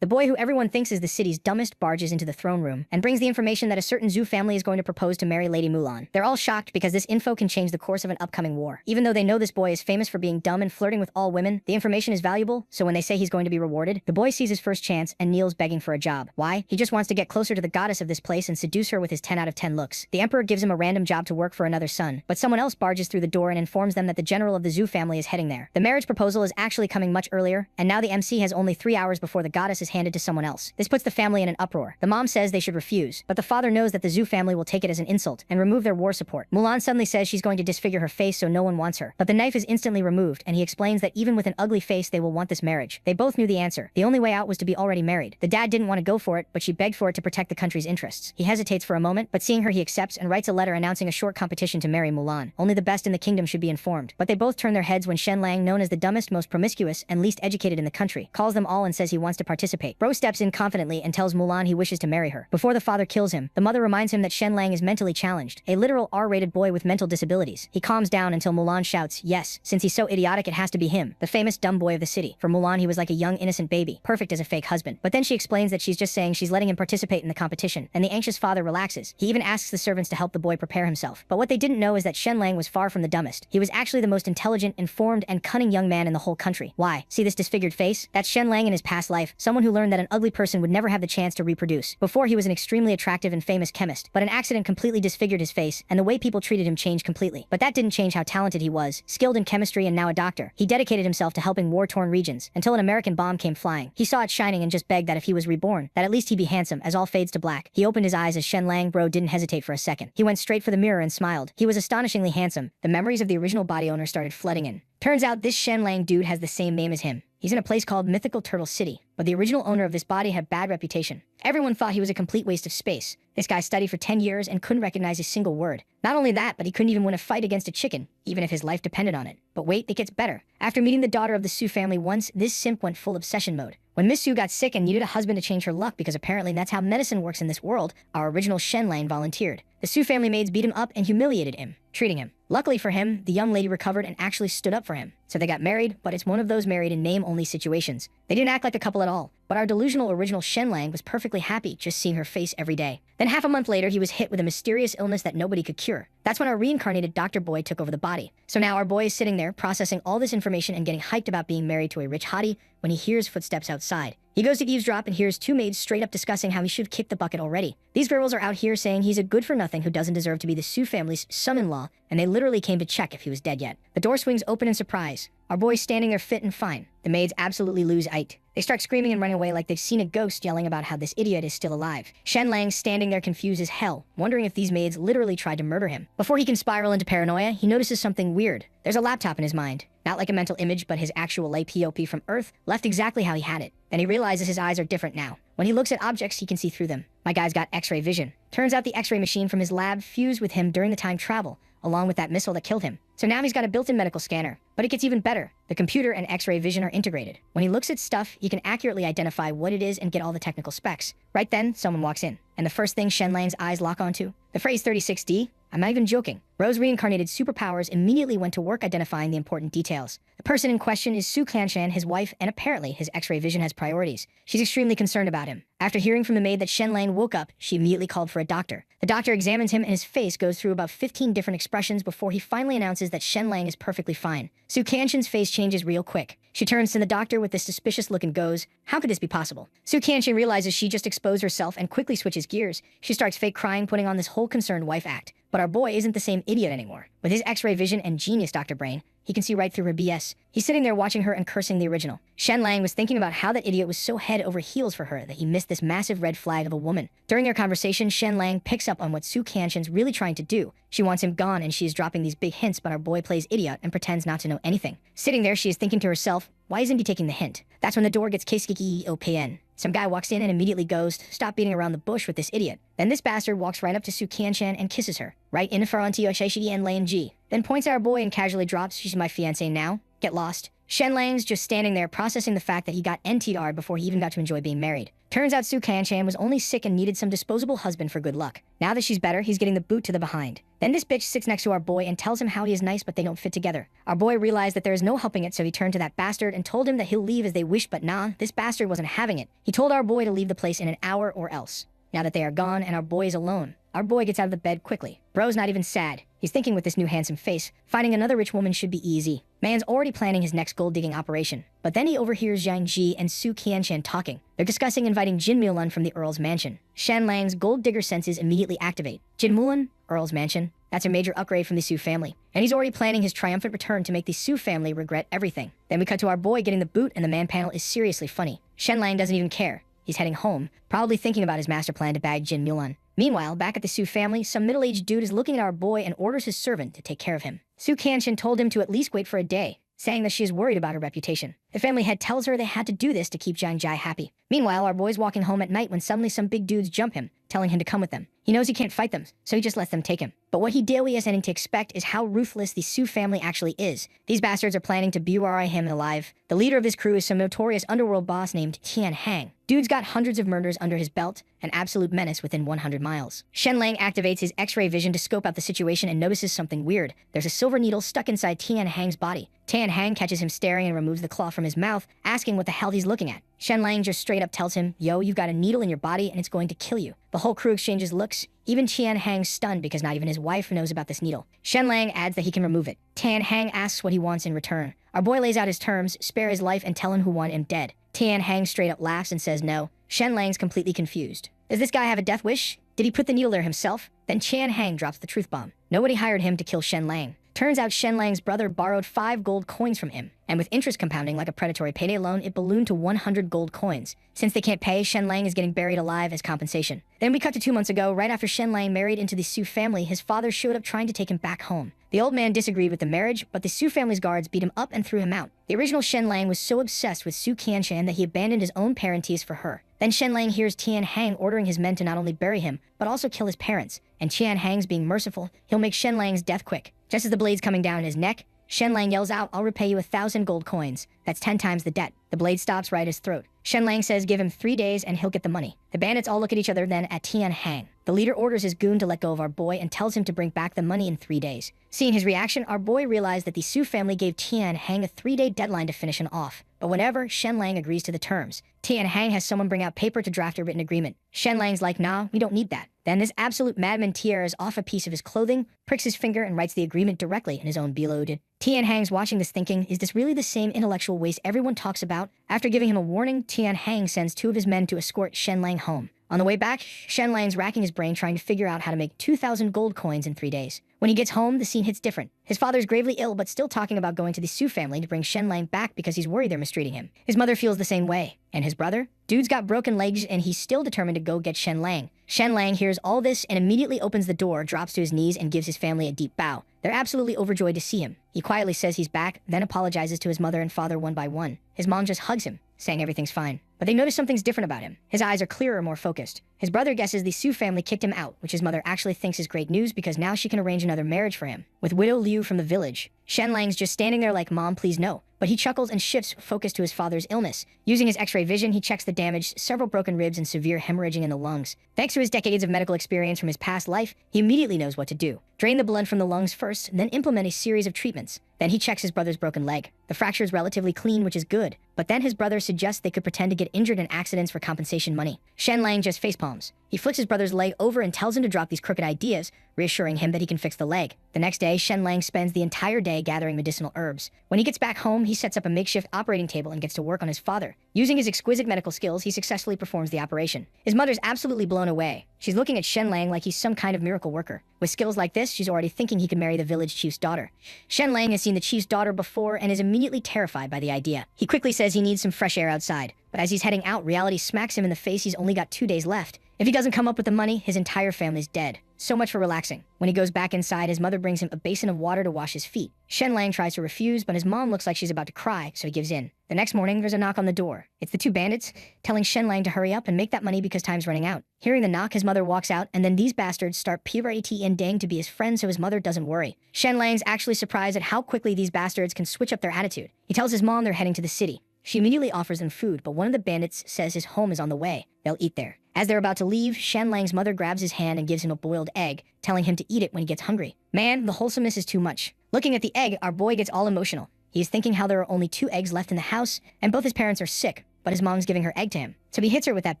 The boy who everyone thinks is the city's dumbest barges into the throne room and brings the information that a certain Zhu family is going to propose to marry Lady Mulan. They're all shocked because this info can change the course of an upcoming war. Even though they know this boy is famous for being dumb and flirting with all women, the information is valuable, so when they say he's going to be rewarded, the boy sees his first chance and kneels begging for a job. Why? He just wants to get closer to the goddess of this place and seduce her with his 10 out of 10 looks. The emperor gives him a random job to work for another son, but someone else barges through the door and informs them that the general of the Zhu family is heading there. The marriage proposal is actually coming much earlier, and now the MC has only 3 hours before the goddess is handed to someone else. This puts the family in an uproar. The mom says they should refuse, but the father knows that the Zhu family will take it as an insult and remove their war support. Mulan suddenly says she's going to disfigure her face so no one wants her, but the knife is instantly removed, and he explains that even with an ugly face they will want this marriage. They both knew the answer. The only way out was to be already married. The dad didn't want to go for it, but she begged for it to protect the country's interests. He hesitates for a moment, but seeing her he accepts and writes a letter announcing a short competition to marry Mulan. Only the best in the kingdom should be informed. But they both turn their heads when Shen Lang, known as the dumbest, most promiscuous, and least educated in the country, calls them all and says he wants to participate. Bro steps in confidently and tells Mulan he wishes to marry her. Before the father kills him, the mother reminds him that Shen Lang is mentally challenged, a literal R-rated boy with mental disabilities. He calms down until Mulan shouts, yes, since he's so idiotic it has to be him, the famous dumb boy of the city. For Mulan he was like a young innocent baby, perfect as a fake husband. But then she explains that she's just saying she's letting him participate in the competition, and the anxious father relaxes. He even asks the servants to help the boy prepare himself. But what they didn't know is that Shen Lang was far from the dumbest. He was actually the most intelligent, informed, and cunning young man in the whole country. Why? See this disfigured face? That's Shen Lang in his past life, someone who learned that an ugly person would never have the chance to reproduce. Before he was an extremely attractive and famous chemist, but an accident completely disfigured his face, and the way people treated him changed completely. But that didn't change how talented he was, skilled in chemistry and now a doctor. He dedicated himself to helping war-torn regions, until an American bomb came flying. He saw it shining and just begged that if he was reborn, that at least he'd be handsome, as all fades to black. He opened his eyes as Shen Lang bro didn't hesitate for a second. He went straight for the mirror and smiled. He was astonishingly handsome. The memories of the original body owner started flooding in. Turns out this Shen Lang dude has the same name as him. He's in a place called Mythical Turtle City, but the original owner of this body had a bad reputation. Everyone thought he was a complete waste of space. This guy studied for 10 years and couldn't recognize a single word. Not only that, but he couldn't even win a fight against a chicken, even if his life depended on it. But wait, it gets better. After meeting the daughter of the Su family once, this simp went full obsession mode. When Miss Su got sick and needed a husband to change her luck because apparently that's how medicine works in this world, our original Shen Lang volunteered. The Su family maids beat him up and humiliated him, treating him. Luckily for him, the young lady recovered and actually stood up for him. So they got married, but it's one of those married in name-only situations. They didn't act like a couple at all, but our delusional original Shen Lang was perfectly happy just seeing her face every day. Then half a month later, he was hit with a mysterious illness that nobody could cure. That's when our reincarnated Dr. Boy took over the body. So now our boy is sitting there processing all this information and getting hyped about being married to a rich hottie when he hears footsteps outside. He goes to eavesdrop and hears two maids straight up discussing how he should kick the bucket already. These girls are out here saying he's a good-for-nothing who doesn't deserve to be the Su family's son-in-law, and they literally came to check if he was dead yet. The door swings open in surprise. Our boy's standing there fit and fine. The maids absolutely lose it. They start screaming and running away like they've seen a ghost, yelling about how this idiot is still alive. Shen Lang's standing there confused as hell, wondering if these maids literally tried to murder him. Before he can spiral into paranoia, he notices something weird. There's a laptop in his mind. Not like a mental image, but his actual POP from Earth, left exactly how he had it. Then he realizes his eyes are different now. When he looks at objects, he can see through them. My guy's got X-ray vision. Turns out the X-ray machine from his lab fused with him during the time travel, along with that missile that killed him. So now he's got a built-in medical scanner. But it gets even better. The computer and X-ray vision are integrated. When he looks at stuff, he can accurately identify what it is and get all the technical specs. Right then, someone walks in. And the first thing Shen Lang's eyes lock onto? The phrase 36D? I'm not even joking. Ro's reincarnated superpowers immediately went to work identifying the important details. The person in question is Su Qianshan, his wife, and apparently his X-ray vision has priorities. She's extremely concerned about him. After hearing from the maid that Shen Lang woke up, she immediately called for a doctor. The doctor examines him and his face goes through about 15 different expressions before he finally announces that Shen Lang is perfectly fine. Su Qianshan's face changes real quick. She turns to the doctor with this suspicious look and goes, "How could this be possible?" Su Qianshan realizes she just exposed herself and quickly switches gears. She starts fake crying, putting on this whole concerned wife act. But our boy isn't the same idiot anymore. With his X-ray vision and genius Dr. Brain, he can see right through her BS. He's sitting there watching her and cursing the original. Shen Lang was thinking about how that idiot was so head over heels for her that he missed this massive red flag of a woman. During their conversation, Shen Lang picks up on what Su Qianshan's really trying to do. She wants him gone and she is dropping these big hints, but our boy plays idiot and pretends not to know anything. Sitting there, she is thinking to herself, why isn't he taking the hint? That's when the door gets KSKIOPN. Some guy walks in and immediately goes, stop beating around the bush with this idiot. Then this bastard walks right up to Su Qianshan and kisses her. Right in front of Shishidi and Lane G. Then points at our boy and casually drops, she's my fiancé now. Get lost. Shen Lang's just standing there processing the fact that he got NTR'd before he even got to enjoy being married. Turns out Su Kanchan was only sick and needed some disposable husband for good luck. Now that she's better, he's getting the boot to the behind. Then this bitch sits next to our boy and tells him how he is nice but they don't fit together. Our boy realized that there is no helping it, so he turned to that bastard and told him that he'll leave as they wish, but nah, this bastard wasn't having it. He told our boy to leave the place in an hour or else. Now that they are gone and our boy is alone, our boy gets out of the bed quickly. Bro's not even sad. He's thinking with this new handsome face, finding another rich woman should be easy. Man's already planning his next gold-digging operation. But then he overhears Zhang Ji and Su Qianshan talking. They're discussing inviting Jin Mulan from the Earl's mansion. Shen Lang's gold digger senses immediately activate. Jin Mulan? Earl's mansion? That's a major upgrade from the Su family. And he's already planning his triumphant return to make the Su family regret everything. Then we cut to our boy getting the boot and the man panel is seriously funny. Shen Lang doesn't even care. He's heading home, probably thinking about his master plan to bag Jin Mulan. Meanwhile, back at the Su family, some middle-aged dude is looking at our boy and orders his servant to take care of him. Su Qianshan told him to at least wait for a day, saying that she is worried about her reputation. The family head tells her they had to do this to keep Zhang Jai happy. Meanwhile, our boy's walking home at night when suddenly some big dudes jump him, telling him to come with them. He knows he can't fight them, so he just lets them take him. But what he daily is ending to expect is how ruthless the Su family actually is. These bastards are planning to bury him alive. The leader of this crew is some notorious underworld boss named Tian Hang. Dude's got hundreds of murders under his belt, an absolute menace within 100 miles. Shen Lang activates his X-ray vision to scope out the situation and notices something weird. There's a silver needle stuck inside Tian Hang's body. Tian Hang catches him staring and removes the claw from his mouth, asking what the hell he's looking at. Shen Lang just straight up tells him, yo, you've got a needle in your body and it's going to kill you. The whole crew exchanges looks. Even Tian Hang's stunned because not even his wife knows about this needle. Shen Lang adds that he can remove it. Tian Hang asks what he wants in return. Our boy lays out his terms, spare his life and tell him who want him dead. Tian Hang straight up laughs and says no. Shen Lang's completely confused. Does this guy have a death wish? Did he put the needle there himself? Then Tian Hang drops the truth bomb. Nobody hired him to kill Shen Lang. Turns out Shen Lang's brother borrowed 5 gold coins from him, and with interest compounding like a predatory payday loan, it ballooned to 100 gold coins. Since they can't pay, Shen Lang is getting buried alive as compensation. Then we cut to 2 months ago, right after Shen Lang married into the Su family, his father showed up trying to take him back home. The old man disagreed with the marriage, but the Su family's guards beat him up and threw him out. The original Shen Lang was so obsessed with Su Qianshan that he abandoned his own parentage for her. Then Shen Lang hears Tian Hang ordering his men to not only bury him, but also kill his parents. And Tian Hang's being merciful, he'll make Shen Lang's death quick. Just as the blade's coming down his neck, Shen Lang yells out, I'll repay you 1,000 gold coins. That's 10 times the debt. The blade stops right at his throat. Shen Lang says give him 3 days and he'll get the money. The bandits all look at each other then at Tian Hang. The leader orders his goon to let go of our boy and tells him to bring back the money in 3 days. Seeing his reaction, our boy realized that the Su family gave Tian Hang a 3-day deadline to finish him off. But whenever, Shen Lang agrees to the terms. Tian Hang has someone bring out paper to draft a written agreement. Shen Lang's like, nah, we don't need that. Then this absolute madman tears off a piece of his clothing, pricks his finger, and writes the agreement directly in his own below. Tian Hang's watching this thinking, is this really the same intellectual waste everyone talks about? After giving him a warning, Tian Hang sends 2 of his men to escort Shen Lang home. On the way back, Shen Lang's racking his brain trying to figure out how to make 2,000 gold coins in 3 days. When he gets home, the scene hits different. His father's gravely ill but still talking about going to the Su family to bring Shen Lang back because he's worried they're mistreating him. His mother feels the same way. And his brother? Dude's got broken legs and he's still determined to go get Shen Lang. Shen Lang hears all this and immediately opens the door, drops to his knees, and gives his family a deep bow. They're absolutely overjoyed to see him. He quietly says he's back, then apologizes to his mother and father one by one. His mom just hugs him, saying everything's fine. But they notice something's different about him. His eyes are clearer, more focused. His brother guesses the Su family kicked him out, which his mother actually thinks is great news because now she can arrange another marriage for him, with widow Liu from the village. Shen Lang's just standing there like, Mom, please no. But he chuckles and shifts focus to his father's illness. Using his X-ray vision, he checks the damage, several broken ribs and severe hemorrhaging in the lungs. Thanks to his decades of medical experience from his past life, he immediately knows what to do. Drain the blood from the lungs first, then implement a series of treatments. Then he checks his brother's broken leg. The fracture is relatively clean, which is good. But then his brother suggests they could pretend to get injured in accidents for compensation money. Shen Lang just facepalms. He flicks his brother's leg over and tells him to drop these crooked ideas, reassuring him that he can fix the leg. The next day, Shen Lang spends the entire day gathering medicinal herbs. When he gets back home, he sets up a makeshift operating table and gets to work on his father. Using his exquisite medical skills, he successfully performs the operation. His mother's absolutely blown away. She's looking at Shen Lang like he's some kind of miracle worker. With skills like this, she's already thinking he could marry the village chief's daughter. Shen Lang has seen the chief's daughter before and is immediately terrified by the idea. He quickly says he needs some fresh air outside. But as he's heading out, reality smacks him in the face. He's only got 2 days left. If he doesn't come up with the money, his entire family's dead. So much for relaxing. When he goes back inside, his mother brings him a basin of water to wash his feet. Shen Lang tries to refuse, but his mom looks like she's about to cry, so he gives in. The next morning, there's a knock on the door. It's the two bandits, telling Shen Lang to hurry up and make that money because time's running out. Hearing the knock, his mother walks out, and then these bastards start and Dang to be his friend so his mother doesn't worry. Shen Lang's actually surprised at how quickly these bastards can switch up their attitude. He tells his mom they're heading to the city. She immediately offers them food, but one of the bandits says his home is on the way. They'll eat there. As they're about to leave, Shen Lang's mother grabs his hand and gives him a boiled egg, telling him to eat it when he gets hungry. Man, the wholesomeness is too much. Looking at the egg, our boy gets all emotional. He is thinking how there are only 2 eggs left in the house, and both his parents are sick, but his mom's giving her egg to him. So he hits her with that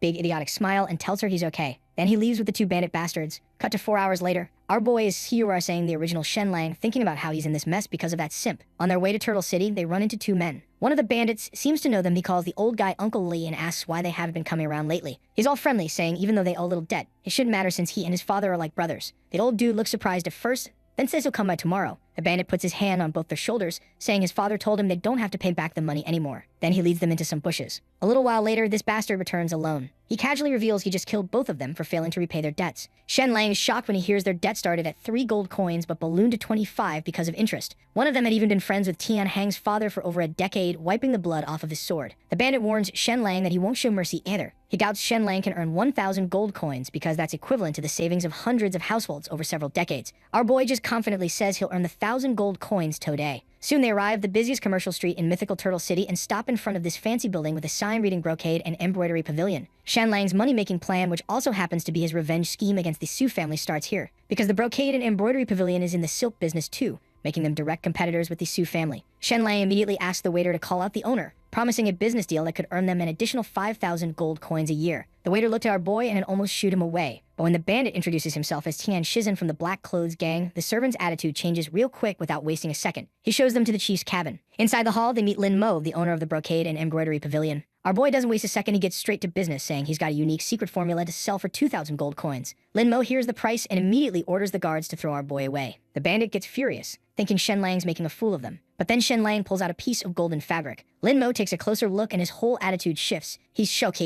big idiotic smile and tells her he's okay. Then he leaves with the 2 bandit bastards. Cut to 4 hours later, our boy is Hiyura saying the original Shen Lang, thinking about how he's in this mess because of that simp. On their way to Turtle City, they run into 2 men. One of the bandits seems to know them. He calls the old guy Uncle Lee and asks why they haven't been coming around lately. He's all friendly, saying even though they owe a little debt, it shouldn't matter since he and his father are like brothers. The old dude looks surprised at first, then says he'll come by tomorrow. The bandit puts his hand on both their shoulders, saying his father told him they don't have to pay back the money anymore. Then he leads them into some bushes. A little while later, this bastard returns alone. He casually reveals he just killed both of them for failing to repay their debts. Shen Lang is shocked when he hears their debt started at 3 gold coins but ballooned to 25 because of interest. One of them had even been friends with Tian Hang's father for over a decade, wiping the blood off of his sword. The bandit warns Shen Lang that he won't show mercy either. He doubts Shen Lang can earn 1,000 gold coins because that's equivalent to the savings of hundreds of households over several decades. Our boy just confidently says he'll earn the 1,000 gold coins today. Soon they arrive the busiest commercial street in mythical Turtle City and stop in front of this fancy building with a sign reading brocade and embroidery pavilion. Shen Lang's money-making plan, which also happens to be his revenge scheme against the Su family, starts here, because the brocade and embroidery pavilion is in the silk business too, making them direct competitors with the Su family. Shen Lang immediately asks the waiter to call out the owner, promising a business deal that could earn them an additional 5,000 gold coins a year. The waiter looked at our boy and had almost shooed him away. But when the bandit introduces himself as Tian Shizhen from the Black Clothes Gang, the servant's attitude changes real quick without wasting a second. He shows them to the chief's cabin. Inside the hall, they meet Lin Mo, the owner of the brocade and embroidery pavilion. Our boy doesn't waste a second, he gets straight to business, saying he's got a unique secret formula to sell for 2,000 gold coins. Lin Mo hears the price and immediately orders the guards to throw our boy away. The bandit gets furious, thinking Shen Lang's making a fool of them. But then Shen Lang pulls out a piece of golden fabric. Lin Mo takes a closer look and his whole attitude shifts. He's shocked.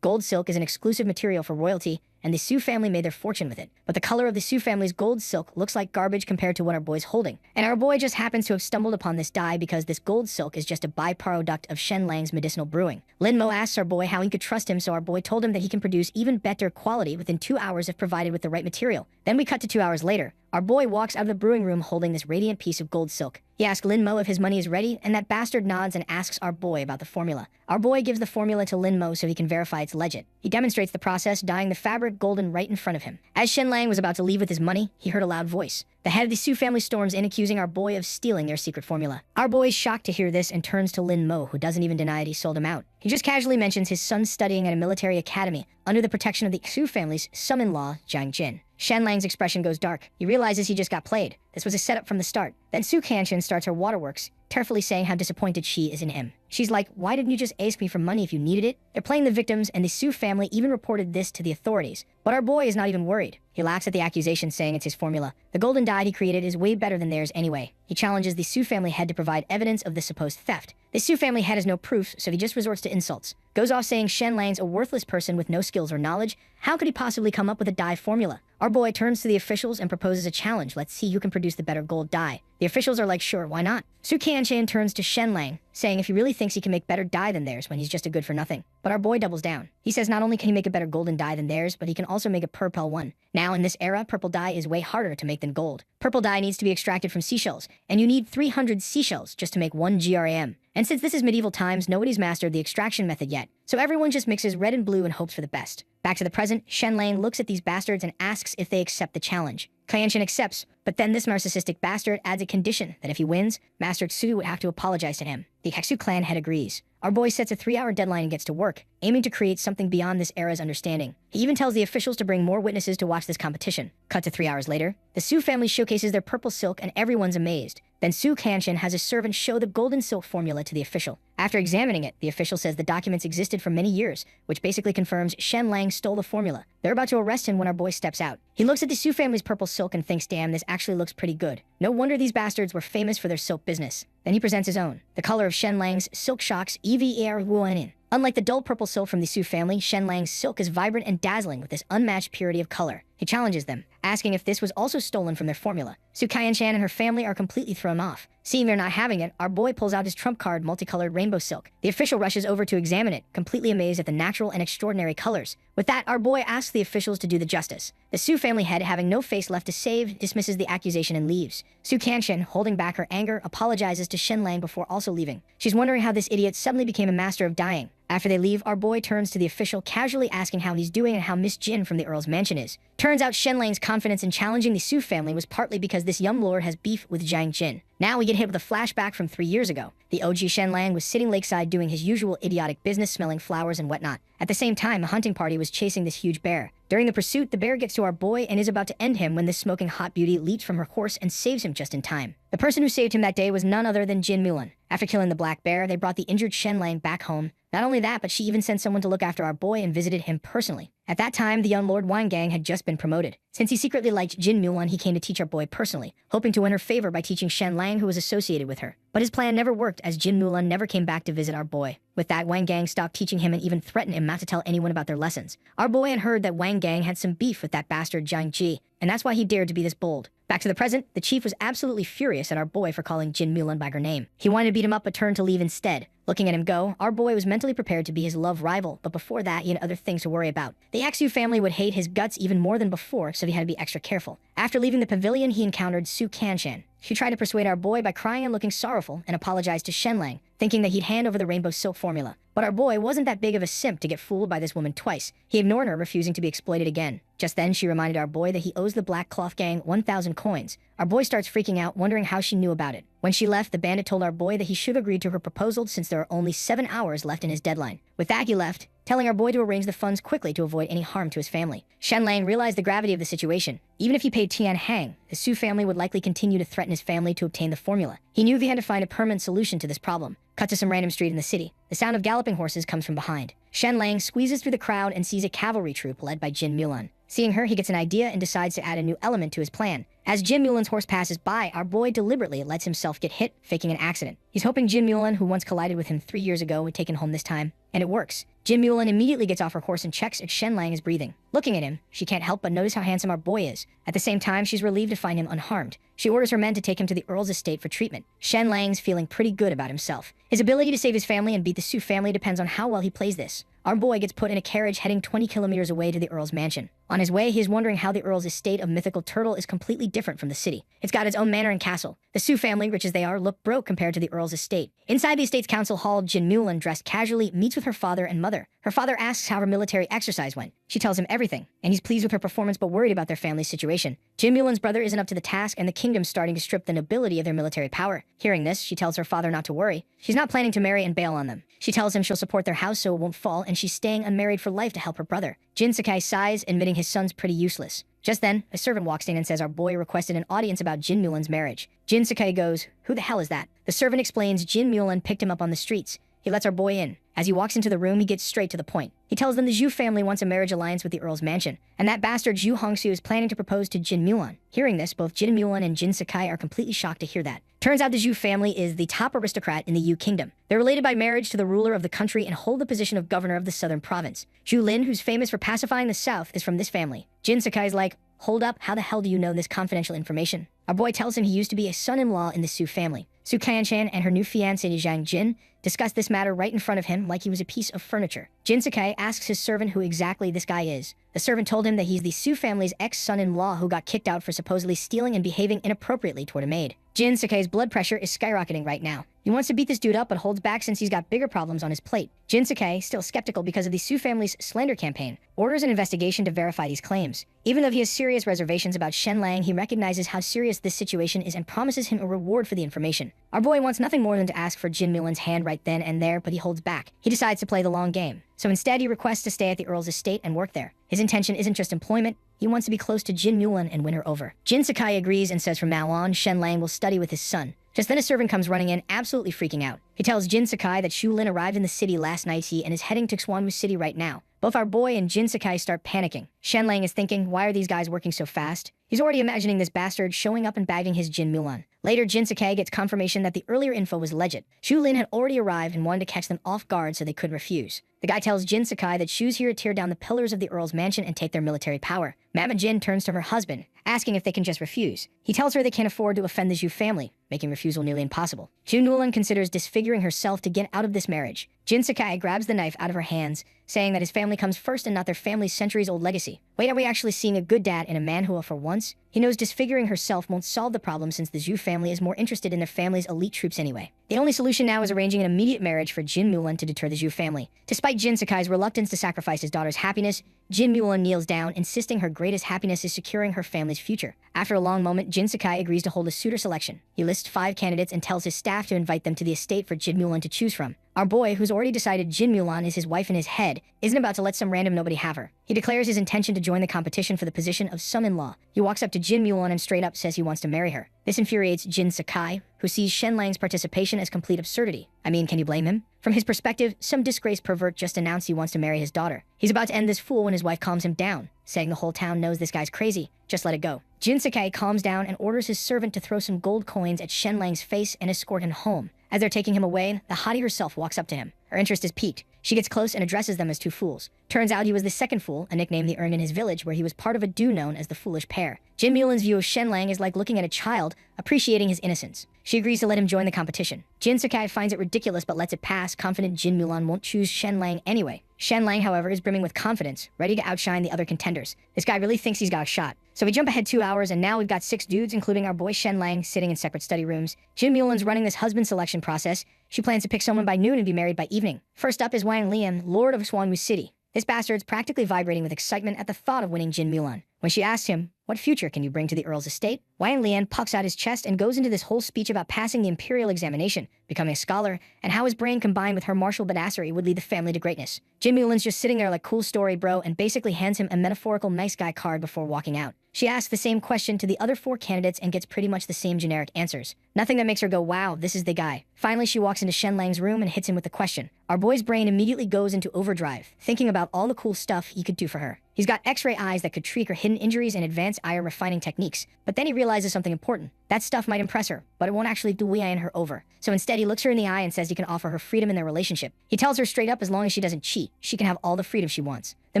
Gold silk is an exclusive material for royalty, and the Su family made their fortune with it. But the color of the Su family's gold silk looks like garbage compared to what our boy's holding. And our boy just happens to have stumbled upon this dye because this gold silk is just a byproduct of Shen Lang's medicinal brewing. Lin Mo asks our boy how he could trust him, so our boy told him that he can produce even better quality within 2 hours if provided with the right material. Then we cut to 2 hours later. Our boy walks out of the brewing room holding this radiant piece of gold silk. He asks Lin Mo if his money is ready, and that bastard nods and asks our boy about the formula. Our boy gives the formula to Lin Mo so he can verify it's legit. He demonstrates the process, dyeing the fabric golden right in front of him. As Shen Lang was about to leave with his money, he heard a loud voice. The head of the Su family storms in, accusing our boy of stealing their secret formula. Our boy is shocked to hear this and turns to Lin Mo, who doesn't even deny it he sold him out. He just casually mentions his son studying at a military academy under the protection of the Su family's son-in-law, Jiang Jin. Shen Lang's expression goes dark. He realizes he just got played. This was a setup from the start. Then Su Kanshin starts her waterworks, tearfully saying how disappointed she is in him. She's like, why didn't you just ask me for money if you needed it? They're playing the victims, and the Su family even reported this to the authorities. But our boy is not even worried. He laughs at the accusation, saying it's his formula. The golden dye he created is way better than theirs anyway. He challenges the Su family head to provide evidence of the supposed theft. The Su family head has no proof, so he just resorts to insults. Goes off saying Shen Lang's a worthless person with no skills or knowledge. How could he possibly come up with a dye formula? Our boy turns to the officials and proposes a challenge. Let's see who can produce the better gold dye. The officials are like, sure, why not? Su Kanshin turns to Shen Lang, saying if he really thinks he can make better dye than theirs when he's just a good for nothing. But our boy doubles down. He says not only can he make a better golden dye than theirs, but he can also make a purple one. Now, in this era, purple dye is way harder to make than gold. Purple dye needs to be extracted from seashells, and you need 300 seashells just to make 1 gram. And since this is medieval times, nobody's mastered the extraction method yet, so everyone just mixes red and blue and hopes for the best. Back to the present, Shen Lang looks at these bastards and asks if they accept the challenge. Kanshin accepts, but then this narcissistic bastard adds a condition that if he wins, Master Xu would have to apologize to him. The Hexu clan head agrees. Our boy sets a 3-hour deadline and gets to work, aiming to create something beyond this era's understanding. He even tells the officials to bring more witnesses to watch this competition. Cut to 3 hours later, the Su family showcases their purple silk and everyone's amazed. Then Su Kanshin has a servant show the golden silk formula to the official. After examining it, the official says the documents existed for many years, which basically confirms Shen Lang stole the formula. They're about to arrest him when our boy steps out. He looks at the Su family's purple silk and thinks, damn, this actually looks pretty good. No wonder these bastards were famous for their silk business. Then he presents his own. The color of Shen Lang's silk shocks EVER Wuanin. Unlike the dull purple silk from the Su family, Shenlang's silk is vibrant and dazzling with this unmatched purity of color. He challenges them, asking if this was also stolen from their formula. Su Kaiyanshan and her family are completely thrown off. Seeing they're not having it, our boy pulls out his trump card, multicolored rainbow silk. The official rushes over to examine it, completely amazed at the natural and extraordinary colors. With that, our boy asks the officials to do the justice. The Su family head, having no face left to save, dismisses the accusation and leaves. Su Kaiyanshan, holding back her anger, apologizes to Shenlang before also leaving. She's wondering how this idiot suddenly became a master of dying. After they leave, our boy turns to the official, casually asking how he's doing and how Miss Jin from the Earl's mansion is. Turns out Shenlang's confidence in challenging the Su family was partly because this young lord has beef with Jiang Jin. Now we get hit with a flashback from 3 years ago. The OG Shenlang was sitting lakeside doing his usual idiotic business, smelling flowers and whatnot. At the same time, a hunting party was chasing this huge bear. During the pursuit, the bear gets to our boy and is about to end him when this smoking hot beauty leaps from her horse and saves him just in time. The person who saved him that day was none other than Jin Mulan. After killing the black bear, they brought the injured Shenlang back home. Not only that, but she even sent someone to look after our boy and visited him personally. At that time, the young Lord Wang Gang had just been promoted. Since he secretly liked Jin Mulan, he came to teach our boy personally, hoping to win her favor by teaching Shenlang, who was associated with her. But his plan never worked, as Jin Mulan never came back to visit our boy. With that, Wang Gang stopped teaching him and even threatened him not to tell anyone about their lessons. Our boy had heard that Wang Gang had some beef with that bastard Jiang Ji, and that's why he dared to be this bold. Back to the present, the chief was absolutely furious at our boy for calling Jin Mulan by her name. He wanted to beat him up but turned to leave instead. Looking at him go, our boy was mentally prepared to be his love rival, but before that, he had other things to worry about. The Aksu family would hate his guts even more than before, so he had to be extra careful. After leaving the pavilion, he encountered Su Kaiyanshan. She tried to persuade our boy by crying and looking sorrowful, and apologized to Shenlang, thinking that he'd hand over the rainbow silk formula. But our boy wasn't that big of a simp to get fooled by this woman twice. He ignored her, refusing to be exploited again. Just then, she reminded our boy that he owes the Black Cloth Gang 1,000 coins. Our boy starts freaking out, wondering how she knew about it. When she left, the bandit told our boy that he should agree to her proposal since there are only 7 hours left in his deadline. With that, he left, telling our boy to arrange the funds quickly to avoid any harm to his family. Shenlang realized the gravity of the situation. Even if he paid Tian Hang, the Su family would likely continue to threaten his family to obtain the formula. He knew they had to find a permanent solution to this problem. Cut to some random street in the city. The sound of galloping horses comes from behind. Shenlang squeezes through the crowd and sees a cavalry troop led by Jin Mulan. Seeing her, he gets an idea and decides to add a new element to his plan. As Jin Mulan's horse passes by, our boy deliberately lets himself get hit, faking an accident. He's hoping Jin Mulan, who once collided with him 3 years ago, would take him home this time. And it works. Jin Mulan immediately gets off her horse and checks if Shenlang is breathing. Looking at him, she can't help but notice how handsome our boy is. At the same time, she's relieved to find him unharmed. She orders her men to take him to the Earl's estate for treatment. Shenlang's feeling pretty good about himself. His ability to save his family and beat the Su family depends on how well he plays this. Our boy gets put in a carriage heading 20 kilometers away to the Earl's mansion. On his way, he is wondering how the Earl's estate of mythical turtle is completely different from the city. It's got its own manor and castle. The Su family, rich as they are, look broke compared to the Earl's estate. Inside the estate's council hall, Jin Mulan, dressed casually, meets with her father and mother. Her father asks how her military exercise went. She tells him everything, and he's pleased with her performance but worried about their family's situation. Jin Mulan's brother isn't up to the task, and the kingdom's starting to strip the nobility of their military power. Hearing this, she tells her father not to worry. She's not planning to marry and bail on them. She tells him she'll support their house so it won't fall, and she's staying unmarried for life to help her brother. Jin Sakai sighs, admitting his son's pretty useless. Just then, a servant walks in and says our boy requested an audience about Jin Mulan's marriage. Jin Sakai goes, "Who the hell is that?" The servant explains Jin Mulan picked him up on the streets. He lets our boy in. As he walks into the room, he gets straight to the point. He tells them the Zhu family wants a marriage alliance with the Earl's mansion, and that bastard Zhu Hongsu is planning to propose to Jin Mulan. Hearing this, both Jin Mulan and Jin Sakai are completely shocked to hear that. Turns out the Zhu family is the top aristocrat in the Yu kingdom. They're related by marriage to the ruler of the country and hold the position of governor of the southern province. Zhu Lin, who's famous for pacifying the south, is from this family. Jin Sakai's like, "Hold up, how the hell do you know this confidential information?" Our boy tells him he used to be a son-in-law in the Su family. Su Kaiyanshan and her new fiancé Jiang Jin discuss this matter right in front of him like he was a piece of furniture. Jin Sakai asks his servant who exactly this guy is. The servant told him that he's the Su family's ex-son-in-law who got kicked out for supposedly stealing and behaving inappropriately toward a maid. Jin Sakai's blood pressure is skyrocketing right now. He wants to beat this dude up but holds back since he's got bigger problems on his plate. Jin Sakai, still skeptical because of the Su family's slander campaign, orders an investigation to verify these claims. Even though he has serious reservations about Shenlang, he recognizes how serious this situation is and promises him a reward for the information. Our boy wants nothing more than to ask for Jin Mulan's hand right then and there, but he holds back. He decides to play the long game. So instead, he requests to stay at the Earl's estate and work there. His intention isn't just employment, he wants to be close to Jin Mulan and win her over. Jin Sakai agrees and says from now on, Shenlang will study with his son. Just then a servant comes running in, absolutely freaking out. He tells Jin Sakai that Shu Lin arrived in the city last night and is heading to Xuanwu City right now. Both our boy and Jin Sakai start panicking. Shenlang is thinking, why are these guys working so fast? He's already imagining this bastard showing up and bagging his Jin Mulan. Later, Jin Sakai gets confirmation that the earlier info was legit. Shu Lin had already arrived and wanted to catch them off guard so they couldn't refuse. The guy tells Jin Sakai that Shu's here to tear down the pillars of the Earl's mansion and take their military power. Mama Jin turns to her husband, asking if they can just refuse. He tells her they can't afford to offend the Zhu family, making refusal nearly impossible. Zhu Nulan considers disfiguring herself to get out of this marriage. Jin Sakai grabs the knife out of her hands, saying that his family comes first and not their family's centuries-old legacy. Wait, are we actually seeing a good dad in a manhua for once? He knows disfiguring herself won't solve the problem since the Zhu family is more interested in their family's elite troops anyway. The only solution now is arranging an immediate marriage for Jin Mulan to deter the Zhu family. Despite Jin Sakai's reluctance to sacrifice his daughter's happiness, Jin Mulan kneels down, insisting her greatest happiness is securing her family's future. After a long moment, Jin Sakai agrees to hold a suitor selection. He lists 5 candidates and tells his staff to invite them to the estate for Jin Mulan to choose from. Our boy, who's already decided Jin Mulan is his wife in his head, isn't about to let some random nobody have her. He declares his intention to join the competition for the position of son-in-law. He walks up to Jin Mulan and straight up says he wants to marry her. This infuriates Jin Sakai, who sees Shen Lang's participation as complete absurdity. I mean, can you blame him? From his perspective, some disgraced pervert just announced he wants to marry his daughter. He's about to end this fool when his wife calms him down, saying the whole town knows this guy's crazy. Just let it go. Jin Sakai calms down and orders his servant to throw some gold coins at Shen Lang's face and escort him home. As they're taking him away, the hottie herself walks up to him. Her interest is piqued. She gets close and addresses them as 2 fools. Turns out he was the second fool, a nickname he earned in his village where he was part of a do known as the Foolish Pair. Jin Mulan's view of Shen Lang is like looking at a child, appreciating his innocence. She agrees to let him join the competition. Jin Sakai finds it ridiculous but lets it pass, confident Jin Mulan won't choose Shen Lang anyway. Shen Lang, however, is brimming with confidence, ready to outshine the other contenders. This guy really thinks he's got a shot. So we jump ahead 2 hours, and now we've got 6 dudes, including our boy Shen Lang, sitting in separate study rooms. Jin Mulan's running this husband selection process. She plans to pick someone by noon and be married by evening. First up is Wang Lian, Lord of Xuanwu City. This bastard's practically vibrating with excitement at the thought of winning Jin Mulan. When she asks him, "What future can you bring to the Earl's estate?" Wang Lian pucks out his chest and goes into this whole speech about passing the imperial examination, becoming a scholar, and how his brain combined with her martial badassery would lead the family to greatness. Jin Mulan's just sitting there like, cool story, bro, and basically hands him a metaphorical nice guy card before walking out. She asks the same question to the other 4 candidates and gets pretty much the same generic answers. Nothing that makes her go, wow, this is the guy. Finally, she walks into Shen Lang's room and hits him with the question. Our boy's brain immediately goes into overdrive, thinking about all the cool stuff he could do for her. He's got X-ray eyes that could treat her hidden injuries and advanced iron refining techniques. But then he realizes something important. That stuff might impress her, but it won't actually do-iron her over. So instead, he looks her in the eye and says he can offer her freedom in their relationship. He tells her straight up as long as she doesn't cheat, she can have all the freedom she wants. The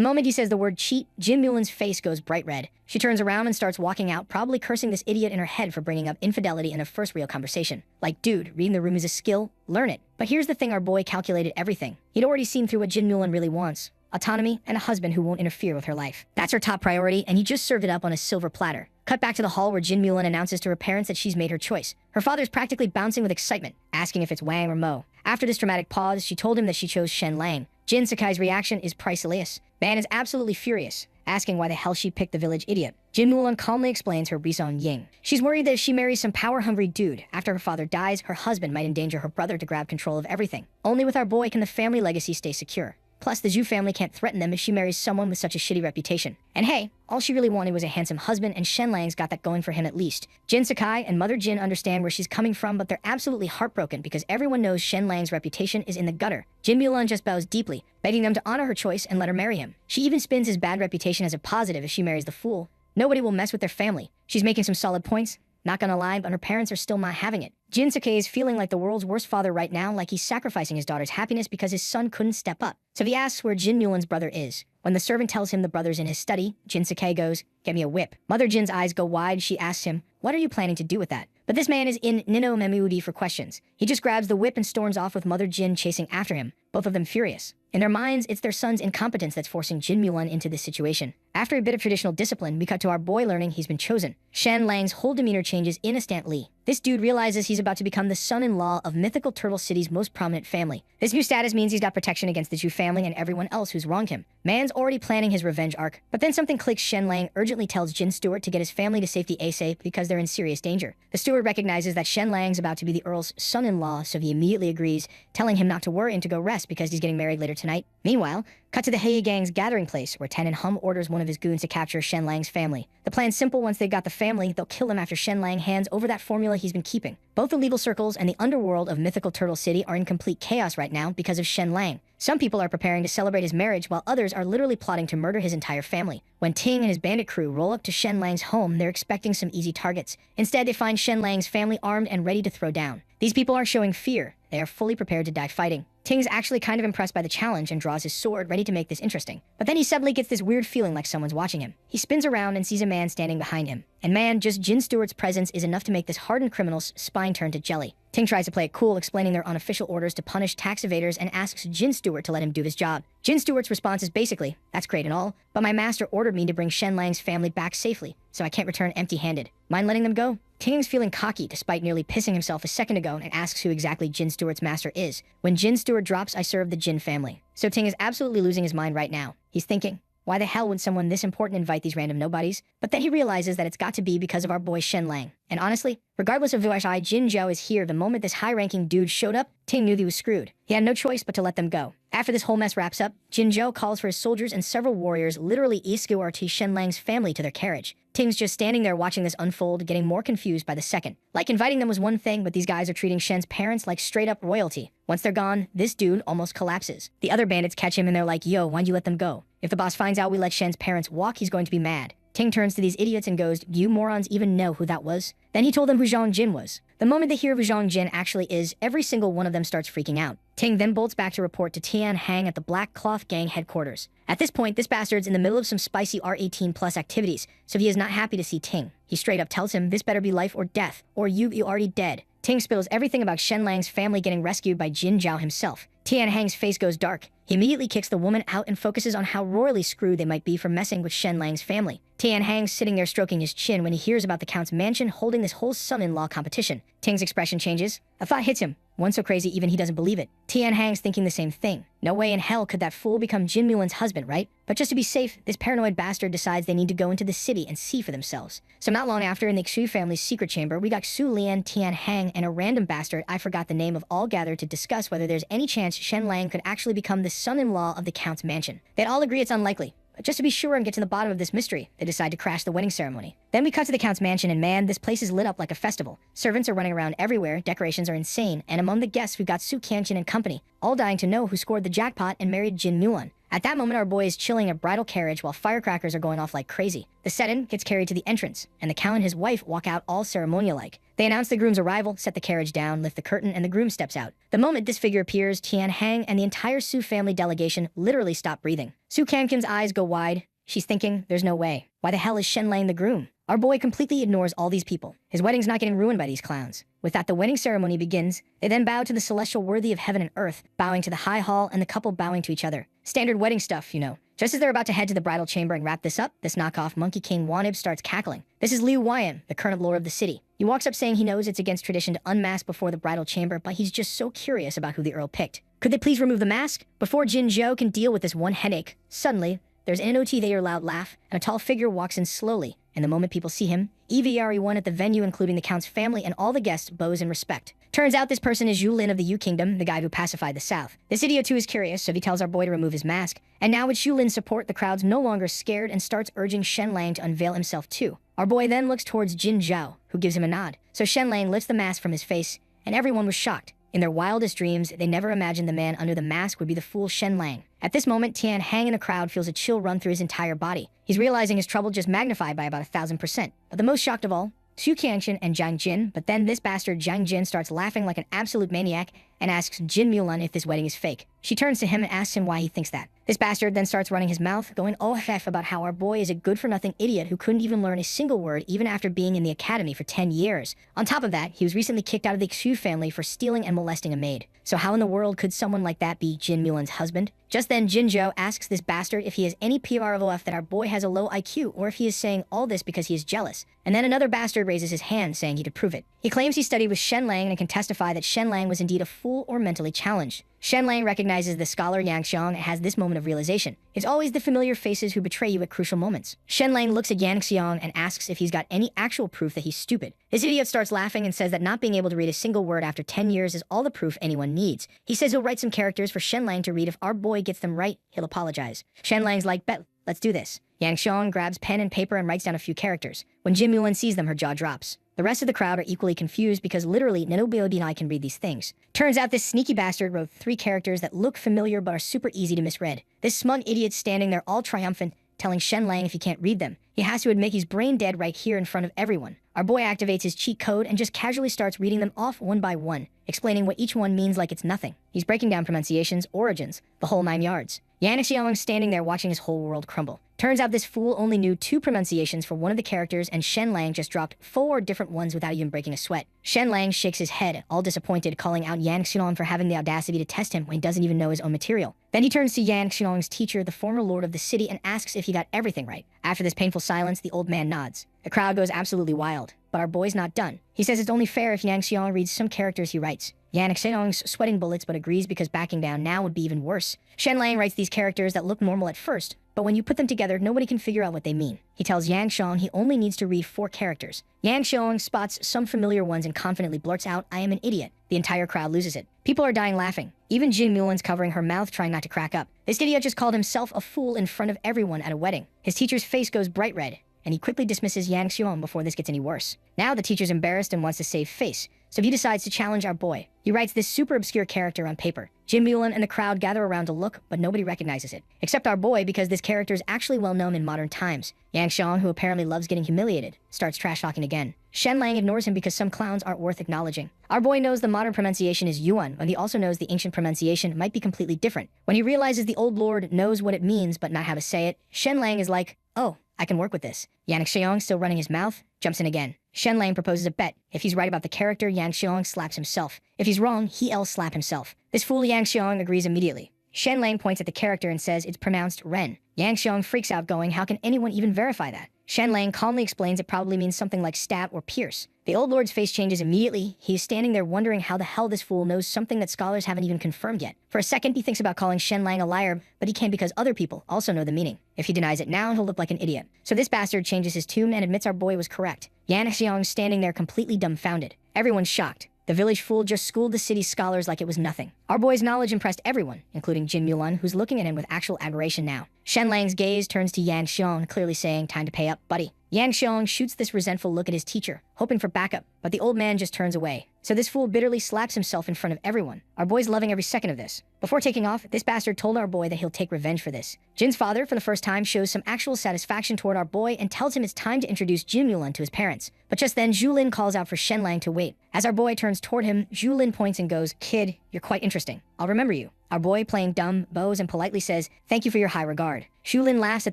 moment he says the word cheat, Jin Mulan's face goes bright red. She turns around and starts walking out, probably cursing this idiot in her head for bringing up infidelity in a first real conversation. Like, dude, reading the room is a skill, learn it. But here's the thing, our boy calculated everything. He'd already seen through what Jin Mulan really wants. Autonomy and a husband who won't interfere with her life. That's her top priority, and he just served it up on a silver platter. Cut back to the hall where Jin Mulan announces to her parents that she's made her choice. Her father's practically bouncing with excitement, asking if it's Wang or Mo. After this dramatic pause, she told him that she chose Shen Lang. Jin Sakai's reaction is priceless. Man is absolutely furious, asking why the hell she picked the village idiot. Jin Mulan calmly explains her reason Ying. She's worried that if she marries some power-hungry dude, after her father dies, her husband might endanger her brother to grab control of everything. Only with our boy can the family legacy stay secure. Plus, the Zhu family can't threaten them if she marries someone with such a shitty reputation. And hey, all she really wanted was a handsome husband, and Shen Lang's got that going for him at least. Jin Sakai and Mother Jin understand where she's coming from, but they're absolutely heartbroken because everyone knows Shen Lang's reputation is in the gutter. Jin Mulan just bows deeply, begging them to honor her choice and let her marry him. She even spins his bad reputation as a positive if she marries the fool. Nobody will mess with their family. She's making some solid points. Not gonna lie, but her parents are still not having it. Jin Sakai is feeling like the world's worst father right now, like he's sacrificing his daughter's happiness because his son couldn't step up. So he asks where Jin Mulan's brother is. When the servant tells him the brother's in his study, Jin Sakai goes, "Get me a whip." Mother Jin's eyes go wide. She asks him, "What are you planning to do with that?" But this man is in Nino Memuudi for questions. He just grabs the whip and storms off with Mother Jin chasing after him, both of them furious. In their minds, it's their son's incompetence that's forcing Jin Mulan into this situation. After a bit of traditional discipline, we cut to our boy learning he's been chosen. Shen Lang's whole demeanor changes instantly. This dude realizes he's about to become the son-in-law of mythical Turtle City's most prominent family. This new status means he's got protection against the Zhu family and everyone else who's wronged him. Man's already planning his revenge arc. But then something clicks. Shen Lang urgently tells Jin Stewart to get his family to safety ASAP because they're in serious danger. The steward recognizes that Shen Lang's about to be the Earl's son-in-law, so he immediately agrees, telling him not to worry and to go rest because he's getting married later tonight. Meanwhile, cut to the Hei Gang's gathering place, where Ten and Hum orders one of his goons to capture Shen Lang's family. The plan's simple. Once they've got the family, they'll kill him after Shen Lang hands over that formula he's been keeping. Both the legal circles and the underworld of mythical Turtle City are in complete chaos right now because of Shen Lang. Some people are preparing to celebrate his marriage while others are literally plotting to murder his entire family. When Ting and his bandit crew roll up to Shen Lang's home, they're expecting some easy targets. Instead, they find Shen Lang's family armed and ready to throw down. These people aren't showing fear. They are fully prepared to die fighting. Ting's actually kind of impressed by the challenge and draws his sword, ready to make this interesting. But then he suddenly gets this weird feeling like someone's watching him. He spins around and sees a man standing behind him. And man, just Jin Stewart's presence is enough to make this hardened criminal's spine turn to jelly. Ting tries to play it cool, explaining their unofficial orders to punish tax evaders and asks Jin Stewart to let him do his job. Jin Stewart's response is basically, "That's great and all, but my master ordered me to bring Shen Lang's family back safely, so I can't return empty-handed. Mind letting them go?" Ting's feeling cocky despite nearly pissing himself a second ago and asks who exactly Jin Stewart's master is. When Jin Stewart drops, "I serve the Jin family." So Ting is absolutely losing his mind right now. He's thinking, why the hell would someone this important invite these random nobodies? But then he realizes that it's got to be because of our boy Shen Lang. And honestly, regardless of who Jin Zhou is here, the moment this high-ranking dude showed up, Ting knew he was screwed. He had no choice but to let them go. After this whole mess wraps up, Jin Zhou calls for his soldiers and several warriors literally escort Shen Lang's family to their carriage. Ting's just standing there watching this unfold, getting more confused by the second. Like, inviting them was one thing, but these guys are treating Shen's parents like straight-up royalty. Once they're gone, this dude almost collapses. The other bandits catch him and they're like, "Yo, why'd you let them go? If the boss finds out we let Shen's parents walk, he's going to be mad." Ting turns to these idiots and goes, "Do you morons even know who that was?" Then he told them who Zhang Jin was. The moment they hear who Zhang Jin actually is, every single one of them starts freaking out. Ting then bolts back to report to Tian Hang at the Black Cloth Gang headquarters. At this point, this bastard's in the middle of some spicy R18+ activities, so he is not happy to see Ting. He straight up tells him, "This better be life or death, or you already dead." Ting spills everything about Shen Lang's family getting rescued by Jin Zhao himself. Tian Hang's face goes dark. He immediately kicks the woman out and focuses on how royally screwed they might be for messing with Shen Lang's family. Tian Hang's sitting there stroking his chin when he hears about the Count's mansion holding this whole son-in-law competition. Ting's expression changes. A thought hits him. One so crazy even he doesn't believe it. Tian Hang's thinking the same thing. No way in hell could that fool become Jin Mulan's husband, right? But just to be safe, this paranoid bastard decides they need to go into the city and see for themselves. So not long after, in the Xu family's secret chamber, we got Su Lian, Tian Hang, and a random bastard I forgot the name of all gathered to discuss whether there's any chance Shen Lang could actually become the son-in-law of the Count's mansion. They'd all agree it's unlikely. But just to be sure and get to the bottom of this mystery, they decide to crash the wedding ceremony. Then we cut to the Count's mansion and man, this place is lit up like a festival. Servants are running around everywhere, decorations are insane, and among the guests we've got Su Qianqin and company, all dying to know who scored the jackpot and married Jin Mulan. At that moment, our boy is chilling a bridal carriage while firecrackers are going off like crazy. The set-in gets carried to the entrance, and the Count and his wife walk out all ceremonial-like. They announce the groom's arrival, set the carriage down, lift the curtain, and the groom steps out. The moment this figure appears, Tian Hang and the entire Su family delegation literally stop breathing. Su Qianqin's eyes go wide. She's thinking, there's no way. Why the hell is Shen Lang the groom? Our boy completely ignores all these people. His wedding's not getting ruined by these clowns. With that, the wedding ceremony begins. They then bow to the celestial worthy of heaven and earth, bowing to the high hall and the couple bowing to each other. Standard wedding stuff, you know. Just as they're about to head to the bridal chamber and wrap this up, this knockoff Monkey King Wanib starts cackling. This is Liu Wyan, the current lord of the city. He walks up saying he knows it's against tradition to unmask before the bridal chamber, but he's just so curious about who the Earl picked. Could they please remove the mask? Before Jin Zhou can deal with this one headache, suddenly, there's an NOT-there loud laugh, and a tall figure walks in slowly. And the moment people see him, everyone at the venue, including the Count's family and all the guests, bows in respect. Turns out this person is Yu Lin of the Yu Kingdom, the guy who pacified the South. This idiot too is curious, so he tells our boy to remove his mask. And now with Yu Lin's support, the crowd's no longer scared and starts urging Shen Lang to unveil himself too. Our boy then looks towards Jin Zhao, who gives him a nod. So Shen Lang lifts the mask from his face, and everyone was shocked. In their wildest dreams, they never imagined the man under the mask would be the fool Shen Lang. At this moment, Tian Hang in the crowd feels a chill run through his entire body. He's realizing his trouble just magnified by about 1,000%. But the most shocked of all, Su Qianqin and Zhang Jin, but then this bastard Zhang Jin starts laughing like an absolute maniac and asks Jin Mulan if this wedding is fake. She turns to him and asks him why he thinks that. This bastard then starts running his mouth, going off about how our boy is a good-for-nothing idiot who couldn't even learn a single word even after being in the academy for 10 years. On top of that, he was recently kicked out of the Xu family for stealing and molesting a maid. So how in the world could someone like that be Jin Mulan's husband? Just then, Jin Zhou asks this bastard if he has any PROF that our boy has a low IQ or if he is saying all this because he is jealous. And then another bastard raises his hand saying he could prove it. He claims he studied with Shen Lang and can testify that Shen Lang was indeed a fool or mentally challenged. Shen Lang recognizes the scholar Yang Xiang and has this moment of realization. It's always the familiar faces who betray you at crucial moments. Shen Lang looks at Yang Xiang and asks if he's got any actual proof that he's stupid. This idiot starts laughing and says that not being able to read a single word after 10 years is all the proof anyone needs. He says he'll write some characters for Shen Lang to read. If our boy gets them right, he'll apologize. Shen Lang's like, bet, let's do this. Yang Xiang grabs pen and paper and writes down a few characters. When Jin Mulan sees them, her jaw drops. The rest of the crowd are equally confused because literally nobody can read these things. Turns out this sneaky bastard wrote 3 characters that look familiar but are super easy to misread. This smug idiot's standing there all triumphant, telling Shen Lang if he can't read them. He has to admit he's brain dead right here in front of everyone. Our boy activates his cheat code and just casually starts reading them off one by one, explaining what each one means like it's nothing. He's breaking down pronunciations, origins, the whole 9 yards. Anicaps standing there watching his whole world crumble. Turns out this fool only knew 2 pronunciations for one of the characters, and Shen Lang just dropped 4 different ones without even breaking a sweat. Shen Lang shakes his head, all disappointed, calling out Yang Xiong for having the audacity to test him when he doesn't even know his own material. Then he turns to Yang Xiong's teacher, the former lord of the city, and asks if he got everything right. After this painful silence, the old man nods. The crowd goes absolutely wild, but our boy's not done. He says it's only fair if Yang Xiong reads some characters he writes. Yang Xiong's sweating bullets but agrees because backing down now would be even worse. Shen Lang writes these characters that look normal at first, but when you put them together, nobody can figure out what they mean. He tells Yang Xiong he only needs to read 4 characters. Yang Xiong spots some familiar ones and confidently blurts out, "I am an idiot." The entire crowd loses it. People are dying laughing. Even Jin Mulan's covering her mouth trying not to crack up. This idiot just called himself a fool in front of everyone at a wedding. His teacher's face goes bright red, and he quickly dismisses Yang Xiong before this gets any worse. Now the teacher's embarrassed and wants to save face, so he decides to challenge our boy. He writes this super obscure character on paper. Jin Mulan and the crowd gather around to look, but nobody recognizes it. Except our boy, because this character is actually well known in modern times. Yang Xiong, who apparently loves getting humiliated, starts trash-talking again. Shen Lang ignores him because some clowns aren't worth acknowledging. Our boy knows the modern pronunciation is Yuan, but he also knows the ancient pronunciation might be completely different. When he realizes the old lord knows what it means but not how to say it, Shen Lang is like, "Oh, I can work with this." Yang Xiong, still running his mouth, jumps in again. Shen Lang proposes a bet. If he's right about the character, Yang Xiong slaps himself. If he's wrong, he'll slap himself. This fool Yang Xiong agrees immediately. Shen Lang points at the character and says it's pronounced Ren. Yang Xiong freaks out going, how can anyone even verify that? Shen Lang calmly explains it probably means something like stab or pierce. The old lord's face changes immediately. He is standing there wondering how the hell this fool knows something that scholars haven't even confirmed yet. For a second, he thinks about calling Shen Lang a liar, but he can't because other people also know the meaning. If he denies it now, he'll look like an idiot. So this bastard changes his tune and admits our boy was correct. Yang Xiong standing there completely dumbfounded. Everyone's shocked. The village fool just schooled the city's scholars like it was nothing. Our boy's knowledge impressed everyone, including Jin Mulan, who's looking at him with actual admiration now. Shen Lang's gaze turns to Yang Xiong, clearly saying, "Time to pay up, buddy." Yang Xiong shoots this resentful look at his teacher, hoping for backup, but the old man just turns away. So this fool bitterly slaps himself in front of everyone. Our boy's loving every second of this. Before taking off, this bastard told our boy that he'll take revenge for this. Jin's father, for the first time, shows some actual satisfaction toward our boy and tells him it's time to introduce Jin Mulan to his parents. But just then, Zhu calls out for Shen Lang to wait. As our boy turns toward him, Zhu points and goes, "Kid, you're quite interesting. I'll remember you." Our boy, playing dumb, bows and politely says, "Thank you for your high regard." Zhu laughs at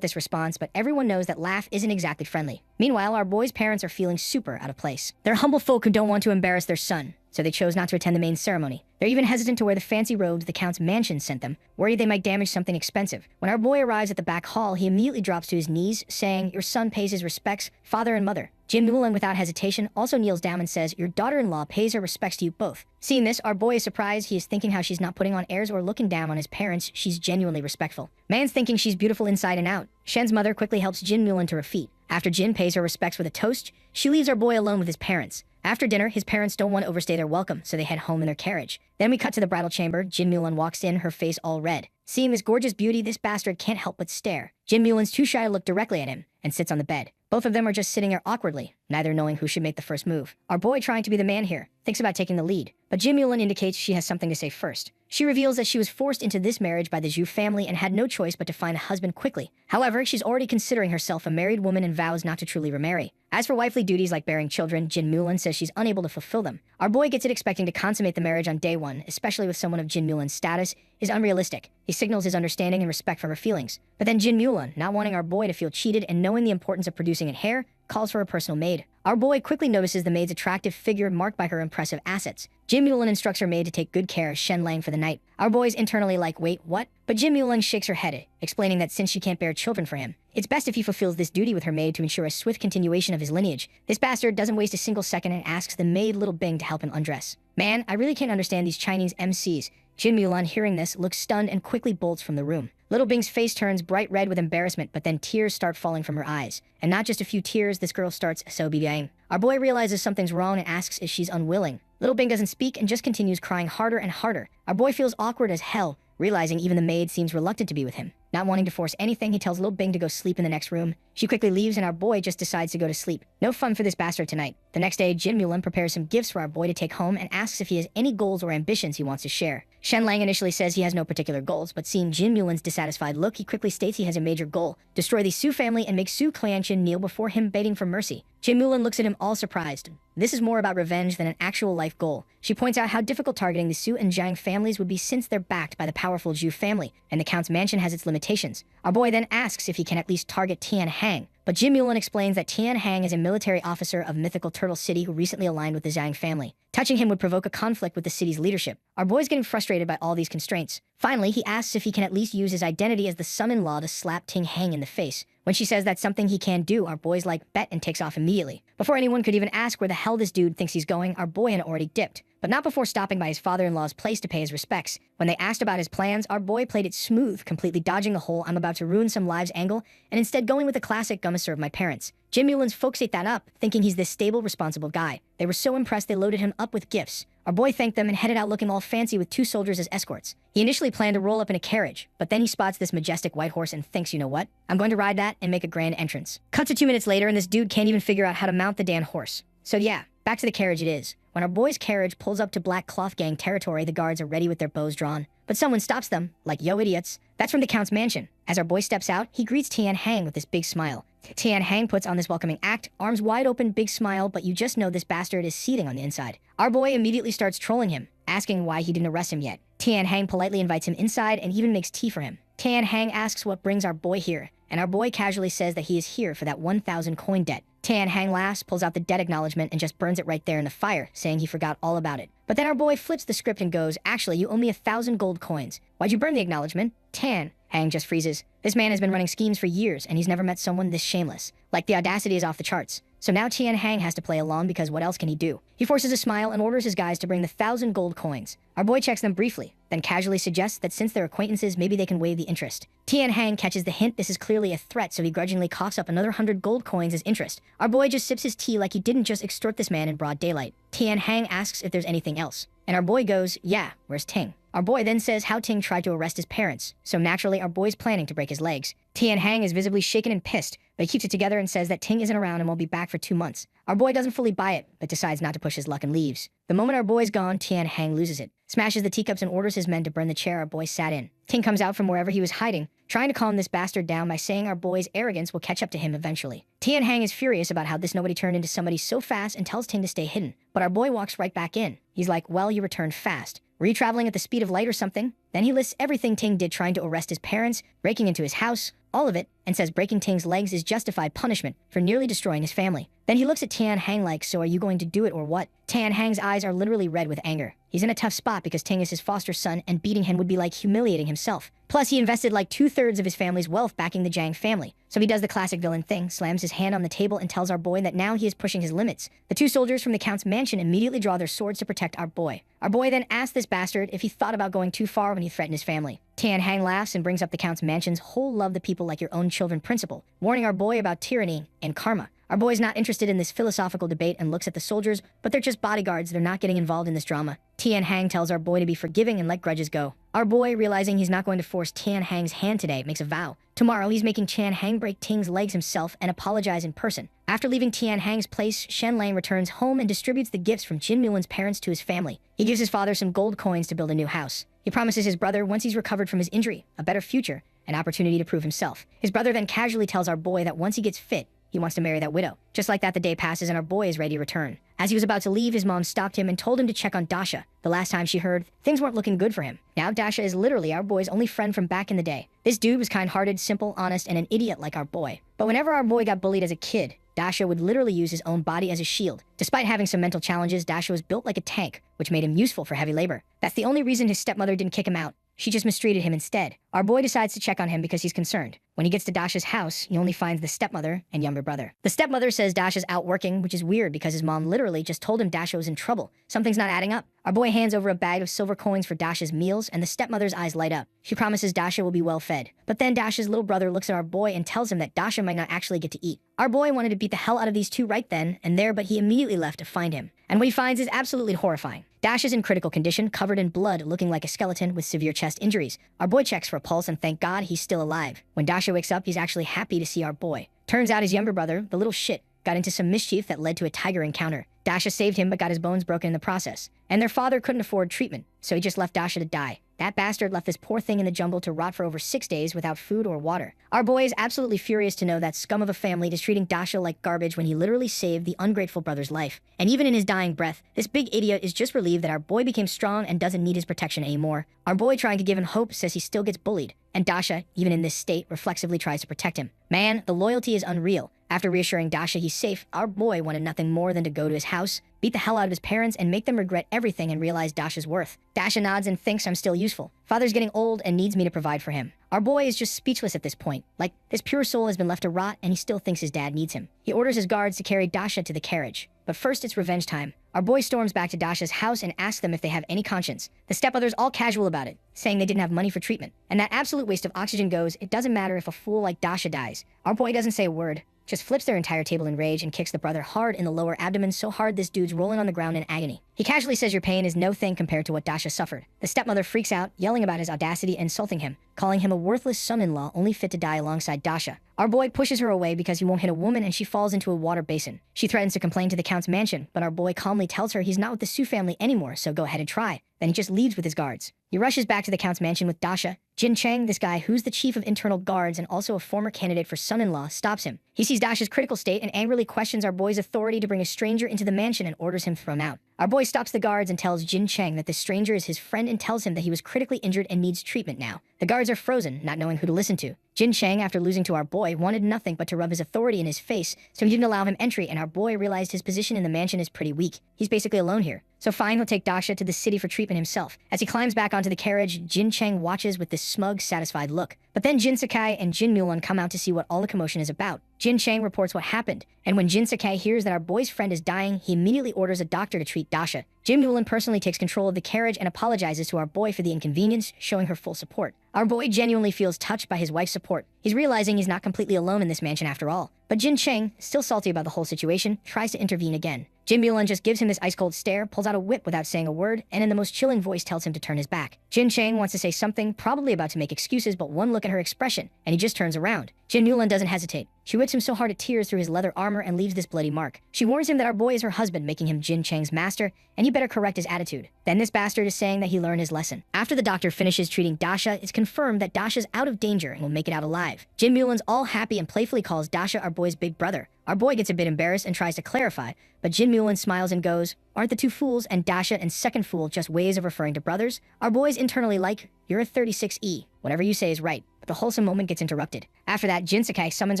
this response, but everyone knows that laugh isn't exactly friendly. Meanwhile, our boy's parents are feeling super out of place. They're humble folk who don't want to embarrass their son, so they chose not to attend the main ceremony. They're even hesitant to wear the fancy robes the Count's mansion sent them, worried they might damage something expensive. When our boy arrives at the back hall, he immediately drops to his knees, saying, "Your son pays his respects, father and mother." Jin Mulan, without hesitation, also kneels down and says, "Your daughter-in-law pays her respects to you both." Seeing this, our boy is surprised. He is thinking how she's not putting on airs or looking down on his parents. She's genuinely respectful. Man's thinking she's beautiful inside and out. Shen's mother quickly helps Jin Mulan to her feet. After Jin pays her respects with a toast, she leaves our boy alone with his parents. After dinner, his parents don't want to overstay their welcome, so they head home in their carriage. Then we cut to the bridal chamber. Jin Mulan walks in, her face all red. Seeing this gorgeous beauty, this bastard can't help but stare. Jin Mulan's too shy to look directly at him, and sits on the bed. Both of them are just sitting there awkwardly, neither knowing who should make the first move. Our boy, trying to be the man here, thinks about taking the lead, but Jin Mulan indicates she has something to say first. She reveals that she was forced into this marriage by the Zhu family and had no choice but to find a husband quickly. However, she's already considering herself a married woman and vows not to truly remarry. As for wifely duties like bearing children, Jin Mulan says she's unable to fulfill them. Our boy gets it expecting to consummate the marriage on day one, especially with someone of Jin Mulan's status, is unrealistic. He signals his understanding and respect for her feelings. But then Jin Mulan, not wanting our boy to feel cheated and knowing the importance of producing an heir, calls for a personal maid. Our boy quickly notices the maid's attractive figure marked by her impressive assets. Jin Mulan instructs her maid to take good care of Shen Lang for the night. Our boy's internally like, "Wait, what?" But Jin Mulan shakes her head, explaining that since she can't bear children for him, it's best if he fulfills this duty with her maid to ensure a swift continuation of his lineage. This bastard doesn't waste a single second and asks the maid Little Bing to help him undress. Man, I really can't understand these Chinese MCs. Jin Mulan, hearing this, looks stunned and quickly bolts from the room. Little Bing's face turns bright red with embarrassment, but then tears start falling from her eyes. And not just a few tears, this girl starts sobbing. Our boy realizes something's wrong and asks if she's unwilling. Little Bing doesn't speak and just continues crying harder and harder. Our boy feels awkward as hell, realizing even the maid seems reluctant to be with him. Not wanting to force anything, he tells Lil Bing to go sleep in the next room. She quickly leaves and our boy just decides to go to sleep. No fun for this bastard tonight. The next day, Jin Mulan prepares some gifts for our boy to take home and asks if he has any goals or ambitions he wants to share. Shen Lang initially says he has no particular goals, but seeing Jin Mulan's dissatisfied look, he quickly states he has a major goal: destroy the Su family and make Su Clanchen kneel before him begging for mercy. Jin Mulan looks at him all surprised. This is more about revenge than an actual life goal. She points out how difficult targeting the Su and Zhang families would be since they're backed by the powerful Zhu family, and the Count's mansion has its limitations. Our boy then asks if he can at least target Tian Hang, but Jin Mulan explains that Tian Hang is a military officer of mythical Turtle City who recently aligned with the Zhang family. Touching him would provoke a conflict with the city's leadership. Our boy's getting frustrated by all these constraints. Finally, he asks if he can at least use his identity as the son-in-law to slap Ting Hang in the face. When she says that's something he can do, our boy's like, bet, and takes off immediately. Before anyone could even ask where the hell this dude thinks he's going, our boy had already dipped. But not before stopping by his father-in-law's place to pay his respects. When they asked about his plans, our boy played it smooth, completely dodging the whole "I'm about to ruin some lives" angle, and instead going with the classic "gonna serve my parents." Jin Mulan's folks ate that up, thinking he's this stable, responsible guy. They were so impressed they loaded him up with gifts. Our boy thanked them and headed out looking all fancy with 2 soldiers as escorts. He initially planned to roll up in a carriage, but then he spots this majestic white horse and thinks, you know what? I'm going to ride that and make a grand entrance. Cut to 2 minutes later and this dude can't even figure out how to mount the damn horse. So yeah, back to the carriage it is. When our boy's carriage pulls up to Black Cloth Gang territory, the guards are ready with their bows drawn. But someone stops them, like, yo idiots. That's from the Count's mansion. As our boy steps out, he greets Tian Hang with this big smile. Tian Hang puts on this welcoming act, arms wide open, big smile, but you just know this bastard is seething on the inside. Our boy immediately starts trolling him, asking why he didn't arrest him yet. Tian Hang politely invites him inside and even makes tea for him. Tian Hang asks what brings our boy here, and our boy casually says that he is here for that 1,000 coin debt. Tian Hang laughs, pulls out the debt acknowledgement, and just burns it right there in the fire, saying he forgot all about it. But then our boy flips the script and goes, actually, you owe me 1,000 gold coins. Why'd you burn the acknowledgement? Tian Hang just freezes. This man has been running schemes for years, and he's never met someone this shameless. Like, the audacity is off the charts. So now Tian Hang has to play along because what else can he do? He forces a smile and orders his guys to bring the 1,000 gold coins. Our boy checks them briefly, then casually suggests that since they're acquaintances, maybe they can waive the interest. Tian Hang catches the hint this is clearly a threat, so he grudgingly coughs up another 100 gold coins as interest. Our boy just sips his tea like he didn't just extort this man in broad daylight. Tian Hang asks if there's anything else. And our boy goes, yeah, where's Ting? Our boy then says how Ting tried to arrest his parents, so naturally our boy's planning to break his legs. Tian Hang is visibly shaken and pissed, but he keeps it together and says that Ting isn't around and won't be back for 2 months. Our boy doesn't fully buy it, but decides not to push his luck and leaves. The moment our boy's gone, Tian Hang loses it, smashes the teacups and orders his men to burn the chair our boy sat in. Ting comes out from wherever he was hiding, trying to calm this bastard down by saying our boy's arrogance will catch up to him eventually. Tian Hang is furious about how this nobody turned into somebody so fast and tells Ting to stay hidden, but our boy walks right back in. He's like, well, you returned fast. Were you traveling at the speed of light or something? Then he lists everything Ting did, trying to arrest his parents, breaking into his house, all of it, and says breaking Ting's legs is justified punishment for nearly destroying his family. Then he looks at Tian Hang like, so are you going to do it or what? Tian Hang's eyes are literally red with anger. He's in a tough spot because Ting is his foster son and beating him would be like humiliating himself. Plus, he invested like 2/3 of his family's wealth backing the Zhang family. So he does the classic villain thing, slams his hand on the table and tells our boy that now he is pushing his limits. The 2 soldiers from the Count's mansion immediately draw their swords to protect our boy. Our boy then asks this bastard if he thought about going too far when he threatened his family. Tian Hang laughs and brings up the Count's mansion's whole love the people like your own children principle, warning our boy about tyranny and karma. Our boy's not interested in this philosophical debate and looks at the soldiers, but they're just bodyguards, they're not getting involved in this drama. Tian Hang tells our boy to be forgiving and let grudges go. Our boy, realizing he's not going to force Tian Hang's hand today, makes a vow. Tomorrow, he's making Tian Hang break Ting's legs himself and apologize in person. After leaving Tian Hang's place, Shen Lang returns home and distributes the gifts from Jin Mulan's parents to his family. He gives his father some gold coins to build a new house. He promises his brother, once he's recovered from his injury, a better future, an opportunity to prove himself. His brother then casually tells our boy that once he gets fit, he wants to marry that widow. Just like that, the day passes and our boy is ready to return. As he was about to leave, his mom stopped him and told him to check on Dasha. The last time she heard, things weren't looking good for him. Now Dasha is literally our boy's only friend from back in the day. This dude was kind-hearted, simple, honest, and an idiot like our boy. But whenever our boy got bullied as a kid, Dasha would literally use his own body as a shield. Despite having some mental challenges, Dasha was built like a tank, which made him useful for heavy labor. That's the only reason his stepmother didn't kick him out. She just mistreated him instead. Our boy decides to check on him because he's concerned. When he gets to Dasha's house, he only finds the stepmother and younger brother. The stepmother says Dasha's out working, which is weird because his mom literally just told him Dasha was in trouble. Something's not adding up. Our boy hands over a bag of silver coins for Dasha's meals, and the stepmother's eyes light up. She promises Dasha will be well fed. But then Dasha's little brother looks at our boy and tells him that Dasha might not actually get to eat. Our boy wanted to beat the hell out of these two right then and there, but he immediately left to find him. And what he finds is absolutely horrifying. Dash is in critical condition, covered in blood, looking like a skeleton with severe chest injuries. Our boy checks for a pulse and thank God he's still alive. When Dasha wakes up, he's actually happy to see our boy. Turns out his younger brother, the little shit, got into some mischief that led to a tiger encounter. Dasha saved him but got his bones broken in the process. And their father couldn't afford treatment, so he just left Dasha to die. That bastard left this poor thing in the jungle to rot for over 6 days without food or water. Our boy is absolutely furious to know that scum of a family is treating Dasha like garbage when he literally saved the ungrateful brother's life. And even in his dying breath, this big idiot is just relieved that our boy became strong and doesn't need his protection anymore. Our boy, trying to give him hope, says he still gets bullied. And Dasha, even in this state, reflexively tries to protect him. Man, the loyalty is unreal. After reassuring Dasha he's safe, our boy wanted nothing more than to go to his house, beat the hell out of his parents, and make them regret everything and realize Dasha's worth. Dasha nods and thinks I'm still useful. Father's getting old and needs me to provide for him. Our boy is just speechless at this point. Like, his pure soul has been left to rot and he still thinks his dad needs him. He orders his guards to carry Dasha to the carriage. But first, it's revenge time. Our boy storms back to Dasha's house and asks them if they have any conscience. The stepbrother's all casual about it, saying they didn't have money for treatment. And that absolute waste of oxygen goes, it doesn't matter if a fool like Dasha dies. Our boy doesn't say a word, just flips their entire table in rage and kicks the brother hard in the lower abdomen, so hard this dude's rolling on the ground in agony. He casually says your pain is no thing compared to what Dasha suffered. The stepmother freaks out, yelling about his audacity and insulting him, calling him a worthless son-in-law only fit to die alongside Dasha. Our boy pushes her away because he won't hit a woman and she falls into a water basin. She threatens to complain to the Count's mansion, but our boy calmly tells her he's not with the Su family anymore, so go ahead and try. Then he just leaves with his guards. He rushes back to the Count's mansion with Dasha. Jin Chang, this guy who's the chief of internal guards and also a former candidate for son-in-law, stops him. He sees Dasha's critical state and angrily questions our boy's authority to bring a stranger into the mansion and orders him thrown out. Our boy stops the guards and tells Jin Chang that the stranger is his friend and tells him that he was critically injured and needs treatment now. The guards are frozen, not knowing who to listen to. Jin Chang, after losing to our boy, wanted nothing but to rub his authority in his face, so he didn't allow him entry, and our boy realized his position in the mansion is pretty weak. He's basically alone here. So fine, he'll take Dasha to the city for treatment himself. As he climbs back onto the carriage, Jin Chang watches with this smug, satisfied look. But then Jin Sakai and Jin Mulan come out to see what all the commotion is about. Jin Chang reports what happened, and when Jin Sakai hears that our boy's friend is dying, he immediately orders a doctor to treat Dasha. Jin Mulan personally takes control of the carriage and apologizes to our boy for the inconvenience, showing her full support. Our boy genuinely feels touched by his wife's support. He's realizing he's not completely alone in this mansion after all. But Jin Chang, still salty about the whole situation, tries to intervene again. Jin Mulan just gives him this ice-cold stare, pulls out a whip without saying a word, and in the most chilling voice tells him to turn his back. Jin Chang wants to say something, probably about to make excuses, but one look at her expression, and he just turns around. Jin Mulan doesn't hesitate. She whips him so hard it tears through his leather armor and leaves this bloody mark. She warns him that our boy is her husband, making him Jin Chang's master, and he better correct his attitude. Then this bastard is saying that he learned his lesson. After the doctor finishes treating Dasha, it's confirmed that Dasha's out of danger and will make it out alive. Jin Mulan's all happy and playfully calls Dasha our boy's big brother. Our boy gets a bit embarrassed and tries to clarify, but Jin Mulan smiles and goes, "Aren't the two fools and Dasha and second fool just ways of referring to brothers?" Our boy's internally like, "You're a 36E. Whatever you say is right." But the wholesome moment gets interrupted. After that, Jin Sakai summons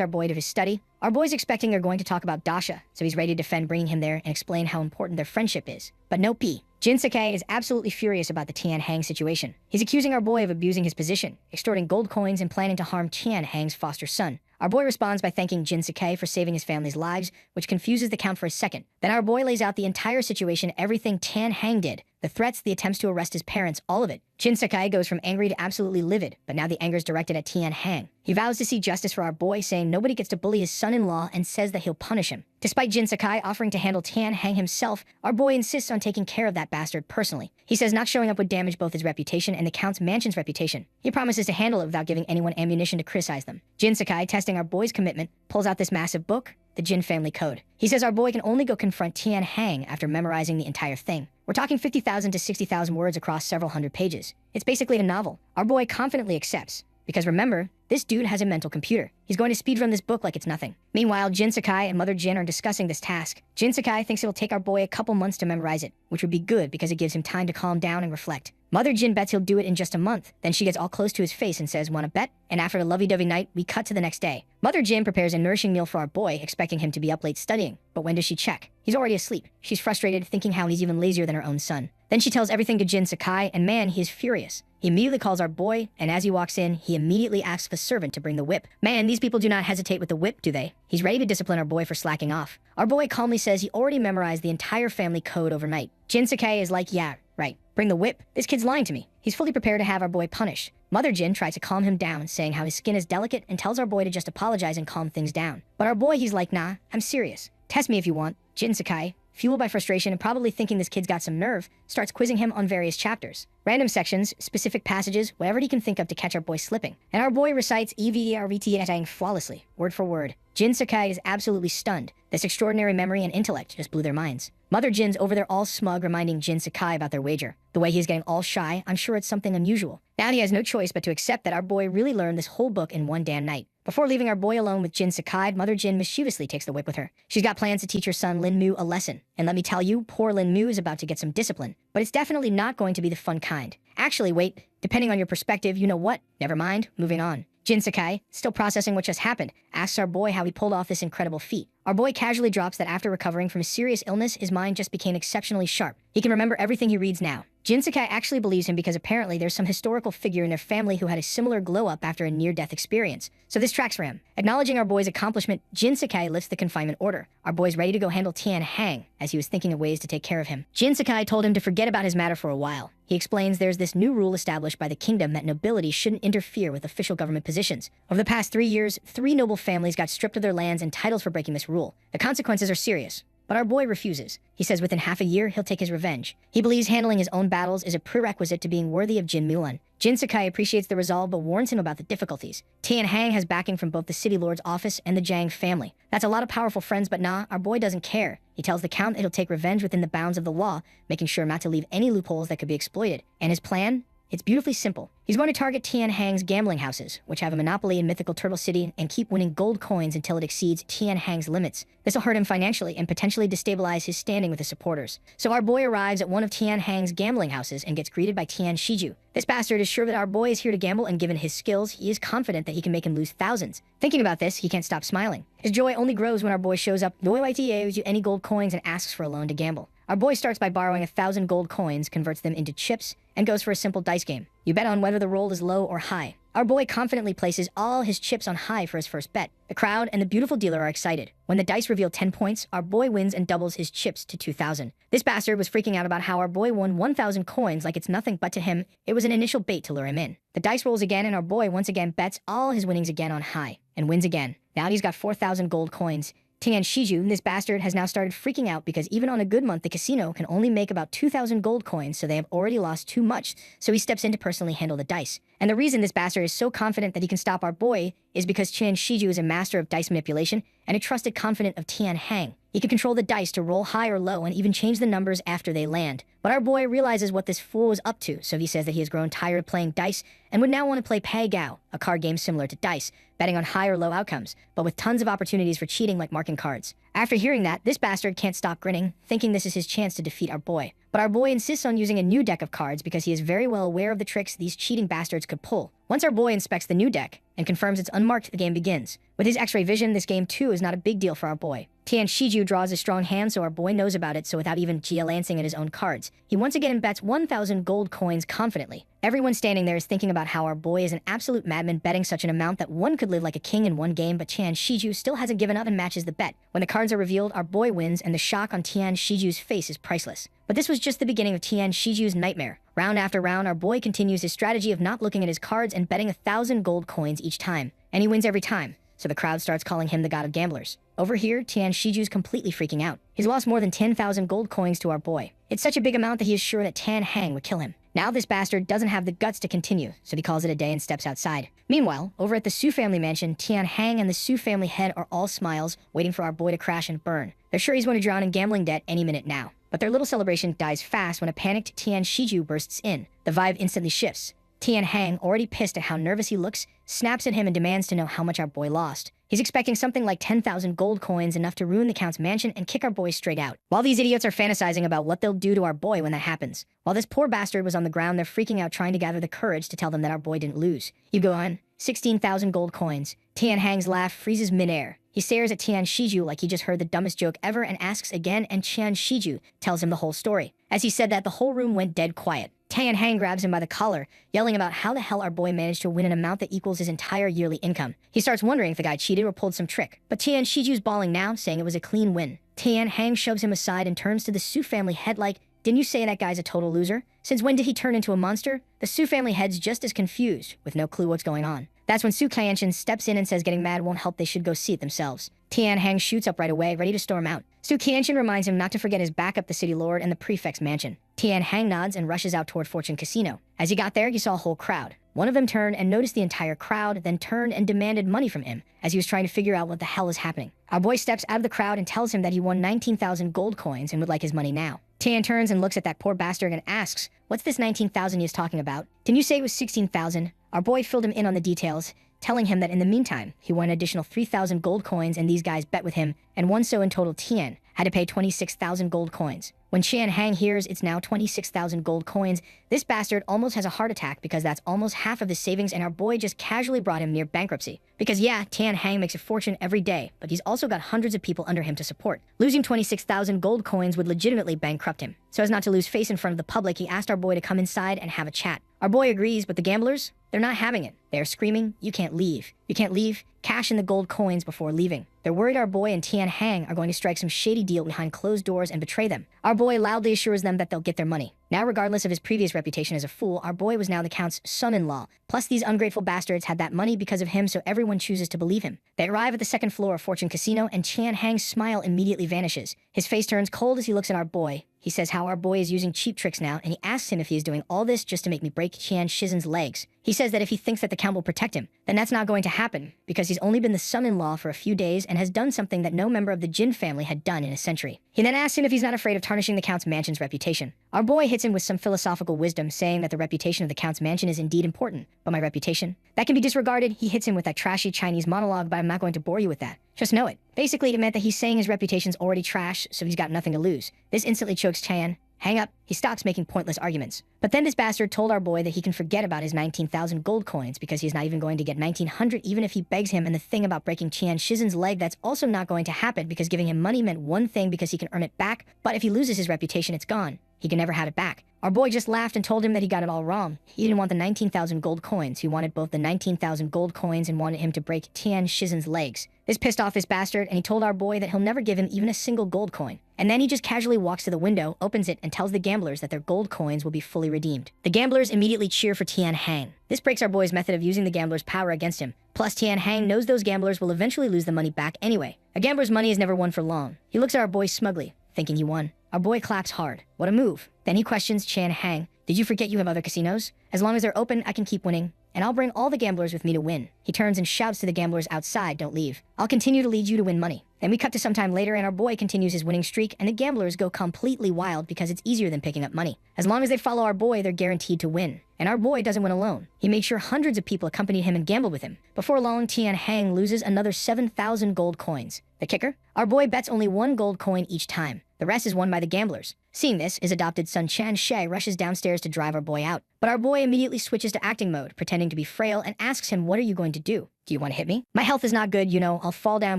our boy to his study. Our boy's expecting they're going to talk about Dasha, so he's ready to defend bringing him there and explain how important their friendship is. But no P. Jin Sakai is absolutely furious about the Tian Hang situation. He's accusing our boy of abusing his position, extorting gold coins, and planning to harm Tian Hang's foster son. Our boy responds by thanking Jin Sakai for saving his family's lives, which confuses the Count for a second. Then our boy lays out the entire situation, everything Tian Hang did. The threats, the attempts to arrest his parents, all of it. Jin Sakai goes from angry to absolutely livid, but now the anger's directed at Tian Hang. He vows to see justice for our boy, saying nobody gets to bully his son-in-law and says that he'll punish him. Despite Jin Sakai offering to handle Tian Hang himself, our boy insists on taking care of that bastard personally. He says not showing up would damage both his reputation and the Count's mansion's reputation. He promises to handle it without giving anyone ammunition to criticize them. Jin Sakai, testing our boy's commitment, pulls out this massive book, the Jin Family Code. He says our boy can only go confront Tian Hang after memorizing the entire thing. We're talking 50,000 to 60,000 words across several hundred pages. It's basically a novel. Our boy confidently accepts. Because remember, this dude has a mental computer. He's going to speedrun this book like it's nothing. Meanwhile, Jin Sakai and Mother Jin are discussing this task. Jin Sakai thinks it'll take our boy a couple months to memorize it, which would be good because it gives him time to calm down and reflect. Mother Jin bets he'll do it in just a month. Then she gets all close to his face and says, "Wanna bet?" And after a lovey-dovey night, we cut to the next day. Mother Jin prepares a nourishing meal for our boy, expecting him to be up late studying. But when does she check? He's already asleep. She's frustrated, thinking how he's even lazier than her own son. Then she tells everything to Jin Sakai, and man, he is furious. He immediately calls our boy, and as he walks in, he immediately asks the servant to bring the whip. Man, these people do not hesitate with the whip, do they? He's ready to discipline our boy for slacking off. Our boy calmly says he already memorized the entire family code overnight. Jin Sakai is like, "Yeah, right. Bring the whip. This kid's lying to me." He's fully prepared to have our boy punished. Mother Jin tries to calm him down, saying how his skin is delicate and tells our boy to just apologize and calm things down. But our boy, he's like, "Nah, I'm serious. Test me if you want." Jin Sakai, fueled by frustration and probably thinking this kid's got some nerve, starts quizzing him on various chapters. Random sections, specific passages, whatever he can think of to catch our boy slipping. And our boy recites EVRVT flawlessly, word for word. Jin Sakai is absolutely stunned. This extraordinary memory and intellect just blew their minds. Mother Jin's over there all smug, reminding Jin Sakai about their wager. The way he's getting all shy, I'm sure it's something unusual. Now he has no choice but to accept that our boy really learned this whole book in one damn night. Before leaving our boy alone with Jin Sakai, Mother Jin mischievously takes the whip with her. She's got plans to teach her son Lin Mu a lesson. And let me tell you, poor Lin Mu is about to get some discipline. But it's definitely not going to be the fun kind. Actually, wait, depending on your perspective, you know what? Never mind, moving on. Jin Sakai, still processing what just happened, asks our boy how he pulled off this incredible feat. Our boy casually drops that after recovering from a serious illness, his mind just became exceptionally sharp. He can remember everything he reads now. Jin Sakai actually believes him because apparently there's some historical figure in their family who had a similar glow-up after a near-death experience. So this tracks for him. Acknowledging our boy's accomplishment, Jin Sakai lifts the confinement order. Our boy's ready to go handle Tian Hang, as he was thinking of ways to take care of him. Jin Sakai told him to forget about his matter for a while. He explains there's this new rule established by the kingdom that nobility shouldn't interfere with official government positions. Over the past 3 years, 3 noble families got stripped of their lands and titles for breaking this rule. The consequences are serious. But our boy refuses. He says within half a year, he'll take his revenge. He believes handling his own battles is a prerequisite to being worthy of Jin Mulan. Jin Sakai appreciates the resolve but warns him about the difficulties. Tian Hang has backing from both the City Lord's office and the Jiang family. That's a lot of powerful friends, but nah, our boy doesn't care. He tells the Count that he'll take revenge within the bounds of the law, making sure not to leave any loopholes that could be exploited. And his plan? It's beautifully simple. He's going to target Tian Hang's gambling houses, which have a monopoly in mythical Turtle City, and keep winning gold coins until it exceeds Tian Hang's limits. This will hurt him financially and potentially destabilize his standing with his supporters. So our boy arrives at one of Tian Hang's gambling houses and gets greeted by Tian Shiju. This bastard is sure that our boy is here to gamble, and given his skills, he is confident that he can make him lose thousands. Thinking about this, he can't stop smiling. His joy only grows when our boy shows up, gives you any gold coins, and asks for a loan to gamble. Our boy starts by borrowing 1,000 gold coins, converts them into chips, and goes for a simple dice game. You bet on whether the roll is low or high. Our boy confidently places all his chips on high for his first bet. The crowd and the beautiful dealer are excited. When the dice reveal 10 points, our boy wins and doubles his chips to 2,000. This bastard was freaking out about how our boy won 1,000 coins like it's nothing, but to him, it was an initial bait to lure him in. The dice rolls again, and our boy once again bets all his winnings again on high, and wins again. Now he's got 4,000 gold coins. Tian Shiju, this bastard, has now started freaking out because even on a good month, the casino can only make about 2,000 gold coins, so they have already lost too much, so he steps in to personally handle the dice. And the reason this bastard is so confident that he can stop our boy is because Tian Shiju is a master of dice manipulation and a trusted confidant of Tian Hang. He can control the dice to roll high or low and even change the numbers after they land. But our boy realizes what this fool is up to, so he says that he has grown tired of playing dice and would now want to play Pei Gao, a card game similar to dice, betting on high or low outcomes, but with tons of opportunities for cheating like marking cards. After hearing that, this bastard can't stop grinning, thinking this is his chance to defeat our boy. But our boy insists on using a new deck of cards because he is very well aware of the tricks these cheating bastards could pull. Once our boy inspects the new deck and confirms it's unmarked, the game begins. With his X-ray vision, this game too is not a big deal for our boy. Tian Shiju draws a strong hand, so our boy knows about it, so without even glancing at his own cards, he once again bets 1,000 gold coins confidently. Everyone standing there is thinking about how our boy is an absolute madman, betting such an amount that one could live like a king in one game, but Tian Shiju still hasn't given up and matches the bet. When the cards are revealed, our boy wins, and the shock on Tian Shiju's face is priceless. But this was just the beginning of Tian Shiju's nightmare. Round after round, our boy continues his strategy of not looking at his cards and betting 1,000 gold coins each time. And he wins every time, so the crowd starts calling him the god of gamblers. Over here, Tian Shiju's completely freaking out. He's lost more than 10,000 gold coins to our boy. It's such a big amount that he is sure that Tian Hang would kill him. Now this bastard doesn't have the guts to continue, so he calls it a day and steps outside. Meanwhile, over at the Su family mansion, Tian Hang and the Su family head are all smiles, waiting for our boy to crash and burn. They're sure he's going to drown in gambling debt any minute now. But their little celebration dies fast when a panicked Tian Shiju bursts in. The vibe instantly shifts. Tian Hang, already pissed at how nervous he looks, snaps at him and demands to know how much our boy lost. He's expecting something like 10,000 gold coins, enough to ruin the Count's mansion and kick our boy straight out. While these idiots are fantasizing about what they'll do to our boy when that happens, while this poor bastard was on the ground, they're freaking out trying to gather the courage to tell them that our boy didn't lose. You go on. 16,000 gold coins. Tian Hang's laugh freezes midair. He stares at Tian Shiju like he just heard the dumbest joke ever and asks again, and Tian Shiju tells him the whole story. As he said that, the whole room went dead quiet. Tian Hang grabs him by the collar, yelling about how the hell our boy managed to win an amount that equals his entire yearly income. He starts wondering if the guy cheated or pulled some trick, but Tian Shiju's bawling now, saying it was a clean win. Tian Hang shoves him aside and turns to the Su family head like, "Didn't you say that guy's a total loser? Since when did he turn into a monster?" The Su family head's just as confused, with no clue what's going on. That's when Su Kaienshin steps in and says getting mad won't help, they should go see it themselves. Tian Hang shoots up right away, ready to storm out. Su Kaienshin reminds him not to forget his backup, the city lord and the prefect's mansion. Tian Hang nods and rushes out toward Fortune Casino. As he got there, he saw a whole crowd. One of them turned and noticed the entire crowd, then turned and demanded money from him as he was trying to figure out what the hell is happening. Our boy steps out of the crowd and tells him that he won 19,000 gold coins and would like his money now. Tian turns and looks at that poor bastard and asks, "What's this 19,000 he is talking about? Didn't you say it was 16,000? Our boy filled him in on the details, telling him that in the meantime, he won an additional 3,000 gold coins and these guys bet with him, and won, so in total Tian had to pay 26,000 gold coins. When Tian Hang hears it's now 26,000 gold coins, this bastard almost has a heart attack because that's almost half of his savings, and our boy just casually brought him near bankruptcy. Because yeah, Tian Hang makes a fortune every day, but he's also got hundreds of people under him to support. Losing 26,000 gold coins would legitimately bankrupt him. So as not to lose face in front of the public, he asked our boy to come inside and have a chat. Our boy agrees, but the gamblers, they're not having it. They're screaming, "You can't leave. You can't leave. Cash in the gold coins before leaving." They're worried our boy and Tian Hang are going to strike some shady deal behind closed doors and betray them. Our boy loudly assures them that they'll get their money. Now, regardless of his previous reputation as a fool, our boy was now the Count's son-in-law. Plus, these ungrateful bastards had that money because of him, so everyone chooses to believe him. They arrive at the second floor of Fortune Casino, and Tian Hang's smile immediately vanishes. His face turns cold as he looks at our boy. He says how our boy is using cheap tricks now, and he asks him if he is doing all this just to make me break Tian Shizen's legs. He says that if he thinks that the Count will protect him, then that's not going to happen, because he's only been the son-in-law for a few days and has done something that no member of the Jin family had done in a century. He then asks him if he's not afraid of tarnishing the Count's mansion's reputation. Our boy hits him with some philosophical wisdom, saying that the reputation of the Count's mansion is indeed important, but my reputation? That can be disregarded. He hits him with that trashy Chinese monologue, but I'm not going to bore you with that. Just know it. Basically, it meant that he's saying his reputation's already trash, so he's got nothing to lose. This instantly chokes Tian. Hang up. He stops making pointless arguments. But then this bastard told our boy that he can forget about his 19,000 gold coins because he's not even going to get 1,900 even if he begs him, and the thing about breaking Tian Shizen's leg, that's also not going to happen because giving him money meant one thing because he can earn it back, but if he loses his reputation, it's gone. He can never have it back. Our boy just laughed and told him that he got it all wrong. He didn't want the 19,000 gold coins. He wanted both the 19,000 gold coins and wanted him to break Tian Shizen's legs. This pissed off this bastard, and he told our boy that he'll never give him even a single gold coin. And then he just casually walks to the window, opens it, and tells the gamblers that their gold coins will be fully redeemed. The gamblers immediately cheer for Tian Hang. This breaks our boy's method of using the gamblers' power against him. Plus, Tian Hang knows those gamblers will eventually lose the money back anyway. A gambler's money is never won for long. He looks at our boy smugly, thinking he won. Our boy claps hard. What a move. Then he questions Tian Hang. Did you forget you have other casinos? As long as they're open, I can keep winning, and I'll bring all the gamblers with me to win. He turns and shouts to the gamblers outside, don't leave. I'll continue to lead you to win money. Then we cut to some time later, and our boy continues his winning streak, and the gamblers go completely wild because it's easier than picking up money. As long as they follow our boy, they're guaranteed to win. And our boy doesn't win alone. He makes sure hundreds of people accompanied him and gambled with him. Before long, Tian Hang loses another 7,000 gold coins. The kicker? Our boy bets only 1 gold coin each time. The rest is won by the gamblers. Seeing this, his adopted son Chan She rushes downstairs to drive our boy out. But our boy immediately switches to acting mode, pretending to be frail, and asks him, "What are you going to do? Do you want to hit me? My health is not good, you know. I'll fall down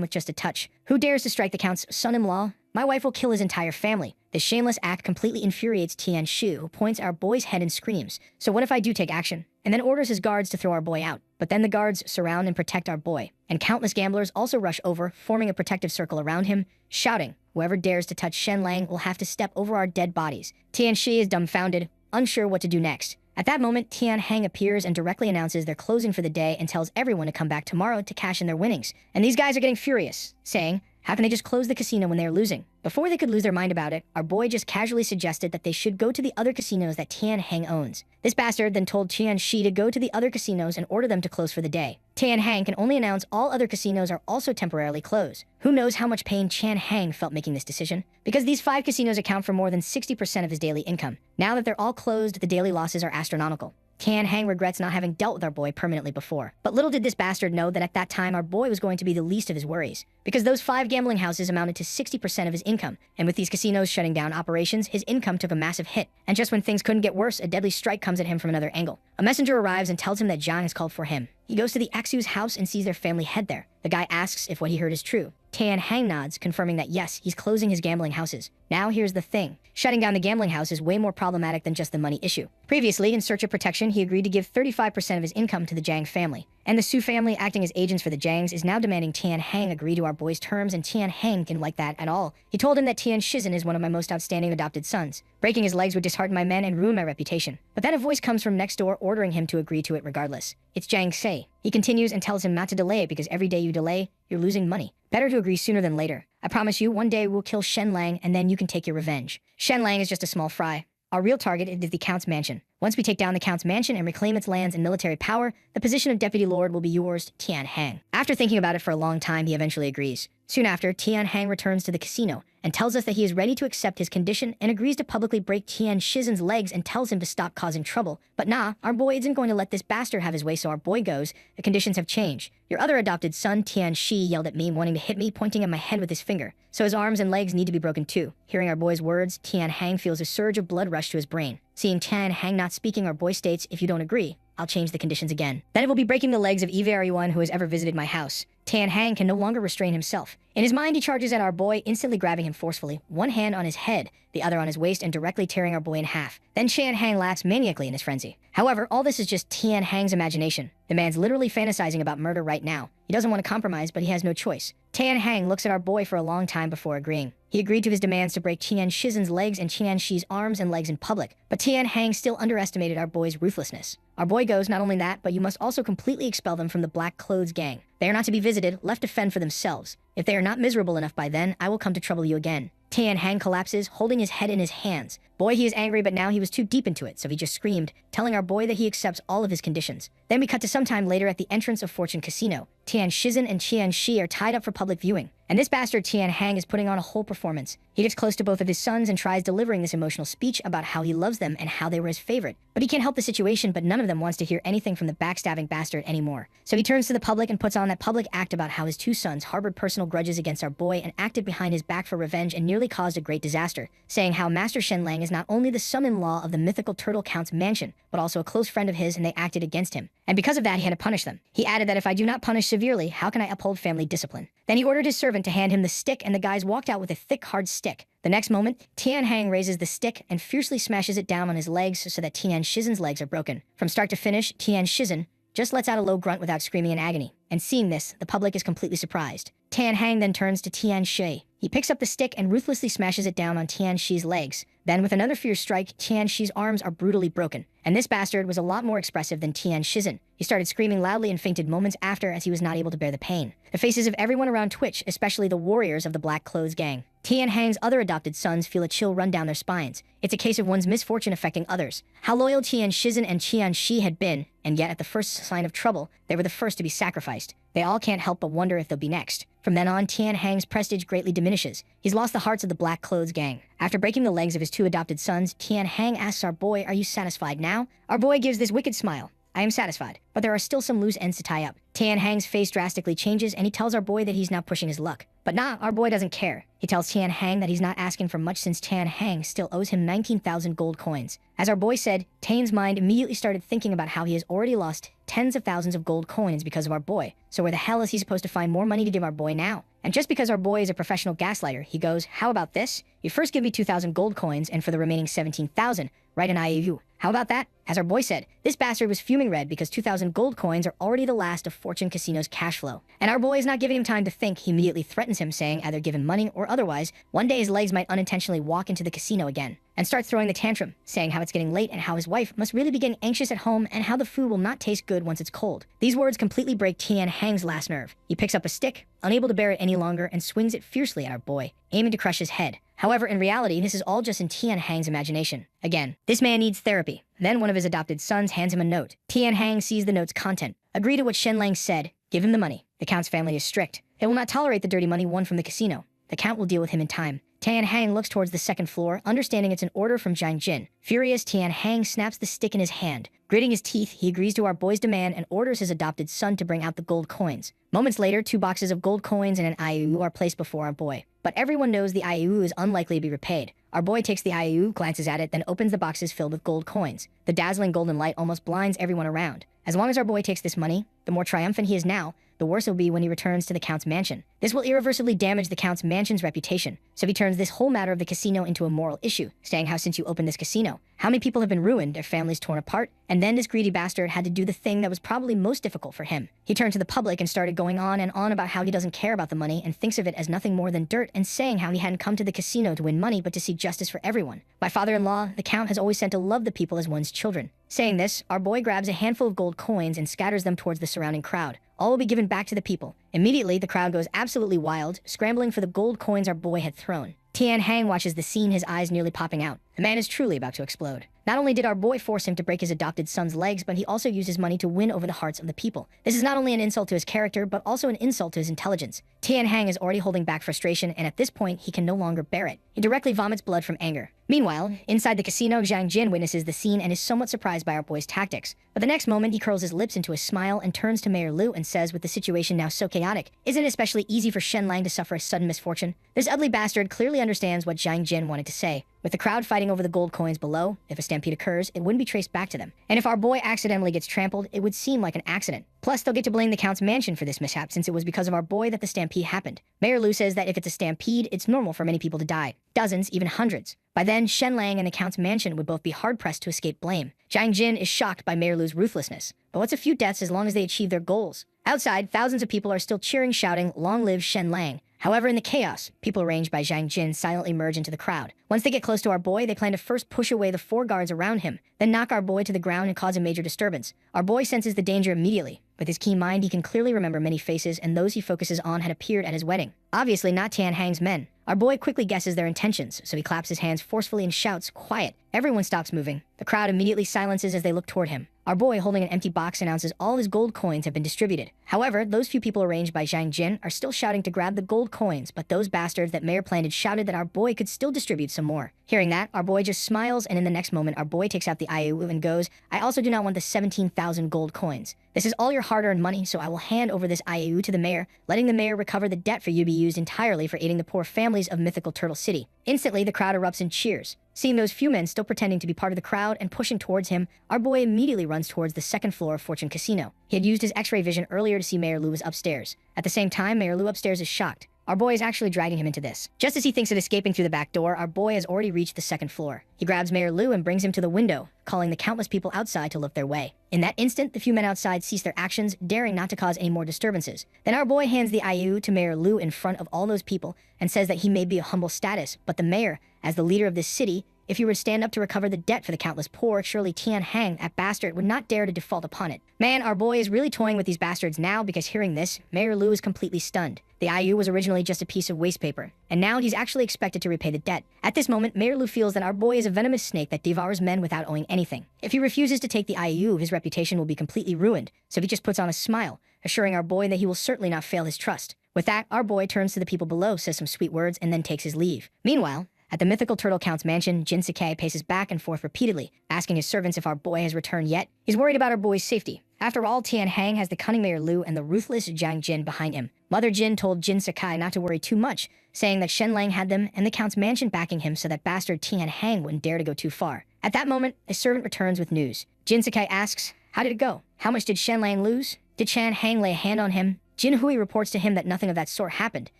with just a touch. Who dares to strike the Count's son-in-law? My wife will kill his entire family." This shameless act completely infuriates Tian Shu, who points at our boy's head and screams, "So what if I do take action?" And then orders his guards to throw our boy out. But then the guards surround and protect our boy. And countless gamblers also rush over, forming a protective circle around him, shouting, "Whoever dares to touch Shen Lang will have to step over our dead bodies." Tian Shi is dumbfounded, unsure what to do next. At that moment, Tian Hang appears and directly announces they're closing for the day and tells everyone to come back tomorrow to cash in their winnings. And these guys are getting furious, saying, "How can they just close the casino when they are losing?" Before they could lose their mind about it, our boy just casually suggested that they should go to the other casinos that Tian Hang owns. This bastard then told Tian Shi to go to the other casinos and order them to close for the day. Tian Hang can only announce all other casinos are also temporarily closed. Who knows how much pain Tian Hang felt making this decision? Because these 5 casinos account for more than 60% of his daily income. Now that they're all closed, the daily losses are astronomical. Tian Hang regrets not having dealt with our boy permanently before. But little did this bastard know that at that time our boy was going to be the least of his worries. Because those 5 gambling houses amounted to 60% of his income. And with these casinos shutting down operations, his income took a massive hit. And just when things couldn't get worse, a deadly strike comes at him from another angle. A messenger arrives and tells him that Jiang has called for him. He goes to the Aksu's house and sees their family head there. The guy asks if what he heard is true. Tian Hang nods, confirming that yes, he's closing his gambling houses. Now here's the thing. Shutting down the gambling house is way more problematic than just the money issue. Previously, in search of protection, he agreed to give 35% of his income to the Jiang family. And the Su family, acting as agents for the Jiangs, is now demanding Tian Hang agree to our boy's terms, and Tian Hang didn't like that at all. He told him that Tian Shizhen is one of my most outstanding adopted sons. Breaking his legs would dishearten my men and ruin my reputation. But then a voice comes from next door ordering him to agree to it regardless. It's Jiang Sei. He continues and tells him not to delay it because every day you delay, you're losing money. Better to agree sooner than later. I promise you, one day we'll kill Shen Lang and then you can take your revenge. Shen Lang is just a small fry. Our real target is the Count's mansion. Once we take down the Count's mansion and reclaim its lands and military power, the position of Deputy Lord will be yours, Tian Hang. After thinking about it for a long time, he eventually agrees. Soon after, Tian Hang returns to the casino and tells us that he is ready to accept his condition and agrees to publicly break Tian Shizhen's legs and tells him to stop causing trouble. But nah, our boy isn't going to let this bastard have his way, so our boy goes. The conditions have changed. Your other adopted son, Tian Shi, yelled at me, wanting to hit me, pointing at my head with his finger. So his arms and legs need to be broken too. Hearing our boy's words, Tian Hang feels a surge of blood rush to his brain. Seeing Tian Hang not speaking, our boy states, if you don't agree, I'll change the conditions again. Then it will be breaking the legs of everyone who has ever visited my house. Tian Hang can no longer restrain himself. In his mind, he charges at our boy, instantly grabbing him forcefully, one hand on his head, the other on his waist, and directly tearing our boy in half. Then Tian Hang laughs maniacally in his frenzy. However, all this is just Tian Hang's imagination. The man's literally fantasizing about murder right now. He doesn't want to compromise, but he has no choice. Tian Hang looks at our boy for a long time before agreeing. He agreed to his demands to break Tian Shizhen's legs and Tian Shi's arms and legs in public, but Tian Hang still underestimated our boy's ruthlessness. Our boy goes, not only that, but you must also completely expel them from the Black Clothes gang. They are not to be visited, left to fend for themselves. If they are not miserable enough by then, I will come to trouble you again. Tian Hang collapses, holding his head in his hands. Boy, he is angry, but now he was too deep into it, so he just screamed, telling our boy that he accepts all of his conditions. Then we cut to some time later at the entrance of Fortune Casino. Tian Shizhen and Tian Shi are tied up for public viewing, and this bastard Tian Hang is putting on a whole performance. He gets close to both of his sons and tries delivering this emotional speech about how he loves them and how they were his favorite. But he can't help the situation, but none of them wants to hear anything from the backstabbing bastard anymore. So he turns to the public and puts on that public act about how his two sons harbored personal grudges against our boy and acted behind his back for revenge and nearly caused a great disaster, saying how Master Shen Lang is not only the son-in-law of the mythical Turtle Count's mansion, but also a close friend of his, and they acted against him. And because of that, he had to punish them. He added that if I do not punish severely, how can I uphold family discipline? Then he ordered his servant to hand him the stick, and the guys walked out with a thick, hard stick. The next moment, Tian Hang raises the stick and fiercely smashes it down on his legs so that Tian Shizhen's legs are broken. From start to finish, Tian Shizhen just lets out a low grunt without screaming in agony. And seeing this, the public is completely surprised. Tian Hang then turns to Tian Shi. He picks up the stick and ruthlessly smashes it down on Tian Shi's legs. Then, with another fierce strike, Tian Shi's arms are brutally broken. And this bastard was a lot more expressive than Tian Shizhen. He started screaming loudly and fainted moments after as he was not able to bear the pain. The faces of everyone around twitch, especially the warriors of the Black Clothes gang. Tian Hang's other adopted sons feel a chill run down their spines. It's a case of one's misfortune affecting others. How loyal Tian Shizhen and Tian Shi had been, and yet at the first sign of trouble, they were the first to be sacrificed. They all can't help but wonder if they'll be next. From then on, Tian Hang's prestige greatly diminishes. He's lost the hearts of the Black Clothes gang. After breaking the legs of his two adopted sons, Tian Hang asks our boy, are you satisfied now? Our boy gives this wicked smile. I am satisfied, but there are still some loose ends to tie up. Tian Hang's face drastically changes, and he tells our boy that he's now pushing his luck. But nah, our boy doesn't care. He tells Tian Hang that he's not asking for much since Tian Hang still owes him 19,000 gold coins. As our boy said, Tian's mind immediately started thinking about how he has already lost tens of thousands of gold coins because of our boy. So where the hell is he supposed to find more money to give our boy now? And just because our boy is a professional gaslighter, he goes, how about this? You first give me 2,000 gold coins, and for the remaining 17,000, write an IOU. How about that? As our boy said, this bastard was fuming red because 2,000 gold coins are already the last of Fortune Casino's cash flow. And our boy is not giving him time to think. He immediately threatens him, saying either give him money or otherwise, one day his legs might unintentionally walk into the casino again. And start throwing the tantrum, saying how it's getting late and how his wife must really be getting anxious at home and how the food will not taste good once it's cold. These words completely break Tian Hang's last nerve. He picks up a stick, unable to bear it any longer, and swings it fiercely at our boy, aiming to crush his head. However, in reality, this is all just in Tian Hang's imagination. Again, this man needs therapy. Then one of his adopted sons hands him a note. Tian Hang sees the note's content. Agree to what Shen Lang said. Give him the money. The Count's family is strict. They will not tolerate the dirty money won from the casino. The Count will deal with him in time. Tian Hang looks towards the second floor, understanding it's an order from Jiang Jin. Furious, Tian Hang snaps the stick in his hand. Gritting his teeth, he agrees to our boy's demand and orders his adopted son to bring out the gold coins. Moments later, 2 boxes of gold coins and an IOU are placed before our boy. But everyone knows the IOU is unlikely to be repaid. Our boy takes the IOU, glances at it, then opens the boxes filled with gold coins. The dazzling golden light almost blinds everyone around. As long as our boy takes this money, the more triumphant he is now, the worse it'll be when he returns to the Count's mansion. This will irreversibly damage the Count's mansion's reputation, so he turns this whole matter of the casino into a moral issue, saying how since you opened this casino, how many people have been ruined, their families torn apart, and then this greedy bastard had to do the thing that was probably most difficult for him. He turned to the public and started going on and on about how he doesn't care about the money and thinks of it as nothing more than dirt, and saying how he hadn't come to the casino to win money but to seek justice for everyone. My father-in-law, the Count, has always said to love the people as one's children. Saying this, our boy grabs a handful of gold coins and scatters them towards the surrounding crowd. All will be given back to the people. Immediately, the crowd goes absolutely wild, scrambling for the gold coins our boy had thrown. Tian Hang watches the scene, his eyes nearly popping out. The man is truly about to explode. Not only did our boy force him to break his adopted son's legs, but he also used his money to win over the hearts of the people. This is not only an insult to his character, but also an insult to his intelligence. Tian Hang is already holding back frustration, and at this point, he can no longer bear it. He directly vomits blood from anger. Meanwhile, inside the casino, Zhang Jin witnesses the scene and is somewhat surprised by our boy's tactics. But the next moment, he curls his lips into a smile and turns to Mayor Lu and says, with the situation now so chaotic, isn't it especially easy for Shen Lang to suffer a sudden misfortune? This ugly bastard clearly understands what Zhang Jin wanted to say. With the crowd fighting over the gold coins below, if a stampede occurs, it wouldn't be traced back to them. And if our boy accidentally gets trampled, it would seem like an accident. Plus, they'll get to blame the Count's mansion for this mishap since it was because of our boy that the stampede happened. Mayor Lu says that if it's a stampede, it's normal for many people to die. Dozens, even hundreds. By then, Shen Lang and the Count's mansion would both be hard-pressed to escape blame. Zhang Jin is shocked by Mayor Lu's ruthlessness. But what's a few deaths as long as they achieve their goals? Outside, thousands of people are still cheering, shouting, "Long live Shen Lang." However, in the chaos, people arranged by Zhang Jin silently merge into the crowd. Once they get close to our boy, they plan to first push away the 4 guards around him, then knock our boy to the ground and cause a major disturbance. Our boy senses the danger immediately. With his keen mind, he can clearly remember many faces, and those he focuses on had appeared at his wedding. Obviously not Tian Hang's men. Our boy quickly guesses their intentions, so he claps his hands forcefully and shouts, "Quiet." Everyone stops moving. The crowd immediately silences as they look toward him. Our boy, holding an empty box, announces all his gold coins have been distributed. However, those few people arranged by Zhang Jin are still shouting to grab the gold coins, but those bastards that Mayor planted shouted that our boy could still distribute some more. Hearing that, our boy just smiles, and in the next moment, our boy takes out the IOU and goes, "I also do not want the 17,000 gold coins. This is all your hard-earned money, so I will hand over this IOU to the mayor, letting the mayor recover the debt for you to be used entirely for aiding the poor families of mythical Turtle City." Instantly, the crowd erupts in cheers. Seeing those few men still pretending to be part of the crowd and pushing towards him, our boy immediately runs towards the second floor of Fortune Casino. He had used his X-ray vision earlier to see Mayor Lu was upstairs. At the same time, Mayor Lu upstairs is shocked. Our boy is actually dragging him into this. Just as he thinks of escaping through the back door, our boy has already reached the second floor. He grabs Mayor Lu and brings him to the window, calling the countless people outside to look their way. In that instant, the few men outside cease their actions, daring not to cause any more disturbances. Then our boy hands the IOU to Mayor Lu in front of all those people and says that he may be a humble status, but the mayor, as the leader of this city, if he were to stand up to recover the debt for the countless poor, surely Tian Hang, that bastard, would not dare to default upon it. Man, our boy is really toying with these bastards now because hearing this, Mayor Lu is completely stunned. The IOU was originally just a piece of waste paper, and now he's actually expected to repay the debt. At this moment, Mayor Lu feels that our boy is a venomous snake that devours men without owing anything. If he refuses to take the IOU, his reputation will be completely ruined, so he just puts on a smile, assuring our boy that he will certainly not fail his trust. With that, our boy turns to the people below, says some sweet words, and then takes his leave. Meanwhile, at the mythical Turtle Count's mansion, Jin Sakai paces back and forth repeatedly, asking his servants if our boy has returned yet. He's worried about our boy's safety. After all, Tian Hang has the cunning Mayor Lu and the ruthless Zhang Jin behind him. Mother Jin told Jin Sakai not to worry too much, saying that Shen Lang had them and the Count's mansion backing him so that bastard Tian Hang wouldn't dare to go too far. At that moment, a servant returns with news. Jin Sakai asks, "How did it go? How much did Shen Lang lose? Did Chan Hang lay a hand on him?" Jin Hui reports to him that nothing of that sort happened.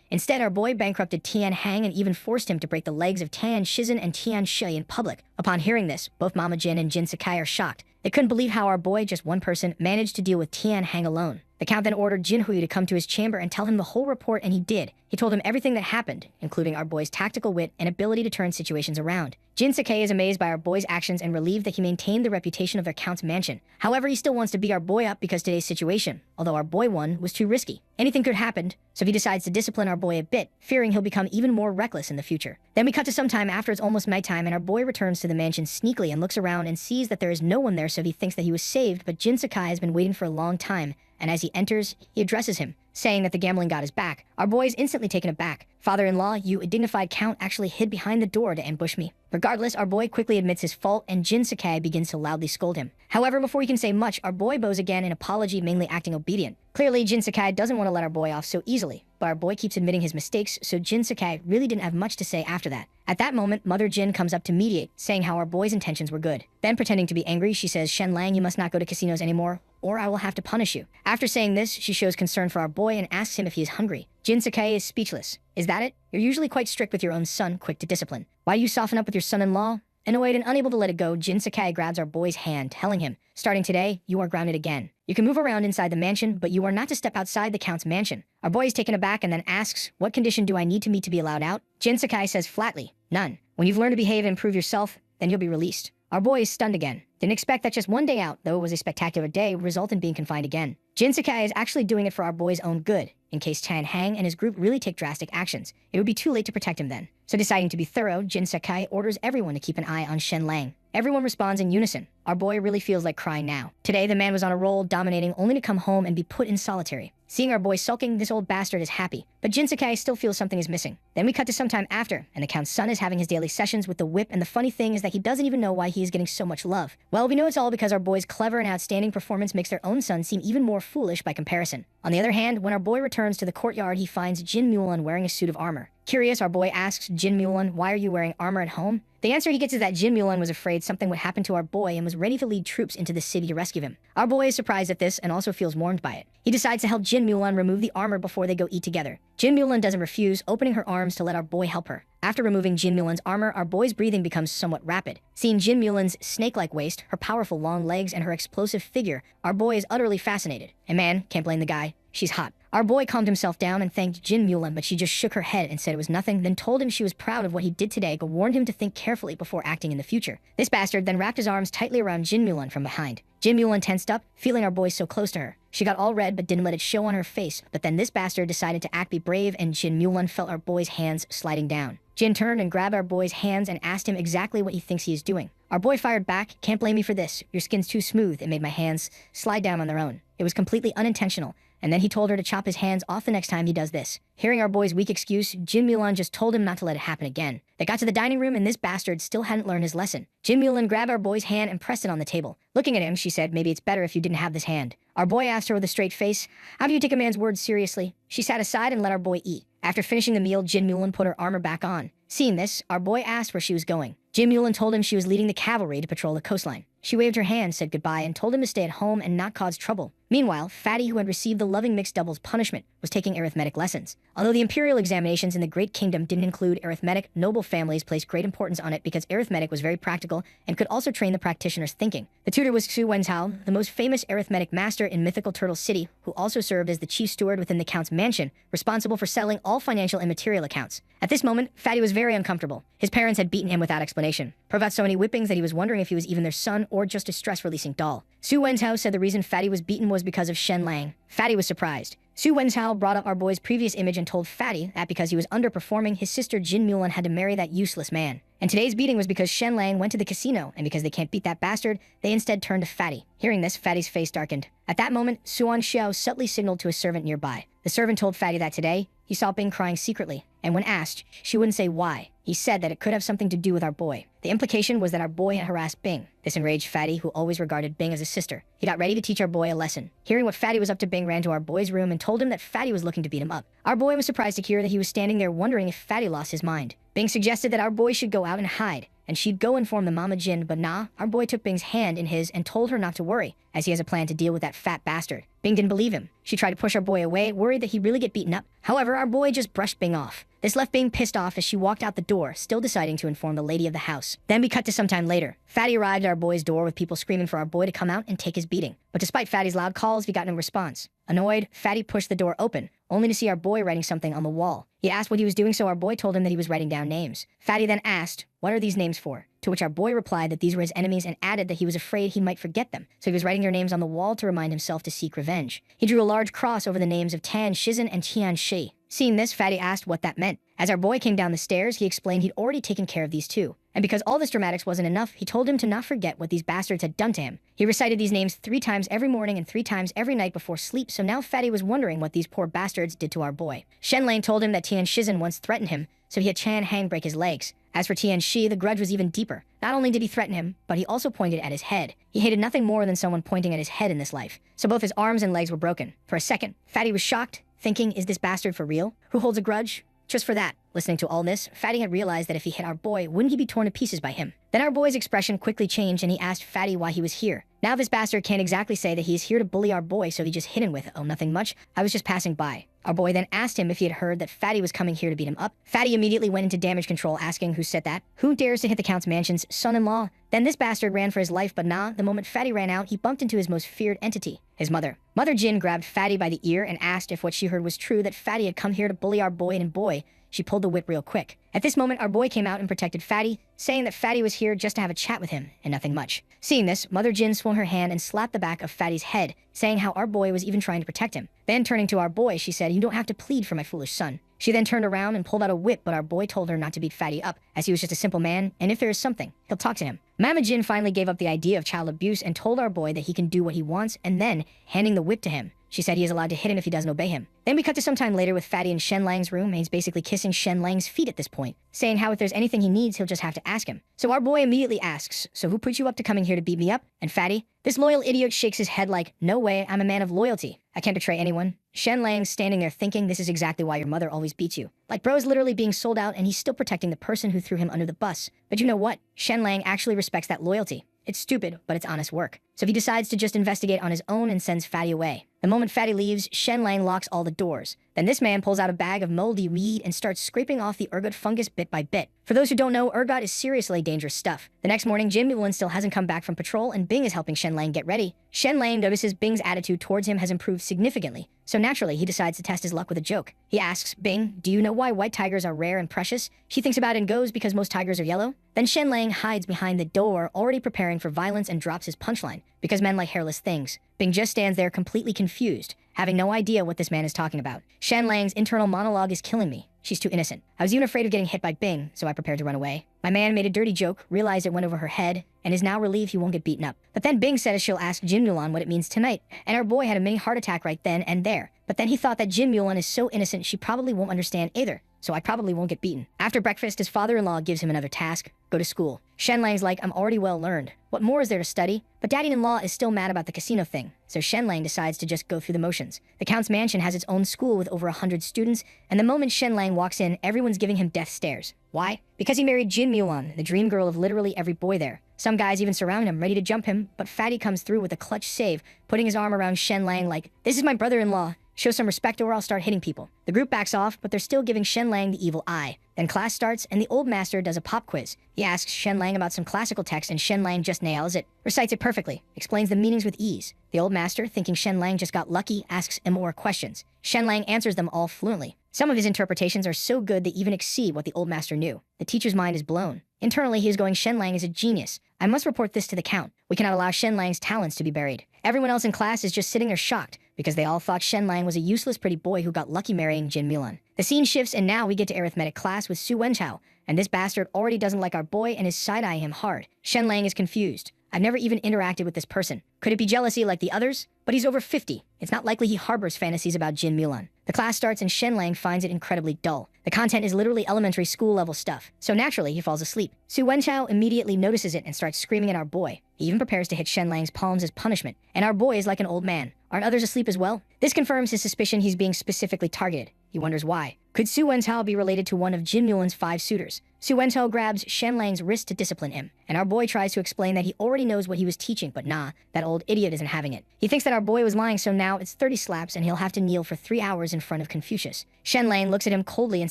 Instead, our boy bankrupted Tian Hang and even forced him to break the legs of Tian Shizhen and Tian Shui in public. Upon hearing this, both Mama Jin and Jin Sakai are shocked. They couldn't believe how our boy, just one person, managed to deal with Tian Hang alone. The Count then ordered Jin Hui to come to his chamber and tell him the whole report, and he did. He told him everything that happened, including our boy's tactical wit and ability to turn situations around. Jin Sakai is amazed by our boy's actions and relieved that he maintained the reputation of their Count's mansion. However, he still wants to beat our boy up because today's situation, although our boy won, was too risky. Anything could happen, so he decides to discipline our boy a bit, fearing he'll become even more reckless in the future. Then we cut to some time after it's almost nighttime, and our boy returns to the mansion sneakily and looks around and sees that there is no one there, so he thinks that he was saved, but Jin Sakai has been waiting for a long time, and as he enters, he addresses him, saying that the gambling god is back. Our boy is instantly taken aback. "Father-in-law, you, a dignified count, actually hid behind the door to ambush me." Regardless, our boy quickly admits his fault, and Jin Sakai begins to loudly scold him. However, before he can say much, our boy bows again in apology, mainly acting obedient. Clearly, Jin Sakai doesn't want to let our boy off so easily, but our boy keeps admitting his mistakes, so Jin Sakai really didn't have much to say after that. At that moment, Mother Jin comes up to mediate, saying how our boy's intentions were good. Then, pretending to be angry, she says, "Shen Lang, you must not go to casinos anymore, or I will have to punish you. After saying this, she shows concern for our boy and asks him if he is hungry. Jin Sakai is speechless. Is that it? You're usually quite strict with your own son, quick to discipline. Why do you soften up with your son-in-law? Annoyed and unable to let it go, Jin Sakai grabs our boy's hand, telling him, starting today, you are grounded again. You can move around inside the mansion, but you are not to step outside the Count's mansion. Our boy is taken aback and then asks, what condition do I need to meet to be allowed out? Jin Sakai says flatly, none. When you've learned to behave and improve yourself, then you'll be released. Our boy is stunned again. Didn't expect that just one day out, though it was a spectacular day, would result in being confined again. Jin Sakai is actually doing it for our boy's own good. In case Chan Hang and his group really take drastic actions, it would be too late to protect him then. So deciding to be thorough, Jin Sakai orders everyone to keep an eye on Shen Lang. Everyone responds in unison. Our boy really feels like crying now. Today, the man was on a roll, dominating only to come home and be put in solitary. Seeing our boy sulking, this old bastard is happy, but Jin Sakai still feels something is missing. Then we cut to some time after, and the Count's son is having his daily sessions with the whip, and the funny thing is that he doesn't even know why he is getting so much love. Well, we know it's all because our boy's clever and outstanding performance makes their own son seem even more foolish by comparison. On the other hand, when our boy returns to the courtyard, he finds Jin Mulan wearing a suit of armor. Curious, our boy asks Jin Mulan, why are you wearing armor at home? The answer he gets is that Jin Mulan was afraid something would happen to our boy and was ready to lead troops into the city to rescue him. Our boy is surprised at this and also feels warmed by it. He decides to help Jin Mulan remove the armor before they go eat together. Jin Mulan doesn't refuse, opening her arms to let our boy help her. After removing Jin Mulan's armor, our boy's breathing becomes somewhat rapid. Seeing Jin Mulan's snake-like waist, her powerful long legs, and her explosive figure, our boy is utterly fascinated. And man, can't blame the guy. She's hot. Our boy calmed himself down and thanked Jin Mulan, but she just shook her head and said it was nothing, then told him she was proud of what he did today, but warned him to think carefully before acting in the future. This bastard then wrapped his arms tightly around Jin Mulan from behind. Jin Mulan tensed up, feeling our boy so close to her. She got all red but didn't let it show on her face, but then this bastard decided to act be brave and Jin Mulan felt our boy's hands sliding down. Jin turned and grabbed our boy's hands and asked him exactly what he thinks he is doing. Our boy fired back, can't blame me for this. Your skin's too smooth, it made my hands slide down on their own. It was completely unintentional. And then he told her to chop his hands off the next time he does this. Hearing our boy's weak excuse, Jin Mulan just told him not to let it happen again. They got to the dining room and this bastard still hadn't learned his lesson. Jin Mulan grabbed our boy's hand and pressed it on the table. Looking at him, she said, maybe it's better if you didn't have this hand. Our boy asked her with a straight face, how do you take a man's words seriously? She sat aside and let our boy eat. After finishing the meal, Jin Mulan put her armor back on. Seeing this, our boy asked where she was going. Jin Mulan told him she was leading the cavalry to patrol the coastline. She waved her hand, said goodbye, and told him to stay at home and not cause trouble. Meanwhile, Fatty, who had received the loving mixed doubles punishment, was taking arithmetic lessons. Although the imperial examinations in the Great Kingdom didn't include arithmetic, noble families placed great importance on it because arithmetic was very practical and could also train the practitioner's thinking. The tutor was Xu Wenzhao, the most famous arithmetic master in mythical Turtle City, who also served as the chief steward within the Count's mansion, responsible for settling all financial and material accounts. At this moment, Fatty was very uncomfortable. His parents had beaten him without explanation, provoked so many whippings that he was wondering if he was even their son or just a stress-releasing doll. Xu Wenzhao said the reason Fatty was beaten was because of Shen Lang. Fatty was surprised. Xu Wenzhao brought up our boy's previous image and told Fatty that because he was underperforming, his sister Jin Mulan had to marry that useless man. And today's beating was because Shen Lang went to the casino, and because they can't beat that bastard, they instead turned to Fatty. Hearing this, Fatty's face darkened. At that moment, Suan Xiao subtly signaled to a servant nearby. The servant told Fatty that today, he saw Bing crying secretly, and when asked, she wouldn't say why. He said that it could have something to do with our boy. The implication was that our boy had harassed Bing. This enraged Fatty, who always regarded Bing as a sister. He got ready to teach our boy a lesson. Hearing what Fatty was up to, Bing ran to our boy's room and told him that Fatty was looking to beat him up. Our boy was surprised to hear that he was standing there wondering if Fatty lost his mind. Bing suggested that our boy should go out and hide, and she'd go inform the Mama Jin, but nah, our boy took Bing's hand in his and told her not to worry, as he has a plan to deal with that fat bastard. Bing didn't believe him. She tried to push our boy away, worried that he'd really get beaten up. However, our boy just brushed Bing off. This left Bing pissed off as she walked out the door, still deciding to inform the lady of the house. Then we cut to some time later. Fatty arrived at our boy's door with people screaming for our boy to come out and take his beating. But despite Fatty's loud calls, we got no response. Annoyed, Fatty pushed the door open, only to see our boy writing something on the wall. He asked what he was doing, so our boy told him that he was writing down names. Fatty then asked, what are these names for? To which our boy replied that these were his enemies and added that he was afraid he might forget them, so he was writing their names on the wall to remind himself to seek revenge. He drew a large cross over the names of Tan Shizhen and Tian Shi. Seeing this, Fatty asked what that meant. As our boy came down the stairs, he explained he'd already taken care of these two. And because all this dramatics wasn't enough, he told him to not forget what these bastards had done to him. He recited these names 3 times every morning and 3 times every night before sleep, so now Fatty was wondering what these poor bastards did to our boy. Shen Lane told him that Tian Shizhen once threatened him, so he had Chan Hang break his legs. As for Tian Shi, the grudge was even deeper. Not only did he threaten him, but he also pointed at his head. He hated nothing more than someone pointing at his head in this life. So both his arms and legs were broken. For a second, Fatty was shocked, thinking, is this bastard for real? Who holds a grudge? Just for that. Listening to all this, Fatty had realized that if he hit our boy, wouldn't he be torn to pieces by him? Then our boy's expression quickly changed and he asked Fatty why he was here. Now this bastard can't exactly say that he is here to bully our boy, so he just hit him with, "Oh, nothing much. I was just passing by." Our boy then asked him if he had heard that Fatty was coming here to beat him up. Fatty immediately went into damage control, asking who said that. Who dares to hit the Count's mansion's son-in-law? Then this bastard ran for his life, but nah, the moment Fatty ran out, he bumped into his most feared entity, his mother. Mother Jin grabbed Fatty by the ear and asked if what she heard was true, that Fatty had come here to bully our boy, and boy, she pulled the whip real quick. At this moment, our boy came out and protected Fatty, saying that Fatty was here just to have a chat with him, and nothing much. Seeing this, Mother Jin swung her hand and slapped the back of Fatty's head, saying how our boy was even trying to protect him. Then turning to our boy, she said, "You don't have to plead for my foolish son." She then turned around and pulled out a whip, but our boy told her not to beat Fatty up, as he was just a simple man, and if there is something, he'll talk to him. Mama Jin finally gave up the idea of child abuse and told our boy that he can do what he wants, and then, handing the whip to him, she said he is allowed to hit him if he doesn't obey him. Then we cut to some time later with Fatty in Shen Lang's room, and he's basically kissing Shen Lang's feet at this point, saying how if there's anything he needs, he'll just have to ask him. So our boy immediately asks, "So who put you up to coming here to beat me up?" And Fatty, this loyal idiot, shakes his head like, "No way, I'm a man of loyalty. I can't betray anyone." Shen Lang's standing there thinking this is exactly why your mother always beats you. Like bro's literally being sold out and he's still protecting the person who threw him under the bus. But you know what? Shen Lang actually respects that loyalty. It's stupid, but it's honest work. So he decides to just investigate on his own and sends Fatty away. The moment Fatty leaves, Shen Lang locks all the doors. Then this man pulls out a bag of moldy weed and starts scraping off the ergot fungus bit by bit. For those who don't know, ergot is seriously dangerous stuff. The next morning, Jin Mulin still hasn't come back from patrol and Bing is helping Shen Lang get ready. Shen Lang notices Bing's attitude towards him has improved significantly, so naturally he decides to test his luck with a joke. He asks, "Bing, do you know why white tigers are rare and precious?" She thinks about it and goes, "Because most tigers are yellow." Then Shen Lang hides behind the door, already preparing for violence, and drops his punchline, "Because men like hairless things." Bing just stands there completely confused, having no idea what this man is talking about. Shen Lang's internal monologue is killing me. She's too innocent. I was even afraid of getting hit by Bing, so I prepared to run away. My man made a dirty joke, realized it went over her head, and is now relieved he won't get beaten up. But then Bing says she'll ask Jin Mulan what it means tonight, and our boy had a mini heart attack right then and there. But then he thought that Jin Mulan is so innocent she probably won't understand either, so I probably won't get beaten. After breakfast, his father-in-law gives him another task: go to school. Shen Lang's like, "I'm already well learned. What more is there to study?" But daddy-in-law is still mad about the casino thing, so Shen Lang decides to just go through the motions. The Count's mansion has its own school with over 100 students, and the moment Shen Lang walks in, everyone's giving him death stares. Why? Because he married Jin Mulan, the dream girl of literally every boy there. Some guys even surround him, ready to jump him, but Fatty comes through with a clutch save, putting his arm around Shen Lang like, "This is my brother-in-law. Show some respect or I'll start hitting people." The group backs off, but they're still giving Shen Lang the evil eye. Then class starts, and the old master does a pop quiz. He asks Shen Lang about some classical text, and Shen Lang just nails it, recites it perfectly, explains the meanings with ease. The old master, thinking Shen Lang just got lucky, asks him more questions. Shen Lang answers them all fluently. Some of his interpretations are so good they even exceed what the old master knew. The teacher's mind is blown. Internally, he is going, "Shen Lang is a genius. I must report this to the Count. We cannot allow Shen Lang's talents to be buried." Everyone else in class is just sitting there shocked, because they all thought Shen Lang was a useless pretty boy who got lucky marrying Jin Mulan. The scene shifts, and now we get to arithmetic class with Su Wenchao, and this bastard already doesn't like our boy and is side-eyeing him hard. Shen Lang is confused. I've never even interacted with this person. Could it be jealousy like the others? But he's over 50. It's not likely he harbors fantasies about Jin Mulan. The class starts and Shen Lang finds it incredibly dull. The content is literally elementary school level stuff, so naturally he falls asleep. Su Wenchao immediately notices it and starts screaming at our boy. He even prepares to hit Shen Lang's palms as punishment, and our boy is like an old man. Aren't others asleep as well? This confirms his suspicion he's being specifically targeted. He wonders why. Could Su Wenchao be related to one of Jin Mulan's 5 suitors? Su Wenchao grabs Shen Lang's wrist to discipline him, and our boy tries to explain that he already knows what he was teaching, but nah, that old idiot isn't having it. He thinks that our boy was lying, so now it's 30 slaps and he'll have to kneel for 3 hours in front of Confucius. Shen Lang looks at him coldly and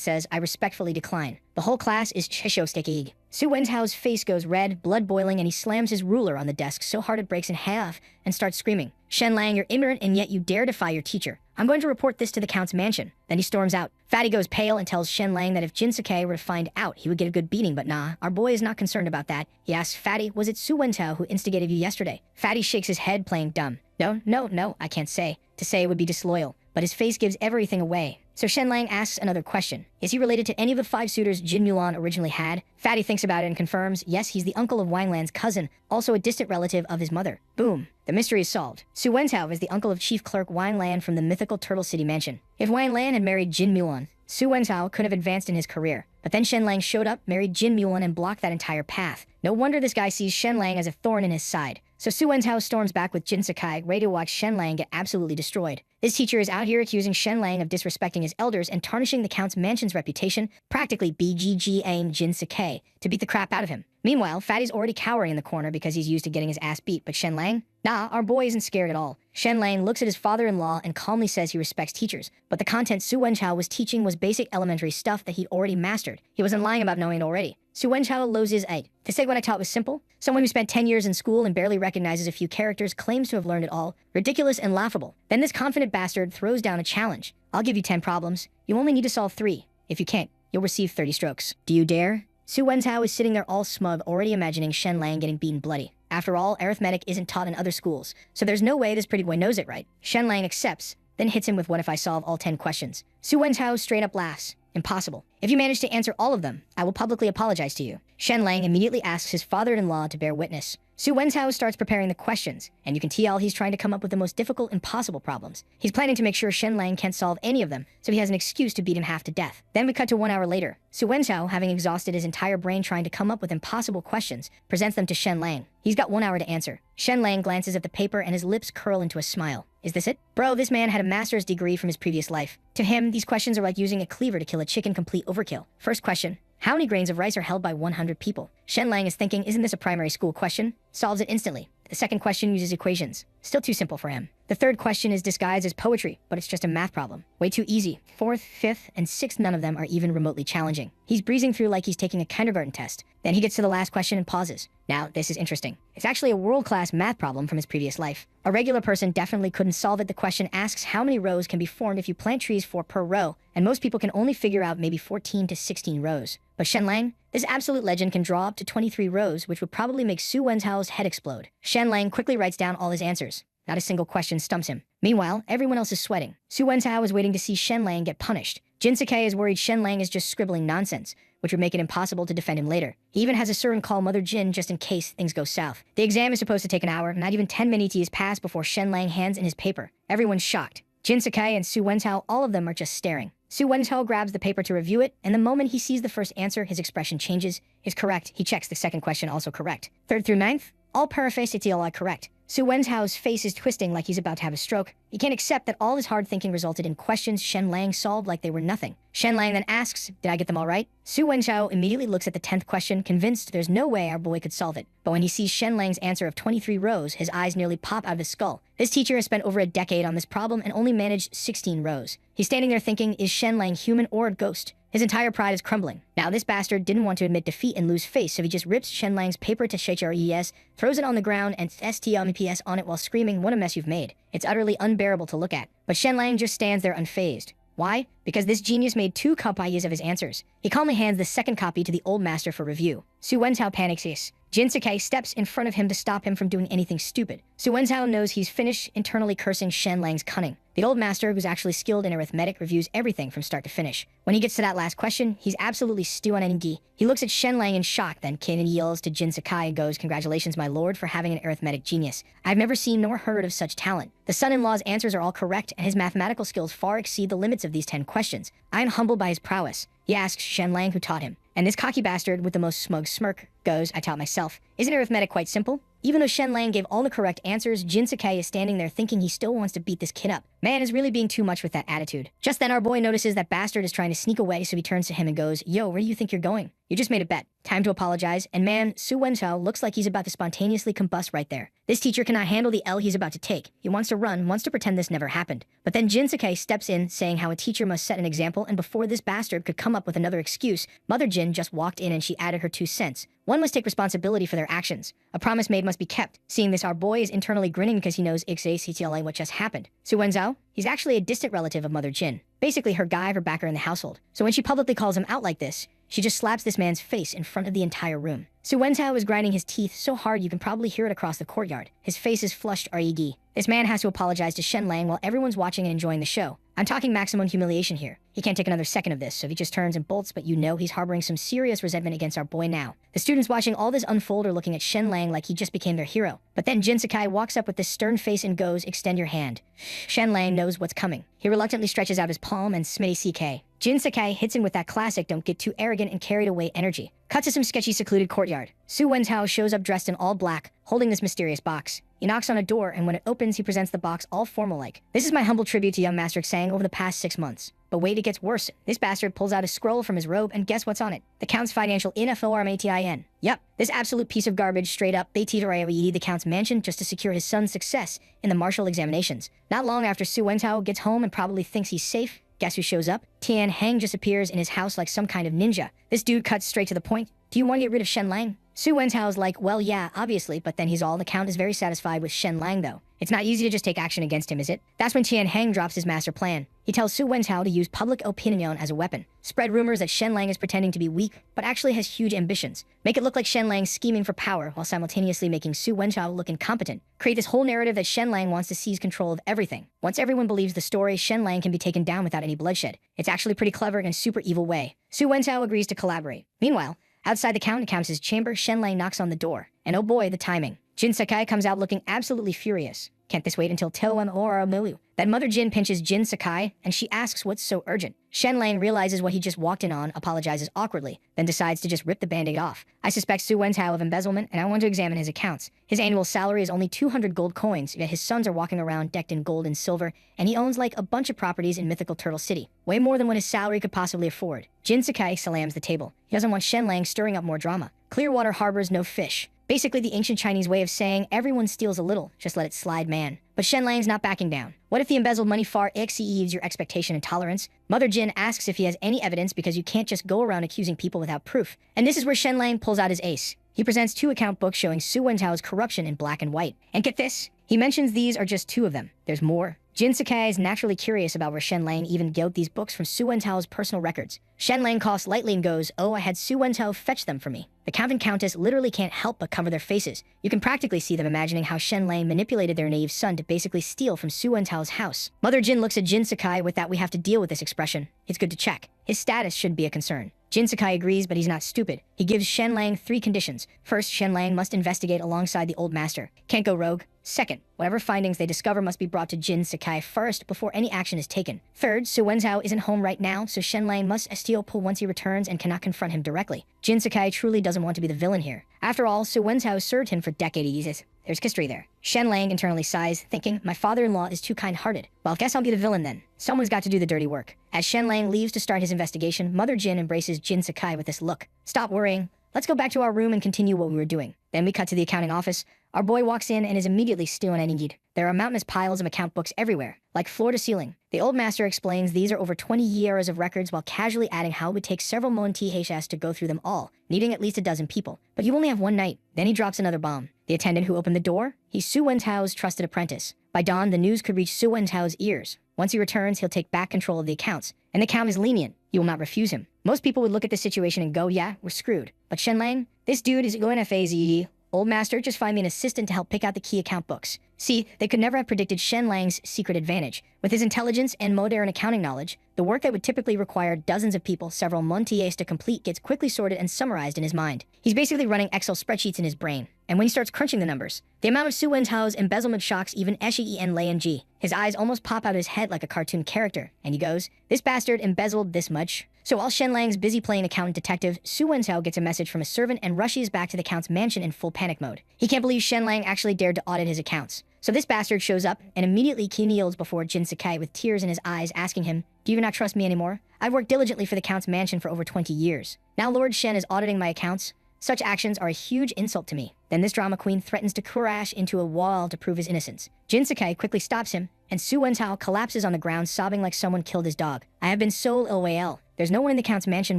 says, "I respectfully decline." The whole class is Cheshostekig. Su Wenchao's face goes red, blood boiling, and he slams his ruler on the desk so hard it breaks in half and starts screaming, "Shen Lang, you're ignorant and yet you dare defy your teacher. I'm going to report this to the Count's mansion." Then he storms out. Fatty goes pale and tells Shen Lang that if Jinsuke were to find out, he would get a good beating, but nah, our boy is not concerned about that. He asks Fatty, "Was it Su Wenchao who instigated you yesterday?" Fatty shakes his head, playing dumb. No, I can't say. To say it would be disloyal, but his face gives everything away. So Shen Lang asks another question. Is he related to any of the 5 suitors Jin Mulan originally had? Fatty thinks about it and confirms, yes, he's the uncle of Wang Lan's cousin, also a distant relative of his mother. Boom. The mystery is solved. Su Wenchao is the uncle of Chief Clerk Wang Lan from the mythical Turtle City mansion. If Wang Lan had married Jin Mulan, Su Wenchao could have advanced in his career. But then Shen Lang showed up, married Jin Mulan, and blocked that entire path. No wonder this guy sees Shen Lang as a thorn in his side. So Su Wenzhao storms back with Jin Sakai, ready to watch Shen Lang get absolutely destroyed. This teacher is out here accusing Shen Lang of disrespecting his elders and tarnishing the Count's mansion's reputation, practically BGGAing Jin Sakai to beat the crap out of him. Meanwhile, Fatty's already cowering in the corner because he's used to getting his ass beat, but Shen Lang? Nah, our boy isn't scared at all. Shen Lang looks at his father-in-law and calmly says he respects teachers, but the content Su Wenzhao was teaching was basic elementary stuff that he'd already mastered. He wasn't lying about knowing it already. Su Wenzhao loses eight. To say what I taught was simple? Someone who spent 10 years in school and barely recognizes a few characters claims to have learned it all. Ridiculous and laughable. Then this confident bastard throws down a challenge. I'll give you 10 problems. You only need to solve 3. If you can't, you'll receive 30 strokes. Do you dare? Su Wenzhao is sitting there all smug, already imagining Shen Lang getting beaten bloody. After all, arithmetic isn't taught in other schools, so there's no way this pretty boy knows it right. Shen Lang accepts, then hits him with what if I solve all 10 questions. Su Wenzhao straight up laughs. Impossible. If you manage to answer all of them, I will publicly apologize to you. Shen Lang immediately asks his father-in-law to bear witness. Su Wenzhao starts preparing the questions, and you can tell he's trying to come up with the most difficult and possible problems. He's planning to make sure Shen Lang can't solve any of them, so he has an excuse to beat him half to death. Then we cut to 1 hour later. Su Wenzhao, having exhausted his entire brain trying to come up with impossible questions, presents them to Shen Lang. He's got 1 hour to answer. Shen Lang glances at the paper and his lips curl into a smile. Is this it? Bro, this man had a master's degree from his previous life. To him, these questions are like using a cleaver to kill a chicken, complete overkill. First question. How many grains of rice are held by 100 people? Shen Lang is thinking, isn't this a primary school question? Solves it instantly. The second question uses equations. Still too simple for him. The third question is disguised as poetry, but it's just a math problem. Way too easy. Fourth, fifth, and sixth, none of them are even remotely challenging. He's breezing through like he's taking a kindergarten test. Then he gets to the last question and pauses. Now, this is interesting. It's actually a world-class math problem from his previous life. A regular person definitely couldn't solve it. The question asks how many rows can be formed if you plant trees 4 per row, and most people can only figure out maybe 14 to 16 rows. But Shen Lang, this absolute legend, can draw up to 23 rows, which would probably make Su Wenzhao's head explode. Shen Lang quickly writes down all his answers. Not a single question stumps him. Meanwhile, everyone else is sweating. Su Wenzhao is waiting to see Shen Lang get punished. Jin Sakai is worried Shen Lang is just scribbling nonsense, which would make it impossible to defend him later. He even has a servant call Mother Jin just in case things go south. The exam is supposed to take an hour. Not even 10 minutes has passed before Shen Lang hands in his paper. Everyone's shocked. Jin Sakai and Su Wenzhao, all of them are just staring. Su Wenzhao grabs the paper to review it, and the moment he sees the first answer, his expression changes. Is correct. He checks the second question, also correct. 3rd through 9th, all paraphrased, all are correct. Su Wenzhao's face is twisting like he's about to have a stroke. He can't accept that all his hard thinking resulted in questions Shen Lang solved like they were nothing. Shen Lang then asks, did I get them all right? Su Wenzhao immediately looks at the 10th question, convinced there's no way our boy could solve it. But when he sees Shen Lang's answer of 23 rows, his eyes nearly pop out of his skull. This teacher has spent over a decade on this problem and only managed 16 rows. He's standing there thinking, is Shen Lang human or a ghost? His entire pride is crumbling. Now, this bastard didn't want to admit defeat and lose face, so he just rips Shen Lang's paper to HRES, throws it on the ground, and STMPS on it while screaming, what a mess you've made. It's utterly unbearable to look at. But Shen Lang just stands there unfazed. Why? Because this genius made 2 copies of his answers. He calmly hands the second copy to the old master for review. Su Wenzhao panics. Jin Sakai steps in front of him to stop him from doing anything stupid. Su Wenzhao knows he's finished, internally cursing Shen Lang's cunning. The old master, who's actually skilled in arithmetic, reviews everything from start to finish. When he gets to that last question, he's absolutely stew on engi. He looks at Shen Lang in shock, then Kanan yells to Jin Sakai and goes, congratulations, my lord, for having an arithmetic genius. I've never seen nor heard of such talent. The son-in-law's answers are all correct, and his mathematical skills far exceed the limits of these 10 questions. I am humbled by his prowess. He asks Shen Lang who taught him. And this cocky bastard with the most smug smirk goes, I taught myself. Isn't arithmetic quite simple? Even though Shen Lang gave all the correct answers, Jin Sakai is standing there thinking he still wants to beat this kid up. Man is really being too much with that attitude. Just then our boy notices that bastard is trying to sneak away, so he turns to him and goes, yo, where do you think you're going? You just made a bet. Time to apologize, and man, Su Wenzhao looks like he's about to spontaneously combust right there. This teacher cannot handle the L he's about to take. He wants to run, wants to pretend this never happened. But then Jin Sakai steps in, saying how a teacher must set an example, and before this bastard could come up with another excuse, Mother Jin just walked in and she added her 2 cents. One must take responsibility for their actions. A promise made must be kept. Seeing this, our boy is internally grinning because he knows what just happened. Su Wenzhao? He's actually a distant relative of Mother Jin. Basically her guy, her backer in the household. So when she publicly calls him out like this, she just slaps this man's face in front of the entire room. Su Wenzhao is grinding his teeth so hard you can probably hear it across the courtyard. His face is flushed REG. This man has to apologize to Shen Lang while everyone's watching and enjoying the show. I'm talking maximum humiliation here. He can't take another second of this, so he just turns and bolts, but you know he's harboring some serious resentment against our boy now. The students watching all this unfold are looking at Shen Lang like he just became their hero. But then Jin Sakai walks up with this stern face and goes, extend your hand. Shen Lang knows what's coming. He reluctantly stretches out his palm and Smitty CK. Jin Sakai hits him with that classic don't get too arrogant and carried away energy. Cut to some sketchy secluded courtyard. Su Wenzhao shows up dressed in all black, holding this mysterious box. He knocks on a door, and when it opens, he presents the box all formal-like. This is my humble tribute to young Master Xang over the past 6 months. But wait, it gets worse. This bastard pulls out a scroll from his robe, and guess what's on it? The Count's financial information. Yup, this absolute piece of garbage straight up baited the Count's mansion just to secure his son's success in the martial examinations. Not long after Su Wenzhao gets home and probably thinks he's safe, guess who shows up? Tian Heng just appears in his house like some kind of ninja. This dude cuts straight to the point. Do you want to get rid of Shen Lang? Su Wenzhao's like, well, yeah, obviously, but then the Count is very satisfied with Shen Lang, though. It's not easy to just take action against him, is it? That's when Tian Heng drops his master plan. He tells Su Wenzhao to use public opinion as a weapon. Spread rumors that Shen Lang is pretending to be weak, but actually has huge ambitions. Make it look like Shen Lang's scheming for power, while simultaneously making Su Wenzhao look incompetent. Create this whole narrative that Shen Lang wants to seize control of everything. Once everyone believes the story, Shen Lang can be taken down without any bloodshed. It's actually pretty clever in a super evil way. Su Wenzhao agrees to collaborate. Meanwhile, outside the Count's chamber, Shen Lang knocks on the door. And oh boy, the timing. Jin Sakai comes out looking absolutely furious. Can't this wait until Toem or Milu? That Mother Jin pinches Jin Sakai, and she asks what's so urgent. Shen Lang realizes what he just walked in on, apologizes awkwardly, then decides to just rip the band-aid off. I suspect Su Wenzhao of embezzlement, and I want to examine his accounts. His annual salary is only 200 gold coins, yet his sons are walking around decked in gold and silver, and he owns like a bunch of properties in mythical Turtle City. Way more than what his salary could possibly afford. Jin Sakai slams the table. He doesn't want Shen Lang stirring up more drama. Clearwater harbors no fish. Basically the ancient Chinese way of saying everyone steals a little, just let it slide, man. But Shen Lang's not backing down. What if the embezzled money far exceeds your expectation and tolerance? Mother Jin asks if he has any evidence because you can't just go around accusing people without proof. And this is where Shen Lang pulls out his ace. He presents 2 account books showing Su Wenzhao's corruption in black and white. And get this, he mentions these are just 2 of them. There's more. Jin Sakai is naturally curious about where Shen Lang even got these books from Su Wenzhao's personal records. Shen Lang coughs lightly and goes, oh, I had Su Wenzhao fetch them for me. The Count and Countess literally can't help but cover their faces. You can practically see them imagining how Shen Lang manipulated their naive son to basically steal from Su Wenzhao's house. Mother Jin looks at Jin Sakai with that we have to deal with this expression. It's good to check. His status should be a concern. Jin Sakai agrees, but he's not stupid. He gives Shen Lang 3 conditions. First, Shen Lang must investigate alongside the old master. Can't go rogue. Second, whatever findings they discover must be brought to Jin Sakai first before any action is taken. Third, Su Wenzhao isn't home right now, so Shen Lang must steal pull once he returns and cannot confront him directly. Jin Sakai truly doesn't want to be the villain here. After all, Su Wenzhao served him for decades. There's history there. Shen Lang internally sighs, thinking, my father-in-law is too kind-hearted. Well, guess I'll be the villain then. Someone's got to do the dirty work. As Shen Lang leaves to start his investigation, Mother Jin embraces Jin Sakai with this look. Stop worrying. Let's go back to our room and continue what we were doing. Then we cut to the accounting office. Our boy walks in and is immediately still an need. There are mountainous piles of account books everywhere, like floor to ceiling. The old master explains these are over 20 years of records while casually adding how it would take several months to go through them all, needing at least a dozen people. But you only have one night. Then he drops another bomb. The attendant who opened the door? He's Su Wenzhao's trusted apprentice. By dawn, the news could reach Su Wenzhao's ears. Once he returns, he'll take back control of the accounts. And the Count is lenient. You will not refuse him. Most people would look at the situation and go, yeah, we're screwed. But Shen Lang? This dude is going to phase. Old master, just find me an assistant to help pick out the key account books. See, they could never have predicted Shen Lang's secret advantage. With his intelligence and modern accounting knowledge, the work that would typically require dozens of people several months to complete gets quickly sorted and summarized in his mind. He's basically running Excel spreadsheets in his brain. And when he starts crunching the numbers, the amount of Su Wenzhao's embezzlement shocks even Shi and Lei Ji. His eyes almost pop out of his head like a cartoon character, and he goes, this bastard embezzled this much. So while Shen Lang's busy playing accountant detective, Su Wenzhao gets a message from a servant and rushes back to the Count's mansion in full panic mode. He can't believe Shen Lang actually dared to audit his accounts. So this bastard shows up and immediately kneels before Jin Sakai with tears in his eyes, asking him, do you not trust me anymore? I've worked diligently for the Count's mansion for over 20 years. Now Lord Shen is auditing my accounts. Such actions are a huge insult to me. Then this drama queen threatens to crash into a wall to prove his innocence. Jin Sakai quickly stops him, and Su Wenzhao collapses on the ground sobbing like someone killed his dog. I have been so ill. There's no one in the Count's mansion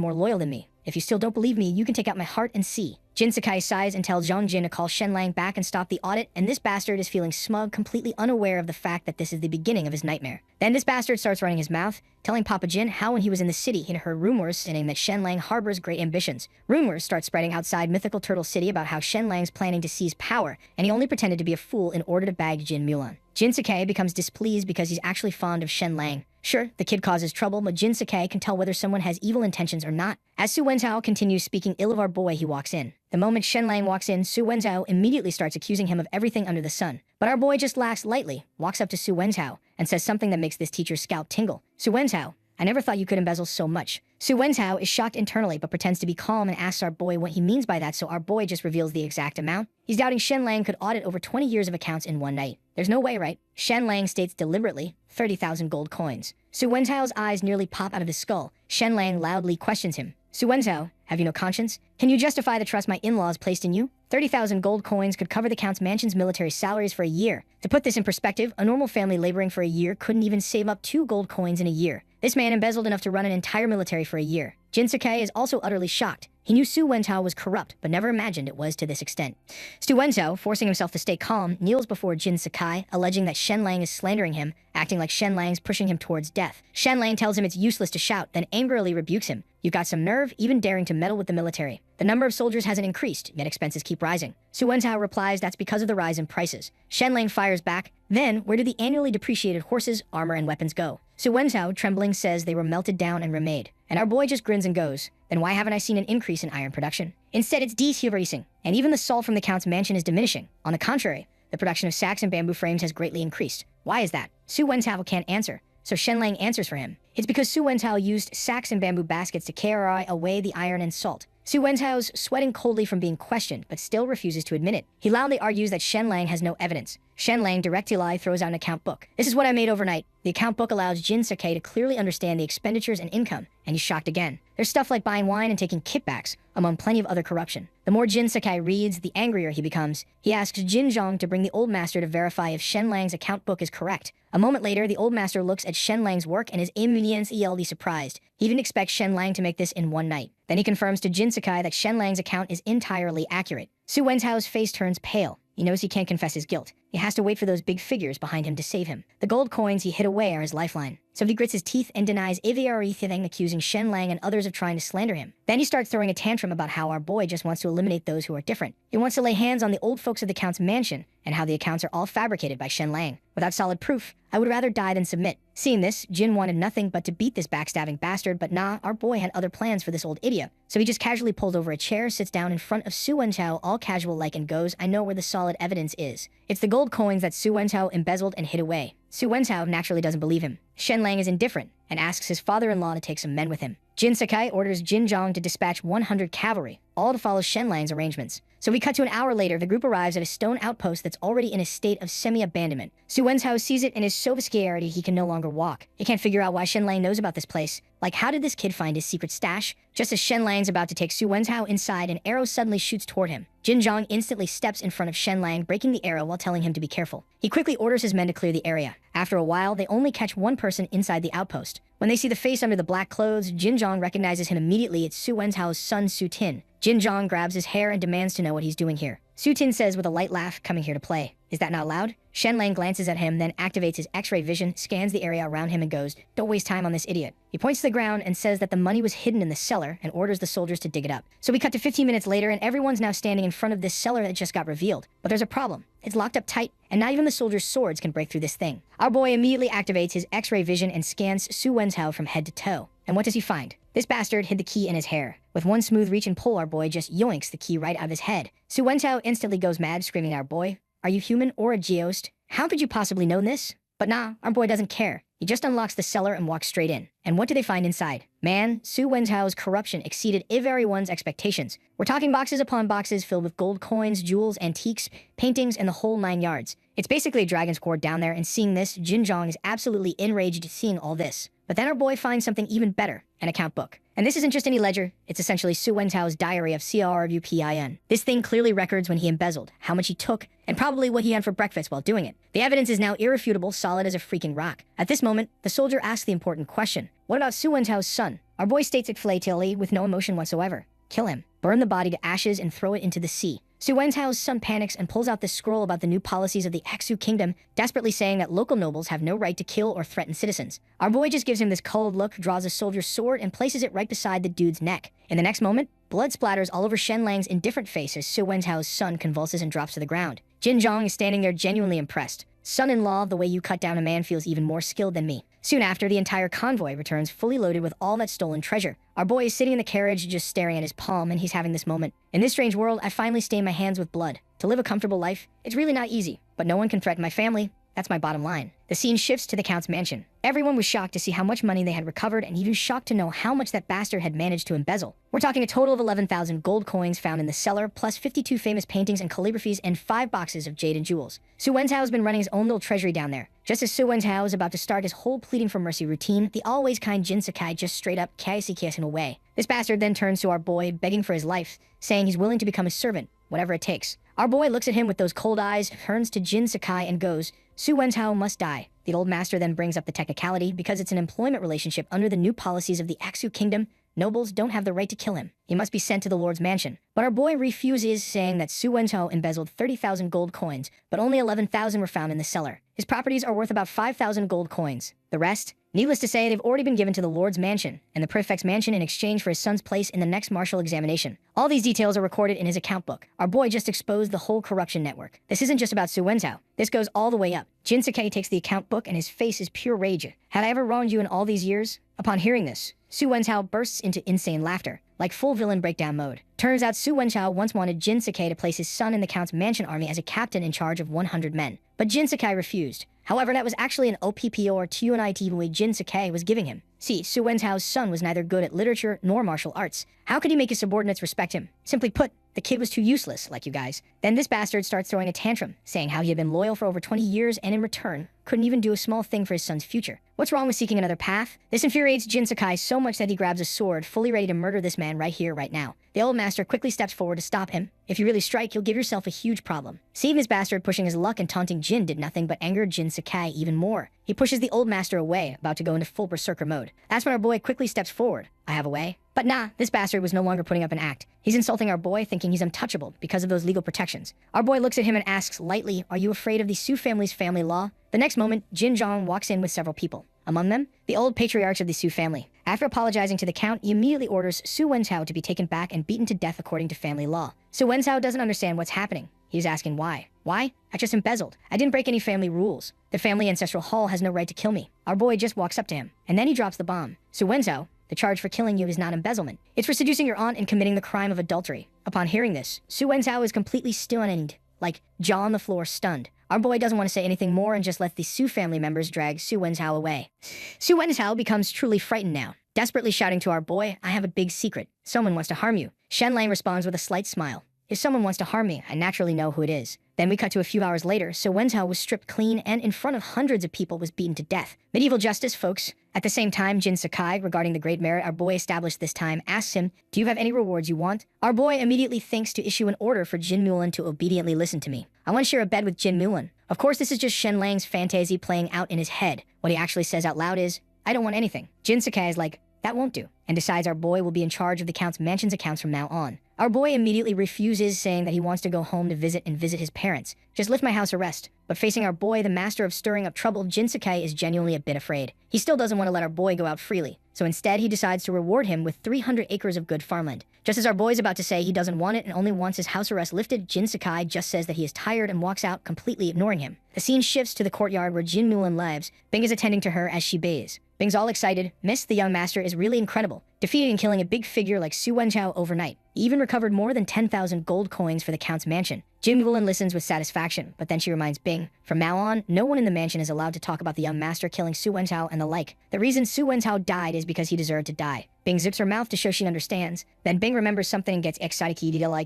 more loyal than me. If you still don't believe me, you can take out my heart and see. Jin Sakai sighs and tells Zhang Jin to call Shen Lang back and stop the audit, and this bastard is feeling smug, completely unaware of the fact that this is the beginning of his nightmare. Then this bastard starts running his mouth, telling Papa Jin how when he was in the city he'd heard rumors saying that Shen Lang harbors great ambitions. Rumors start spreading outside mythical Turtle City about how Shen Lang's planning to seize power, and he only pretended to be a fool in order to bag Jin Mulan. Jin Sakai becomes displeased because he's actually fond of Shen Lang. Sure, the kid causes trouble, but Jin Sakai can tell whether someone has evil intentions or not. As Su Wenzhao continues speaking ill of our boy, he walks in. The moment Shen Lang walks in, Su Wenzhao immediately starts accusing him of everything under the sun. But our boy just laughs lightly, walks up to Su Wenzhao, and says something that makes this teacher's scalp tingle. Su Wenzhao, I never thought you could embezzle so much. Su Wenzhao is shocked internally but pretends to be calm and asks our boy what he means by that, so our boy just reveals the exact amount. He's doubting Shen Lang could audit over 20 years of accounts in one night. There's no way, right? Shen Lang states deliberately 30,000 gold coins. Su Wenzhao's eyes nearly pop out of his skull. Shen Lang loudly questions him. Su Wenzhao, have you no conscience? Can you justify the trust my in-laws placed in you? 30,000 gold coins could cover the Count's mansion's military salaries for a year. To put this in perspective, a normal family laboring for a year couldn't even save up 2 gold coins in a year. This man embezzled enough to run an entire military for a year. Jin Sakai is also utterly shocked. He knew Su Wenzhao was corrupt, but never imagined it was to this extent. Su Wenzhao, forcing himself to stay calm, kneels before Jin Sakai, alleging that Shen Lang is slandering him, acting like Shen Lang's pushing him towards death. Shen Lang tells him it's useless to shout, then angrily rebukes him. You've got some nerve, even daring to meddle with the military. The number of soldiers hasn't increased, yet expenses keep rising. Su Wenzhao replies that's because of the rise in prices. Shen Lang fires back, then where do the annually depreciated horses, armor, and weapons go? Su Wenzhao, trembling, says they were melted down and remade. And our boy just grins and goes, then why haven't I seen an increase in iron production? Instead, it's decreasing, and even the salt from the Count's mansion is diminishing. On the contrary, the production of sacks and bamboo frames has greatly increased. Why is that? Su Wenzhao can't answer, so Shen Lang answers for him. It's because Su Wenzhao used sacks and bamboo baskets to carry away the iron and salt. Su Wenzhao's sweating coldly from being questioned, but still refuses to admit it. He loudly argues that Shen Lang has no evidence. Shen Lang directly throws out an account book. This is what I made overnight. The account book allows Jin Sakai to clearly understand the expenditures and income, and he's shocked again. There's stuff like buying wine and taking kickbacks, among plenty of other corruption. The more Jin Sakai reads, the angrier he becomes. He asks Jin Zhong to bring the old master to verify if Shen Lang's account book is correct. A moment later, the old master looks at Shen Lang's work and is immediately surprised. He didn't expect Shen Lang to make this in one night. Then he confirms to Jin Sakai that Shen Lang's account is entirely accurate. Su Wenzhao's face turns pale. He knows he can't confess his guilt. He has to wait for those big figures behind him to save him. The gold coins he hid away are his lifeline. So he grits his teeth and denies everything, accusing Shen Lang and others of trying to slander him. Then he starts throwing a tantrum about how our boy just wants to eliminate those who are different. He wants to lay hands on the old folks of the Count's mansion, and how the accounts are all fabricated by Shen Lang. Without solid proof, I would rather die than submit. Seeing this, Jin wanted nothing but to beat this backstabbing bastard, but nah, our boy had other plans for this old idiot. So he just casually pulls over a chair, sits down in front of Su Wenzhao all casual-like and goes, I know where the solid evidence is. It's the gold coins that Su Wenzhao embezzled and hid away. Su Wenzhao naturally doesn't believe him. Shen Lang is indifferent and asks his father-in-law to take some men with him. Jin Sakai orders Jin Zhong to dispatch 100 cavalry, all to follow Shen Lang's arrangements. So we cut to an hour later, the group arrives at a stone outpost that's already in a state of semi-abandonment. Su Wenzhao sees it and is so scared he can no longer walk. He can't figure out why Shen Lang knows about this place. Like, how did this kid find his secret stash? Just as Shen Lang's about to take Su Wenzhao inside, an arrow suddenly shoots toward him. Jin Zhong instantly steps in front of Shen Lang, breaking the arrow while telling him to be careful. He quickly orders his men to clear the area. After a while, they only catch one person inside the outpost. When they see the face under the black clothes, Jin Zhong recognizes him immediately. It's Su Wenzhao's son, Su Tin. Jin Zhong grabs his hair and demands to know what he's doing here. Su Tin says with a light laugh, coming here to play. Is that not loud? Shen Lang glances at him, then activates his X-ray vision, scans the area around him and goes, don't waste time on this idiot. He points to the ground and says that the money was hidden in the cellar and orders the soldiers to dig it up. So we cut to 15 minutes later and everyone's now standing in front of this cellar that just got revealed. But there's a problem. It's locked up tight, and not even the soldiers' swords can break through this thing. Our boy immediately activates his X-ray vision and scans Su Wenzhao from head to toe. And what does he find? This bastard hid the key in his hair. With one smooth reach and pull, our boy just yoinks the key right out of his head. Su Wenzhao instantly goes mad, screaming at our boy, are you human or a geost? How could you possibly know this? But nah, our boy doesn't care. He just unlocks the cellar and walks straight in. And what do they find inside? Man, Su Wenzhao's corruption exceeded everyone's expectations. We're talking boxes upon boxes filled with gold coins, jewels, antiques, paintings, and the whole 9 yards. It's basically a dragon's court down there, and seeing this, Jin Zhong is absolutely enraged seeing all this. But then our boy finds something even better, an account book. And this isn't just any ledger, it's essentially Su Wenzhao's diary of CRWPIN. This thing clearly records when he embezzled, how much he took, and probably what he had for breakfast while doing it. The evidence is now irrefutable, solid as a freaking rock. At this moment, the soldier asks the important question. What about Su Wenzhao's son? Our boy states it flatly with no emotion whatsoever. Kill him. Burn the body to ashes and throw it into the sea. Su Wenzhao's son panics and pulls out this scroll about the new policies of the Hexu Kingdom, desperately saying that local nobles have no right to kill or threaten citizens. Our boy just gives him this cold look, draws a soldier's sword, and places it right beside the dude's neck. In the next moment, blood splatters all over Shen Lang's indifferent face as Su Wenzhao's son convulses and drops to the ground. Jin Zhong is standing there genuinely impressed. Son-in-law, the way you cut down a man feels even more skilled than me. Soon after, the entire convoy returns fully loaded with all that stolen treasure. Our boy is sitting in the carriage just staring at his palm, and he's having this moment. In this strange world, I finally stain my hands with blood. To live a comfortable life, it's really not easy, but no one can threaten my family. That's my bottom line. The scene shifts to the Count's mansion. Everyone was shocked to see how much money they had recovered and even shocked to know how much that bastard had managed to embezzle. We're talking a total of 11,000 gold coins found in the cellar, plus 52 famous paintings and calligraphies and 5 boxes of jade and jewels. Su Wenzhao has been running his own little treasury down there. Just as Su Wenzhao is about to start his whole pleading for mercy routine, the always kind Jin Sakai just straight up kiss him away. This bastard then turns to our boy, begging for his life, saying he's willing to become his servant, whatever it takes. Our boy looks at him with those cold eyes, turns to Jin Sakai and goes, Su Wenzhao must die. The old master then brings up the technicality because it's an employment relationship under the new policies of the Aksu Kingdom. Nobles don't have the right to kill him. He must be sent to the Lord's mansion. But our boy refuses, saying that Su Wenzhao embezzled 30,000 gold coins, but only 11,000 were found in the cellar. His properties are worth about 5,000 gold coins. The rest? Needless to say, they've already been given to the Lord's mansion and the prefect's mansion in exchange for his son's place in the next martial examination. All these details are recorded in his account book. Our boy just exposed the whole corruption network. This isn't just about Su Wenzhao. This goes all the way up. Jin Sakai takes the account book and his face is pure rage. Had I ever wronged you in all these years? Upon hearing this, Su Wenzhao bursts into insane laughter, like full villain breakdown mode. Turns out Su Wenzhao once wanted Jin Sakai to place his son in the Count's mansion army as a captain in charge of 100 men. But Jin Sakai refused. However, that was actually an OPPO or TUNIT way Jin Sakai was giving him. See, Su Wenzhao's son was neither good at literature nor martial arts. How could he make his subordinates respect him? Simply put, the kid was too useless, like you guys. Then this bastard starts throwing a tantrum, saying how he had been loyal for over 20 years and in return, couldn't even do a small thing for his son's future. What's wrong with seeking another path? This infuriates Jin Sakai so much that he grabs a sword, fully ready to murder this man right here, right now. The old master quickly steps forward to stop him. If you really strike, you'll give yourself a huge problem. Seeing this bastard pushing his luck and taunting Jin did nothing but anger Jin Sakai even more. He pushes the old master away, about to go into full berserker mode. That's when our boy quickly steps forward. I have a way. But nah, this bastard was no longer putting up an act. He's insulting our boy, thinking he's untouchable because of those legal protections. Our boy looks at him and asks lightly, are you afraid of the Su family's family law? The next moment, Jin Zhong walks in with several people. Among them, the old patriarchs of the Su family. After apologizing to the Count, he immediately orders Su Wenzhao to be taken back and beaten to death according to family law. Su Wenzhao doesn't understand what's happening. He's asking why. Why? I just embezzled. I didn't break any family rules. The family ancestral hall has no right to kill me. Our boy just walks up to him, and then he drops the bomb. Su Wenzhao, the charge for killing you is not embezzlement. It's for seducing your aunt and committing the crime of adultery. Upon hearing this, Su Wenzhao is completely stunned, like jaw on the floor, stunned. Our boy doesn't want to say anything more and just lets the Su family members drag Su Wenzhao away. Su Wenzhao becomes truly frightened now, desperately shouting to our boy, I have a big secret. Someone wants to harm you. Shen Lang responds with a slight smile. If someone wants to harm me, I naturally know who it is. Then we cut to a few hours later, Su Wenzhao was stripped clean and in front of hundreds of people was beaten to death. Medieval justice, folks. At the same time, Jin Sakai, regarding the great merit our boy established this time, asks him, do you have any rewards you want? Our boy immediately thinks to issue an order for Jin Mulan to obediently listen to me. I want to share a bed with Jin Mulan. Of course, this is just Shen Lang's fantasy playing out in his head. What he actually says out loud is, I don't want anything. Jin Sakai is like, that won't do, and decides our boy will be in charge of the Count's mansion's accounts from now on. Our boy immediately refuses, saying that he wants to go home to visit his parents. Just lift my house arrest. But facing our boy, the master of stirring up trouble, Jin Sakai is genuinely a bit afraid. He still doesn't want to let our boy go out freely, so instead he decides to reward him with 300 acres of good farmland. Just as our boy's about to say he doesn't want it and only wants his house arrest lifted, Jin Sakai just says that he is tired and walks out, completely ignoring him. The scene shifts to the courtyard where Jin Mulan lives. Bing is attending to her as she bathes. Bing's all excited. Miss, the young master, is really incredible, defeating and killing a big figure like Su Wenzhao overnight. He even recovered more than 10,000 gold coins for the Count's mansion. Jin Mulan listens with satisfaction, but then she reminds Bing, from now on, no one in the mansion is allowed to talk about the young master killing Su Wenzhao and the like. The reason Su Wenzhao died is because he deserved to die. Bing zips her mouth to show she understands. Then Bing remembers something and gets excited,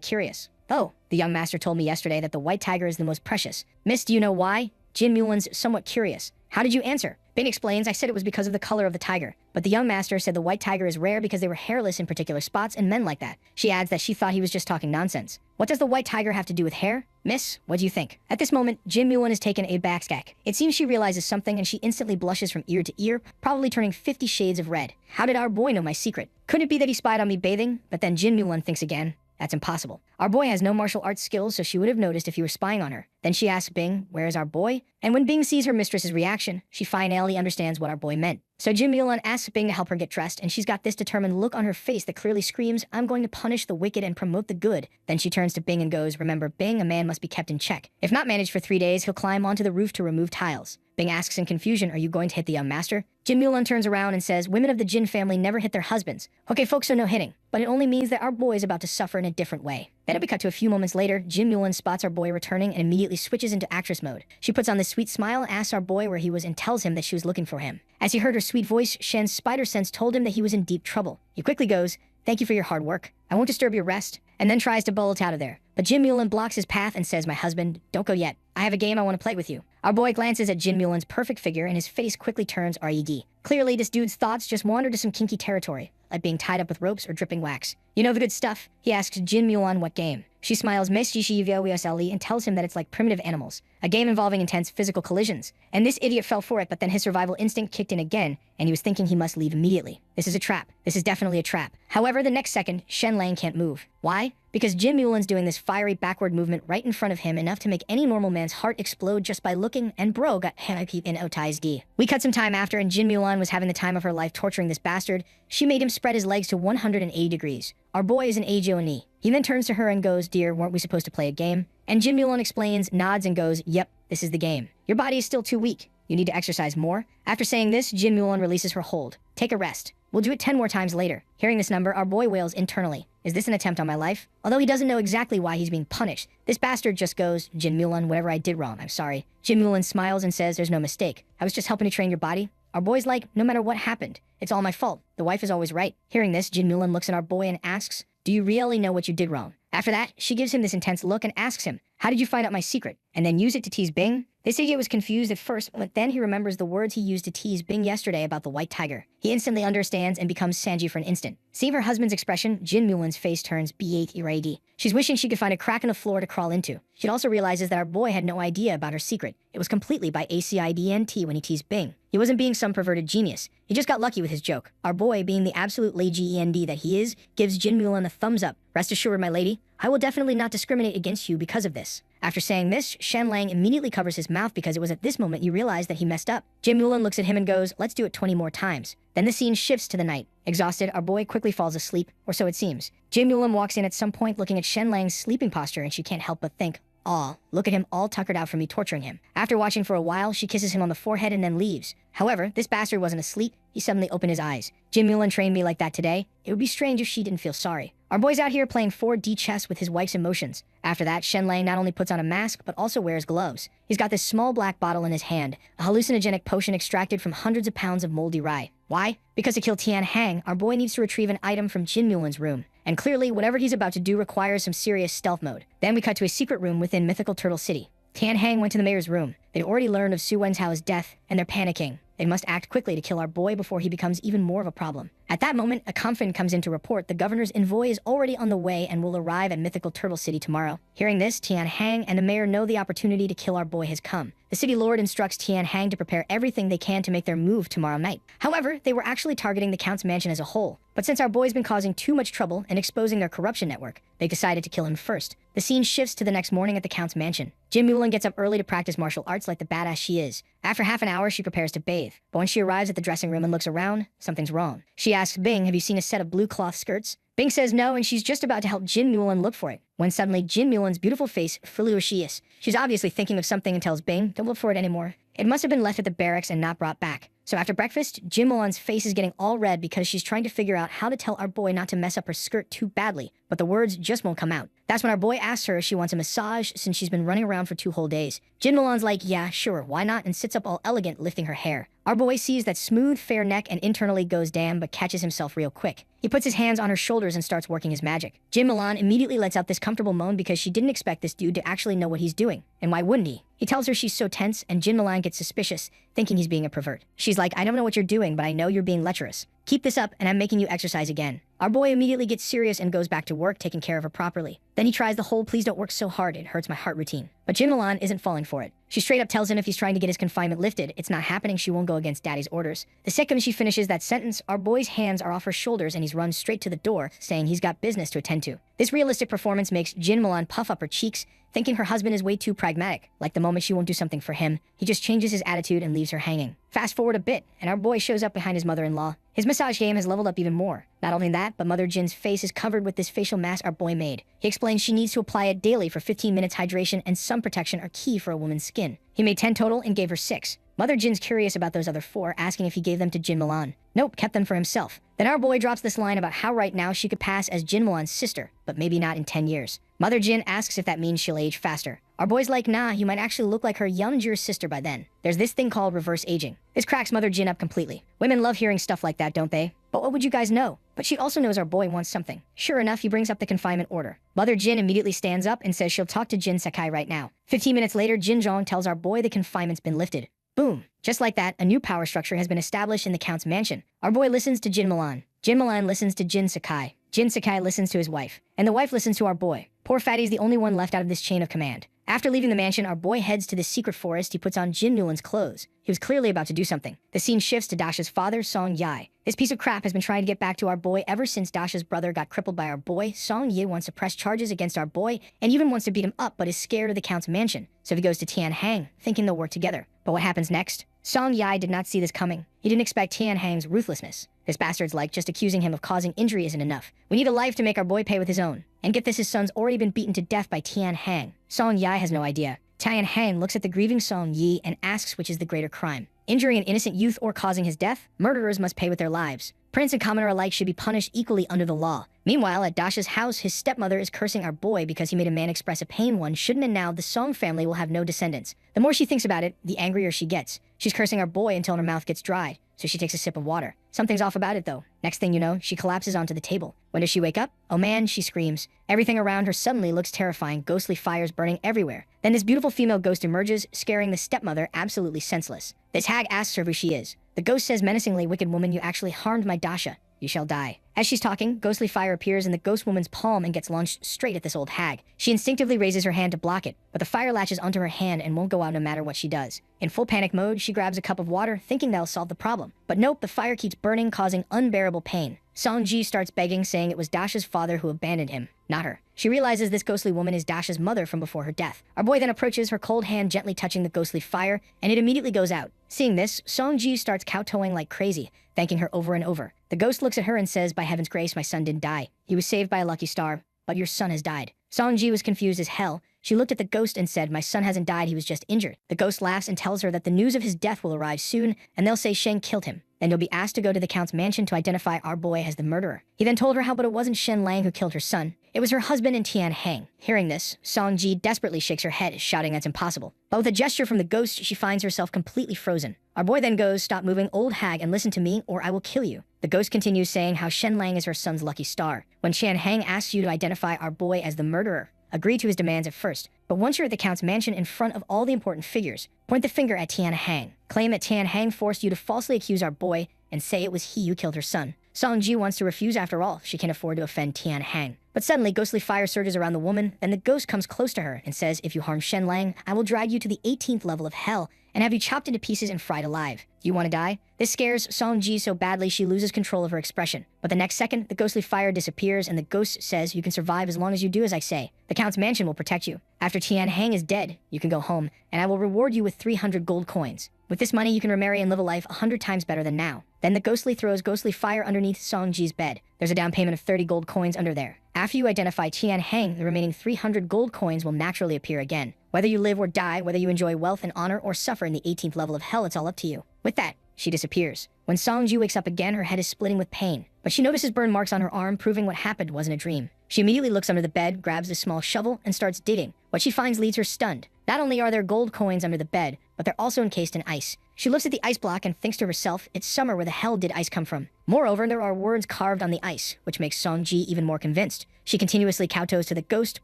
curious. Oh, the young master told me yesterday that the white tiger is the most precious. Miss, do you know why? Jin Mulan's somewhat curious. How did you answer? Bing explains, I said it was because of the color of the tiger. But the young master said the white tiger is rare because they were hairless in particular spots and men like that. She adds that she thought he was just talking nonsense. What does the white tiger have to do with hair? Miss, what do you think? At this moment, Jin Mulan is taken aback. It seems she realizes something and she instantly blushes from ear to ear, probably turning 50 shades of red. How did our boy know my secret? Could it be that he spied on me bathing? But then Jin Mulan thinks again. That's impossible. Our boy has no martial arts skills, so she would have noticed if he were spying on her. Then she asks Bing, where is our boy? And when Bing sees her mistress's reaction, she finally understands what our boy meant. So Jin Mulan asks Bing to help her get dressed, and she's got this determined look on her face that clearly screams, I'm going to punish the wicked and promote the good. Then she turns to Bing and goes, remember, Bing, a man must be kept in check. If not managed for 3 days, he'll climb onto the roof to remove tiles. Bing asks in confusion, are you going to hit the young master? Jin Mulan turns around and says, women of the Jin family never hit their husbands. Okay, folks, so no hitting. But it only means that our boy is about to suffer in a different way. Then we cut to a few moments later. Jin Mulan spots our boy returning and immediately switches into actress mode. She puts on this sweet smile and asks our boy where he was and tells him that she was looking for him. As he heard her sweet voice, Shen's spider sense told him that he was in deep trouble. He quickly goes, "Thank you for your hard work. I won't disturb your rest," and then tries to bolt out of there. But Jin Mulan blocks his path and says, "My husband, don't go yet. I have a game I want to play with you." Our boy glances at Jin Mulan's perfect figure and his face quickly turns red. Clearly, this dude's thoughts just wander to some kinky territory, like being tied up with ropes or dripping wax. "You know the good stuff?" He asks Jin Mulan what game. She smiles and tells him that it's like primitive animals, a game involving intense physical collisions. And this idiot fell for it, but then his survival instinct kicked in again, and he was thinking he must leave immediately. This is a trap. This is definitely a trap. However, the next second, Shen Lang can't move. Why? Because Jin Mulan's doing this fiery backward movement right in front of him, enough to make any normal man's heart explode just by looking, and bro got peep in Otai's D. We cut some time after, and Jin Mulan was having the time of her life torturing this bastard. She made him spread his legs to 180 degrees. Our boy is an AJO knee. He then turns to her and goes, "Dear, weren't we supposed to play a game?" And Jin Mulan explains, nods, and goes, "Yep, this is the game. Your body is still too weak. You need to exercise more." After saying this, Jin Mulan releases her hold. "Take a rest. We'll do it 10 more times later." Hearing this number, our boy wails internally. Is this an attempt on my life? Although he doesn't know exactly why he's being punished, this bastard just goes, "Jin Mulan, whatever I did wrong, I'm sorry." Jin Mulan smiles and says, "There's no mistake. I was just helping to train your body." Our boy's like, "No matter what happened, it's all my fault. The wife is always right." Hearing this, Jin Mulan looks at our boy and asks, "Do you really know what you did wrong?" After that, she gives him this intense look and asks him, "How did you find out my secret? And then use it to tease Bing?" This idiot was confused at first, but then he remembers the words he used to tease Bing yesterday about the white tiger. He instantly understands and becomes Sanji for an instant. Seeing her husband's expression, Jin Mulan's face turns B8 red. She's wishing she could find a crack in the floor to crawl into. She also realizes that our boy had no idea about her secret. It was completely by accident when he teased Bing. He wasn't being some perverted genius. He just got lucky with his joke. Our boy, being the absolute lady that he is, gives Jin Mulan a thumbs up. "Rest assured, my lady, I will definitely not discriminate against you because of this." After saying this, Shen Lang immediately covers his mouth because it was at this moment you realize that he messed up. Jin Mulan looks at him and goes, "Let's do it 20 more times." Then the scene shifts to the night. Exhausted, our boy quickly falls asleep, or so it seems. Jin Mulan walks in at some point looking at Shen Lang's sleeping posture, and she can't help but think, "Aw, look at him all tuckered out from me torturing him." After watching for a while, she kisses him on the forehead and then leaves. However, this bastard wasn't asleep. He suddenly opened his eyes. "Jin Mulan trained me like that today. It would be strange if she didn't feel sorry." Our boy's out here playing 4D chess with his wife's emotions. After that, Shen Lang not only puts on a mask, but also wears gloves. He's got this small black bottle in his hand, a hallucinogenic potion extracted from hundreds of pounds of moldy rye. Why? Because to kill Tian Hang, our boy needs to retrieve an item from Jin Mulan's room. And clearly, whatever he's about to do requires some serious stealth mode. Then we cut to a secret room within mythical Turtle City. Tian Hang went to the mayor's room. They'd already learned of Su Wenhao's death, and they're panicking. They must act quickly to kill our boy before he becomes even more of a problem. At that moment, a confidant comes in to report the governor's envoy is already on the way and will arrive at mythical Turtle City tomorrow. Hearing this, Tian Hang and the mayor know the opportunity to kill our boy has come. The city lord instructs Tian Hang to prepare everything they can to make their move tomorrow night. However, they were actually targeting the count's mansion as a whole. But since our boy's been causing too much trouble and exposing their corruption network, they decided to kill him first. The scene shifts to the next morning at the count's mansion. Jin Mulan gets up early to practice martial arts like the badass she is. After half an hour, she prepares to bathe. But when she arrives at the dressing room and looks around, something's wrong. She asks Bing, "Have you seen a set of blue cloth skirts?" Bing says no, and she's just about to help Jin Mulan look for it, when suddenly Jin Mulan's beautiful face fluoresces. She's obviously thinking of something and tells Bing, "Don't look for it anymore. It must have been left at the barracks and not brought back." So after breakfast, Jin Mulan's face is getting all red because she's trying to figure out how to tell our boy not to mess up her skirt too badly, but the words just won't come out. That's when our boy asks her if she wants a massage since she's been running around for 2 whole days. Jin Mulan's like, "Yeah, sure, why not?" and sits up all elegant, lifting her hair. Our boy sees that smooth, fair neck and internally goes damn, but catches himself real quick. He puts his hands on her shoulders and starts working his magic. Jin Mulan immediately lets out this comfortable moan because she didn't expect this dude to actually know what he's doing. And why wouldn't he? He tells her she's so tense, and Jin Mulan gets suspicious, thinking he's being a pervert. She's like, "I don't know what you're doing, but I know you're being lecherous. Keep this up, and I'm making you exercise again." Our boy immediately gets serious and goes back to work, taking care of her properly. Then he tries the whole "please don't work so hard, it hurts my heart" routine. But Jin Mulan isn't falling for it. She straight up tells him if he's trying to get his confinement lifted, it's not happening, she won't go against daddy's orders. The second she finishes that sentence, our boy's hands are off her shoulders and he's run straight to the door, saying he's got business to attend to. This realistic performance makes Jin Mulan puff up her cheeks, thinking her husband is way too pragmatic. Like the moment she won't do something for him, he just changes his attitude and leaves her hanging. Fast forward a bit, and our boy shows up behind his mother-in-law. His massage game has leveled up even more. Not only that, but Mother Jin's face is covered with this facial mask our boy made. He explains she needs to apply it daily for 15 minutes. Hydration and sun protection are key for a woman's skin. He made 10 total and gave her 6. Mother Jin's curious about those other 4, asking if he gave them to Jin Milan. Nope, kept them for himself. Then our boy drops this line about how right now she could pass as Jin Milan's sister, but maybe not in 10 years. Mother Jin asks if that means she'll age faster. Our boy's like, nah, you might actually look like her younger sister by then. There's this thing called reverse aging. This cracks Mother Jin up completely. Women love hearing stuff like that, don't they? But what would you guys know? But she also knows our boy wants something. Sure enough, he brings up the confinement order. Mother Jin immediately stands up and says she'll talk to Jin Sakai right now. 15 minutes later, Jin Zhong tells our boy the confinement's been lifted. Boom. Just like that, a new power structure has been established in the Count's mansion. Our boy listens to Jin Milan. Jin Milan listens to Jin Sakai. Jin Sakai listens to his wife. And the wife listens to our boy. Poor Fatty's the only one left out of this chain of command. After leaving the mansion, our boy heads to the secret forest. He puts on Jin Newland's clothes. He was clearly about to do something. The scene shifts to Dasha's father, Song Yai. This piece of crap has been trying to get back to our boy ever since Dasha's brother got crippled by our boy. Song Yi wants to press charges against our boy and even wants to beat him up, but is scared of the Count's mansion. So he goes to Tian Hang, thinking they'll work together. But what happens next? Song Yai did not see this coming. He didn't expect Tian Hang's ruthlessness. This bastard's like, just accusing him of causing injury isn't enough. We need a life to make our boy pay with his own. And get this, his son's already been beaten to death by Tian Hang. Song Yai has no idea. Tian Hang looks at the grieving Song Yi and asks which is the greater crime. Injuring an innocent youth or causing his death? Murderers must pay with their lives. Prince and commoner alike should be punished equally under the law. Meanwhile, at Dasha's house, his stepmother is cursing our boy because he made a man express a pain one shouldn't, and now the Song family will have no descendants. The more she thinks about it, the angrier she gets. She's cursing our boy until her mouth gets dried, so she takes a sip of water. Something's off about it though. Next thing you know, she collapses onto the table. When does she wake up? Oh man, she screams. Everything around her suddenly looks terrifying, ghostly fires burning everywhere. Then this beautiful female ghost emerges, scaring the stepmother absolutely senseless. This hag asks her who she is. The ghost says menacingly, "Wicked woman, you actually harmed my Dasha. You shall die." As she's talking, ghostly fire appears in the ghost woman's palm and gets launched straight at this old hag. She instinctively raises her hand to block it, but the fire latches onto her hand and won't go out no matter what she does. In full panic mode, she grabs a cup of water, thinking that'll solve the problem. But nope, the fire keeps burning, causing unbearable pain. Song Ji starts begging, saying it was Dasha's father who abandoned him, not her. She realizes this ghostly woman is Dasha's mother from before her death. Our boy then approaches, her cold hand gently touching the ghostly fire, and it immediately goes out. Seeing this, Song Ji starts kowtowing like crazy, thanking her over and over. The ghost looks at her and says, "By heaven's grace, my son didn't die. He was saved by a lucky star, but your son has died." Song Ji was confused as hell. She looked at the ghost and said, "My son hasn't died, he was just injured." The ghost laughs and tells her that the news of his death will arrive soon, and they'll say Shen killed him. Then you'll be asked to go to the Count's mansion to identify our boy as the murderer. He then told her how but it wasn't Shen Lang who killed her son. It was her husband and Tian Hang. Hearing this, Song Ji desperately shakes her head, shouting that's impossible. But with a gesture from the ghost, she finds herself completely frozen. Our boy then goes, "Stop moving, old hag, and listen to me, or I will kill you." The ghost continues saying how Shen Lang is her son's lucky star. When Tian Hang asks you to identify our boy as the murderer, agree to his demands at first. But once you're at the Count's mansion in front of all the important figures, point the finger at Tian Hang. Claim that Tian Hang forced you to falsely accuse our boy, and say it was he who killed her son. Song Ji wants to refuse after all. She can't afford to offend Tian Hang. But suddenly, ghostly fire surges around the woman, then the ghost comes close to her and says, "If you harm Shen Lang, I will drag you to the 18th level of hell and have you chopped into pieces and fried alive. Do you want to die?" This scares Song Ji so badly she loses control of her expression. But the next second, the ghostly fire disappears and the ghost says, "You can survive as long as you do as I say. The Count's mansion will protect you. After Tian Hang is dead, you can go home, and I will reward you with 300 gold coins. With this money, you can remarry and live a life 100 times better than now." Then the ghostly throws ghostly fire underneath Song Ji's bed. There's a down payment of 30 gold coins under there. After you identify Tian Hang, the remaining 300 gold coins will naturally appear again. Whether you live or die, whether you enjoy wealth and honor or suffer in the 18th level of hell, it's all up to you. With that, she disappears. When Song Ji wakes up again, her head is splitting with pain. But she notices burn marks on her arm, proving what happened wasn't a dream. She immediately looks under the bed, grabs a small shovel, and starts digging. What she finds leaves her stunned. Not only are there gold coins under the bed, but they're also encased in ice. She looks at the ice block and thinks to herself, it's summer, where the hell did ice come from? Moreover, there are words carved on the ice, which makes Song Ji even more convinced. She continuously kowtows to the ghost,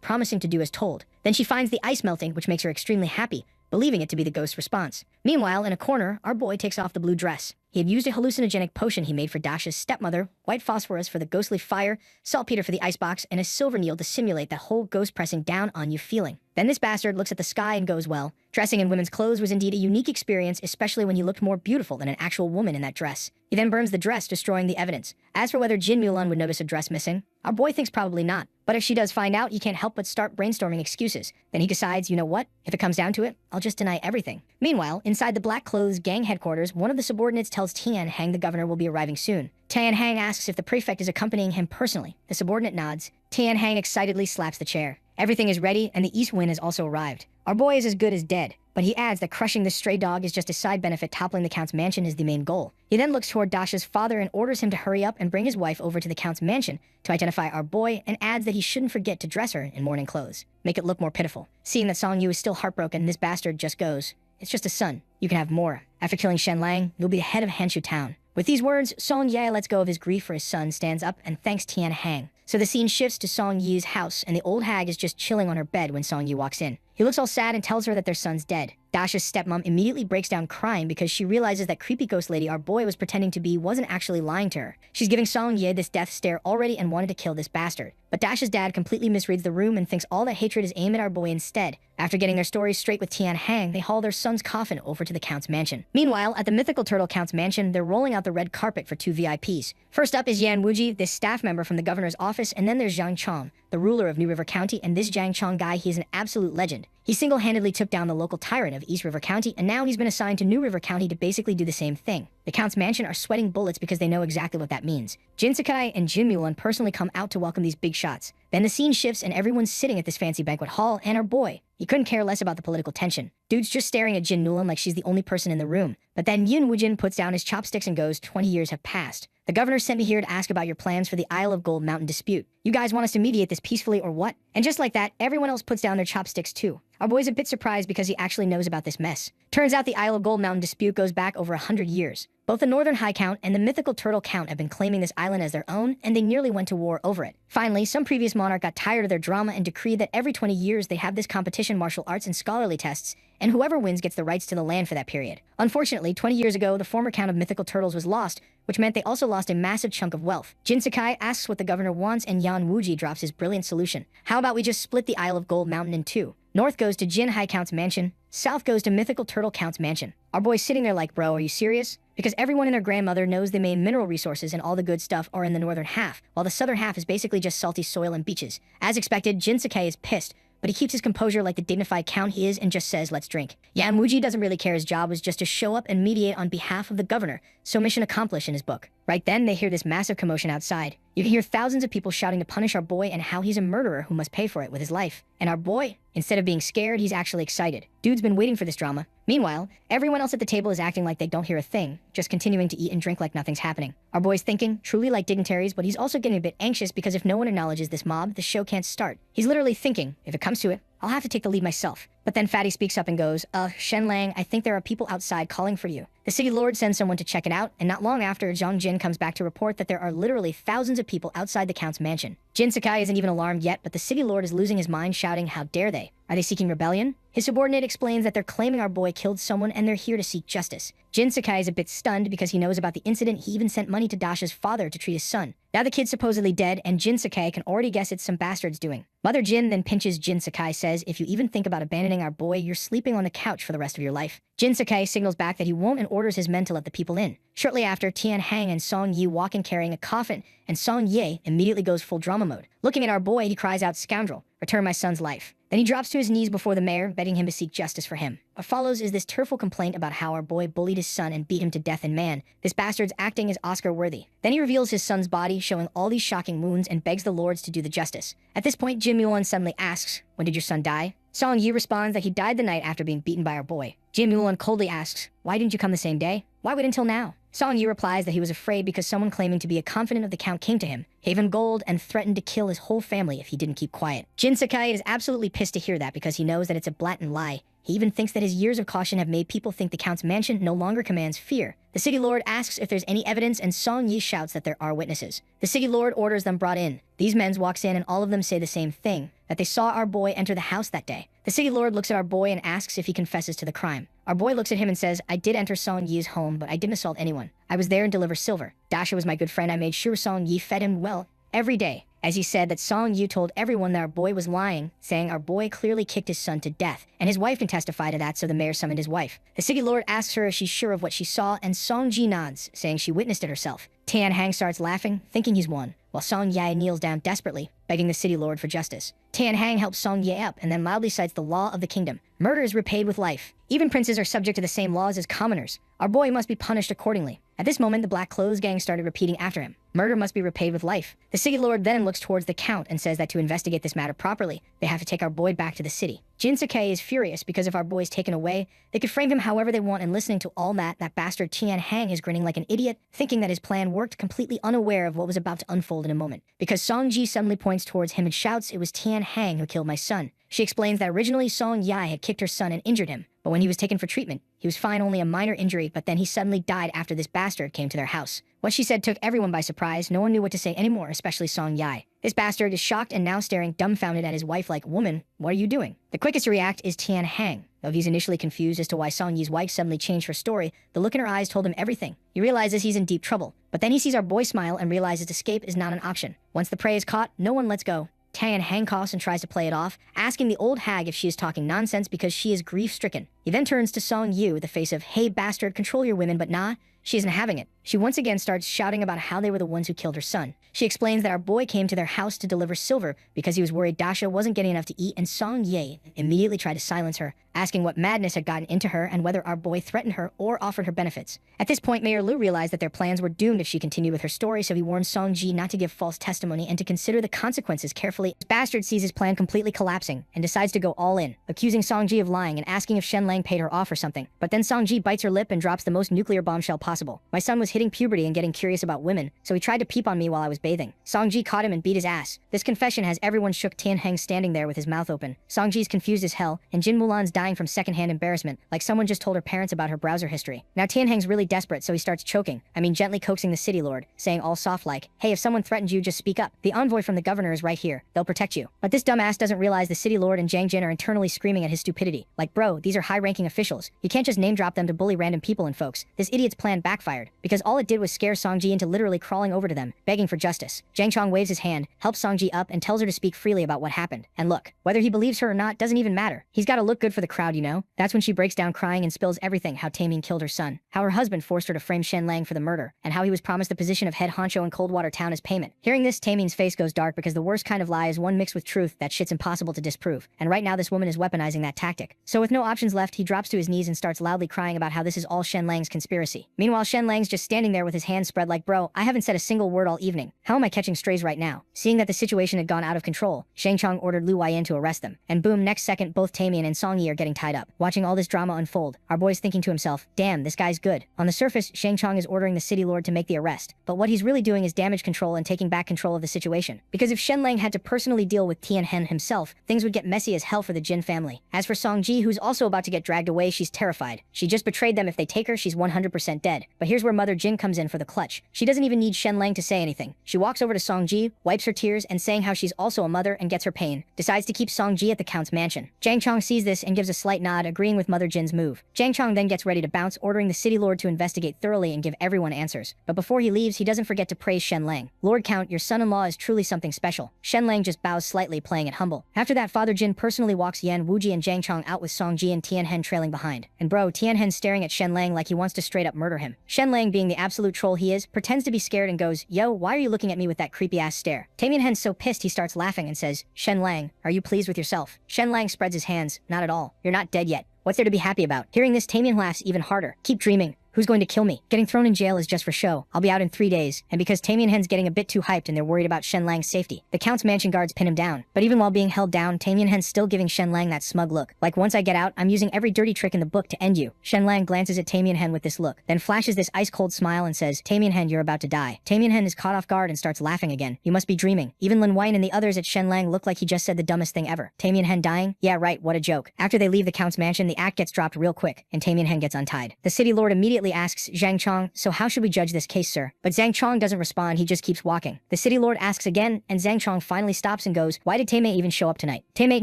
promising to do as told. Then she finds the ice melting, which makes her extremely happy, believing it to be the ghost's response. Meanwhile, in a corner, our boy takes off the blue dress. He had used a hallucinogenic potion he made for Dasha's stepmother, white phosphorus for the ghostly fire, saltpeter for the icebox, and a silver needle to simulate the whole ghost pressing down on you feeling. Then this bastard looks at the sky and goes, "Well, dressing in women's clothes was indeed a unique experience, especially when you looked more beautiful than an actual woman in that dress." He then burns the dress, destroying the evidence. As for whether Jin Mulan would notice a dress missing, our boy thinks probably not. But if she does find out, he can't help but start brainstorming excuses. Then he decides, you know what? If it comes down to it, I'll just deny everything. Meanwhile, inside the Black Clothes gang headquarters, one of the subordinates tells Tian Hang the governor will be arriving soon. Tian Hang asks if the prefect is accompanying him personally. The subordinate nods. Tian Hang excitedly slaps the chair. Everything is ready, and the east wind has also arrived. Our boy is as good as dead. but he adds that crushing the stray dog is just a side benefit. Toppling the Count's mansion is the main goal. He then looks toward Dasha's father and orders him to hurry up and bring his wife over to the Count's mansion to identify our boy, and adds that he shouldn't forget to dress her in mourning clothes. Make it look more pitiful. Seeing that Song Yu is still heartbroken, this bastard just goes, "It's just a son. You can have more. After killing Shen Lang, you'll be the head of Hanshu town." With these words, Song Ye lets go of his grief for his son, stands up, and thanks Tian Hang. So the scene shifts to Song Yi's house, and the old hag is just chilling on her bed when Song Yi walks in. He looks all sad and tells her that their son's dead. Dasha's stepmom immediately breaks down crying because she realizes that creepy ghost lady our boy was pretending to be wasn't actually lying to her. She's giving Song Ye this death stare already and wanted to kill this bastard. But Dasha's dad completely misreads the room and thinks all that hatred is aimed at our boy instead. After getting their stories straight with Tian Hang, they haul their son's coffin over to the Count's mansion. Meanwhile, at the mythical turtle Count's mansion, they're rolling out the red carpet for 2 VIPs. First up is Yan Wuji, this staff member from the governor's office, and then there's Zhang Chong, the ruler of New River County, and this Zhang Chong guy, he is an absolute legend. He single-handedly took down the local tyrant of East River County, and now he's been assigned to New River County to basically do the same thing. The Count's mansion are sweating bullets because they know exactly what that means. Jin Sakai and Jin Mulan personally come out to welcome these big shots. Then the scene shifts and everyone's sitting at this fancy banquet hall, and our boy, he couldn't care less about the political tension. Dude's just staring at Jin Mulan like she's the only person in the room. But then Yun Wujin puts down his chopsticks and goes, 20 years have passed. The governor sent me here to ask about your plans for the Isle of Gold Mountain dispute. You guys want us to mediate this peacefully or what? And just like that, everyone else puts down their chopsticks too. Our boy's a bit surprised because he actually knows about this mess. Turns out the Isle of Gold Mountain dispute goes back over 100 years. Both the Northern High Count and the mythical Turtle Count have been claiming this island as their own, and they nearly went to war over it. Finally, some previous monarch got tired of their drama and decreed that every 20 years they have this competition, martial arts and scholarly tests, and whoever wins gets the rights to the land for that period. Unfortunately, 20 years ago, the former count of mythical turtles was lost, which meant they also lost a massive chunk of wealth. Jin Sakai asks what the governor wants, and Yan Wuji drops his brilliant solution. How about we just split the Isle of Gold Mountain in 2? North goes to Jin High Count's mansion, south goes to mythical Turtle Count's mansion. Our boy's sitting there like, bro, are you serious? Because everyone and their grandmother knows the main mineral resources and all the good stuff are in the northern half, while the southern half is basically just salty soil and beaches. As expected, Jin Sakai is pissed, but he keeps his composure like the dignified count he is and just says, let's drink. Yan Wuji doesn't really care. His job was just to show up and mediate on behalf of the governor, so mission accomplished in his book. Right then, they hear this massive commotion outside. You can hear thousands of people shouting to punish our boy and how he's a murderer who must pay for it with his life. And our boy, instead of being scared, he's actually excited. Dude's been waiting for this drama. Meanwhile, everyone else at the table is acting like they don't hear a thing, just continuing to eat and drink like nothing's happening. Our boy's thinking, truly like dignitaries, but he's also getting a bit anxious because if no one acknowledges this mob, the show can't start. He's literally thinking, if it comes to it, I'll have to take the lead myself. But then Fatty speaks up and goes, Shen Lang, I think there are people outside calling for you. The city lord sends someone to check it out, and not long after, Zhang Jin comes back to report that there are literally thousands of people outside the count's mansion. Jin Sakai isn't even alarmed yet, but the city lord is losing his mind, shouting, how dare they? Are they seeking rebellion? His subordinate explains that they're claiming our boy killed someone and they're here to seek justice. Jin Sakai is a bit stunned because he knows about the incident. He even sent money to Dasha's father to treat his son. Now the kid's supposedly dead, and Jin Sakai can already guess it's some bastard's doing. Mother Jin then pinches Jin Sakai, says, if you even think about abandoning our boy, you're sleeping on the couch for the rest of your life. Jin Sakai signals back that he won't and orders his men to let the people in. Shortly after, Tian Hang and Song Yi walk in carrying a coffin, and Song Ye immediately goes full drama mode. Looking at our boy, he cries out, scoundrel, return my son's life. Then he drops to his knees before the mayor, begging him to seek justice for him. What follows is this tearful complaint about how our boy bullied his son and beat him to death, and man, this bastard's acting is Oscar-worthy. Then he reveals his son's body, showing all these shocking wounds, and begs the lords to do the justice. At this point, Jin Mulan suddenly asks, when did your son die? Song Yi responds that he died the night after being beaten by our boy. Jin Mulan coldly asks, why didn't you come the same day? Why wait until now? Song Yi replies that he was afraid because someone claiming to be a confidant of the count came to him, gave him gold, and threatened to kill his whole family if he didn't keep quiet. Jin Sakai is absolutely pissed to hear that because he knows that it's a blatant lie. He even thinks that his years of caution have made people think the count's mansion no longer commands fear. The city lord asks if there's any evidence, and Song Yi shouts that there are witnesses. The city lord orders them brought in. These men walks in, and all of them say the same thing, that they saw our boy enter the house that day. The city lord looks at our boy and asks if he confesses to the crime. Our boy looks at him and says, I did enter Song Yi's home, but I didn't assault anyone. I was there and delivered silver. Dasha was my good friend. I made sure Song Yi fed him well every day. As he said that Song Yi told everyone that our boy was lying, saying our boy clearly kicked his son to death, and his wife can testify to that, so the mayor summoned his wife. The city lord asks her if she's sure of what she saw, and Song Ji nods, saying she witnessed it herself. Tian Hang starts laughing, thinking he's won, while Song Ye kneels down desperately, begging the city lord for justice. Tian Hang helps Song Ye up and then loudly cites the law of the kingdom. Murder is repaid with life. Even princes are subject to the same laws as commoners. Our boy must be punished accordingly. At this moment, the Black Clothes gang started repeating after him. Murder must be repaid with life. The city lord then looks towards the count and says that to investigate this matter properly, they have to take our boy back to the city. Jinsuke is furious because if our boy is taken away, they could frame him however they want, and listening to all that bastard Tian Hang is grinning like an idiot, thinking that his plan worked, completely unaware of what was about to unfold in a moment. Because Song Ji suddenly points towards him and shouts, "It was Tian Hang who killed my son." She explains that originally Song Yai had kicked her son and injured him, but when he was taken for treatment, he was fine, only a minor injury, but then he suddenly died after this bastard came to their house. What she said took everyone by surprise. No one knew what to say anymore, especially Song Yai. This bastard is shocked and now staring dumbfounded at his wife like, "Woman, what are you doing?" The quickest to react is Tian Hang. Though he's initially confused as to why Song Yi's wife suddenly changed her story, the look in her eyes told him everything. He realizes he's in deep trouble, but then he sees our boy smile and realizes escape is not an option. Once the prey is caught, no one lets go. Tian Hang coughs and tries to play it off, asking the old hag if she is talking nonsense because she is grief-stricken. He then turns to Song Yu with the face of, "Hey bastard, control your women," but nah, she isn't having it. She once again starts shouting about how they were the ones who killed her son. She explains that our boy came to their house to deliver silver because he was worried Dasha wasn't getting enough to eat, and Song Ye immediately tried to silence her, asking what madness had gotten into her and whether our boy threatened her or offered her benefits. At this point, Mayor Lu realized that their plans were doomed if she continued with her story, so he warned Song Ji not to give false testimony and to consider the consequences carefully. This bastard sees his plan completely collapsing and decides to go all in, accusing Song Ji of lying and asking if Shen Lang paid her off or something. But then Song Ji bites her lip and drops the most nuclear bombshell possible. "My son was hitting puberty and getting curious about women, so he tried to peep on me while I was bathing." Song Ji caught him and beat his ass. This confession has everyone shook. Tian Hang standing there with his mouth open. Song Ji's confused as hell, and Jin Mulan's dying from secondhand embarrassment, like someone just told her parents about her browser history. Now Tian Hang's really desperate, so he starts choking. Gently coaxing the city lord, saying all soft like, "Hey, if someone threatens you, just speak up. The envoy from the governor is right here. They'll protect you." But this dumbass doesn't realize the city lord and Jang Jin are internally screaming at his stupidity. Like, bro, these are high-ranking officials. You can't just name drop them to bully random people and folks. This idiot's plan backfired, because all it did was scare Song Ji into literally crawling over to them, begging for justice. Jang Chong waves his hand, helps Song Ji up, and tells her to speak freely about what happened. And look, whether he believes her or not doesn't even matter. He's gotta look good for the crowd, you know? That's when she breaks down crying and spills everything: how Taemin killed her son, how her husband forced her to frame Shen Lang for the murder, and how he was promised the position of head honcho in Coldwater Town as payment. Hearing this, Taemin's face goes dark, because the worst kind of lie is one mixed with truth. That shit's impossible to disprove. And right now this woman is weaponizing that tactic. So with no options left, he drops to his knees and starts loudly crying about how this is all Shen Lang's conspiracy. Meanwhile, Shen Lang's just standing there with his hands spread like, "Bro, I haven't said a single word all evening. How am I catching strays right now?" Seeing that the situation had gone out of control, Shang Chong ordered Lu Waiyan to arrest them. And boom, next second both Taemin and Song Yi are getting tied up. Watching all this drama unfold, our boy's thinking to himself, "Damn, this guy's good." On the surface, Shang Chong is ordering the city lord to make the arrest, but what he's really doing is damage control and taking back control of the situation. Because if Shen Lang had to personally deal with Tian Hen himself, things would get messy as hell for the Jin family. As for Song Ji, who's also about to get dragged away, she's terrified. She just betrayed them. If they take her, she's 100% dead. But here's where Mother Jin comes in for the clutch. She doesn't even need Shen Lang to say anything. She walks over to Song Ji, wipes her tears, and saying how she's also a mother and gets her pain, decides to keep Song Ji at the Count's mansion. Jang Chong sees this and gives a slight nod, agreeing with Mother Jin's move. Jang Chong then gets ready to bounce, ordering the city lord to investigate thoroughly and give everyone answers. But before he leaves, he doesn't forget to praise Shen Lang. "Lord Count, your son-in-law is truly something special." Shen Lang just bows slightly, playing it humble. After that, Father Jin personally walks Yan Wuji and Jang Chong out with Song Ji and Tian Hen trailing behind. And bro, Tian Hen's staring at Shen Lang like he wants to straight up murder him. Shen Lang, being the absolute troll he is, pretends to be scared and goes, "Yo, why are you looking at me with that creepy-ass stare?" Taemin Hen's so pissed he starts laughing and says, "Shen Lang, are you pleased with yourself?" Shen Lang spreads his hands, "Not at all. You're not dead yet. What's there to be happy about?" Hearing this, Taemin laughs even harder. "Keep dreaming. Who's going to kill me? Getting thrown in jail is just for show. I'll be out in 3 days." And because Taemin Hen's getting a bit too hyped and they're worried about Shen Lang's safety, the Count's mansion guards pin him down. But even while being held down, Taemin Hen's still giving Shen Lang that smug look. Like, "Once I get out, I'm using every dirty trick in the book to end you." Shen Lang glances at Taemin Hen with this look, then flashes this ice-cold smile and says, "Taemin Hen, you're about to die." Taemin Hen is caught off guard and starts laughing again. "You must be dreaming." Even Lin Wine and the others at Shen Lang look like he just said the dumbest thing ever. Taemin Hen dying? Yeah, right, what a joke. After they leave the Count's mansion, the act gets dropped real quick, and Taemin Hen gets untied. The city lord immediately asks Zhang Chong, "So how should we judge this case, sir?" But Zhang Chong doesn't respond, he just keeps walking. The city lord asks again, and Zhang Chong finally stops and goes, "Why did Taemei even show up tonight?" Taemei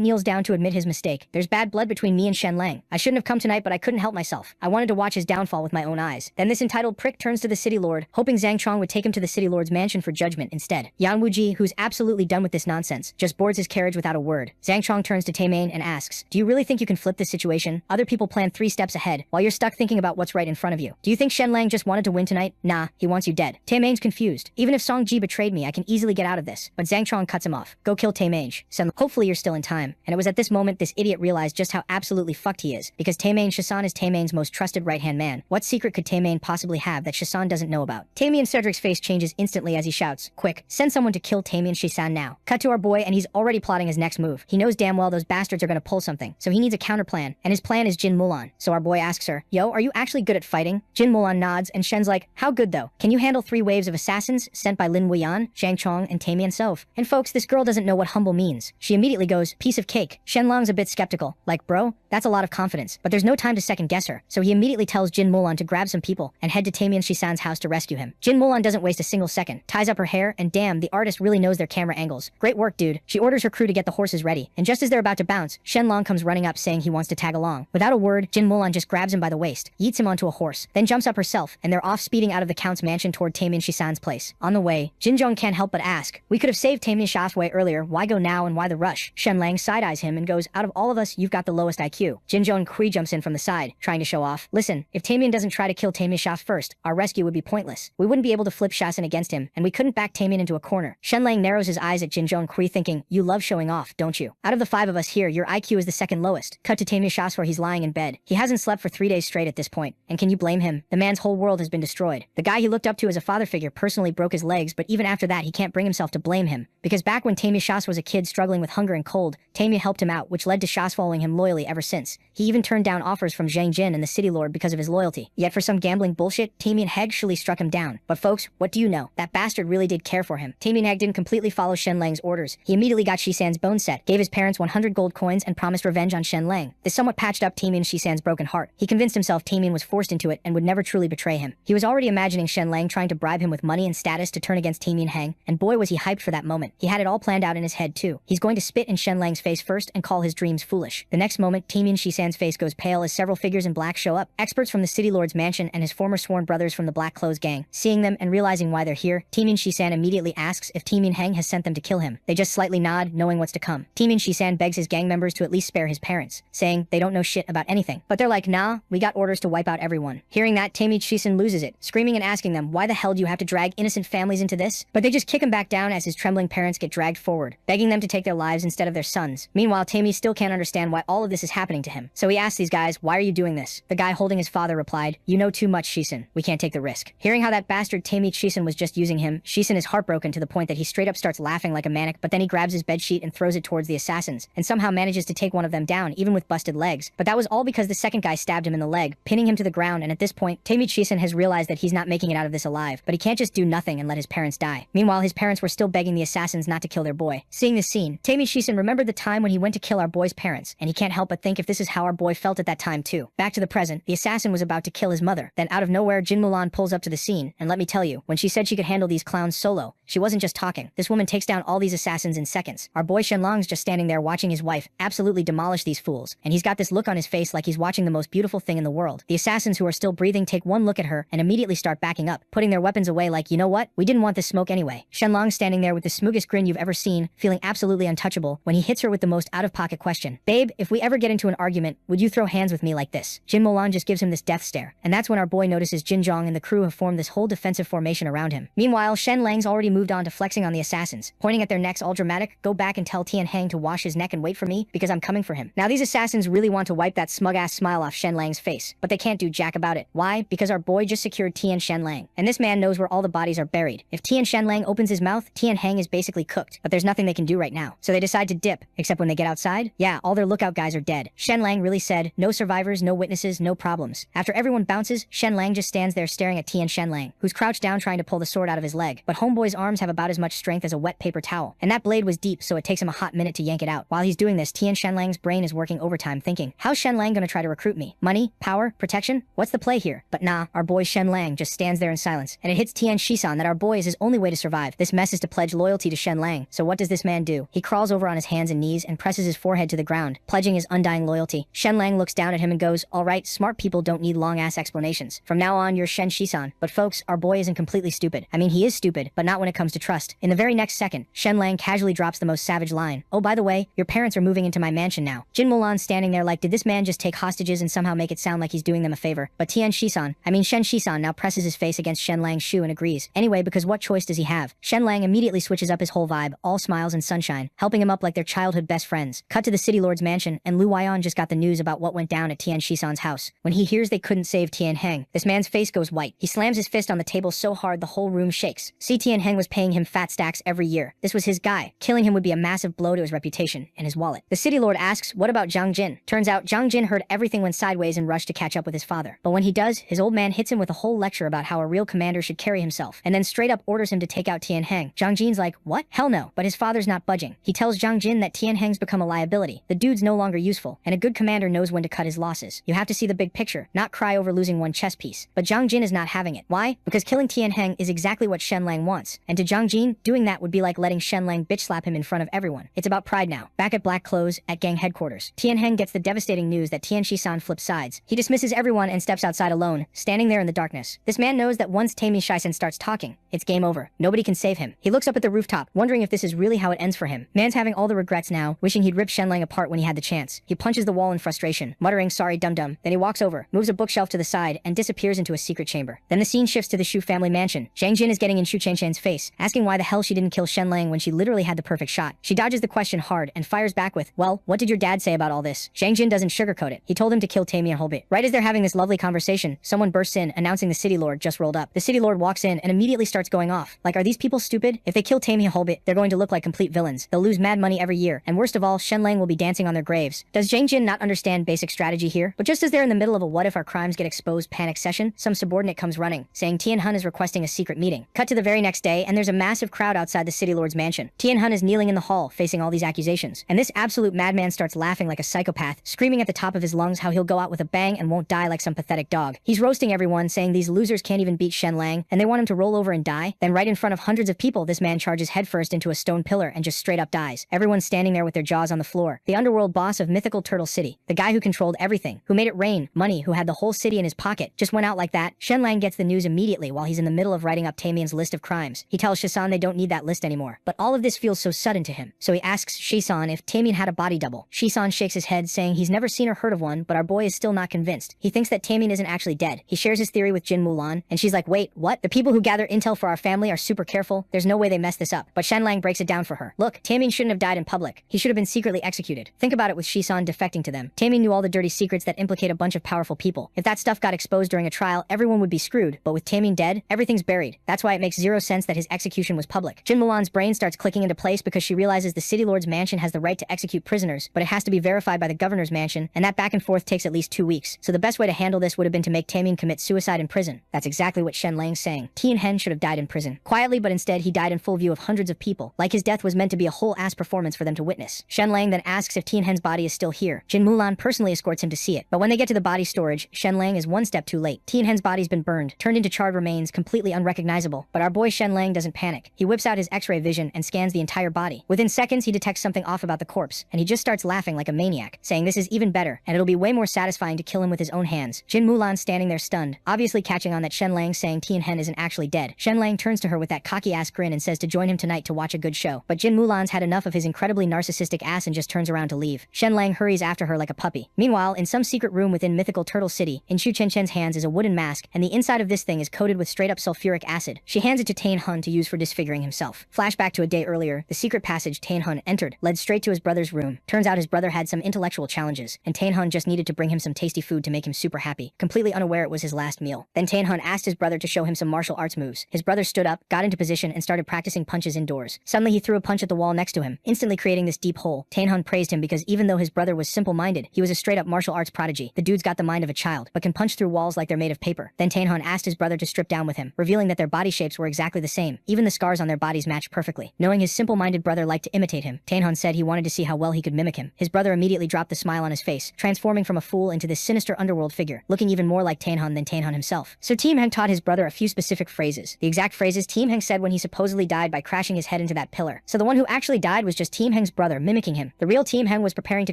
kneels down to admit his mistake. "There's bad blood between me and Shen Lang. I shouldn't have come tonight, but I couldn't help myself. I wanted to watch his downfall with my own eyes." Then this entitled prick turns to the city lord, hoping Zhang Chong would take him to the city lord's mansion for judgment instead. Yan Wuji, who's absolutely done with this nonsense, just boards his carriage without a word. Zhang Chong turns to Taemei and asks, "Do you really think you can flip this situation? Other people plan 3 steps ahead, while you're stuck thinking about what's right in front of you." you. Do you think Shen Lang just wanted to win tonight? Nah, he wants you dead. Taemang's confused. Even if Song Ji betrayed me, I can easily get out of this. But Zhang Chong cuts him off. Go kill Taemang. Sen, hopefully you're still in time. And it was at this moment this idiot realized just how absolutely fucked he is. Because Taemang Shisan is Taemang's most trusted right-hand man. What secret could Taemang possibly have that Shisan doesn't know about? Taemang Cedric's face changes instantly as he shouts, "Quick, send someone to kill Taemang Shisan now." Cut to our boy and he's already plotting his next move. He knows damn well those bastards are gonna pull something, so he needs a counter plan, and his plan is Jin Mulan. So our boy asks her, "Yo, are you actually good at fighting?" Jin Mulan nods, and Shen's like, "How good though? Can you handle 3 waves of assassins sent by Lin Wuyan, Zhang Chong, and Taemang Sov?" And folks, this girl doesn't know what humble means. She immediately goes, "Piece of cake." Shenlong's a bit skeptical, like, "Bro, that's a lot of confidence." But there's no time to second guess her, so he immediately tells Jin Mulan to grab some people and head to Taemang Shisan's house to rescue him. Jin Mulan doesn't waste a single second, ties up her hair, and damn, the artist really knows their camera angles. Great work, dude. She orders her crew to get the horses ready, and just as they're about to bounce, Shenlong comes running up saying he wants to tag along. Without a word, Jin Mulan just grabs him by the waist, yeets him onto a horse, then jumps up herself, and they're off speeding out of the count's mansion toward Taemang Shisan's place. On the way, Jinjong can't help but ask, "We could have saved Taemang Shisan's earlier, why go now and why the rush?" Shenlang side-eyes him and goes, "Out of all of us, you've got the lowest IQ." Jinjong Kui jumps in from the side, trying to show off. "Listen, if Taemang doesn't try to kill Taemang Shas first, our rescue would be pointless. We wouldn't be able to flip Shasin against him, and we couldn't back Taemang into a corner." Shenlang narrows his eyes at Jinjong Kui thinking, "You love showing off, don't you? Out of the 5 of us here, your IQ is the second lowest." Cut to Taemang Shas where he's lying in bed. He hasn't slept for 3 days straight at this point, and can you blame him? The man's whole world has been destroyed. The guy he looked up to as a father figure personally broke his legs, but even after that he can't bring himself to blame him. Because back when Taemang Shas was a kid struggling with hunger and cold, Taemang helped him out, which led to Shas following him loyally ever since. He even turned down offers from Zhang Jin and the City Lord because of his loyalty. Yet for some gambling bullshit, Taemang actually struck him down. But folks, what do you know? That bastard really did care for him. Taemang didn't completely follow Shenlang's orders. He immediately got Shisan's bone set, gave his parents 100 gold coins, and promised revenge on Shenlang. This somewhat patched up Taemang Shisan's broken heart. He convinced himself Taemang was forced into it and would never truly betray him. He was already imagining Shenlang trying to bribe him with money and status to turn against Taemang Heng, and boy was he hyped for that moment. He had it all planned out in his head too. He's going to spit in Shenlang's face first and call his dreams foolish. The next moment, Taemang Shisan's face goes pale as several figures in black show up, experts from the City Lord's mansion and his former sworn brothers from the Black Clothes gang. Seeing them and realizing why they're here, Taemang Shisan immediately asks if Taemang Heng has sent them to kill him. They just slightly nod, knowing what's to come. Taemang Shisan begs his gang members to at least spare his parents, saying they don't know shit about anything. But they're like, "Nah, we got orders to wipe out everyone." Hearing that, Taemang Shisan loses it, screaming and asking them, "Why the hell do you have to drag innocent families into this?" But they just kick him back down as his trembling parents get dragged forward, begging them to take their lives instead of their sons. Meanwhile, Taemang still can't understand why all of this is happening to him. So he asks these guys, "Why are you doing this?" The guy holding his father replied, "You know too much, Shisan. We can't take the risk." Hearing how that bastard Taemang Shisan was just using him, Shisan is heartbroken to the point that he straight up starts laughing like a maniac, but then he grabs his bedsheet and throws it towards the assassins, and somehow manages to take one of them down, even with busted legs. But that was all because the second guy stabbed him in the leg, pinning him to the ground, and at this point, Taemang Shisan has realized that he's not making it out of this alive, but he can't just do nothing and let his parents die. Meanwhile, his parents were still begging the assassins not to kill their boy. Seeing this scene, Taemang Shisan remembered the time when he went to kill our boy's parents, and he can't help but think if this is how our boy felt at that time too. Back to the present, the assassin was about to kill his mother. Then out of nowhere, Jin Mulan pulls up to the scene, and let me tell you, when she said she could handle these clowns solo, she wasn't just talking. This woman takes down all these assassins in seconds. Our boy Shenlong's just standing there watching his wife absolutely demolish these fools, and he's got this look on his face like he's watching the most beautiful thing in the world. The assassins who are still breathing take one look at her and immediately start backing up, putting their weapons away like, you know what? We didn't want this smoke anyway. Shenlong's standing there with the smoogest grin you've ever seen, feeling absolutely untouchable, when he hits her with the most out-of-pocket question. "Babe, if we ever get into an argument, would you throw hands with me like this?" Jin Mulan just gives him this death stare, and that's when our boy notices Jin Zhong and the crew have formed this whole defensive formation around him. Meanwhile, Shen Lang's already moved on to flexing on the assassins, pointing at their necks all dramatic, "Go back and tell Tian Heng to wash his neck and wait for me, because I'm coming for him." Now these assassins really want to wipe that smug-ass smile off Shen Lang's face, but they can't do jack about it. Why? Because our boy just secured Tian Shen Lang, and this man knows where all the bodies are buried. If Tian Shen Lang opens his mouth, Tian Heng is basically cooked, but there's nothing they can do right now. So they decide to dip, except when they get outside, yeah, all their lookout guys are dead. Shen Lang really said, no survivors, no witnesses, no problems. After everyone bounces, Shen Lang just stands there staring at Tian Shen Lang, who's crouched down trying to pull the sword out of his leg, but homeboy's arms have about as much strength as a wet paper towel, and that blade was deep, so it takes him a hot minute to yank it out. While he's doing this, Tian Shen Lang's brain is working overtime thinking, how's Shen Lang gonna try to recruit me? Money? Power? Protection? What's the play here? But nah, our boy Shen Lang just stands there in silence, and it hits Tian Shisan that our boy is his only way to survive. This mess is to pledge loyalty to Shen Lang, so what does this man do? He crawls over on his hands and knees and presses his forehead to the ground, pledging his undying loyalty. Shen Lang looks down at him and goes, alright, smart people don't need long-ass explanations. From now on, you're Shen Shisan. But folks, our boy isn't completely stupid. I mean, he is stupid, but not when it comes to trust. In the very next second, Shen Lang casually drops the most savage line. Oh, by the way, your parents are moving into my mansion now. Jin Mulan's standing there like, did this man just take hostages and somehow make it sound like he's doing them a favor? But Tian Shen Shisan now presses his face against Shen Lang's shoe and agrees. Anyway, because what choice does he have? Shen Lang immediately switches up his whole vibe, all smiles and sunshine, helping him up like their childhood best friends. Cut to the city lord's mansion, and Lu Weian just got the news about what went down at Tian Shisan's house. When he hears they couldn't save Tian Heng, this man's face goes white. He slams his fist on the table so hard the whole room shakes. See, Tian Heng was paying him fat stacks every year. This was his guy. Killing him would be a massive blow to his reputation and his wallet. The city lord asks, what about Zhang Jin? Turns out Zhang Jin heard everything went sideways and rushed to catch up with his father. But when he does, his old man hits him with a whole lecture about how a real commander should carry himself, and then straight up orders him to take out Tian Heng. Zhang Jin's like, what? Hell no. But his father's not budging. He tells Zhang Jin that Tian Heng's become a liability. The dude's no longer useful, and a good commander knows when to cut his losses. You have to see the big picture, not cry over losing one chess piece. But Zhang Jin is not having it. Why? Because killing Tian Heng is exactly what Shen Lang wants, and to Zhang Jin, doing that would be like letting Shen Lang bitch slap him in front of everyone. It's about pride now. Back at Black Clothes, at gang headquarters, Tian Heng gets the devastating news that Tian Shisan flips sides. He dismisses everyone and steps outside alone, standing there in the darkness. This man knows that once Tian Shisan starts talking, it's game over. Nobody can save him. He looks up at the rooftop, wondering if this is really how it ends for him. Man's having all the regrets now, wishing he'd rip Shen Lang apart when he had the chance. He punches the wall in frustration, muttering, sorry dum-dum. Then he walks over, moves a bookshelf to the side, and disappears into a secret chamber. Then the scene shifts to the Shu family mansion. Zhang Jin is getting in Shu Chen-Chen's face, asking why the hell she didn't kill Shen Lang when she literally had the perfect shot. She dodges the question hard and fires back with, well, what did your dad say about all this? Zhang Jin doesn't sugarcoat it. He told him to kill Tamian Holbit. Right as they're having this lovely conversation, someone bursts in, announcing the city lord just rolled up. The city lord walks in and immediately starts going off. Like, are these people stupid? If they kill Tamian Holbit, they're going to look like complete villains. They'll lose mad money every year, and worst of all, Shen Lang will be dancing on their graves. Does Zhang Jin not understand basic strategy here? But just as they're in the middle of a what if our crimes get exposed panic session, some subordinate comes running, saying Tian Hun is requesting a secret meeting. Cut to the very next day, and there's a massive crowd outside the city lord's mansion. Tian Hun is kneeling in the hall, facing all these accusations. And this absolute madman starts laughing like a psychopath, screaming at the top of his lungs how he'll go out with a bang and won't die like some pathetic dog. He's roasting everyone, saying these losers can't even beat Shen Lang, and they want him to roll over and die. Then right in front of hundreds of people, this man charges headfirst into a stone pillar and just straight up dies. Everyone's standing there with their jaws on the floor. The underworld boss of mythical Turtle City, the guy who controlled everything, who made it rain, money, who had the whole city in his pocket, just went out like that. Shen Lang gets the news immediately while he's in the middle of writing up Tamian's list of crimes. He tells Shisan they don't need that list anymore. But all of this feels so sudden to him. So he asks Shisan if Tamian had a body double. Shisan shakes his head, saying he's never seen or heard of one, but our boy is still not convinced. He thinks that Tamian isn't actually dead. He shares his theory with Jin Mulan, and she's like, wait, what? The people who gather intel for our family are super careful. There's no way they mess this up. But Shen Lang breaks it down for her. Look, Tamian shouldn't have died in public. He should have been secretly executed. Think about it with Shisan defecting to them. Tamian knew all the dirty secrets that implicate a bunch of powerful people. If that stuff got exposed during a trial, everyone would be screwed. But with Tamian dead, everything's buried. That's why it makes zero sense that his execution was public. Jin Mulan's brain starts clicking into place because she realizes the city lord's mansion has the right to execute prisoners, but it has to be verified by the governor's mansion, and that back and forth takes at least 2 weeks. So the best way to handle this would have been to make Tamian commit suicide in prison. That's exactly what Shen Lang's saying. Tian Hen should have died in prison. Quietly, but instead he died in full view of hundreds of people. Like his death was meant to be a whole ass performance for them to witness. Shen Lang then asks if Tian Hen's body is still here. Jin Mulan personally escorts him to see it. But when they get to the body storage, Shen Lang is one step too late. Tian Hen's body's been burned, turned into charred remains, completely unrecognizable. But our boy Shen Lang doesn't panic. He whips out his X-ray vision and scans the entire body. Within seconds, he detects something off about the corpse, and he just starts laughing like a maniac, saying this is even better, and it'll be way more satisfying to kill him with his own hands. Jin Mulan standing there stunned, obviously catching on that Shen Lang saying Tian Hen isn't actually dead. Shen Lang turns to her with that cocky-ass grin and says to join him tonight to watch a good show. But Jin Mulan's had enough of his incredibly narcissistic ass and just turns around to leave. Shen Lang hurries after her like a puppy. Meanwhile, in some secret room within mythical Turtle City, in Shu Chen-Chen's hands is a wooden mask, and the inside of this thing is coated with straight-up sulfuric acid. She hands it to Tian Hun to use for disfiguring himself. Flashback to a day earlier, the secret passage Tian Hun entered led straight to his brother's room. Turns out his brother had some intellectual challenges, and Tian Hun just needed to bring him some tasty food to make him super happy, completely unaware it was his last meal. Then Tian Hun asked his brother to show him some martial arts moves. His brother stood up, got into position, and started practicing punches indoors. Suddenly he threw a punch at the wall next to him, instantly creating this deep hole. Tian Hun praised him because even though his brother was simple-minded, he was a straight-up martial arts prodigy. The dude's got the mind of a child, but can punch through walls like they're made of paper. Then Tian Hun asked his brother to strip down with him, revealing that their body shapes were exactly the same. Even the scars on their bodies matched perfectly. Knowing his simple-minded brother liked to imitate him, Tian Hun said he wanted to see how well he could mimic him. His brother immediately dropped the smile on his face, transforming from a fool into this sinister underworld figure, looking even more like Tian Hun than Tian Hun himself. So Team Heng taught his brother a few specific phrases. The exact phrases Team Heng said when he supposedly died by crashing his head into that pillar. So the one who actually died was just Team Heng's brother mimicking him. The real Team Heng was preparing to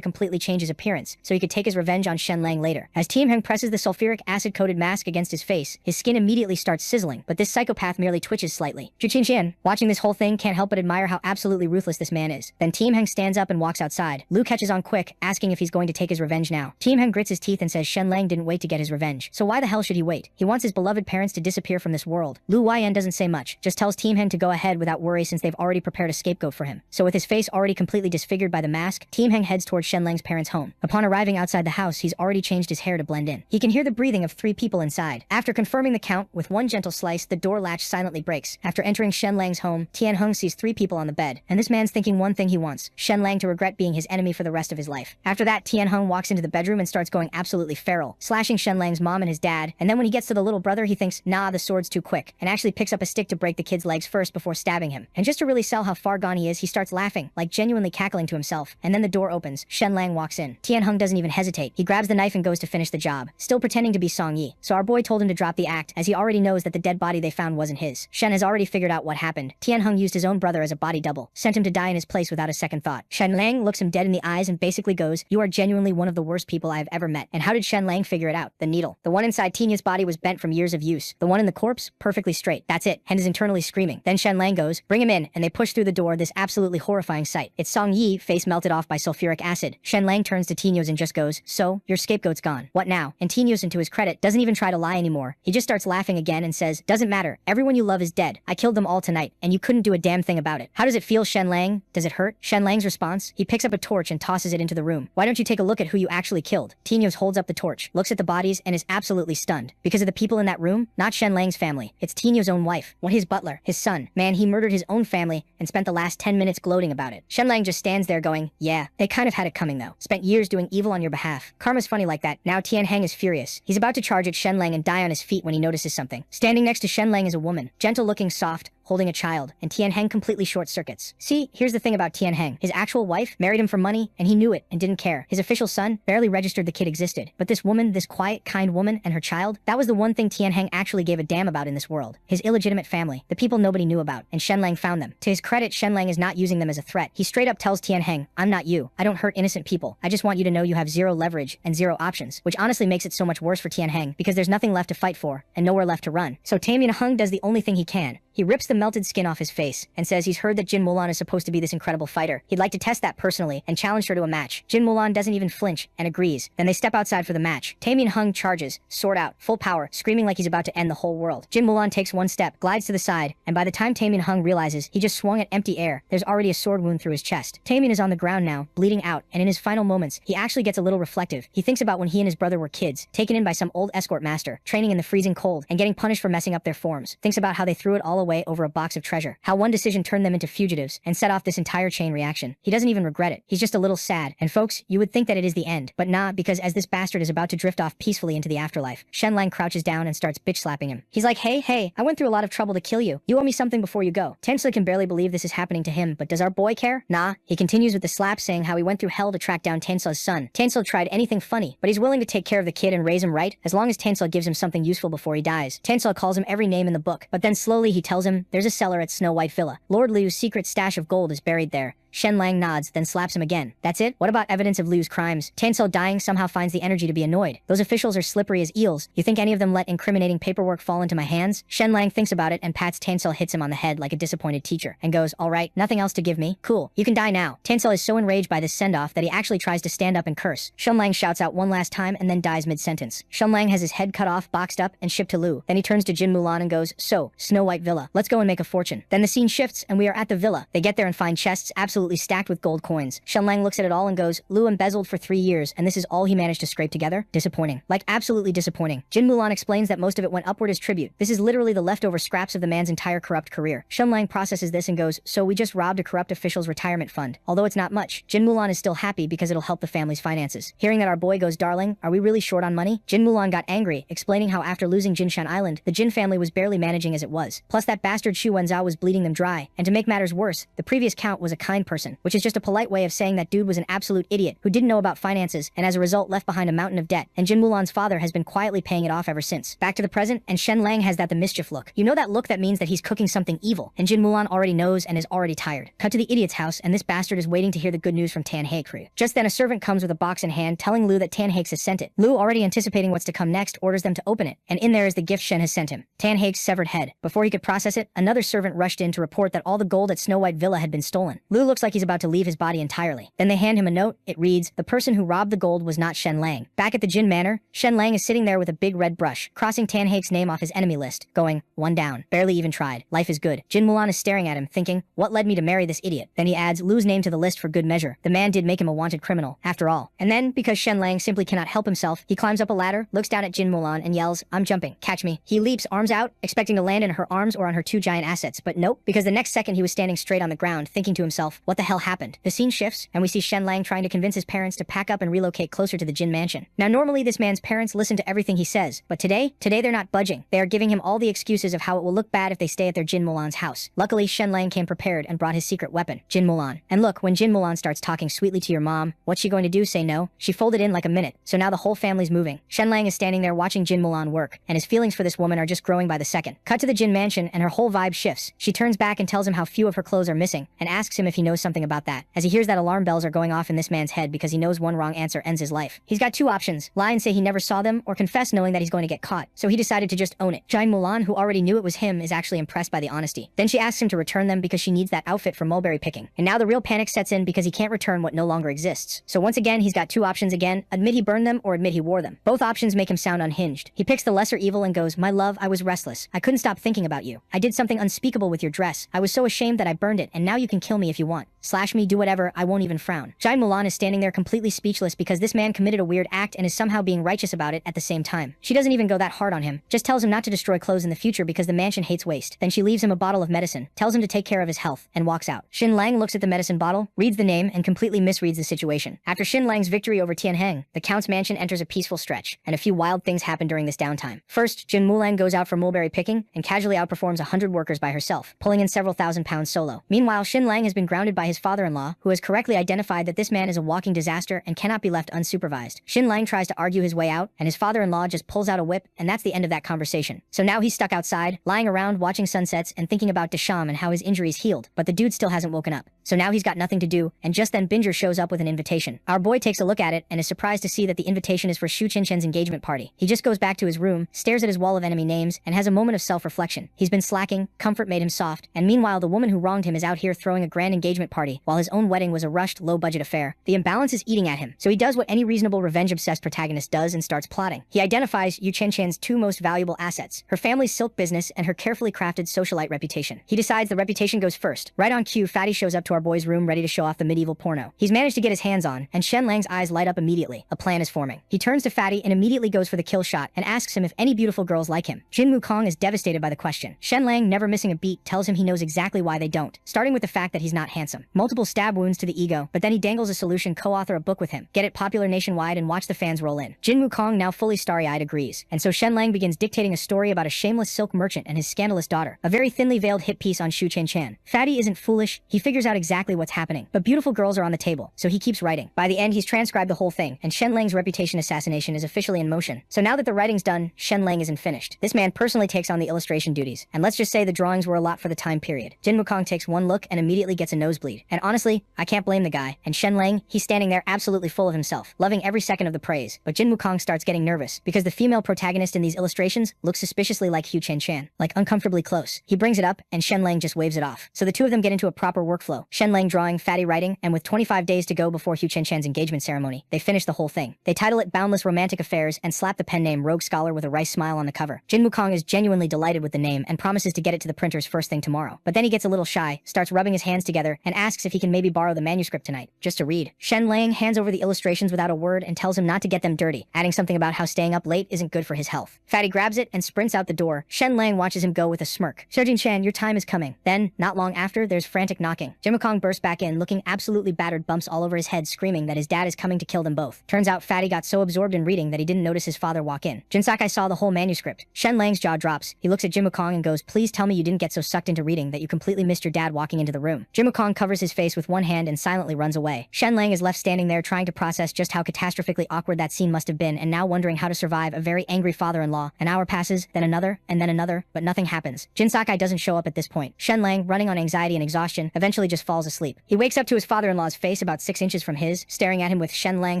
completely change his appearance, so he could take his revenge on Shen Lang later. As Team Heng presses the sulfuric acid-coated mask against his face, his skin immediately starts sizzling, but this psychopath merely twitches slightly. Zhu Qinxian, watching this whole thing, can't help but admire how absolutely ruthless this man is. Then Team Heng stands up and walks outside. Lu catches on quick, asking if he's going to take his revenge now. Team Heng grits his teeth and says Shen Lang didn't wait to get his revenge. So why the hell should he wait? He wants his beloved parents to disappear from this world. Lu Yan doesn't say much, just tells Team Heng to go ahead without worry since they've already prepared a scapegoat for him. So with his face already completely disfigured by the mask, Team Heng heads towards Shenlang's parents' home. Upon arriving outside the house, he's already changed his hair to blend in. He can hear the breathing of 3 people inside. After confirming the count with one gentle slice, the door latch silently breaks. After entering Shenlang's home, Tian Heng sees 3 people on the bed, and this man's thinking one thing he wants: Shenlang to regret being his enemy for the rest of his life. After that, Tian Heng walks into the bedroom and starts going absolutely feral, slashing Shenlang's mom and his dad, and then when he gets to the little brother, he thinks, nah, the sword's too quick, and actually picks up a stick to break the kid's legs first before stabbing him. And just to really sell how far gone he is, he starts laughing, like genuinely cackling to himself, and then the door opens. Shenlang walks in. Tian Heng doesn't even hesitate. He grabs the knife and goes to finish the job, still pretending to be Song Yi. So our boy told him to drop the act, as he already knows that the dead body they found wasn't his. Shen has already figured out what happened. Tian Heng used his own brother as a body double, sent him to die in his place without a second thought. Shenlang looks him dead in the eyes and basically goes, "You are genuinely one of the worst people I have ever met." And how did Shenlang figure it out? The needle. The one inside Tinya's body was bent from years of use. The one in the corpse, perfectly straight. That's it. Hen is internally screaming. Then Shenlang goes, "Bring him in," and they push through the door, this absolutely horrifying sight. It's Song Yi, face melted off by sulfuric acid. Shenlang turns to Tinyos and just goes, "So, your scapegoat's gone. What now?" And Tinyos, to his credit, doesn't even try to lie anymore. He just starts laughing again and says, "Doesn't matter. Everyone you love is dead. I killed them all tonight, and you couldn't do a damn thing about it. How does it feel, Shenlang? Does it hurt?" Shenlang's response? He picks up a torch and tosses it into the room. "Why don't you take a look at who you actually killed?" Tinyos holds up the torch, looks at the bodies, and is absolutely stunned. Because of the people in that room? Not Shenlang's family. It's Tinyos' own wife. What, his butler? His son? Man, he murdered his own family and spent the last 10 minutes gloating about it. Shenlang just stands there going, "Yeah, they kind of had it coming though. Spent years doing evil on your behalf. Karma's funny like that." Now Tian Heng is furious. He's about to charge at Shenlang and die on his feet when he notices something. Standing next to Shenlang is a woman, gentle-looking, soft, holding a child, and Tian Heng completely short circuits. See, here's the thing about Tian Heng. His actual wife married him for money, and he knew it and didn't care. His official son barely registered the kid existed. But this woman, this quiet, kind woman, and her child, that was the one thing Tian Heng actually gave a damn about in this world. His illegitimate family, the people nobody knew about, and Shenlang found them. To his credit, Shenlang is not using them as a threat. He straight up tells Tian Heng, "I'm not you. I don't hurt innocent people. I just want you to know you have 0 leverage and 0 options," which honestly makes it so much worse for Tian Heng, because there's nothing left to fight for, and nowhere left to run. So Tian Heng does the only thing he can. He rips the melted skin off his face and says he's heard that Jin Mulan is supposed to be this incredible fighter. He'd like to test that personally and challenge her to a match. Jin Mulan doesn't even flinch and agrees. Then they step outside for the match. Taemin Hung charges, sword out, full power, screaming like he's about to end the whole world. Jin Mulan takes one step, glides to the side, and by the time Taemin Hung realizes he just swung at empty air, there's already a sword wound through his chest. Taemin is on the ground now, bleeding out, and in his final moments, he actually gets a little reflective. He thinks about when he and his brother were kids, taken in by some old escort master, training in the freezing cold, and getting punished for messing up their forms. Thinks about how they threw it all away over a box of treasure. How one decision turned them into fugitives and set off this entire chain reaction. He doesn't even regret it. He's just a little sad. And folks, you would think that it is the end. But nah, because as this bastard is about to drift off peacefully into the afterlife, Shenlang crouches down and starts bitch slapping him. He's like, hey, I went through a lot of trouble to kill you. You owe me something before you go. Tensei can barely believe this is happening to him, but does our boy care? Nah. He continues with the slap, saying how he went through hell to track down Tensei's son. Tensei tried anything funny, but he's willing to take care of the kid and raise him right, as long as Tensei gives him something useful before he dies. Tensei calls him every name in the book, but then slowly he tells him there's a cellar at Snow White Villa. Lord Liu's secret stash of gold is buried there. Shenlang nods, then slaps him again. That's it? What about evidence of Liu's crimes? Tensei dying somehow finds the energy to be annoyed. Those officials are slippery as eels. You think any of them let incriminating paperwork fall into my hands? Shenlang thinks about it and pats Tensei, hits him on the head like a disappointed teacher, and goes, "Alright, nothing else to give me? Cool. You can die now." Tensei is so enraged by this send-off that he actually tries to stand up and curse. Shenlang shouts out one last time and then dies mid-sentence. Shenlang has his head cut off, boxed up, and shipped to Liu. Then he turns to Jin Mulan and goes, "So, Snow White Villa. Let's go and make a fortune." Then the scene shifts and we are at the villa. They get there and find chests absolutely stacked with gold coins. Shenlang looks at it all and goes, "Liu embezzled for 3 years, and this is all he managed to scrape together? Disappointing. Like, absolutely disappointing." Jin Mulan explains that most of it went upward as tribute. This is literally the leftover scraps of the man's entire corrupt career. Shenlang processes this and goes, "So we just robbed a corrupt official's retirement fund. Although it's not much." Jin Mulan is still happy because it'll help the family's finances. Hearing that our boy goes, "Darling, are we really short on money?" Jin Mulan got angry, explaining how after losing Jinshan Island, the Jin family was barely managing as it was. Plus that bastard Xu Wenzhao was bleeding them dry. And to make matters worse, the previous count was a kind person, which is just a polite way of saying that dude was an absolute idiot who didn't know about finances and as a result left behind a mountain of debt, and Jin Mulan's father has been quietly paying it off ever since. Back to the present, and Shenlang has the mischief look. You know that look that means that he's cooking something evil, and Jin Mulan already knows and is already tired. Cut to the idiot's house, and this bastard is waiting to hear the good news from Tan Haekru. Just then a servant comes with a box in hand telling Liu that Tan Haek's has sent it. Liu, already anticipating what's to come next, orders them to open it, and in there is the gift Shen has sent him. Tan Haek's severed head. Before he could process it, another servant rushed in to report that all the gold at Snow White Villa had been stolen. Liu looks looks like he's about to leave his body entirely. Then they hand him a note. It reads, "The person who robbed the gold was not Shen Lang." Back at the Jin Manor, Shen Lang is sitting there with a big red brush, crossing Tan Hake's name off his enemy list, going, "One down. Barely even tried. Life is good." Jin Mulan is staring at him, thinking, what led me to marry this idiot? Then he adds Lu's name to the list for good measure. The man did make him a wanted criminal, after all. And then, because Shen Lang simply cannot help himself, he climbs up a ladder, looks down at Jin Mulan, and yells, "I'm jumping. Catch me." He leaps, arms out, expecting to land in her arms or on her two giant assets, but nope, because the next second he was standing straight on the ground, thinking to himself, what the hell happened? The scene shifts, and we see Shen Lang trying to convince his parents to pack up and relocate closer to the Jin mansion. Now normally this man's parents listen to everything he says, but today they're not budging. They are giving him all the excuses of how it will look bad if they stay at their Jin Mulan's house. Luckily, Shen Lang came prepared and brought his secret weapon, Jin Mulan. And look, when Jin Mulan starts talking sweetly to your mom, what's she going to do? Say no? She folded in like a minute, so now the whole family's moving. Shen Lang is standing there watching Jin Mulan work, and his feelings for this woman are just growing by the second. Cut to the Jin mansion, and her whole vibe shifts. She turns back and tells him how few of her clothes are missing, and asks him if he knows something about that, as he hears that alarm bells are going off in this man's head because he knows one wrong answer ends his life. He's got two options: lie and say he never saw them, or confess knowing that he's going to get caught. So he decided to just own it. Jin Mulan, who already knew it was him, is actually impressed by the honesty. Then she asks him to return them because she needs that outfit for mulberry picking. And now the real panic sets in because he can't return what no longer exists. So once again, he's got two options again: admit he burned them or admit he wore them. Both options make him sound unhinged. He picks the lesser evil and goes, "My love, I was restless. I couldn't stop thinking about you. I did something unspeakable with your dress. I was so ashamed that I burned it, and now you can kill me if you want. Slash me, do whatever, I won't even frown." Jin Mulan is standing there completely speechless because this man committed a weird act and is somehow being righteous about it at the same time. She doesn't even go that hard on him, just tells him not to destroy clothes in the future because the mansion hates waste. Then she leaves him a bottle of medicine, tells him to take care of his health, and walks out. Shen Lang looks at the medicine bottle, reads the name, and completely misreads the situation. After Shen Lang's victory over Tian Heng, the Count's mansion enters a peaceful stretch, and a few wild things happen during this downtime. First, Jin Mulan goes out for mulberry picking and casually outperforms 100 workers by herself, pulling in several thousand pounds solo. Meanwhile, Shen Lang has been grounded by his father-in-law, who has correctly identified that this man is a walking disaster and cannot be left unsupervised. Shen Lang tries to argue his way out, and his father-in-law just pulls out a whip, and that's the end of that conversation. So now he's stuck outside, lying around watching sunsets and thinking about Desham and how his injuries healed, but the dude still hasn't woken up. So now he's got nothing to do, and just then Binger shows up with an invitation. Our boy takes a look at it and is surprised to see that the invitation is for Shu Qinchen's engagement party. He just goes back to his room, stares at his wall of enemy names, and has a moment of self-reflection. He's been slacking, comfort made him soft, and meanwhile the woman who wronged him is out here throwing a grand engagement party, while his own wedding was a rushed, low-budget affair. The imbalance is eating at him, so he does what any reasonable revenge-obsessed protagonist does and starts plotting. He identifies Yu Qinchen's two most valuable assets, her family's silk business and her carefully crafted socialite reputation. He decides the reputation goes first. Right on cue, Fatty shows up to our boy's room ready to show off the medieval porno. He's managed to get his hands on, and Shen Lang's eyes light up immediately. A plan is forming. He turns to Fatty and immediately goes for the kill shot and asks him if any beautiful girls like him. Jin Wukong is devastated by the question. Shen Lang, never missing a beat, tells him he knows exactly why they don't, starting with the fact that he's not handsome. Multiple stab wounds to the ego, but then he dangles a solution: co-author a book with him, get it popular nationwide, and watch the fans roll in. Jin Wukong, now fully starry-eyed, agrees, and so Shen Lang begins dictating a story about a shameless silk merchant and his scandalous daughter, a very thinly veiled hit piece on Shu Qinchan. Fatty isn't foolish. He figures out exactly what's happening, but beautiful girls are on the table, so he keeps writing. By the end, he's transcribed the whole thing, and Shen Lang's reputation assassination is officially in motion. So now that the writing's done, Shen Lang isn't finished. This man personally takes on the illustration duties, and let's just say the drawings were a lot for the time period. Jin Wukong takes one look and immediately gets a nosebleed. And honestly, I can't blame the guy. And Shen Lang, he's standing there absolutely full of himself, loving every second of the praise. But Jin Wukong starts getting nervous, because the female protagonist in these illustrations looks suspiciously like Yu Qinchan, like uncomfortably close. He brings it up, and Shen Lang just waves it off. So the two of them get into a proper workflow. Shen Lang drawing, Fatty writing, and with 25 days to go before Yu Qinchan's engagement ceremony, they finish the whole thing. They title it Boundless Romantic Affairs and slap the pen name Rogue Scholar with a rice smile on the cover. Jin Wukong is genuinely delighted with the name and promises to get it to the printers first thing tomorrow. But then he gets a little shy, starts rubbing his hands together, and asks if he can maybe borrow the manuscript tonight, just to read. Shen Lang hands over the illustrations without a word and tells him not to get them dirty, adding something about how staying up late isn't good for his health. Fatty grabs it and sprints out the door. Shen Lang watches him go with a smirk. Shojin Chen, your time is coming. Then, not long after, there's frantic knocking. Jin Wukong bursts back in, looking absolutely battered, bumps all over his head, screaming that his dad is coming to kill them both. Turns out Fatty got so absorbed in reading that he didn't notice his father walk in. Jin Sakai saw the whole manuscript. Shen Lang's jaw drops. He looks at Jin Wukong and goes, "Please tell me you didn't get so sucked into reading that you completely missed your dad walking into the room." Jin Wukong covers his face with one hand and silently runs away. Shen Lang is left standing there trying to process just how catastrophically awkward that scene must have been, and now wondering how to survive a very angry father-in-law. An hour passes, then another, and then another, but nothing happens. Jin Sakai doesn't show up at this point. Shen Lang, running on anxiety and exhaustion, eventually just falls asleep. He wakes up to his father-in-law's face about 6 inches from his, staring at him with Shen Lang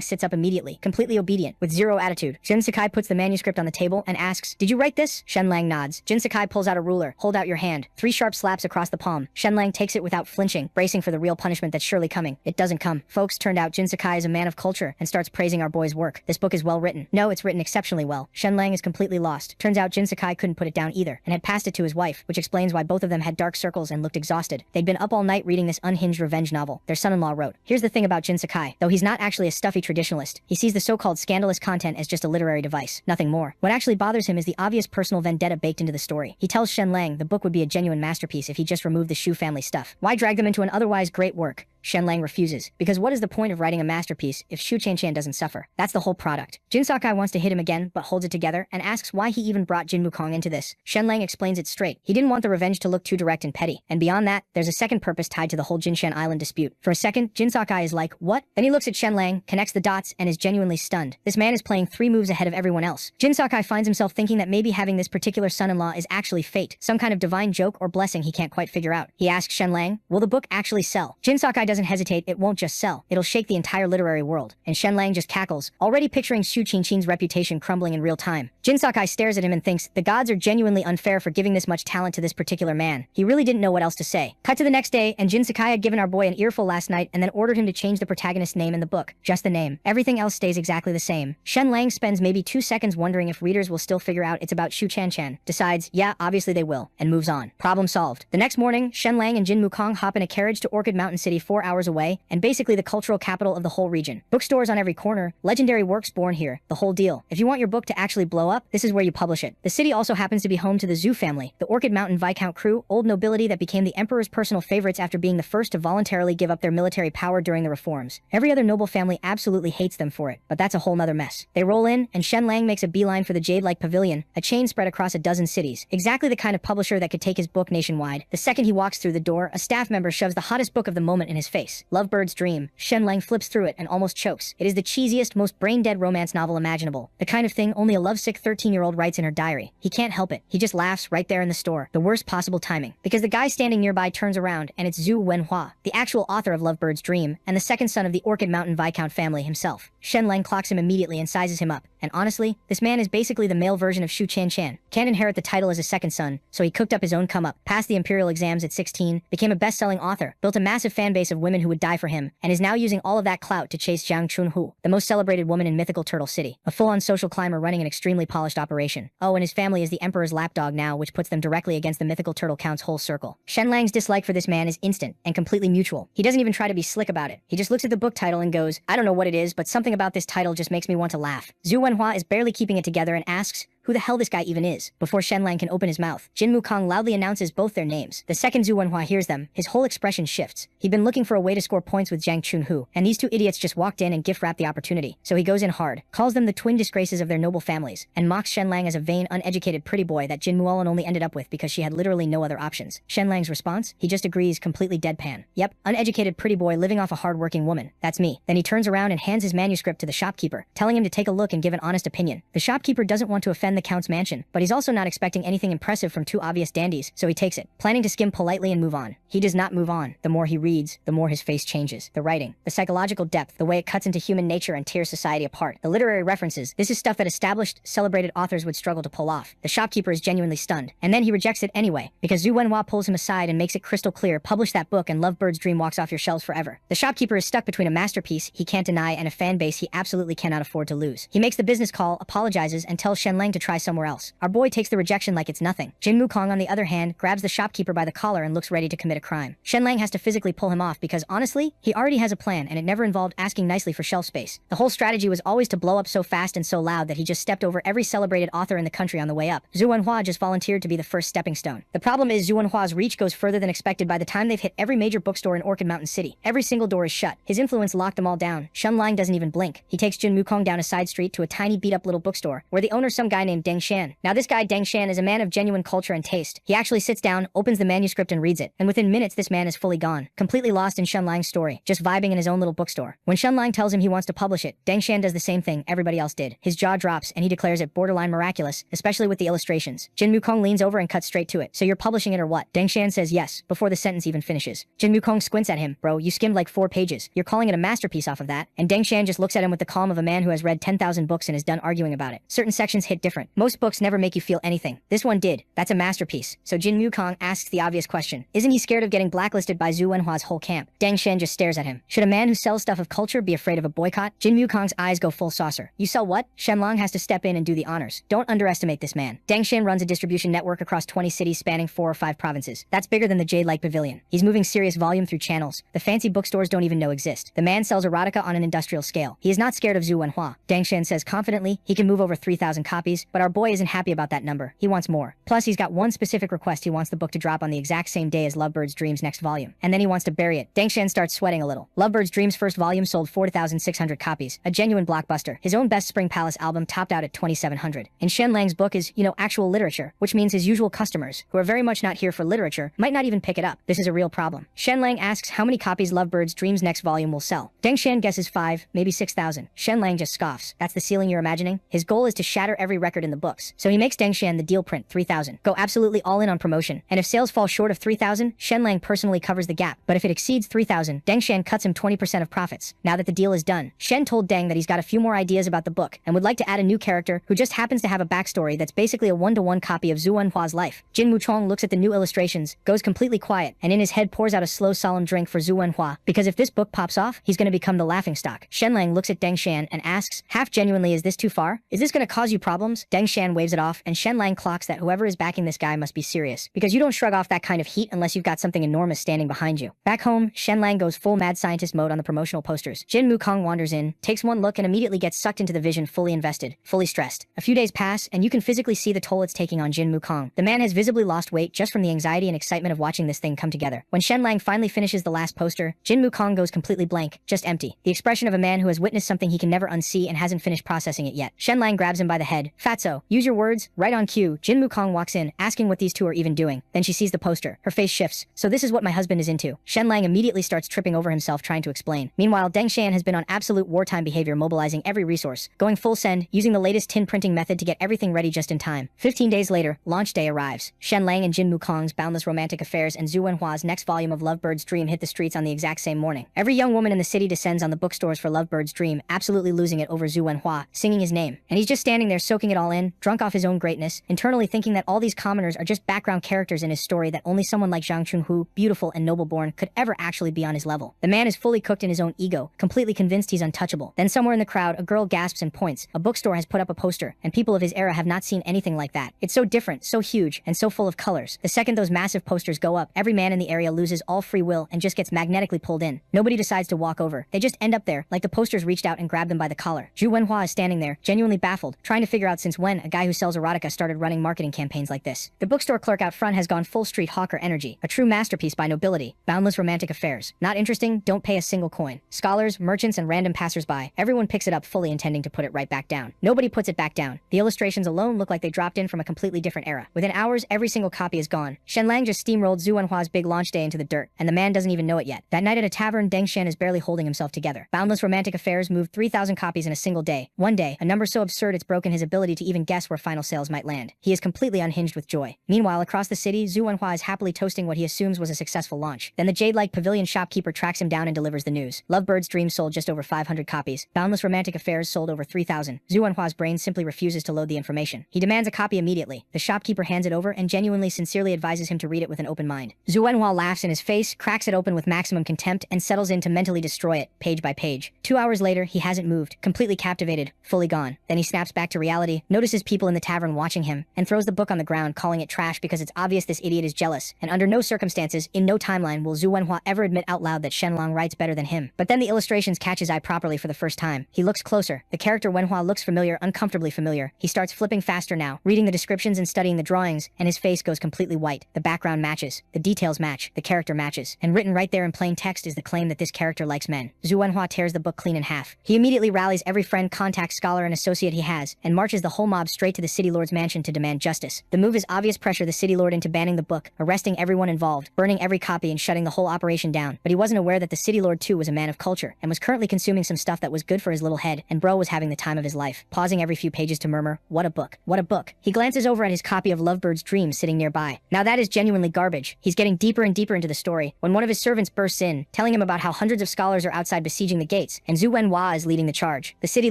sits up immediately, completely obedient, with zero attitude. Jin Sakai puts the manuscript on the table and asks, "Did you write this?" Shen Lang nods. Jin Sakai pulls out a ruler. "Hold out your hand." 3 sharp slaps across the palm. Shen Lang takes it without flinching, bracing for the the real punishment that's surely coming. It doesn't come. Folks, turned out Jin Sakai is a man of culture and starts praising our boy's work. This book is well written. No, it's written exceptionally well. Shenlang is completely lost. Turns out Jin Sakai couldn't put it down either and had passed it to his wife, which explains why both of them had dark circles and looked exhausted. They'd been up all night reading this unhinged revenge novel their son-in-law wrote. Here's the thing about Jin Sakai. Though he's not actually a stuffy traditionalist, he sees the so-called scandalous content as just a literary device, nothing more. What actually bothers him is the obvious personal vendetta baked into the story. He tells Shenlang the book would be a genuine masterpiece if he just removed the Shu family stuff. Why drag them into an otherwise great work? Shenlang refuses, because what is the point of writing a masterpiece if Shu Qianqian doesn't suffer? That's the whole product. Jin Sakai wants to hit him again, but holds it together and asks why he even brought Jin Wukong into this. Shenlang explains it straight. He didn't want the revenge to look too direct and petty. And beyond that, there's a second purpose tied to the whole Jinshan Island dispute. For a second, Jin Sakai is like, what? Then he looks at Shenlang, connects the dots, and is genuinely stunned. This man is playing 3 moves ahead of everyone else. Jin Sakai finds himself thinking that maybe having this particular son-in-law is actually fate, some kind of divine joke or blessing he can't quite figure out. He asks Shenlang, will the book actually sell? Jin Sakai doesn't hesitate. It won't just sell. It'll shake the entire literary world. And Shenlang just cackles, already picturing Shu Qianqian's reputation crumbling in real time. Jin Sakai stares at him and thinks, the gods are genuinely unfair for giving this much talent to this particular man. He really didn't know what else to say. Cut to the next day, and Jin Sakai had given our boy an earful last night and then ordered him to change the protagonist's name in the book. Just the name. Everything else stays exactly the same. Shenlang spends maybe 2 seconds wondering if readers will still figure out it's about Shu Qianqian, decides, yeah, obviously they will, and moves on. Problem solved. The next morning, Shenlang and Jin Wukong hop in a carriage to Orchid Mountain City 4 hours away, and basically the cultural capital of the whole region. Bookstores on every corner, legendary works born here, the whole deal. If you want your book to actually blow up, this is where you publish it. The city also happens to be home to the Zhu family, the Orchid Mountain Viscount crew, old nobility that became the emperor's personal favorites after being the first to voluntarily give up their military power during the reforms. Every other noble family absolutely hates them for it, but that's a whole nother mess. They roll in, and Shenlang makes a beeline for the Jade-like Pavilion, a chain spread across a dozen cities. Exactly the kind of publisher that could take his book nationwide. The second he walks through the door, a staff member shoves the hottest book of the moment in his face. Lovebird's Dream. Shenlang flips through it and almost chokes. It is the cheesiest, most brain-dead romance novel imaginable. The kind of thing only a lovesick 13-year-old writes in her diary. He can't help it. He just laughs right there in the store. The worst possible timing. Because the guy standing nearby turns around, and it's Zhu Wenhua, the actual author of Lovebird's Dream, and the second son of the Orchid Mountain Viscount family himself. Shenlang clocks him immediately and sizes him up. And honestly, this man is basically the male version of Shu Qianqian. Can't inherit the title as a second son, so he cooked up his own come-up, passed the imperial exams at 16, became a best-selling author, built a massive fan base of women who would die for him, and is now using all of that clout to chase Jiang Chunhu, the most celebrated woman in mythical Turtle City. A full-on social climber running an extremely polished operation. Oh, and his family is the emperor's lapdog now, which puts them directly against the mythical turtle count's whole circle. Shenlang's dislike for this man is instant and completely mutual. He doesn't even try to be slick about it. He just looks at the book title and goes, I don't know what it is, but something about this title just makes me want to laugh. Zhu Wenhua is barely keeping it together and asks, who the hell this guy even is. Before Shenlang can open his mouth, Jin Wukong loudly announces both their names. The second Zhu Wenhua hears them, his whole expression shifts. He'd been looking for a way to score points with Jiang Chunhu, and these 2 idiots just walked in and gift-wrapped the opportunity. So he goes in hard, calls them the twin disgraces of their noble families, and mocks Shenlang as a vain, uneducated pretty boy that Jin Mualin only ended up with because she had literally no other options. Shenlang's response? He just agrees, completely deadpan. Yep, uneducated pretty boy living off a hard-working woman. That's me. Then he turns around and hands his manuscript to the shopkeeper, telling him to take a look and give an honest opinion. The shopkeeper doesn't want to offend the count's mansion, but he's also not expecting anything impressive from 2 obvious dandies, so he takes it, planning to skim politely and move on. He does not move on. The more he reads, the more his face changes. The writing, the psychological depth, the way it cuts into human nature and tears society apart. The literary references, this is stuff that established, celebrated authors would struggle to pull off. The shopkeeper is genuinely stunned, and then he rejects it anyway, because Zhu Wenhua pulls him aside and makes it crystal clear, publish that book and Lovebird's Dream walks off your shelves forever. The shopkeeper is stuck between a masterpiece he can't deny and a fan base he absolutely cannot afford to lose. He makes the business call, apologizes, and tells Shenlang to try somewhere else. Our boy takes the rejection like it's nothing. Jin Wukong, on the other hand, grabs the shopkeeper by the collar and looks ready to commit a crime. Shenlang has to physically pull him off because, honestly, he already has a plan and it never involved asking nicely for shelf space. The whole strategy was always to blow up so fast and so loud that he just stepped over every celebrated author in the country on the way up. Zhu Wenhua just volunteered to be the first stepping stone. The problem is Zhu Wenhua's reach goes further than expected by the time they've hit every major bookstore in Orchid Mountain City. Every single door is shut. His influence locked them all down. Shenlang doesn't even blink. He takes Jin Wukong down a side street to a tiny beat-up little bookstore, where the owner's some guy named Deng Shan. Now this guy Deng Shan is a man of genuine culture and taste. He actually sits down, opens the manuscript and reads it, and within minutes this man is fully gone, completely lost in Shenlang's story, just vibing in his own little bookstore. When Shenlang tells him he wants to publish it, Deng Shan does the same thing everybody else did. His jaw drops and he declares it borderline miraculous, especially with the illustrations. Jin Wukong leans over and cuts straight to it. So you're publishing it or what? Deng Shan says yes, before the sentence even finishes. Jin Wukong squints at him. Bro, you skimmed like 4 pages. You're calling it a masterpiece off of that? And Deng Shan just looks at him with the calm of a man who has read 10,000 books and is done arguing about it. Certain sections hit different. different. Most books never make you feel anything. This one did. That's a masterpiece. So Jin Wukong asks the obvious question. Isn't he scared of getting blacklisted by Zhu Wenhua's whole camp? Deng Xian just stares at him. Should a man who sells stuff of culture be afraid of a boycott? Jin Wukong's eyes go full saucer. You sell what? Shenlong has to step in and do the honors. Don't underestimate this man. Deng Xian runs a distribution network across 20 cities spanning 4 or 5 provinces. That's bigger than the Jade Lake Pavilion. He's moving serious volume through channels the fancy bookstores don't even know exist. The man sells erotica on an industrial scale. He is not scared of Zhu Wenhua. Deng Xian says confidently he can move over 3,000 copies, but our boy isn't happy about that number. He wants more. Plus, he's got one specific request. He wants the book to drop on the exact same day as Lovebird's Dreams' next volume. And then he wants to bury it. Deng Xian starts sweating a little. Lovebird's Dreams' first volume sold 4,600 copies. A genuine blockbuster. His own best Spring Palace album topped out at 2,700. And Shen Lang's book is, actual literature, which means his usual customers, who are very much not here for literature, might not even pick it up. This is a real problem. Shen Lang asks how many copies Lovebird's Dreams' next volume will sell. Deng Xian guesses 5, maybe 6,000. Shen Lang just scoffs. That's the ceiling you're imagining? His goal is to shatter every record in the books. So he makes Deng Xian the deal print 3,000. Go absolutely all in on promotion. And if sales fall short of 3,000, Shen Lang personally covers the gap. But if it exceeds 3,000, Deng Xian cuts him 20% of profits. Now that the deal is done, Shen told Deng that he's got a few more ideas about the book and would like to add a new character who just happens to have a backstory that's basically a one-to-one copy of Zhu Wenhua's life. Jin Wuchong looks at the new illustrations, goes completely quiet, and in his head pours out a slow solemn drink for Zhu Wenhua, because if this book pops off, he's going to become the laughingstock. Shen Lang looks at Deng Xian and asks, half genuinely, is this too far? Is this going to cause you problems? Deng Xian waves it off, and Shen Lang clocks that whoever is backing this guy must be serious, because you don't shrug off that kind of heat unless you've got something enormous standing behind you. Back home, Shen Lang goes full mad scientist mode on the promotional posters. Jin Wukong wanders in, takes one look, and immediately gets sucked into the vision, fully invested, fully stressed. A few days pass, and you can physically see the toll it's taking on Jin Wukong. The man has visibly lost weight just from the anxiety and excitement of watching this thing come together. When Shen Lang finally finishes the last poster, Jin Wukong goes completely blank, just empty. The expression of a man who has witnessed something he can never unsee and hasn't finished processing it yet. Shen Lang grabs him by the head. Fatso, use your words. Right on cue, Jin Wukong walks in, asking what these two are even doing. Then she sees the poster. Her face shifts. So this is what my husband is into. Shen Lang immediately starts tripping over himself trying to explain. Meanwhile, Deng Xian has been on absolute wartime behavior, mobilizing every resource, going full send, using the latest tin printing method to get everything ready just in time. 15 days later, launch day arrives. Shen Lang and Jin Wukong's boundless romantic affairs and Zhu Wenhua's next volume of Lovebird's Dream hit the streets on the exact same morning. Every young woman in the city descends on the bookstores for Lovebird's Dream, absolutely losing it over Zhu Wenhua, singing his name. And he's just standing there soaking it all in, drunk off his own greatness, internally thinking that all these commoners are just background characters in his story, that only someone like Zhang Chunhu, beautiful and noble-born, could ever actually be on his level. The man is fully cooked in his own ego, completely convinced he's untouchable. Then somewhere in the crowd, a girl gasps and points. A bookstore has put up a poster, and people of his era have not seen anything like that. It's so different, so huge, and so full of colors. The second those massive posters go up, every man in the area loses all free will and just gets magnetically pulled in. Nobody decides to walk over. They just end up there, like the posters reached out and grabbed them by the collar. Zhu Wenhua is standing there, genuinely baffled, trying to figure out since when a guy who sells erotica started running marketing campaigns like this. The bookstore clerk out front has gone full street hawker energy, a true masterpiece by nobility, boundless romantic affairs. Not interesting, don't pay a single coin. Scholars, merchants, and random passersby, everyone picks it up fully intending to put it right back down. Nobody puts it back down. The illustrations alone look like they dropped in from a completely different era. Within hours, every single copy is gone. Shen Lang just steamrolled Zhu Wenhua's big launch day into the dirt, and the man doesn't even know it yet. That night at a tavern, Deng Xian is barely holding himself together. Boundless romantic affairs moved 3,000 copies in a single day. One day, a number so absurd it's broken his ability to even guess where final sales might land. He is completely unhinged with joy. Meanwhile, across the city, Zhu Wenhua is happily toasting what he assumes was a successful launch. Then the Jade-like Pavilion shopkeeper tracks him down and delivers the news. Lovebird's Dream sold just over 500 copies. Boundless romantic affairs sold over 3,000. Zhu Wenhua's brain simply refuses to load the information. He demands a copy immediately. The shopkeeper hands it over and genuinely sincerely advises him to read it with an open mind. Zhu Wenhua laughs in his face, cracks it open with maximum contempt, and settles in to mentally destroy it, page by page. 2 hours later, he hasn't moved, completely captivated, fully gone. Then he snaps back to reality, notices people in the tavern watching him, and throws the book on the ground, calling it trash because it's obvious this idiot is jealous, and under no circumstances, in no timeline, will Zhu Wenhua ever admit out loud that Shenlong writes better than him. But then the illustrations catch his eye properly for the first time. He looks closer. The character Wenhua looks familiar, uncomfortably familiar. He starts flipping faster now, reading the descriptions and studying the drawings, and his face goes completely white. The background matches, the details match, the character matches, and written right there in plain text is the claim that this character likes men. Zhu Wenhua tears the book clean in half. He immediately rallies every friend, contact, scholar, and associate he has, and marches the whole mob straight to the city lord's mansion to demand justice. The move is obvious pressure the city lord into banning the book, arresting everyone involved, burning every copy, and shutting the whole operation down. But he wasn't aware that the city lord too was a man of culture, and was currently consuming some stuff that was good for his little head, and bro was having the time of his life, pausing every few pages to murmur, "What a book, what a book." He glances over at his copy of Lovebird's Dream sitting nearby. Now that is genuinely garbage. He's getting deeper and deeper into the story, when one of his servants bursts in, telling him about how hundreds of scholars are outside besieging the gates, and Zhu Wenhua is leading the charge. The city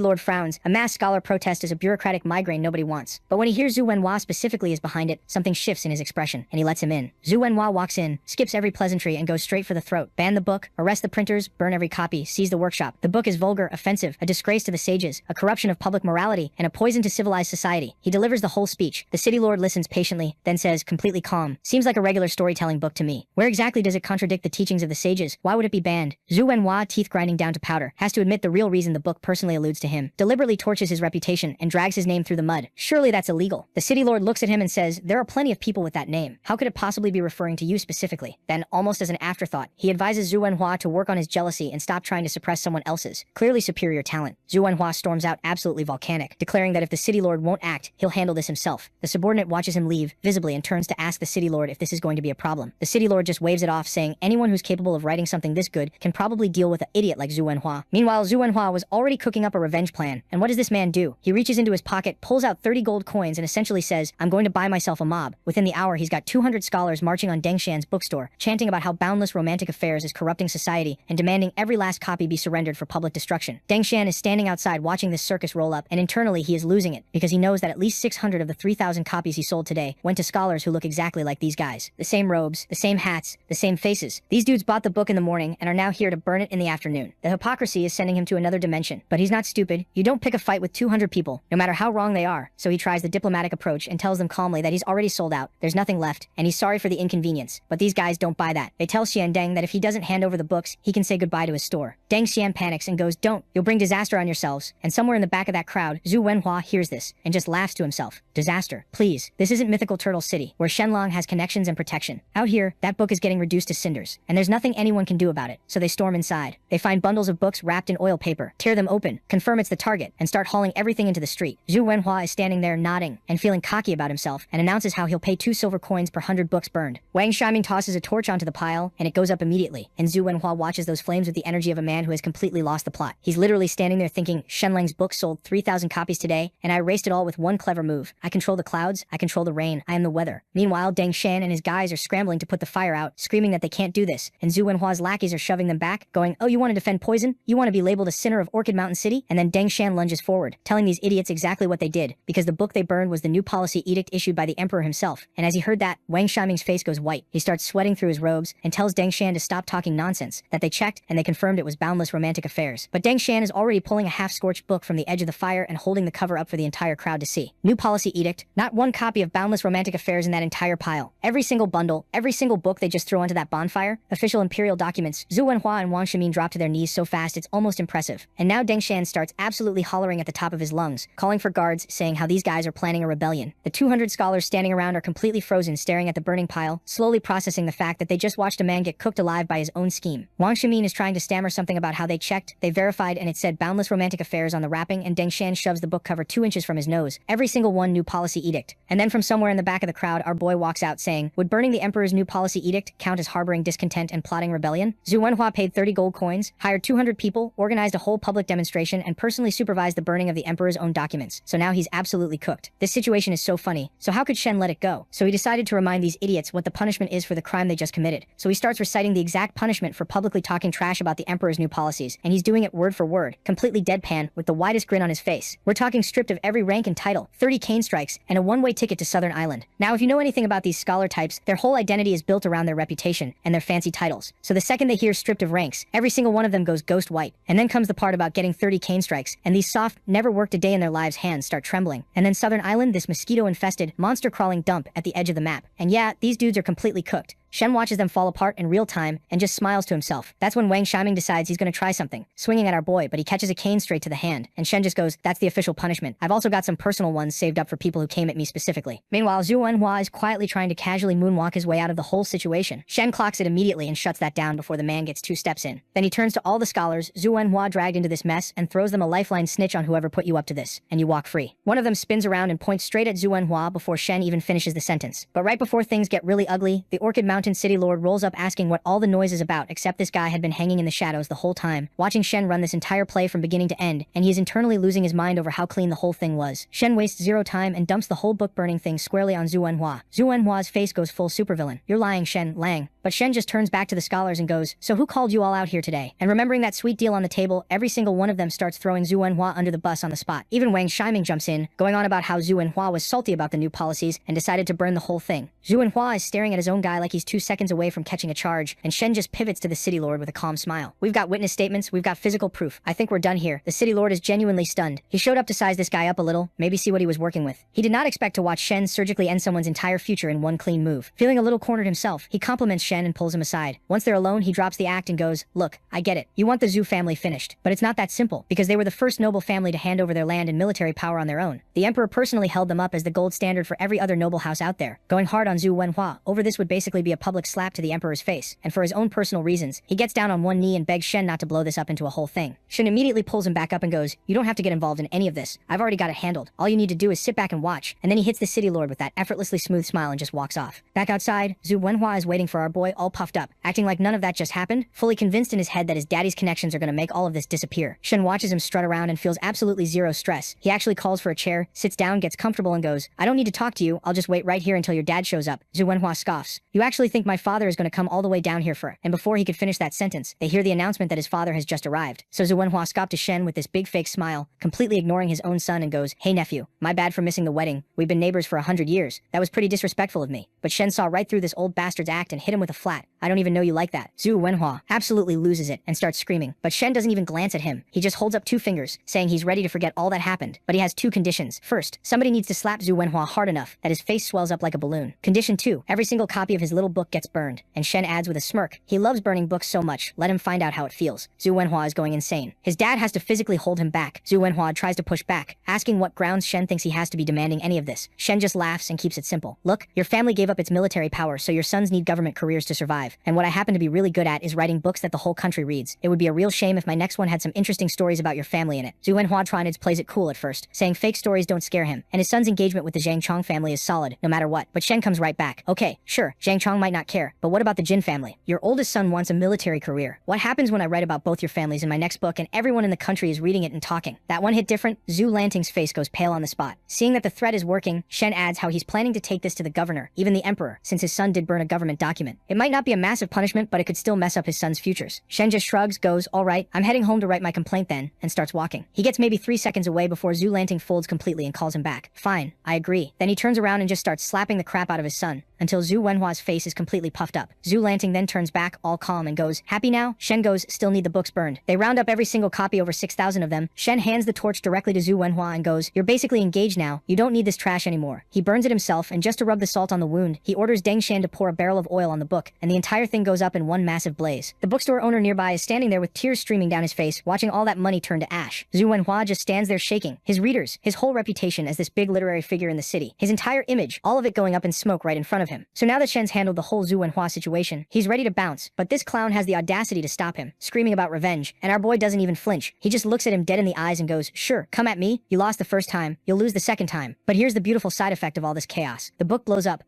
lord frowns. A mass scholar protest is a bureaucratic migrant migraine nobody wants. But when he hears Zhu Wenhua specifically is behind it, something shifts in his expression, and he lets him in. Zhu Wenhua walks in, skips every pleasantry and goes straight for the throat. Ban the book, arrest the printers, burn every copy, seize the workshop. The book is vulgar, offensive, a disgrace to the sages, a corruption of public morality, and a poison to civilized society. He delivers the whole speech. The city lord listens patiently, then says, completely calm, seems like a regular storytelling book to me. Where exactly does it contradict the teachings of the sages? Why would it be banned? Zhu Wenhua, teeth grinding down to powder, has to admit the real reason the book personally alludes to him, deliberately torches his reputation, and drags his name through the mud. Surely that's illegal. The city lord looks at him and says, there are plenty of people with that name. How could it possibly be referring to you specifically? Then, almost as an afterthought, he advises Zhu Wenhua to work on his jealousy and stop trying to suppress someone else's, clearly superior talent. Zhu Wenhua storms out absolutely volcanic, declaring that if the city lord won't act, he'll handle this himself. The subordinate watches him leave, visibly, and turns to ask the city lord if this is going to be a problem. The city lord just waves it off, saying anyone who's capable of writing something this good can probably deal with an idiot like Zhu Wenhua. Meanwhile, Zhu Wenhua was already cooking up a revenge plan, and what does this man do? He reaches into his pocket, pulls out 30 gold coins, and essentially says, I'm going to buy myself a mob. Within the hour, he's got 200 scholars marching on Deng Xian's bookstore, chanting about how boundless romantic affairs is corrupting society, and demanding every last copy be surrendered for public destruction. Deng Xian is standing outside watching this circus roll up, and internally he is losing it, because he knows that at least 600 of the 3,000 copies he sold today went to scholars who look exactly like these guys. The same robes, the same hats, the same faces. These dudes bought the book in the morning and are now here to burn it in the afternoon. The hypocrisy is sending him to another dimension. But he's not stupid. You don't pick a fight with 200 people, no matter how wrong they are. So he tries the diplomatic approach and tells them calmly that he's already sold out, there's nothing left, and he's sorry for the inconvenience. But these guys don't buy that. They tell Xian Deng that if he doesn't hand over the books, he can say goodbye to his store. Deng Xian panics and goes, don't, you'll bring disaster on yourselves. And somewhere in the back of that crowd, Zhu Wenhua hears this and just laughs to himself. Disaster? Please, this isn't Mythical Turtle City, where Shenlong has connections and protection. Out here, that book is getting reduced to cinders, and there's nothing anyone can do about it. So they storm inside. They find bundles of books wrapped in oil paper, tear them open, confirm it's the target, and start hauling everything into the street. Zhu Wenhua is standing there nodding and feeling cocky about himself, and announces how he'll pay 2 silver coins per 100 books burned. Wang Shiming tosses a torch onto the pile, and it goes up immediately, and Zhu Wenhua watches those flames with the energy of a man who has completely lost the plot. He's literally standing there thinking, Shenlang's book sold 3,000 copies today, and I erased it all with one clever move. I control the clouds, I control the rain, I am the weather. Meanwhile, Deng Xian and his guys are scrambling to put the fire out, screaming that they can't do this, and Zhu Wenhua's lackeys are shoving them back, going, oh, you want to defend poison? You want to be labeled a sinner of Orchid Mountain City? And then Deng Xian lunges forward, telling these idiots exactly what they did, because the book they burned was the new policy edict issued by the emperor himself. And as he heard that, Wang Shiming's face goes white. He starts sweating through his robes, and tells Deng Xian to stop talking nonsense, that they checked, and they confirmed it was boundless romantic affairs. But Deng Xian is already pulling a half-scorched book from the edge of the fire and holding the cover up for the entire crowd to see. New policy edict, not one copy of boundless romantic affairs in that entire pile. Every single bundle, every single book they just throw onto that bonfire, official imperial documents. Zhu Wenhua and Wang Shimin drop to their knees so fast it's almost impressive. And now Deng Xian starts absolutely hollering at the top of his lungs, calling for guards, saying how these guys are planning a rebellion. The 200 scholars standing around are completely frozen, staring at the burning pile, slowly processing the fact that they just watched a man get cooked alive by his own scheme. Wang Shimin is trying to stammer something about how they checked, they verified, and it said boundless romantic affairs on the wrapping, and Deng Xian shoves the book cover 2 inches from his nose. Every single one new policy edict. And then from somewhere in the back of the crowd, our boy walks out saying, would burning the emperor's new policy edict count as harboring discontent and plotting rebellion? Zhu Wenhua paid 30 gold coins, hired 200 people, organized a whole public demonstration, and personally supervised the burning of the emperor's own documents. So now he's absolutely cooked. This situation is so funny. So how could Shen let it go? So he decided to remind these idiots what the punishment is for the crime they just committed. So he starts reciting the exact punishment for publicly talking trash about the emperor's new policies, and he's doing it word for word, completely deadpan, with the widest grin on his face. We're talking stripped of every rank and title, 30 cane strikes, and a one-way ticket to Southern Island. Now, if you know anything about these scholar types, their whole identity is built around their reputation and their fancy titles. So the second they hear stripped of ranks, every single one of them goes ghost white. And then comes the part about getting 30 cane strikes, and these soft, never worked a day in their lives hands start trembling. And then Southern Island, this mosquito-infested, monster-crawling dump at the edge of the map. And yeah, these dudes are completely cooked. Shen watches them fall apart in real time and just smiles to himself. That's when Wang Shiming decides he's gonna try something, swinging at our boy, but he catches a cane straight to the hand, and Shen just goes, that's the official punishment. I've also got some personal ones saved up for people who came at me specifically. Meanwhile, Zhu Wenhua is quietly trying to casually moonwalk his way out of the whole situation. Shen clocks it immediately and shuts that down before the man gets 2 steps in. Then he turns to all the scholars, Zhu Wenhua dragged into this mess, and throws them a lifeline snitch on whoever put you up to this, and you walk free. One of them spins around and points straight at Zhu Wenhua before Shen even finishes the sentence. But right before things get really ugly, the Orchid Mountain City Lord rolls up asking what all the noise is about, except this guy had been hanging in the shadows the whole time, watching Shen run this entire play from beginning to end, and he is internally losing his mind over how clean the whole thing was. Shen wastes 0 time and dumps the whole book burning thing squarely on Zhu Wenhua. Zhu Wenhua's face goes full supervillain. You're lying, Shen Lang. But Shen just turns back to the scholars and goes, "So who called you all out here today?" And remembering that sweet deal on the table, every single one of them starts throwing Zhu Wenhua under the bus on the spot. Even Wang Shiming jumps in, going on about how Zhu Wenhua was salty about the new policies and decided to burn the whole thing. Zhu Wenhua is staring at his own guy like he's 2 seconds away from catching a charge, and Shen just pivots to the city lord with a calm smile. "We've got witness statements, we've got physical proof. I think we're done here." The city lord is genuinely stunned. He showed up to size this guy up a little, maybe see what he was working with. He did not expect to watch Shen surgically end someone's entire future in one clean move. Feeling a little cornered himself, he compliments Shen and pulls him aside. Once they're alone, he drops the act and goes, "Look, I get it. You want the Zhu family finished. But it's not that simple, because they were the first noble family to hand over their land and military power on their own. The emperor personally held them up as the gold standard for every other noble house out there. Going hard on Zhu Wenhua over this would basically be a public slap to the emperor's face, and for his own personal reasons, he gets down on one knee and begs Shen not to blow this up into a whole thing. Shen immediately pulls him back up and goes, "You don't have to get involved in any of this. I've already got it handled. All you need to do is sit back and watch." And then he hits the city lord with that effortlessly smooth smile and just walks off. Back outside, Zhu Wenhua is waiting for our boy all puffed up, acting like none of that just happened, fully convinced in his head that his daddy's connections are gonna make all of this disappear. Shen watches him strut around and feels absolutely zero stress. He actually calls for a chair, sits down, gets comfortable and goes, "I don't need to talk to you, I'll just wait right here until your dad shows up." Zhu Wenhua scoffs. "You actually think my father is gonna come all the way down here for..." And before he could finish that sentence, they hear the announcement that his father has just arrived. So Zhu Wenhua scoffed to Shen with this big fake smile, completely ignoring his own son and goes, "Hey nephew, my bad for missing the wedding. We've been neighbors for 100 years. That was pretty disrespectful of me." But Shen saw right through this old bastard's act and hit him with a flat, "I don't even know you like that." Zhu Wenhua absolutely loses it and starts screaming, but Shen doesn't even glance at him. He just holds up 2 fingers, saying he's ready to forget all that happened. But he has 2 conditions. First, somebody needs to slap Zhu Wenhua hard enough that his face swells up like a balloon. Condition 2, every single copy of his little book gets burned. And Shen adds with a smirk, "He loves burning books so much, let him find out how it feels." Zhu Wenhua is going insane. His dad has to physically hold him back. Zhu Wenhua tries to push back, asking what grounds Shen thinks he has to be demanding any of this. Shen just laughs and keeps it simple. "Look, your family gave up its military power, so your sons need government careers to survive. And what I happen to be really good at is writing books that the whole country reads. It would be a real shame if my next one had some interesting stories about your family in it." Zhu Wenhua plays it cool at first, saying fake stories don't scare him, and his son's engagement with the Zhang Chong family is solid, no matter what. But Shen comes right back. "Okay, sure, Zhang Chong might not care, but what about the Jin family? Your oldest son wants a military career. What happens when I write about both your families in my next book and everyone in the country is reading it and talking?" That one hit different. Zhu Lanting's face goes pale on the spot. Seeing that the threat is working, Shen adds how he's planning to take this to the governor, even the emperor, since his son did burn a government document. It might not be a massive punishment, but it could still mess up his son's futures. Shen just shrugs, goes, "All right, I'm heading home to write my complaint then," and starts walking. He gets maybe 3 seconds away before Zhu Lanting folds completely and calls him back. "Fine, I agree." Then he turns around and just starts slapping the crap out of his son, until Zhu Wenhua's face is completely puffed up. Zhu Lanting then turns back, all calm, and goes, "Happy now?" Shen goes, "Still need the books burned." They round up every single copy, over 6,000 of them. Shen hands the torch directly to Zhu Wenhua and goes, "You're basically engaged now. You don't need this trash anymore." He burns it himself, and just to rub the salt on the wound, he orders Deng Shan to pour a barrel of oil on the book, and the entire thing goes up in one massive blaze. The bookstore owner nearby is standing there with tears streaming down his face, watching all that money turn to ash. Zhu Wenhua just stands there shaking. His readers, his whole reputation as this big literary figure in the city, his entire image, all of it going up in smoke right in front of him. So now that Shen's handled the whole Zhu Wenhua situation, he's ready to bounce, but this clown has the audacity to stop him, screaming about revenge, and our boy doesn't even flinch. He just looks at him dead in the eyes and goes, "Sure, come at me. You lost the first time, you'll lose the second time." But here's the beautiful side effect of all this chaos. The book blows up.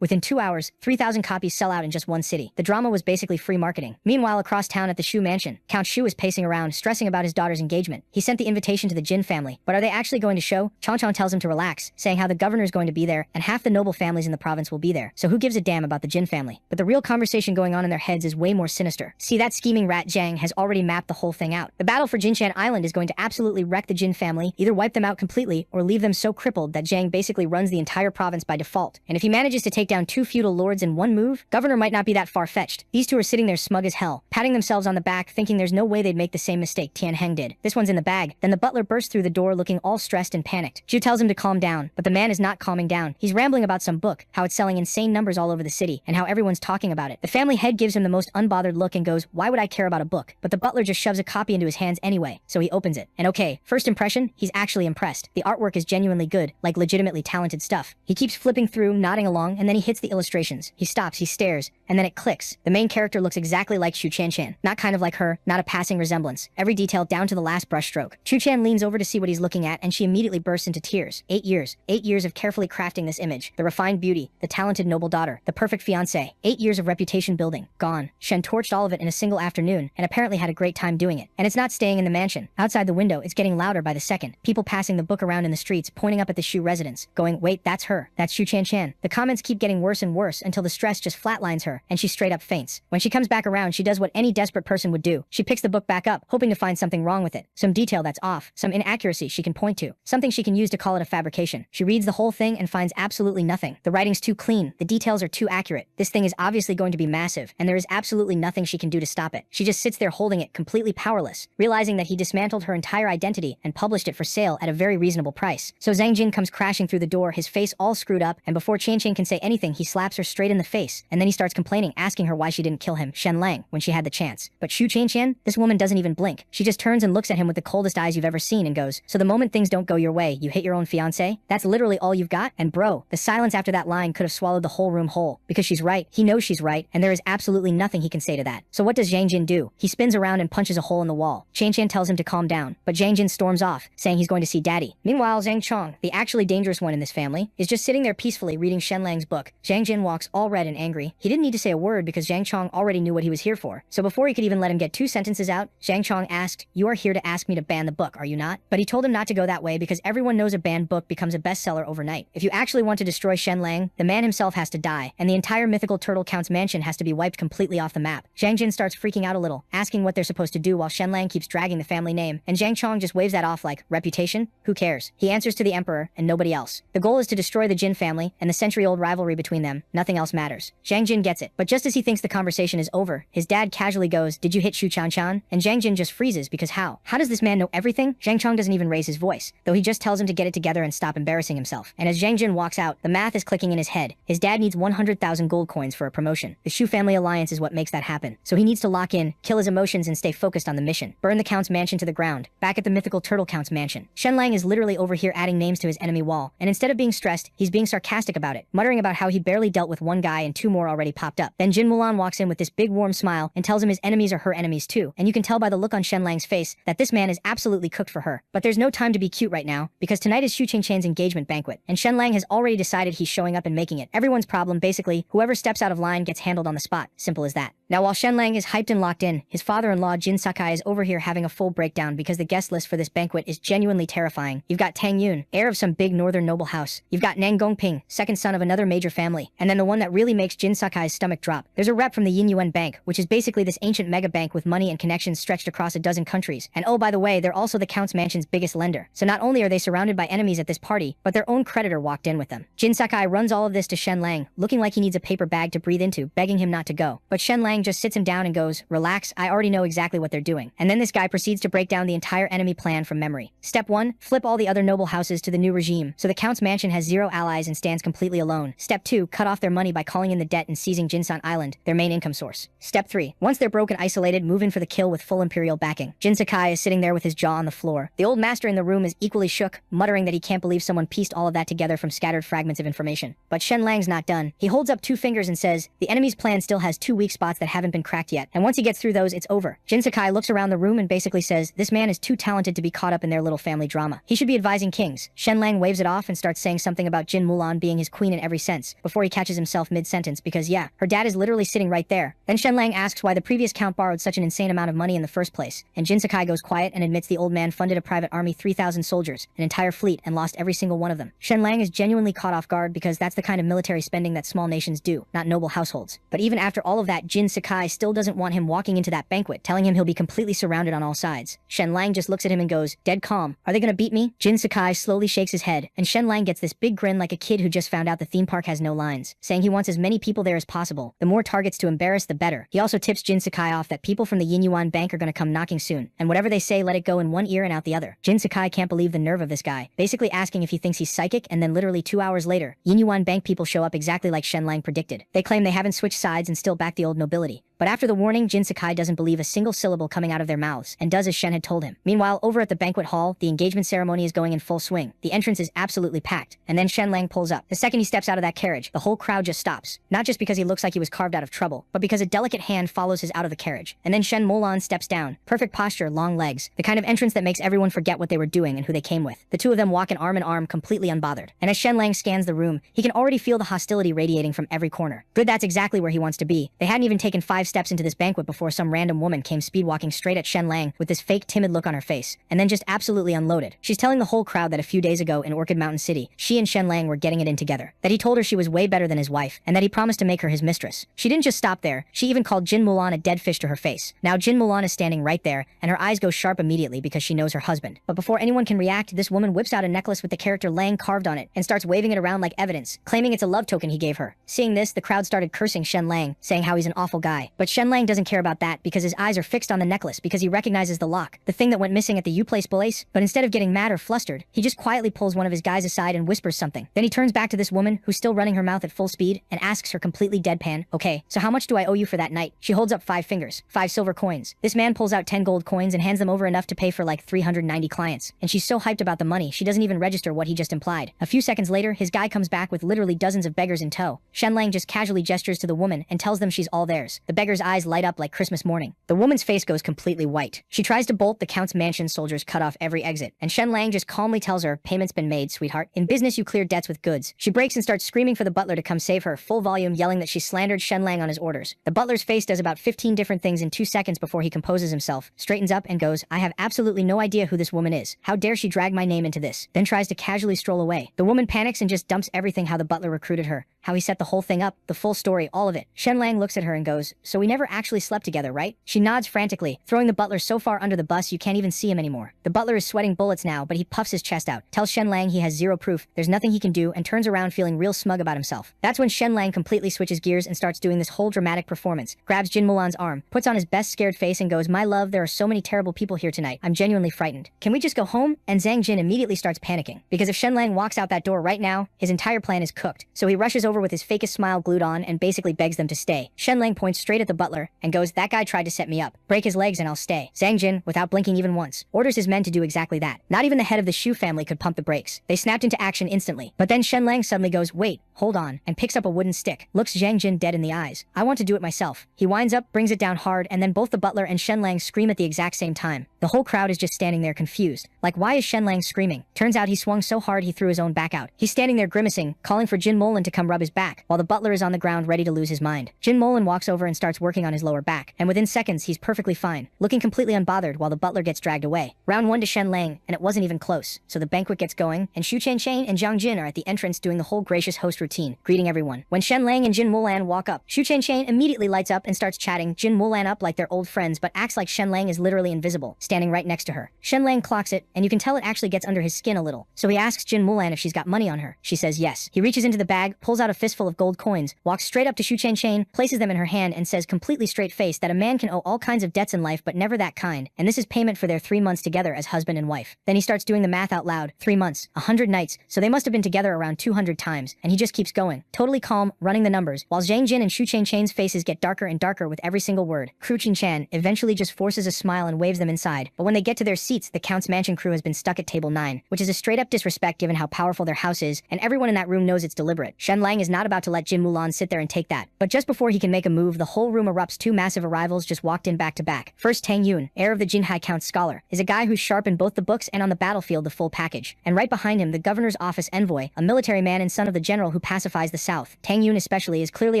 Within 2 hours, 3,000 copies sell out in just one city. The drama was basically free marketing. Meanwhile, across town at the Shu mansion, Count Shu is pacing around, stressing about his daughter's engagement. He sent the invitation to the Jin family, but are they actually going to show? Chong Chong tells him to relax, saying how the governor is going to be there, and half the noble families in the province will be there, so who gives a damn about the Jin family? But the real conversation going on in their heads is way more sinister. See, that scheming rat Zhang has already mapped the whole thing out. The battle for Jinshan Island is going to absolutely wreck the Jin family, either wipe them out completely, or leave them so crippled that Zhang basically runs the entire province by default. And if he manages to take down 2 feudal lords in one move, governor might not be that far-fetched. These two are sitting there smug as hell, patting themselves on the back, thinking there's no way they'd make the same mistake Tian Heng did. This one's in the bag. Then the butler bursts through the door looking all stressed and panicked. Zhu tells him to calm down, but the man is not calming down. He's rambling about some book, how it's selling insane numbers all over the city, and how everyone's talking about it. The family head gives him the most unbothered look and goes, "Why would I care about a book?" But the butler just shoves a copy into his hands anyway, so he opens it. And okay, first impression, he's actually impressed. The artwork is genuinely good, like legitimately talented stuff. He keeps flipping through, nodding along, and then he hits the illustrations. He stops, he stares, and then it clicks. The main character looks exactly like Xu Chan. Not kind of like her, not a passing resemblance. Every detail down to the last brushstroke. Xu Chan leans over to see what he's looking at, and she immediately bursts into tears. 8 years. 8 years of carefully crafting this image. The refined beauty, the talented noble daughter, the perfect fiancé. 8 years of reputation building, gone. Shen torched all of it in a single afternoon, and apparently had a great time doing it. And it's not staying in the mansion. Outside the window, it's getting louder by the second. People passing the book around in the streets, pointing up at the Shu residence, going, wait, that's her. That's Shu Chan. The comments keep getting worse and worse until the stress just flatlines her, and she straight up faints. When she comes back around, she does what any desperate person would do. She picks the book back up, hoping to find something wrong with it. Some detail that's off, some inaccuracy she can point to, something she can use to call it a fabrication. She reads the whole thing and finds absolutely nothing. The writing's too clean, the details are too accurate. This thing is obviously going to be massive, and there is absolutely nothing she can do to stop it. She just sits there holding it, completely powerless, realizing that he dismantled her entire identity and published it for sale at a very reasonable price. So Zhang Jin comes crashing through the door, his face all screwed up, and before Qian Qian can say anything, he slaps her straight in the face, and then he starts complaining, asking her why she didn't kill him, Shen Lang, when she had the chance. But Shu Qian, this woman doesn't even blink. She just turns and looks at him with the coldest eyes you've ever seen and goes, so the moment things don't go your way, you hit your own fiancé? That's literally all you've got? And bro, the silence after that line could have swallowed the whole room whole. Because she's right, he knows she's right, and there is absolutely nothing he can say to that. So what does Zhang Jin do? He spins around and punches a hole in the wall. Qian Qian tells him to calm down, but Zhang Jin storms off, saying he's going to see daddy. Meanwhile, Zhang Chong, the actually dangerous one in this family, is just sitting there peacefully reading Shen Lang's book. Zhang Jin walks all red and angry. He didn't need to say a word because Zhang Chong already knew what he was here for. So before he could even let him get 2 sentences out, Zhang Chong asked, "You are here to ask me to ban the book, are you not?" But he told him not to go that way because everyone knows a banned book becomes a bestseller overnight. If you actually want to destroy Shen Lang, the man himself has to die, and the entire mythical Turtle Count's mansion has to be wiped completely off the map. Zhang Jin starts freaking out a little, asking what they're supposed to do while Shen Lang keeps dragging the family name, and Zhang Chong just waves that off like, reputation? Who cares? He answers to the emperor, and nobody else. The goal is to destroy the Jin family, and the century-old rivalry between them. Nothing else matters. Zhang Jin gets it, but just as he thinks the conversation is over, his dad casually goes, "Did you hit Shu Chan?" And Zhang Jin just freezes because how? How does this man know everything? Zhang Chong doesn't even raise his voice, though he just tells him to get it together and stop embarrassing himself. And as Zhang Jin walks out, the math is clicking in his head. His dad needs 100,000 gold coins for a promotion. The Shu family alliance is what makes that happen. So he needs to lock in, kill his emotions, and stay focused on the mission. Burn the Count's mansion to the ground. Back at the mythical Turtle Count's mansion, Shen Lang is literally over here adding names to his enemy wall, and instead of being stressed, he's being sarcastic about it, muttering about how he barely dealt with 1 guy and 2 more already popped up. Then Jin Mulan walks in with this big warm smile and tells him his enemies are her enemies too, and you can tell by the look on Shen Lang's face that this man is absolutely cooked for her. But there's no time to be cute right now, because tonight is Shu Qian's engagement banquet, and Shen Lang has already decided he's showing up and making it. Everyone's problem, basically, whoever steps out of line gets handled on the spot. Simple as that. Now while Shen Lang is hyped and locked in, his father-in-law Jin Sakai is over here having a full breakdown because the guest list for this banquet is genuinely terrifying. You've got Tang Yun, heir of some big northern noble house. You've got Nang Gongping, second son of another major family. And then the one that really makes Jin Sakai's stomach drop. There's a rep from the Yin Yuan Bank, which is basically this ancient mega bank with money and connections stretched across a dozen countries. And oh, by the way, they're also the Count's mansion's biggest lender. So not only are they surrounded by enemies at this party, but their own creditor walked in with them. Jin Sakai runs all of this to Shen Lang, looking like he needs a paper bag to breathe into, begging him not to go. But Shen Lang just sits him down and goes, "Relax, I already know exactly what they're doing." And then this guy proceeds to break down the entire enemy plan from memory. Step 1, flip all the other noble houses to the new regime, so the Count's mansion has 0 allies and stands completely alone. Step 2, cut off their money by calling in the debt and seizing Jinsan Island, their main income source. Step 3, once they're broke and isolated, move in for the kill with full imperial backing. Jin Sakai is sitting there with his jaw on the floor. The old master in the room is equally shook, muttering that he can't believe someone pieced all of that together from scattered fragments of information. But Shen Lang's not done. He holds up 2 fingers and says, the enemy's plan still has 2 weak spots that haven't been cracked yet, and once he gets through those, it's over. Jin Sakai looks around the room and basically says, this man is too talented to be caught up in their little family drama. He should be advising kings. Shen Lang waves it off and starts saying something about Jin Mulan being his queen in every sense, before he catches himself mid-sentence because yeah, her dad is literally sitting right there. Then Shen Lang asks why the previous count borrowed such an insane amount of money in the first place, and Jin Sakai goes quiet and admits the old man funded a private army 3,000 soldiers, an entire fleet, and lost every single one of them. Shen Lang is genuinely caught off guard because that's the kind of military spending that small nations do, not noble households. But even after all of that, Jin Sakai still doesn't want him walking into that banquet, telling him he'll be completely surrounded on all sides. Shen Lang just looks at him and goes, dead calm. Are they gonna beat me? Jin Sakai slowly shakes his head, and Shen Lang gets this big grin like a kid who just found out the theme park has no lines, saying he wants as many people there as possible. The more targets to embarrass, the better. He also tips Jin Sakai off that people from the Yin Yuan Bank are gonna come knocking soon, and whatever they say, let it go in one ear and out the other. Jin Sakai can't believe the nerve of this guy, basically asking if he thinks he's psychic, and then literally 2 hours later, Yin Yuan Bank people show up exactly like Shen Lang predicted. They claim they haven't switched sides and still back the old nobility. But after the warning, Jin Sakai doesn't believe a single syllable coming out of their mouths, and does as Shen had told him. Meanwhile, over at the banquet hall, the engagement ceremony is going in full swing. The entrance is absolutely packed, and then Shen Lang pulls up. The second he steps out of that carriage, the whole crowd just stops. Not just because he looks like he was carved out of trouble, but because a delicate hand follows his out of the carriage. And then Shen Mulan steps down. Perfect posture, long legs. The kind of entrance that makes everyone forget what they were doing and who they came with. The two of them walk arm in arm, completely unbothered. And as Shen Lang scans the room, he can already feel the hostility radiating from every corner. Good, that's exactly where he wants to be. They hadn't even taken 5 steps into this banquet before some random woman came speedwalking straight at Shen Lang with this fake timid look on her face, and then just absolutely unloaded. She's telling the whole crowd that a few days ago in Orchid Mountain City, she and Shen Lang were getting it in together. That he told her she was way better than his wife, and that he promised to make her his mistress. She didn't just stop there, she even called Jin Mulan a dead fish to her face. Now Jin Mulan is standing right there, and her eyes go sharp immediately because she knows her husband. But before anyone can react, this woman whips out a necklace with the character Lang carved on it, and starts waving it around like evidence, claiming it's a love token he gave her. Seeing this, the crowd started cursing Shen Lang, saying how he's an awful guy. But Shen Lang doesn't care about that because his eyes are fixed on the necklace because he recognizes the lock, the thing that went missing at the U-Place place. But instead of getting mad or flustered, he just quietly pulls one of his guys aside and whispers something. Then he turns back to this woman, who's still running her mouth at full speed, and asks her completely deadpan, "Okay, so how much do I owe you for that night?" She holds up 5 fingers, 5 silver coins. This man pulls out 10 gold coins and hands them over enough to pay for like 390 clients. And she's so hyped about the money, she doesn't even register what he just implied. A few seconds later, his guy comes back with literally dozens of beggars in tow. Shen Lang just casually gestures to the woman and tells them she's all theirs. The beggars' eyes light up like Christmas morning. The woman's face goes completely white. She tries to bolt, the Count's mansion soldiers cut off every exit, and Shen Lang just calmly tells her, "Payment's been made, sweetheart. In business, you clear debts with goods." She breaks and starts screaming for the butler to come save her, full volume, yelling that she slandered Shen Lang on his orders. The butler's face does about 15 different things in 2 seconds before he composes himself, straightens up, and goes, "I have absolutely no idea who this woman is. How dare she drag my name into this?" Then tries to casually stroll away. The woman panics and just dumps everything, how the butler recruited her, how he set the whole thing up, the full story, all of it. Shen Lang looks at her and goes, "So we never actually slept together, right?" She nods frantically, throwing the butler so far under the bus you can't even see him anymore. The butler is sweating bullets now, but he puffs his chest out, tells Shen Lang he has zero proof, there's nothing he can do, and turns around feeling real smug about himself. That's when Shen Lang completely switches gears and starts doing this whole dramatic performance, grabs Jin Mulan's arm, puts on his best scared face and goes, "My love, there are so many terrible people here tonight. I'm genuinely frightened. Can we just go home?" And Zhang Jin immediately starts panicking, because if Shen Lang walks out that door right now, his entire plan is cooked. So he rushes over with his fakest smile glued on and basically begs them to stay. Shen Lang points straight at the butler and goes, "That guy tried to set me up. Break his legs and I'll stay." Zhang Jin, without blinking even once, orders his men to do exactly that. Not even the head of the Shu family could pump the brakes. They snapped into action instantly. But then Shen Lang suddenly goes, "Wait, hold on," and picks up a wooden stick, looks Zhang Jin dead in the eyes. "I want to do it myself." He winds up, brings it down hard, and then both the butler and Shen Lang scream at the exact same time. The whole crowd is just standing there confused. Like, why is Shen Lang screaming? Turns out he swung so hard he threw his own back out. He's standing there grimacing, calling for Jin Molan to come rub his back, while the butler is on the ground ready to lose his mind. Jin Molan walks over and starts working on his lower back, and within seconds he's perfectly fine, looking completely unbothered while the butler gets dragged away. Round 1 to Shen Lang, and it wasn't even close. So the banquet gets going, and Shu Chen Chen and Zhang Jin are at the entrance doing the whole gracious host routine, greeting everyone. When Shen Lang and Jin Mulan walk up, Shu Chen Chen immediately lights up and starts chatting Jin Mulan up like they're old friends, but acts like Shen Lang is literally invisible, standing right next to her. Shen Lang clocks it, and you can tell it actually gets under his skin a little. So he asks Jin Mulan if she's got money on her. She says yes. He reaches into the bag, pulls out a fistful of gold coins, walks straight up to Shu Chen Chen, places them in her hand, and says completely straight-faced that a man can owe all kinds of debts in life but never that kind, and this is payment for their 3 months together as husband and wife. Then he starts doing the math out loud. 3 months, 100 nights, so they must have been together around 200 times, and he just keeps going, totally calm, running the numbers, while Zhang Jin and Shu Chen Chen's faces get darker and darker with every single word. Crew Chin Chan eventually just forces a smile and waves them inside, but when they get to their seats, the Count's mansion crew has been stuck at table 9, which is a straight-up disrespect given how powerful their house is, and everyone in that room knows it's deliberate. Shen Lang is not about to let Jin Mulan sit there and take that, but just before he can make a move, the whole room erupts. 2 massive arrivals just walked in back to back. First, Tang Yun, heir of the Jinhai Count's scholar, is a guy who's sharp in both the books and on the battlefield, the full package. And right behind him, the governor's office envoy, a military man and son of the general who pacifies the south. Tang Yun especially is clearly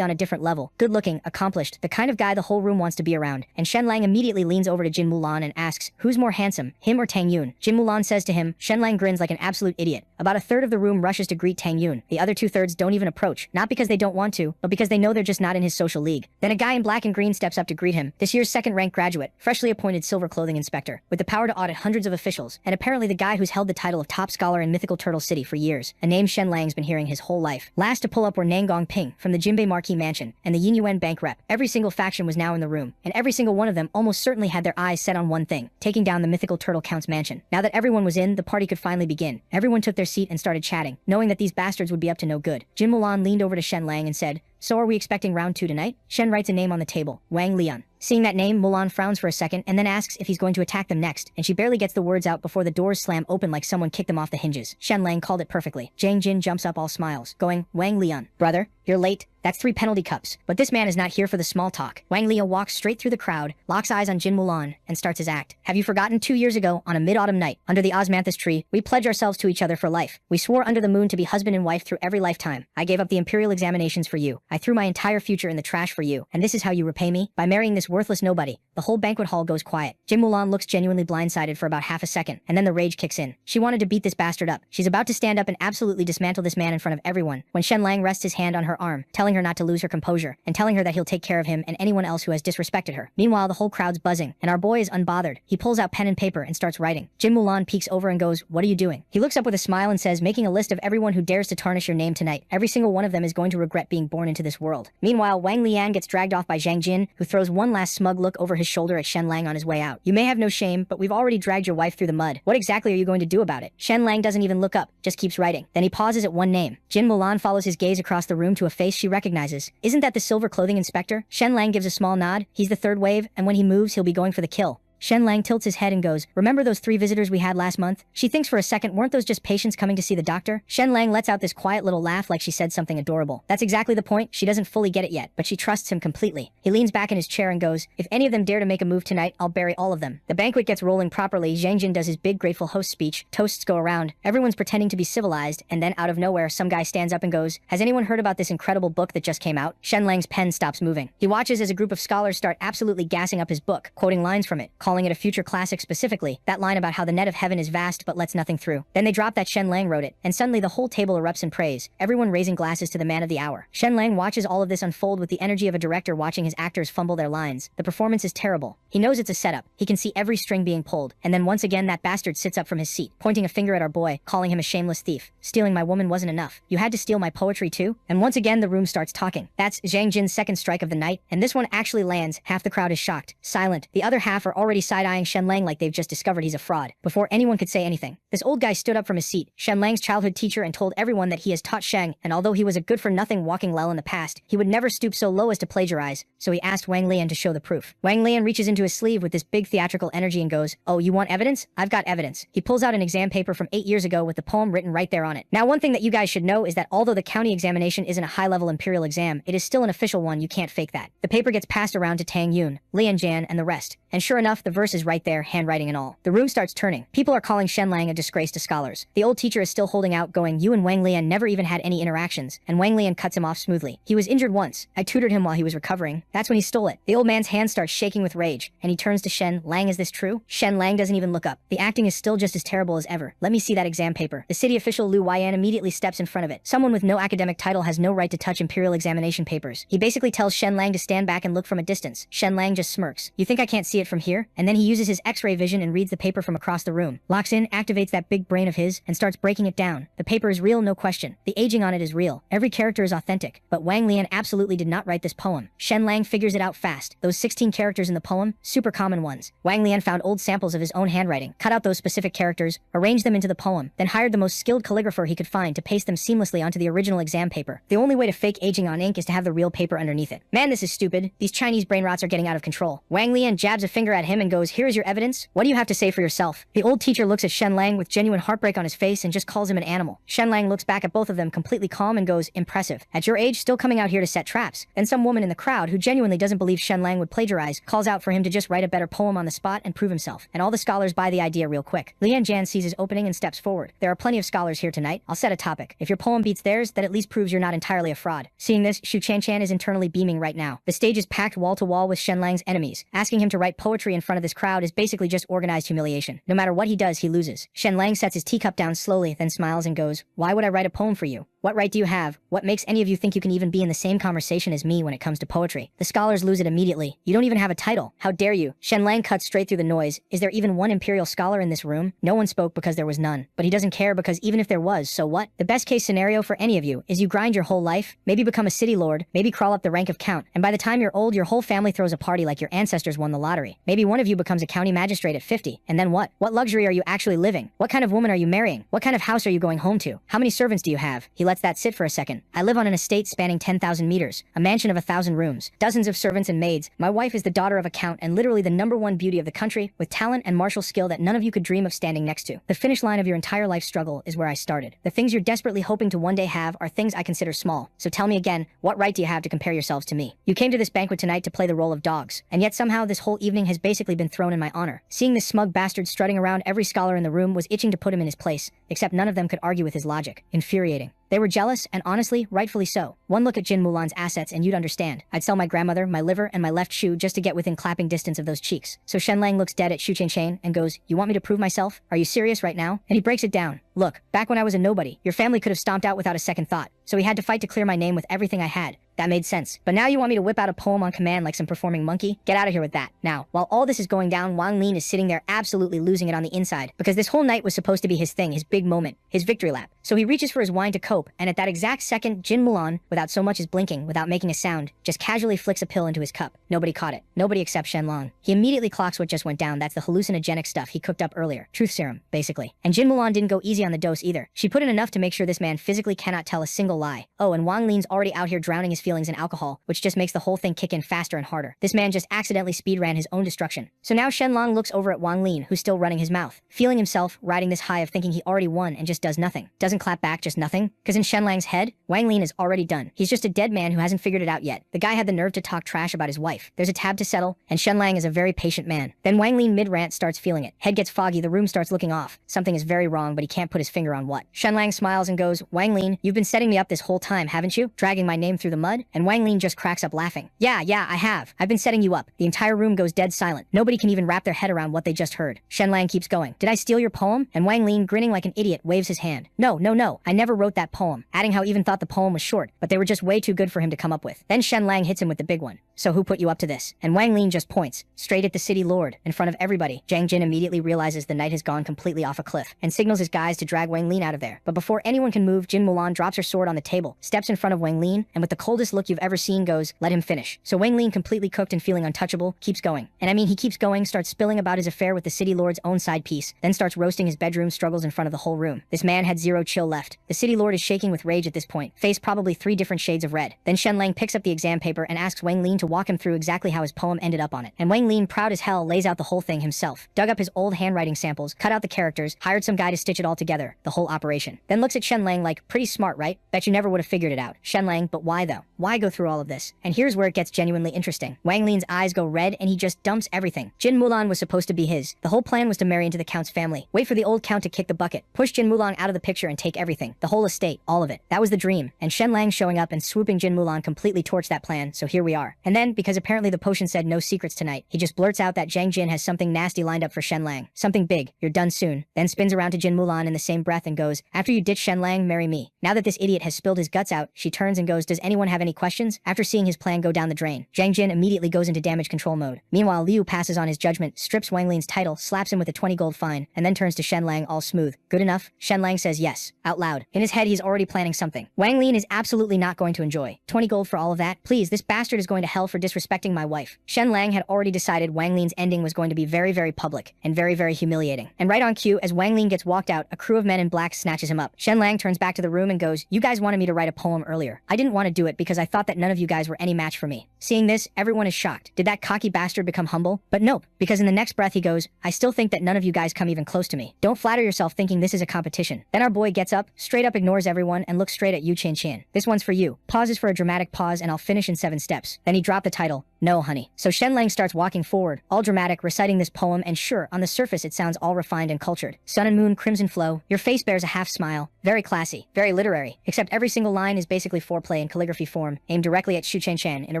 on a different level, good-looking, accomplished, the kind of guy the whole room wants to be around. And Shen Lang immediately leans over to Jin Mulan and asks, who's more handsome, him or Tang Yun? Jin Mulan says to him. Shen Lang grins like an absolute idiot. About a third of the room rushes to greet Tang Yun. The other 2/3 don't even approach, not because they don't want to, but because they know they're just not in his social league. Then a guy in black and green steps up to greet him, this year's second-ranked graduate, freshly appointed silver clothing inspector, with the power to audit hundreds of officials, and apparently the guy who's held the title of top scholar in mythical Turtle City for years, a name Shen Lang's been hearing his whole life. Last to pull up were Nangong Ping, from the Jinbei Marquis Mansion, and the Yinyuan Bank rep. Every single faction was now in the room, and every single one of them almost certainly had their eyes set on one thing, taking down the mythical Turtle Count's mansion. Now that everyone was in, the party could finally begin. Everyone took their seat and started chatting, knowing that these bastards would be up to no good. Jin Mulan leaned over to Shen Lang and said, So are we expecting round 2 tonight? Shen writes a name on the table, Wang Lian. Seeing that name, Mulan frowns for a second and then asks if he's going to attack them next, and she barely gets the words out before the doors slam open like someone kicked them off the hinges. Shen Lang called it perfectly. Zhang Jin jumps up all smiles, going, Wang Lian, brother, you're late. That's 3 penalty cups. But this man is not here for the small talk. Wang Lian walks straight through the crowd, locks eyes on Jin Mulan, and starts his act. Have you forgotten 2 years ago, on a mid-autumn night, under the osmanthus tree, we pledged ourselves to each other for life. We swore under the moon to be husband and wife through every lifetime. I gave up the imperial examinations for you. I threw my entire future in the trash for you. And this is how you repay me? By marrying this worthless nobody. The whole banquet hall goes quiet. Jin Mulan looks genuinely blindsided for about half a second, and then the rage kicks in. She wanted to beat this bastard up. She's about to stand up and absolutely dismantle this man in front of everyone, when Shen Lang rests his hand on her arm, telling her not to lose her composure, and telling her that he'll take care of him and anyone else who has disrespected her. Meanwhile, the whole crowd's buzzing, and our boy is unbothered. He pulls out pen and paper and starts writing. Jin Mulan peeks over and goes, what are you doing? He looks up with a smile and says, making a list of everyone who dares to tarnish your name tonight. Every single one of them is going to regret being born into this world. Meanwhile, Wang Lian gets dragged off by Zhang Jin, who throws one last smug look over his shoulder at Shen Lang on his way out. You may have no shame, but we've already dragged your wife through the mud. What exactly are you going to do about it? Shen Lang doesn't even look up, just keeps writing. Then he pauses at one name. Jin Mulan follows his gaze across the room to a face she recognizes. Isn't that the silver clothing inspector? Shen Lang gives a small nod. He's the third wave, and when he moves, he'll be going for the kill. Shen Lang tilts his head and goes, remember those 3 visitors we had last month? She thinks for a second, weren't those just patients coming to see the doctor? Shen Lang lets out this quiet little laugh like she said something adorable. That's exactly the point. She doesn't fully get it yet, but she trusts him completely. He leans back in his chair and goes, if any of them dare to make a move tonight, I'll bury all of them. The banquet gets rolling properly. Zhang Jin does his big grateful host speech. Toasts go around. Everyone's pretending to be civilized, and then out of nowhere, some guy stands up and goes, has anyone heard about this incredible book that just came out? Shen Lang's pen stops moving. He watches as a group of scholars start absolutely gassing up his book, quoting lines from it, calling it a future classic specifically, that line about how the net of heaven is vast but lets nothing through. Then they drop that Shen Lang wrote it, and suddenly the whole table erupts in praise, everyone raising glasses to the man of the hour. Shen Lang watches all of this unfold with the energy of a director watching his actors fumble their lines. The performance is terrible. He knows it's a setup. He can see every string being pulled, and then once again that bastard sits up from his seat, pointing a finger at our boy, calling him a shameless thief. Stealing my woman wasn't enough. You had to steal my poetry too? And once again the room starts talking. That's Zhang Jin's second strike of the night, and this one actually lands. Half the crowd is shocked, silent. The other half are already side-eyeing Shen Lang like they've just discovered he's a fraud, before anyone could say anything. This old guy stood up from his seat, Shen Lang's childhood teacher, and told everyone that he has taught Sheng, and although he was a good-for-nothing walking lel in the past, he would never stoop so low as to plagiarize, so he asked Wang Lian to show the proof. Wang Lian reaches into his sleeve with this big theatrical energy and goes, oh, you want evidence? I've got evidence. He pulls out an exam paper from 8 years ago with the poem written right there on it. Now, one thing that you guys should know is that although the county examination isn't a high-level imperial exam, it is still an official one. You can't fake that. The paper gets passed around to Tang Yun, Lian Jan, and the rest, and sure enough, the verse is right there, handwriting and all. The room starts turning. People are calling Shen Lang a disgrace to scholars. The old teacher is still holding out, going, you and Wang Lian never even had any interactions, and Wang Lian cuts him off smoothly. He was injured once. I tutored him while he was recovering. That's when he stole it. The old man's hand starts shaking with rage, and he turns to Shen Lang. Is this true? Shen Lang doesn't even look up. The acting is still just as terrible as ever. Let me see that exam paper. The city official Lu Weiyan immediately steps in front of it. Someone with no academic title has no right to touch imperial examination papers. He basically tells Shen Lang to stand back and look from a distance. Shen Lang just smirks. You think I can't see it from here? And then he uses his X-ray vision and reads the paper from across the room. Locks in, activates that big brain of his, and starts breaking it down. The paper is real, no question. The aging on it is real. Every character is authentic. But Wang Lian absolutely did not write this poem. Shen Lang figures it out fast. Those 16 characters in the poem, super common ones. Wang Lian found old samples of his own handwriting, cut out those specific characters, arranged them into the poem, then hired the most skilled calligrapher he could find to paste them seamlessly onto the original exam paper. The only way to fake aging on ink is to have the real paper underneath it. Man, this is stupid. These Chinese brain rots are getting out of control. Wang Lian jabs a finger at him and goes, here is your evidence. What do you have to say for yourself? The old teacher looks at Shen Lang with genuine heartbreak on his face and just calls him an animal. Shen Lang looks back at both of them completely calm and goes, impressive. At your age, still coming out here to set traps. Then some woman in the crowd who genuinely doesn't believe Shen Lang would plagiarize calls out for him to just write a better poem on the spot and prove himself. And all the scholars buy the idea real quick. Lian Jan sees his opening and steps forward. There are plenty of scholars here tonight. I'll set a topic. If your poem beats theirs, that at least proves you're not entirely a fraud. Seeing this, Shu Chan is internally beaming right now. The stage is packed wall to wall with Shen Lang's enemies. Asking him to write poetry in front of this crowd is basically just organized humiliation. No matter what he does, he loses. Shen Lang sets his teacup down slowly, then smiles and goes, why would I write a poem for you? What right do you have? What makes any of you think you can even be in the same conversation as me when it comes to poetry? The scholars lose it immediately. You don't even have a title. How dare you? Shen Lang cuts straight through the noise. Is there even one imperial scholar in this room? No one spoke because there was none. But he doesn't care because even if there was, so what? The best case scenario for any of you is you grind your whole life, maybe become a city lord, maybe crawl up the rank of count, and by the time you're old, your whole family throws a party like your ancestors won the lottery. Maybe one of you becomes a county magistrate at 50, and then what? What luxury are you actually living? What kind of woman are you marrying? What kind of house are you going home to? How many servants do you have? He lets that sit for a second. I live on an estate spanning 10,000 meters, a mansion of 1,000 rooms, dozens of servants and maids. My wife is the daughter of a count and literally the #1 beauty of the country, with talent and martial skill that none of you could dream of standing next to. The finish line of your entire life struggle is where I started. The things you're desperately hoping to one day have are things I consider small. So tell me again, what right do you have to compare yourselves to me? You came to this banquet tonight to play the role of dogs, and yet somehow this whole evening has basically been thrown in my honor. Seeing this smug bastard strutting around, every scholar in the room was itching to put him in his place, except none of them could argue with his logic. Infuriating. They were jealous, and honestly, rightfully so. One look at Jin Mulan's assets and you'd understand. I'd sell my grandmother, my liver, and my left shoe just to get within clapping distance of those cheeks. So Shenlang looks dead at Shu Chen and goes, "You want me to prove myself? Are you serious right now?" And he breaks it down. "Look, back when I was a nobody, your family could have stomped out without a second thought. So we had to fight to clear my name with everything I had. That made sense. But now you want me to whip out a poem on command like some performing monkey? Get out of here with that." Now, while all this is going down, Wang Lin is sitting there absolutely losing it on the inside, because this whole night was supposed to be his thing, his big moment, his victory lap. So he reaches for his wine to cope, and at that exact second, Jin Mulan, without so much as blinking, without making a sound, just casually flicks a pill into his cup. Nobody caught it. Nobody except Shenlong. He immediately clocks what just went down. That's the hallucinogenic stuff he cooked up earlier. Truth serum, basically. And Jin Mulan didn't go easy on the dose either. She put in enough to make sure this man physically cannot tell a single lie. Oh, and Wang Lin's already out here drowning his feelings in alcohol, which just makes the whole thing kick in faster and harder. This man just accidentally speedran his own destruction. So now Shenlong looks over at Wang Lin, who's still running his mouth, feeling himself riding this high of thinking he already won and just does nothing. Doesn't clap back, just nothing. Because in Shenlang's head, Wang Lin is already done. He's just a dead man who hasn't figured it out yet. The guy had the nerve to talk trash about his wife. There's a tab to settle, and Shenlang is a very patient man. Then Wang Lin mid-rant starts feeling it. Head gets foggy, the room starts looking off. Something is very wrong, but he can't put his finger on what. Shenlang smiles and goes, "Wang Lin, you've been setting me up this whole time, haven't you? Dragging my name through the mud?" And Wang Lin just cracks up laughing. Yeah, I have. I've been setting you up." The entire room goes dead silent. Nobody can even wrap their head around what they just heard. Shenlang keeps going. "Did I steal your poem?" And Wang Lin, grinning like an idiot, waves his hand. No, I never wrote that poem," adding how even thought the poem was short, but they were just way too good for him to come up with. Then Shenlang hits him with the big one. "So who put you up to this?" And Wang Lin just points, straight at the city lord, in front of everybody. Zhang Jin immediately realizes the night has gone completely off a cliff, and signals his guys to drag Wang Lin out of there. But before anyone can move, Jin Mulan drops her sword on the table, steps in front of Wang Lin, and with the coldest look you've ever seen goes, "Let him finish." So Wang Lin, completely cooked and feeling untouchable, keeps going. And I mean, he keeps going, starts spilling about his affair with the city lord's own side piece, then starts roasting his bedroom struggles in front of the whole room. This man had zero chill left. The city lord is shaking with rage at this point, face probably 3 different shades of red. Then Shenlang picks up the exam paper and asks Wang Lin to walk him through exactly how his poem ended up on it. And Wang Lin, proud as hell, lays out the whole thing himself. Dug up his old handwriting samples, cut out the characters, hired some guy to stitch it all together, the whole operation. Then looks at Shenlang like, "Pretty smart, right? Bet you never would have figured it out." Shenlang, "But why though? Why go through all of this?" And here's where it gets genuinely interesting. Wang Lin's eyes go red and he just dumps everything. Jin Mulan was supposed to be his. The whole plan was to marry into the count's family, wait for the old count to kick the bucket, push Jin Mulan out of the picture and take everything. The whole estate, all of it. That was the dream. And Shenlang showing up and swooping Jin Mulan completely torched that plan, so here we are. And then, because apparently the potion said no secrets tonight, he just blurts out that Zhang Jin has something nasty lined up for Shenlang. Something big. "You're done soon." Then spins around to Jin Mulan in the same breath and goes, "After you ditch Shenlang, marry me." Now that this idiot has spilled his guts out, she turns and goes, "Does anyone have any questions?" After seeing his plan go down the drain, Zhang Jin immediately goes into damage control mode. Meanwhile, Liu passes on his judgment, strips Wang Lin's title, slaps him with a 20 gold fine, and then turns to Shenlang all smooth. "Good enough?" Shenlang says yes, out loud. In his head, he's already planning something. Wang Lin is absolutely not going to enjoy. 20 gold for all of that? Please, this bastard is going to hell for disrespecting my wife. Shenlang had already decided Wang Lin's ending was going to be very, very public, and very, very humiliating. And right on cue, as Wang Lin gets walked out, a crew of men in black snatches him up. Shenlang turns back to the room and goes, "You guys wanted me to write a poem earlier. I didn't want to do it because I thought that none of you guys were any match for me." Seeing this, everyone is shocked. Did that cocky bastard become humble? But nope, because in the next breath he goes, "I still think that none of you guys come even close to me. Don't flatter yourself thinking this is a competition." Then our boy gets up, straight up ignores everyone, and looks straight at Yu Chen. "This one's for you." Pauses for a dramatic pause, and I'll finish in 7 steps. Then he dropped the title, "No, honey." So Shenlang starts walking forward, all dramatic, reciting this poem, and sure, on the surface it sounds all refined and cultured. Sun and moon, crimson flow, your face bears a half smile. Very classy, very literary, except every single line is basically foreplay in calligraphy form, aimed directly at Shu Chen in a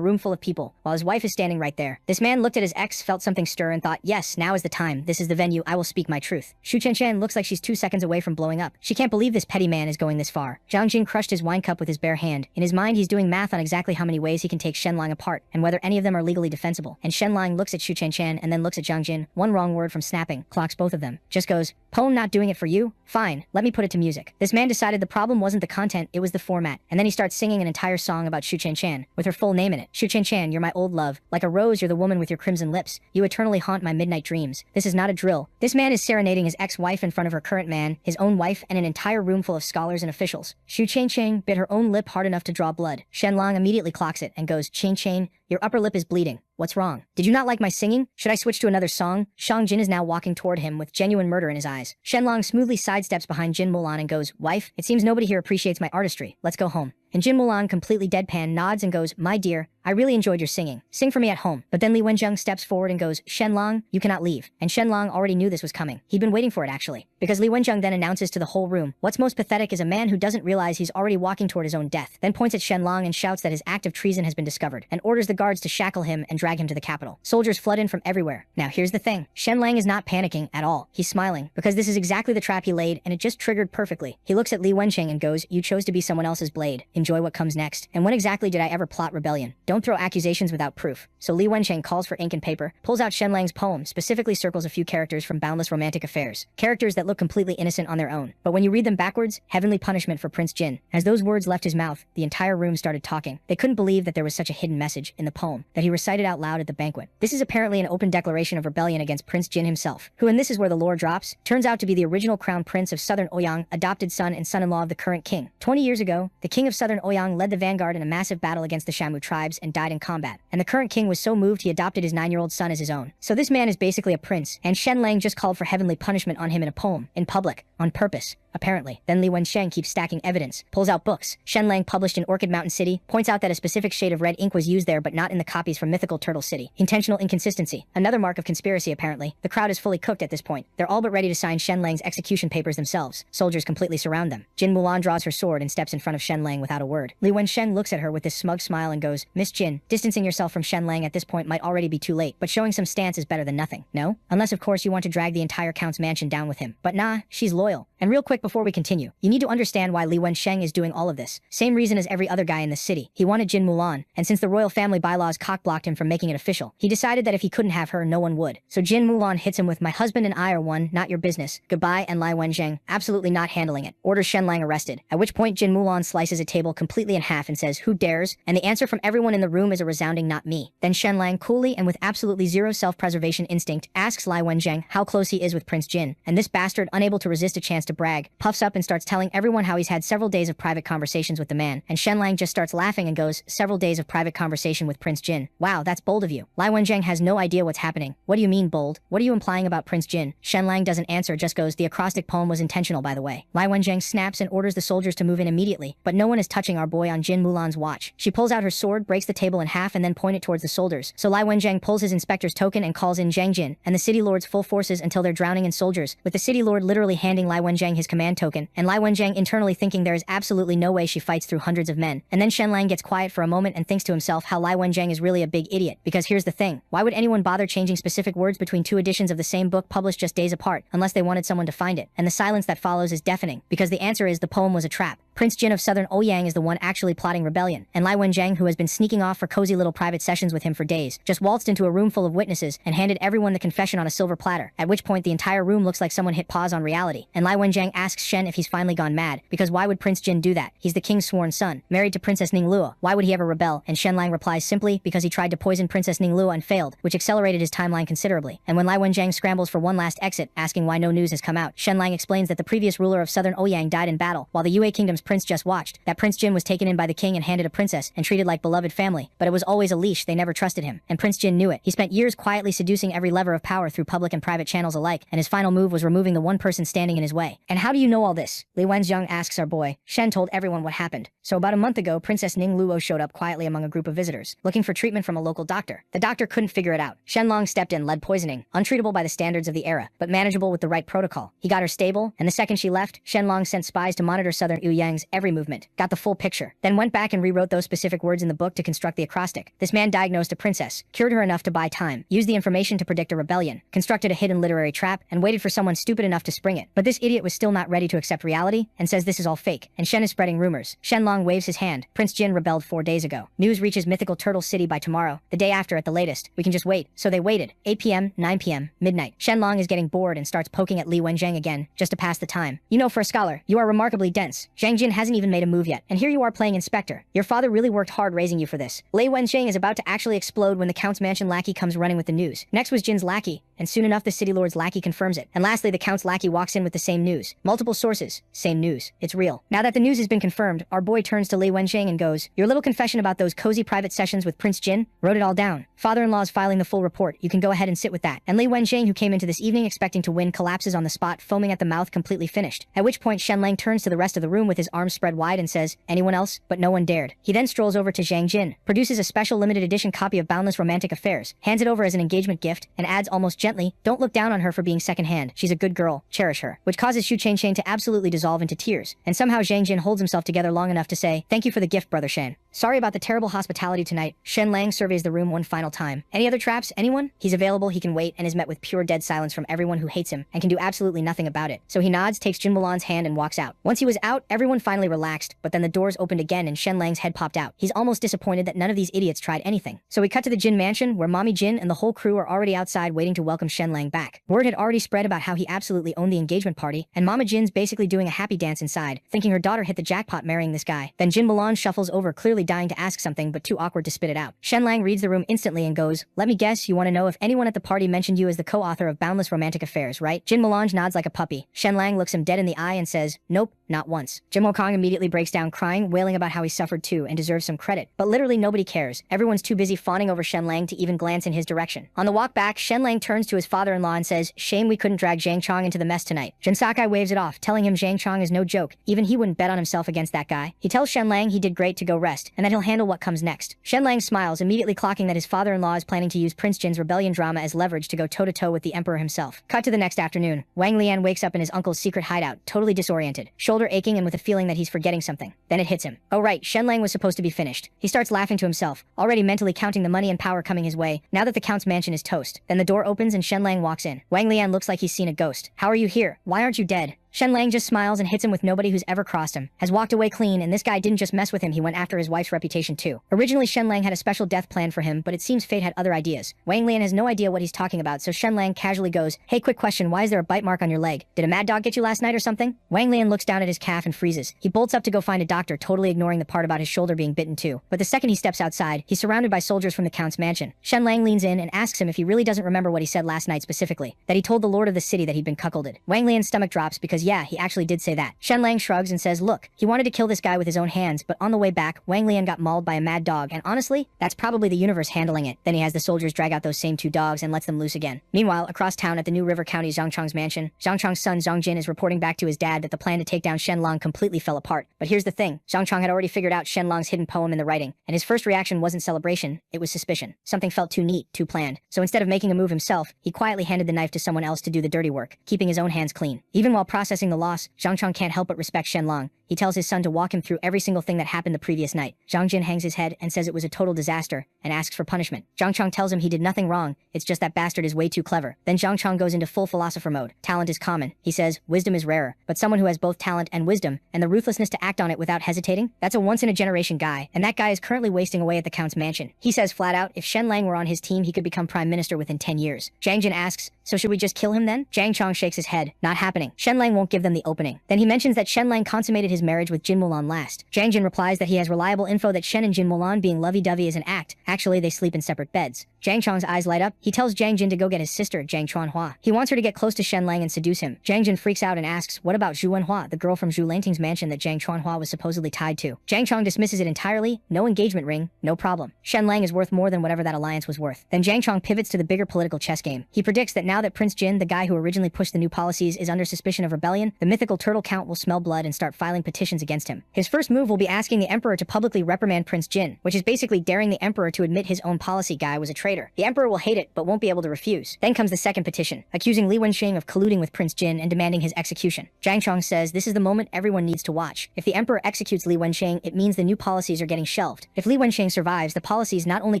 room full of people, while his wife is standing right there. This man looked at his ex, felt something stir, and thought, yes, now is the time, this is the venue, I will speak my truth. Shu Chen looks like she's 2 seconds away from blowing up. She can't believe this petty man is going this far. Zhang Jin crushed his wine cup with his bare hand. In his mind, he's doing math on exactly how many ways he can take Shenlang apart, and whether any of them them are legally defensible. And Shenlang looks at Shu Chen and then looks at Zhang Jin, one wrong word from snapping, clocks both of them. Just goes, "Poem not doing it for you? Fine, let me put it to music." This man decided the problem wasn't the content, it was the format. And then he starts singing an entire song about Shu Chen with her full name in it. "Shu Chen, you're my old love. Like a rose, you're the woman with your crimson lips. You eternally haunt my midnight dreams. This is not a drill." This man is serenading his ex-wife in front of her current man, his own wife, and an entire room full of scholars and officials. Shu Chen bit her own lip hard enough to draw blood. Shenlang immediately clocks it and goes, Chen, your upper lip is bleeding. What's wrong? Did you not like my singing? Should I switch to another song?" Shang Jin is now walking toward him with genuine murder in his eyes. Shenlang smoothly sidesteps behind Jin Mulan and goes, "Wife, it seems nobody here appreciates my artistry. Let's go home." And Jin Mulan, completely deadpan, nods and goes, "My dear, I really enjoyed your singing. Sing for me at home." But then Li Wenjing steps forward and goes, "Shenlang, you cannot leave." And Shenlang already knew this was coming. He'd been waiting for it actually. Because Li Wenjing then announces to the whole room, what's most pathetic is a man who doesn't realize he's already walking toward his own death, then points at Shenlang and shouts that his act of treason has been discovered, and orders the guards to shackle him and drag him to the capital. Soldiers flood in from everywhere. Now here's the thing. Shenlang is not panicking at all. He's smiling, because this is exactly the trap he laid, and it just triggered perfectly. He looks at Li Wenjing and goes, "You chose to be someone else's blade. Enjoy what comes next." And when exactly did I ever plot rebellion? Don't throw accusations without proof. So Li Wencheng calls for ink and paper, pulls out Shenlang's poem, specifically circles a few characters from Boundless Romantic Affairs. Characters that look completely innocent on their own. But when you read them backwards, heavenly punishment for Prince Jin. As those words left his mouth, the entire room started talking. They couldn't believe that there was such a hidden message in the poem that he recited out loud at the banquet. This is apparently an open declaration of rebellion against Prince Jin himself, who, and this is where the lore drops, turns out to be the original crown prince of Southern Ouyang, adopted son and son-in-law of the current king. 20 years ago, the king of Southern Ouyang led the vanguard in a massive battle against the Shamu tribes and died in combat. And the current king was so moved he adopted his 9-year-old son as his own. So this man is basically a prince, and Shenlang just called for heavenly punishment on him in a poem, in public, on purpose. Apparently. Then Li Wensheng keeps stacking evidence, pulls out books. Shenlang published in Orchid Mountain City, points out that a specific shade of red ink was used there but not in the copies from Mythical Turtle City. Intentional inconsistency. Another mark of conspiracy apparently. The crowd is fully cooked at this point. They're all but ready to sign Shenlang's execution papers themselves. Soldiers completely surround them. Jin Mulan draws her sword and steps in front of Shenlang without a word. Li Wensheng looks at her with this smug smile and goes, "Miss Jin, distancing yourself from Shenlang at this point might already be too late, but showing some stance is better than nothing, no? Unless of course you want to drag the entire Count's mansion down with him. But nah, she's loyal." And real quick before we continue, you need to understand why Li Wensheng is doing all of this. Same reason as every other guy in the city. He wanted Jin Mulan, and since the royal family bylaws cock-blocked him from making it official, he decided that if he couldn't have her, no one would. So Jin Mulan hits him with, "My husband and I are one, not your business. Goodbye," and Li Wensheng, absolutely not handling it, orders Shenlang arrested. At which point Jin Mulan slices a table completely in half and says, "Who dares?" And the answer from everyone in the room is a resounding "not me." Then Shenlang coolly and with absolutely zero self-preservation instinct asks Li Wensheng how close he is with Prince Jin, and this bastard, unable to resist a chance to brag, puffs up and starts telling everyone how he's had several days of private conversations with the man, and Shenlang just starts laughing and goes, "Several days of private conversation with Prince Jin. Wow, that's bold of you." Li Wensheng has no idea what's happening. "What do you mean bold? What are you implying about Prince Jin?" Shenlang doesn't answer, just goes, "The acrostic poem was intentional by the way." Li Wensheng snaps and orders the soldiers to move in immediately, but no one is touching our boy on Jin Mulan's watch. She pulls out her sword, breaks the table in half and then points it towards the soldiers. So Li Wensheng pulls his inspector's token and calls in Zhang Jin and the city lord's full forces until they're drowning in soldiers, with the city lord literally handing Li Wensheng his command token, and Li Wensheng internally thinking there is absolutely no way she fights through hundreds of men. And then Shenlang gets quiet for a moment and thinks to himself how Li Wensheng is really a big idiot, because here's the thing, why would anyone bother changing specific words between two editions of the same book published just days apart, unless they wanted someone to find it? And the silence that follows is deafening, because the answer is the poem was a trap. Prince Jin of Southern Ouyang is the one actually plotting rebellion, and Li Wensheng, who has been sneaking off for cozy little private sessions with him for days, just waltzed into a room full of witnesses and handed everyone the confession on a silver platter, at which point the entire room looks like someone hit pause on reality, and Li Wensheng asks Shen if he's finally gone mad, because why would Prince Jin do that? He's the king's sworn son, married to Princess Ninglua. Why would he ever rebel? And Shenlang replies simply because he tried to poison Princess Ninglua and failed, which accelerated his timeline considerably. And when Li Wensheng scrambles for one last exit, asking why no news has come out, Shenlang explains that the previous ruler of Southern Ouyang died in battle, while the Yue Kingdom's prince just watched, that Prince Jin was taken in by the king and handed a princess and treated like beloved family, but it was always a leash, they never trusted him, and Prince Jin knew it. He spent years quietly seducing every lever of power through public and private channels alike, and his final move was removing the one person standing in his way. And how do you know all this? Li Wenxiang asks our boy. Shen told everyone what happened. So about a month ago, Princess Ning Luo showed up quietly among a group of visitors, looking for treatment from a local doctor. The doctor couldn't figure it out. Shenlong stepped in, lead poisoning, untreatable by the standards of the era, but manageable with the right protocol. He got her stable, and the second she left, Shenlong sent spies to monitor Southern Ouyang Lang's every movement, got the full picture, then went back and rewrote those specific words in the book to construct the acrostic. This man diagnosed a princess, cured her enough to buy time, used the information to predict a rebellion, constructed a hidden literary trap, and waited for someone stupid enough to spring it. But this idiot was still not ready to accept reality, and says this is all fake, and Shen is spreading rumors. Shenlong waves his hand. Prince Jin rebelled 4 days ago. News reaches Mythical Turtle City by tomorrow, the day after at the latest. We can just wait. So they waited. 8 p.m., 9 p.m., midnight. Shenlong is getting bored and starts poking at Li Wenjiang again, just to pass the time. You know, for a scholar, you are remarkably dense. Zhang Jin hasn't even made a move yet, and here you are playing inspector. Your father really worked hard raising you for this. Li Wenjiang is about to actually explode when the Count's mansion lackey comes running with the news. Next was Jin's lackey, and soon enough the city lord's lackey confirms it. And lastly, the Count's lackey walks in with the same news. Multiple sources, same news. It's real. Now that the news has been confirmed, our boy turns to Li Wenjiang and goes, your little confession about those cozy private sessions with Prince Jin? Wrote it all down. Father-in-law's filing the full report. You can go ahead and sit with that. And Li Wenjiang, who came into this evening expecting to win, collapses on the spot, foaming at the mouth, completely finished. At which point Shenlang turns to the rest of the room with his arms spread wide and says, anyone else? But no one dared. He then strolls over to Zhang Jin, produces a special limited edition copy of Boundless Romantic Affairs, hands it over as an engagement gift, and adds almost gently, don't look down on her for being second-hand. She's a good girl. Cherish her. Which causes Xu Changchang to absolutely dissolve into tears. And somehow Zhang Jin holds himself together long enough to say, thank you for the gift, Brother Shen. Sorry about the terrible hospitality tonight. Shen Lang surveys the room one final time. Any other traps? Anyone? He's available, he can wait, and is met with pure dead silence from everyone who hates him, and can do absolutely nothing about it. So he nods, takes Jin Mulan's hand, and walks out. Once he was out, everyone finally relaxed, but then the doors opened again and Shen Lang's head popped out. He's almost disappointed that none of these idiots tried anything. So we cut to the Jin mansion, where Mommy Jin and the whole crew are already outside waiting to welcome Shen Lang back. Word had already spread about how he absolutely owned the engagement party, and Mama Jin's basically doing a happy dance inside, thinking her daughter hit the jackpot marrying this guy. Then Jin Mulan shuffles over, clearly dying to ask something, but too awkward to spit it out. Shen Lang reads the room instantly and goes, let me guess, you want to know if anyone at the party mentioned you as the co-author of Boundless Romantic Affairs, right? Jin Melange nods like a puppy. Shen Lang looks him dead in the eye and says, nope, not once. Jin Wukong immediately breaks down crying, wailing about how he suffered too and deserves some credit. But literally nobody cares. Everyone's too busy fawning over Shen Lang to even glance in his direction. On the walk back, Shen Lang turns to his father-in-law and says, shame we couldn't drag Zhang Chong into the mess tonight. Jin Sakai waves it off, telling him Zhang Chong is no joke. Even he wouldn't bet on himself against that guy. He tells Shen Lang he did great to go rest, and that he'll handle what comes next. Shen Lang smiles, immediately clocking that his father-in-law is planning to use Prince Jin's rebellion drama as leverage to go toe-to-toe with the emperor himself. Cut to the next afternoon. Wang Lian wakes up in his uncle's secret hideout, totally disoriented, shoulder aching and with a feeling that he's forgetting something. Then it hits him. Oh right, Shen Lang was supposed to be finished. He starts laughing to himself, already mentally counting the money and power coming his way, now that the Count's mansion is toast. Then the door opens and Shen Lang walks in. Wang Lian looks like he's seen a ghost. How are you here? Why aren't you dead? Shen Lang just smiles and hits him with nobody who's ever crossed him. Has walked away clean, and this guy didn't just mess with him, he went after his wife's reputation too. Originally Shen Lang had a special death plan for him, but it seems fate had other ideas. Wang Lian has no idea what he's talking about, so Shen Lang casually goes, hey, quick question, why is there a bite mark on your leg? Did a mad dog get you last night or something? Wang Lian looks down at his calf and freezes. He bolts up to go find a doctor, totally ignoring the part about his shoulder being bitten too. But the second he steps outside, he's surrounded by soldiers from the Count's mansion. Shen Lang leans in and asks him if he really doesn't remember what he said last night specifically, that he told the lord of the city that he'd been cuckolded. Wang Lian's stomach drops because yeah, he actually did say that. Shen Lang shrugs and says, look, he wanted to kill this guy with his own hands, but on the way back, Wang Lian got mauled by a mad dog, and honestly, that's probably the universe handling it. Then he has the soldiers drag out those same 2 dogs and lets them loose again. Meanwhile, across town at the New River County Zhang Chong's mansion, Zhang Chong's son Zhang Jin is reporting back to his dad that the plan to take down Shen Lang completely fell apart. But here's the thing, Zhang Chong had already figured out Shen Lang's hidden poem in the writing, and his first reaction wasn't celebration, it was suspicion. Something felt too neat, too planned. So instead of making a move himself, he quietly handed the knife to someone else to do the dirty work, keeping his own hands clean. Even while processing the loss, Zhang Chong can't help but respect Shen Lang. He tells his son to walk him through every single thing that happened the previous night. Zhang Jin hangs his head and says it was a total disaster, and asks for punishment. Zhang Chong tells him he did nothing wrong, it's just that bastard is way too clever. Then Zhang Chong goes into full philosopher mode. Talent is common. He says, wisdom is rarer, but someone who has both talent and wisdom, and the ruthlessness to act on it without hesitating, that's a once-in-a-generation guy, and that guy is currently wasting away at the Count's mansion. He says flat out, if Shen Lang were on his team, he could become prime minister within 10 years. Zhang Jin asks, so should we just kill him then? Zhang Chong shakes his head. Not happening. Shen Lang won't give them the opening. Then he mentions that Shen Lang consummated his marriage with Jin Mulan last. Zhang Jin replies that he has reliable info that Shen and Jin Mulan being lovey-dovey is an act. Actually, they sleep in separate beds. Zhang Chong's eyes light up. He tells Zhang Jin to go get his sister, Zhang Chuanhua. He wants her to get close to Shen Lang and seduce him. Zhang Jin freaks out and asks, what about Zhu Wenhua, the girl from Zhu Langting's mansion that Zhang Chuanhua was supposedly tied to? Zhang Chong dismisses it entirely. No engagement ring, no problem. Shen Lang is worth more than whatever that alliance was worth. Then Zhang Chong pivots to the bigger political chess game. He predicts that now that Prince Jin, the guy who originally pushed the new policies, is under suspicion of rebellion, the mythical turtle count will smell blood and start filing petitions against him. His first move will be asking the Emperor to publicly reprimand Prince Jin, which is basically daring the Emperor to admit his own policy guy was a traitor. The Emperor will hate it, but won't be able to refuse. Then comes the second petition, accusing Li Wenxing of colluding with Prince Jin and demanding his execution. Zhang Chong says this is the moment everyone needs to watch. If the Emperor executes Li Wenxing, it means the new policies are getting shelved. If Li Wenxing survives, the policies not only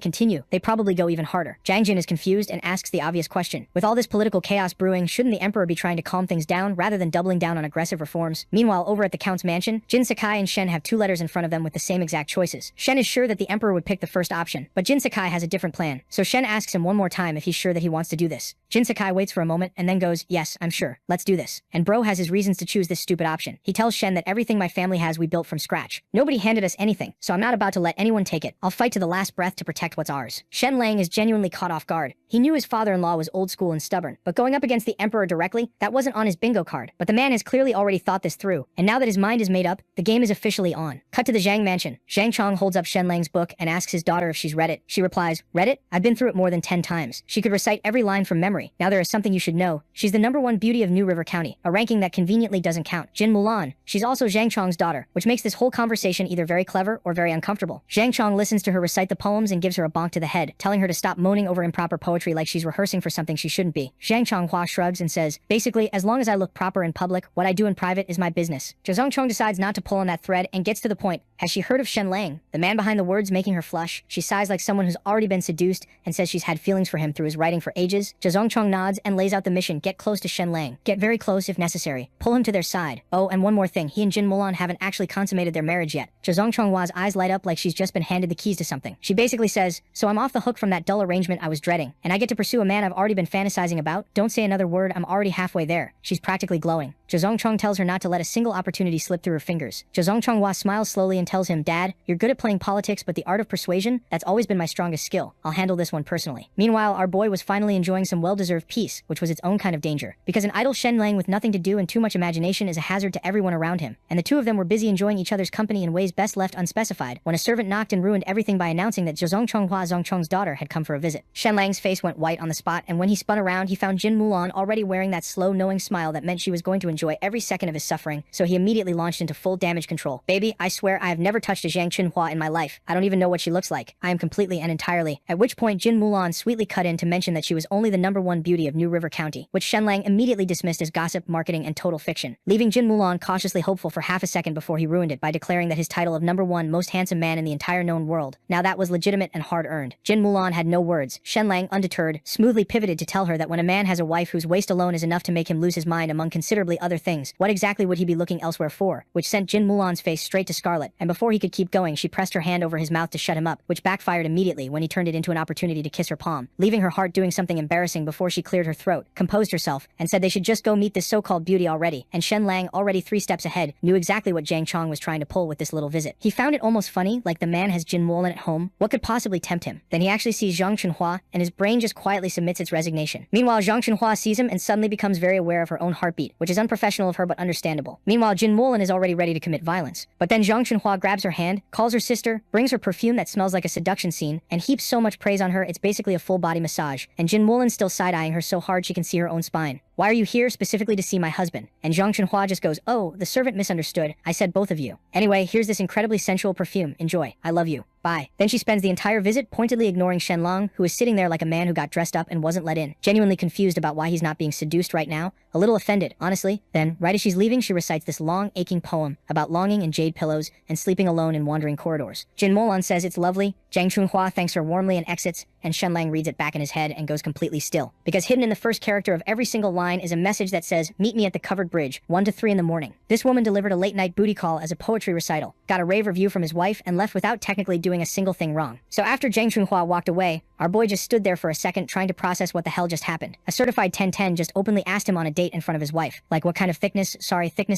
continue, they probably go even harder. Zhang Jin is confused and asks the obvious question. With all this political chaos brewing, shouldn't the Emperor be trying to calm things down rather than doubling down on aggressive reforms? Meanwhile, over at the Count's mansion, Jin Sakai and Shen have two letters in front of them with the same exact choices. Shen is sure that the Emperor would pick the first option, but Jin Sakai has a different plan, so Shen asks him one more time if he's sure that he wants to do this. Jin Sakai waits for a moment and then goes, yes, I'm sure. Let's do this. And bro has his reasons to choose this stupid option. He tells Shen that everything my family has we built from scratch. Nobody handed us anything, so I'm not about to let anyone take it. I'll fight to the last breath to protect what's ours. Shen Lang is genuinely caught off guard. He knew his father-in-law was old school and stubborn, but going up against the Emperor directly, that wasn't on his bingo card. But the man has clearly already thought this through, and now that his mind is made up, the game is officially on. Cut to the Zhang mansion. Zhang Chong holds up Shen Lang's book and asks his daughter if she's read it. She replies, read it? I've been through it more than 10 times. She could recite every line from memory. Now there is something you should know. She's the #1 beauty of New River County, a ranking that conveniently doesn't count. Jin Mulan. She's also Zhang Chong's daughter, which makes this whole conversation either very clever or very uncomfortable. Zhang Chong listens to her recite the poems and gives her a bonk to the head, telling her to stop moaning over improper poetry like she's rehearsing for something she shouldn't be. Zhang Chonghua shrugs and says, basically, as long as I look proper in public, what I do in private is my business. Zhang Chong decides not to pull on that thread and gets to the point. Has she heard of Shen Lang, the man behind the words making her flush? She sighs like someone who's already been seduced and says she's had feelings for him through his writing for ages. Zhang Chong nods and lays out the mission. Get close to Shen Lang. Get very close if necessary. Pull him to their side. Oh, and one more thing. He and Jin Mulan haven't actually consummated their marriage yet. Zhang Chonghua's eyes light up like she's just been handed the keys to something. She basically says, so I'm off the hook from that dull arrangement I was dreading, and I get to pursue a man I've already been fantasizing about? Don't say another word, I'm already halfway there. She's practically glowing. Zhang Chong tells her not to let a single opportunity slip through her fingers. Zhang Chonghua smiles slowly and tells him, Dad, you're good at playing politics, but the art of persuasion, that's always been my strongest skill. I'll handle this one personally. Meanwhile, our boy was finally enjoying some well-deserved peace, which was its own kind of danger. Because an idle Shen Lang with nothing to do and too much imagination is a hazard to everyone around him. And the two of them were busy enjoying each other's company in ways best left unspecified, when a servant knocked and ruined everything by announcing that Zhang Chonghua, Zhang Chong's daughter, had come for a visit. Shen Lang's face went white on the spot, and when he spun around, he found Jin Mulan already wearing that slow, knowing smile that meant she was going to enjoy every second of his suffering, so he immediately launched into full damage control. Baby, I swear I have never touched a Zhang Chenhua in my life. I don't even know what she looks like. I am completely and entirely. At which point Jin Mulan sweetly cut in to mention that she was only the #1 beauty of New River County, which Shen Lang immediately dismissed as gossip, marketing, and total fiction, leaving Jin Mulan cautiously hopeful for half a second before he ruined it by declaring that his title of #1 most handsome man in the entire known world, now that was legitimate and hard-earned. Jin Mulan had no words. Shen Lang, undeterred, smoothly pivoted to tell her that when a man has a wife whose waist alone is enough to make him lose his mind among considerably other things, what exactly would he be looking elsewhere for? Which sent Jin Mulan's face straight to scarlet, and before he could keep going, she pressed her hand over his mouth to shut him up, which backfired immediately when he turned it into an opportunity to kiss her palm, leaving her heart doing something embarrassing before she cleared her throat, composed herself, and said they should just go meet this so-called beauty already. And Shen Lang, already 3 steps ahead, knew exactly what Zhang Chong was trying to pull with this little visit. He found it almost funny, like the man has Jin Mulan at home. What could possibly tempt him? Then he actually sees Zhang Chenhua, and his brain just quietly submits its resignation. Meanwhile, Zhang Chenhua sees him and suddenly becomes very aware of her own heartbeat, which is unprofessional of her but understandable. Meanwhile, Jin Mulan is already ready to commit violence. But then Zhang Chenhua grabs her hand, calls her sister, brings her perfume that smells like a seduction scene, and heaps so much praise on her it's basically a full-body massage. And Jin Mulan's still side-eyeing her so hard she can see her own spine. Why are you here? Specifically to see my husband. And Zhang Chenhua just goes, oh, the servant misunderstood. I said both of you. Anyway, here's this incredibly sensual perfume. Enjoy. I love you. Bye. Then she spends the entire visit pointedly ignoring Shen Lang, who is sitting there like a man who got dressed up and wasn't let in, genuinely confused about why he's not being seduced right now, a little offended, honestly. Then, right as she's leaving, she recites this long, aching poem about longing in jade pillows and sleeping alone in wandering corridors. Jin Mulan says it's lovely, Zhang Chunhua thanks her warmly and exits, and Shen Lang reads it back in his head and goes completely still. Because hidden in the first character of every single line is a message that says, meet me at the covered bridge, 1 to 3 in the morning. This woman delivered a late-night booty call as a poetry recital, got a rave review from his wife, and left without technically doing a single thing wrong. So after Zhang Chunhua walked away, our boy just stood there for a second trying to process what the hell just happened. A certified 10-10 just openly asked him on a date in front of his wife. Like, what kind of thickness